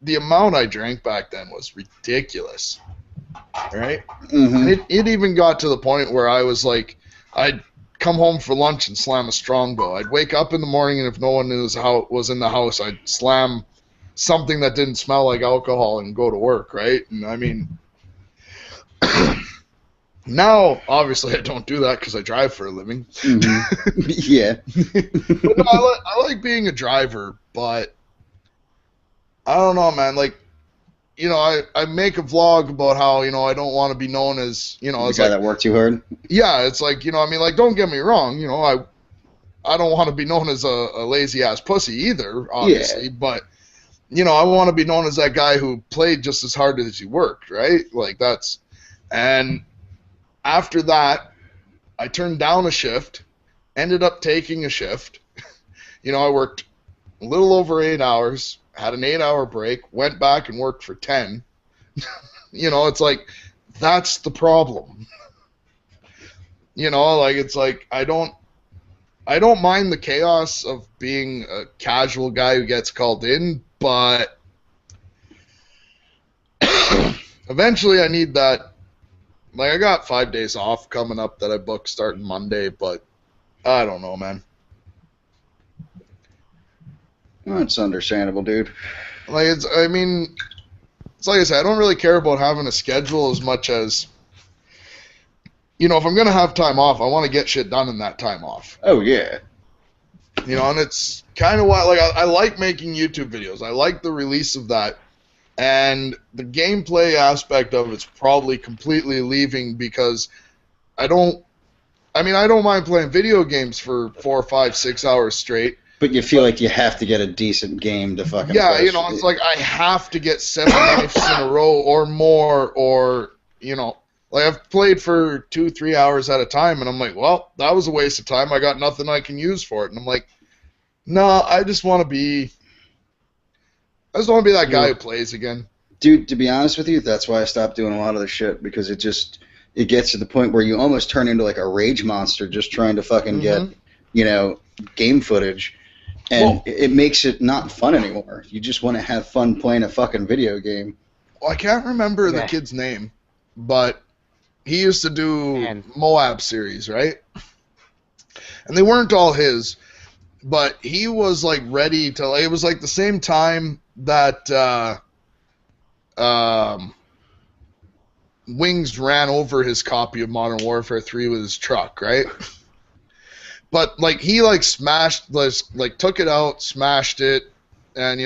S6: the amount I drank back then was ridiculous. Right? Mm-hmm. It even got to the point where I was like, I'd come home for lunch and slam a Strongbow. I'd wake up in the morning, and if no one was in the house, I'd slam something that didn't smell like alcohol and go to work, right? And I mean, now, obviously, I don't do that because I drive for a living.
S1: Mm-hmm. Yeah.
S6: But no, I like being a driver, but I don't know, man. Like, I make a vlog about how, I don't want to be known as,
S1: the guy that worked too hard?
S6: Yeah, it's like, like, don't get me wrong, I don't want to be known as a lazy-ass pussy either, obviously, yeah. But, I want to be known as that guy who played just as hard as he worked, right? Like, and after that, I turned down a shift, ended up taking a shift. I worked a little over 8 hours, had an 8-hour break, went back and worked for 10. It's like, that's the problem. Like, it's like, I don't I don't mind the chaos of being a casual guy who gets called in, but eventually I need that. Like, I got 5 days off coming up that I booked starting Monday, but I don't know, man.
S1: Well, it's understandable, dude.
S6: Like, it's like I said, I don't really care about having a schedule as much as, if I'm going to have time off, I want to get shit done in that time off.
S1: Oh, yeah.
S6: And it's kind of why, like, I like making YouTube videos. I like the release of that. And the gameplay aspect of it's probably completely leaving because I don't mind playing video games for 4, 5, 6 hours straight.
S1: But you feel like you have to get a decent game to fucking
S6: Yeah,
S1: play.
S6: it's like I have to get 7 nights in a row or more, or, like I've played for 2, 3 hours at a time, and I'm like, well, that was a waste of time. I got nothing I can use for it. And I'm like, no, I just want to be that guy who plays again.
S1: Dude, to be honest with you, that's why I stopped doing a lot of the shit, because it gets to the point where you almost turn into like a rage monster just trying to fucking get, game footage. And it makes it not fun anymore. You just want to have fun playing a fucking video game.
S6: Well, I can't remember the kid's name, but he used to do Moab series, right? And they weren't all his, but he was like ready to. It was like the same time that Wings ran over his copy of Modern Warfare 3 with his truck, right? But, like, he, like, took it out, smashed it, and,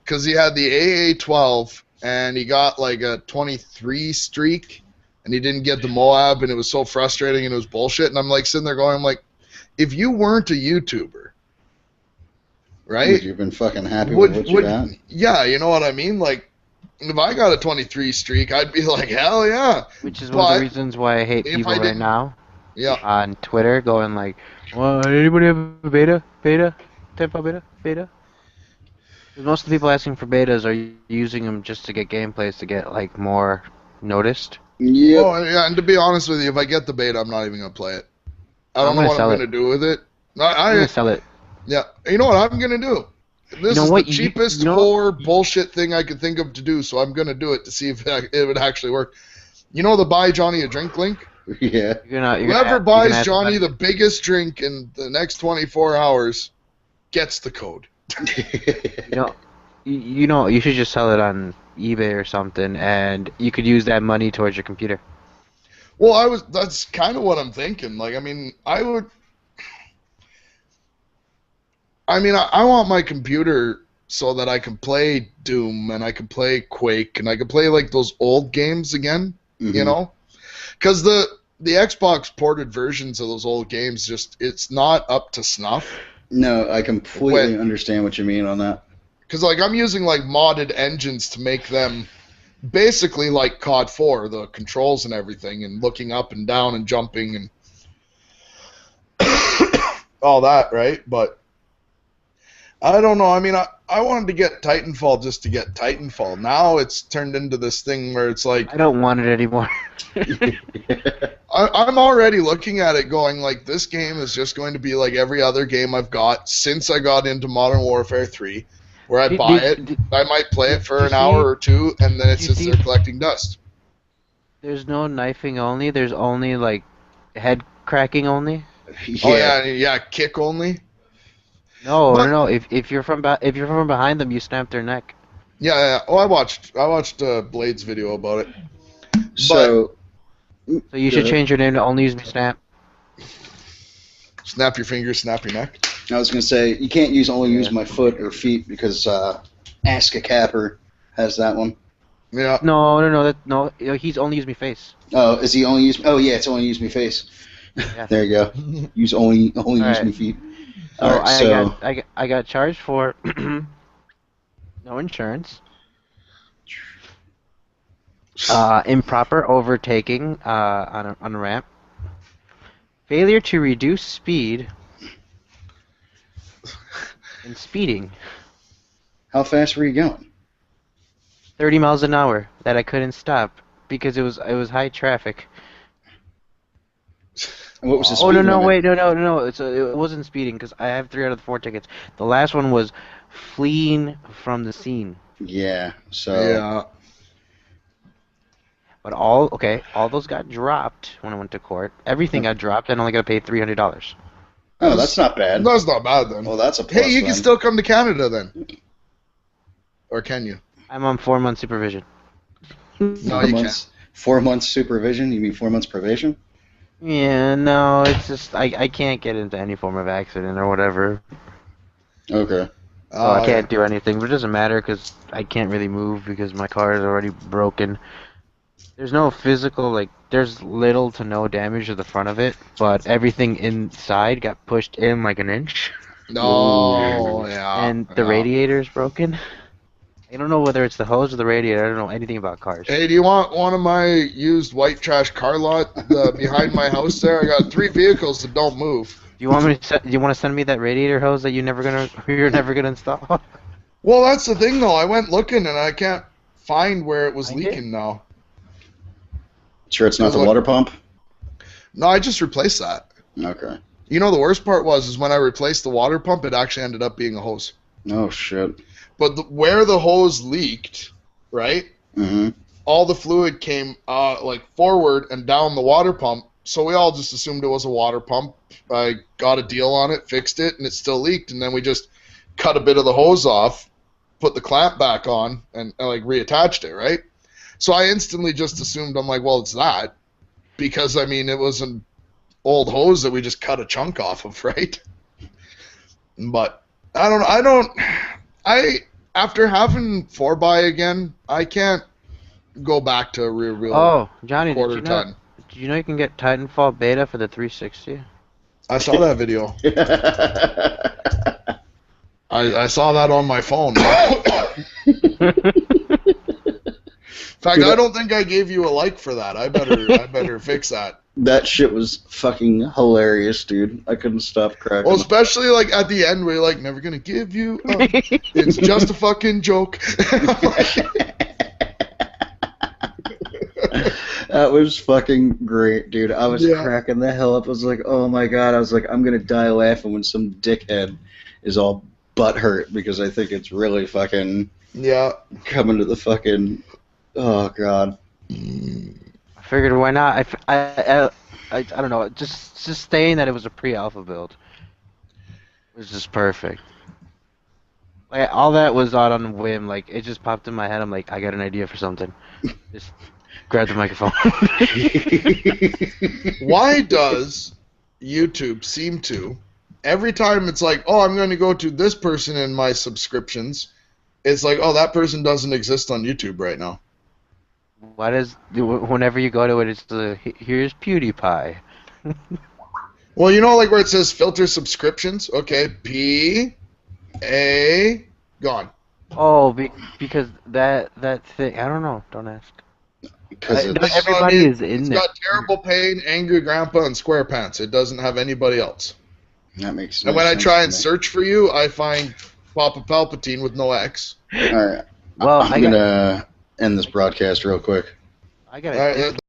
S6: because he had the AA-12, and he got, like, a 23 streak, and he didn't get the Moab, and it was so frustrating, and it was bullshit, and I'm, like, sitting there going, if you weren't a YouTuber, right?
S1: Would you have been fucking happy with what you got?
S6: Yeah, you know what I mean? Like, if I got a 23 streak, I'd be like, hell yeah.
S2: Which is one of the reasons why I hate people right now.
S6: Yeah.
S2: On Twitter, going like, well, anybody have a beta? Tempo beta? Because most of the people asking for betas are using them just to get gameplays to get, like, more noticed.
S1: Yeah.
S6: Oh, yeah, and to be honest with you, if I get the beta, I'm not even going to play it. I don't know what I'm going to do with it.
S2: I'm going to sell it.
S6: Yeah. You know what I'm going to do? This is the cheapest core bullshit thing I could think of to do, so I'm going to do it to see if it would actually work. You know the buy Johnny a drink link?
S1: Yeah.
S6: Whoever buys Johnny the biggest drink in the next 24 hours gets the code.
S2: You should just sell it on eBay or something, and you could use that money towards your computer.
S6: Well, that's kind of what I'm thinking. Like, I want my computer so that I can play Doom, and I can play Quake, and I can play, like, those old games again, Because the Xbox ported versions of those old games, it's not up to snuff.
S1: No, I completely understand what you mean on that.
S6: Because, like, I'm using, like, modded engines to make them basically like COD 4, the controls and everything, and looking up and down and jumping and all that, right? But I don't know. I wanted to get Titanfall just to get Titanfall. Now it's turned into this thing where it's like...
S2: I don't want it anymore.
S6: I'm already looking at it going like, this game is just going to be like every other game I've got since I got into Modern Warfare 3, where I buy it, I might play it for an hour or two, and then it's just there collecting dust.
S2: There's no knifing only, there's only like head cracking only.
S6: Yeah. Oh yeah, kick only.
S2: No. If you're from behind them, you snap their neck.
S6: Yeah. Oh, I watched Blade's video about it.
S1: So
S2: you should change your name to Only Use Me Snap.
S6: Snap your fingers, snap your neck.
S1: I was gonna say you can't only use my foot or feet because Ask a Capper has that one.
S6: Yeah.
S2: No. He's Only Use Me Face.
S1: Oh, is he only use? Oh yeah, it's Only Use Me Face. Yeah. There you go. Use only use me feet.
S2: All right, I got charged for no insurance, improper overtaking on a ramp, failure to reduce speed, and speeding.
S1: How fast were you going?
S2: 30 miles an hour that I couldn't stop because it was high traffic.
S1: What was the
S2: Oh,
S1: speed
S2: no,
S1: limit?
S2: wait, no. It wasn't speeding because I have 3 out of the 4 tickets. The last one was fleeing from the scene.
S1: Yeah. So.
S6: Yeah.
S2: But all those got dropped when I went to court. Everything got dropped, and I only got to pay $300.
S1: Oh, that's not bad.
S6: That's not bad then.
S1: Well, that's a plus.
S6: Hey, you
S1: then.
S6: can still come to Canada then. Or can you?
S2: I'm on 4-month supervision.
S6: No, you can't.
S1: 4 months supervision? You mean 4 months probation?
S2: Yeah, no, it's just I can't get into any form of accident or whatever.
S1: Okay.
S2: So I can't do anything, but it doesn't matter because I can't really move because my car is already broken. There's no physical, like, there's little to no damage to the front of it, but everything inside got pushed in like an inch.
S6: No, yeah.
S2: And the radiator's broken. I don't know whether it's the hose or the radiator. I don't know anything about cars.
S6: Hey, do you want one of my used white trash car lot behind my house there? I got 3 vehicles that don't move.
S2: Do you want me to? Do you want to send me that radiator hose that you're never gonna install?
S6: Well, that's the thing though. I went looking and I can't find where it was leaking now.
S1: Sure, it's not the water pump?
S6: No, I just replaced that.
S1: Okay.
S6: You know, the worst part is when I replaced the water pump, it actually ended up being a hose.
S1: Oh shit.
S6: But where the hose leaked, right?
S1: Mm-hmm.
S6: All the fluid came like forward and down the water pump. So we all just assumed it was a water pump. I got a deal on it, fixed it, and it still leaked. And then we just cut a bit of the hose off, put the clamp back on, and like reattached it, right? So I instantly just assumed, I'm like, well, it's that. Because, I mean, it was an old hose that we just cut a chunk off of, right? But after having 4x again, I can't go back to a real
S2: Oh, Johnny,
S6: quarter ton.
S2: Did you know you can get Titanfall beta for the 360?
S6: I saw that video. I saw that on my phone. In fact, I don't think I gave you a like for that. I better fix that.
S1: That shit was fucking hilarious, dude. I couldn't stop cracking.
S6: Well, especially like at the end where you're like, never gonna give you up. It's just a fucking joke.
S1: That was fucking great, dude. I was cracking the hell up. I was like, oh my god. I was like, I'm gonna die laughing when some dickhead is all butthurt because I think it's really fucking coming to the fucking. Oh god.
S2: I figured why not? I don't know. Just saying that it was a pre-alpha build was just perfect. Like all that was out on a whim. Like it just popped in my head. I'm like, I got an idea for something. Just grab the microphone.
S6: Why does YouTube seem to every time it's like, oh, I'm going to go to this person in my subscriptions, it's like, oh, that person doesn't exist on YouTube right now.
S2: Whenever you go to it, it's here's PewDiePie.
S6: Well, you know, like where it says filter subscriptions. Okay, P-A gone.
S2: Oh, because that thing. I don't know. Don't ask.
S1: Because
S2: everybody is in there.
S6: It's got Terrible Pain, Angry Grandpa, and SquarePants. It doesn't have anybody else.
S1: That makes sense.
S6: And when I try and search for you, I find Papa Palpatine with no X.
S1: All right.
S2: Well,
S1: I'm gonna end this broadcast real quick.
S2: I got it.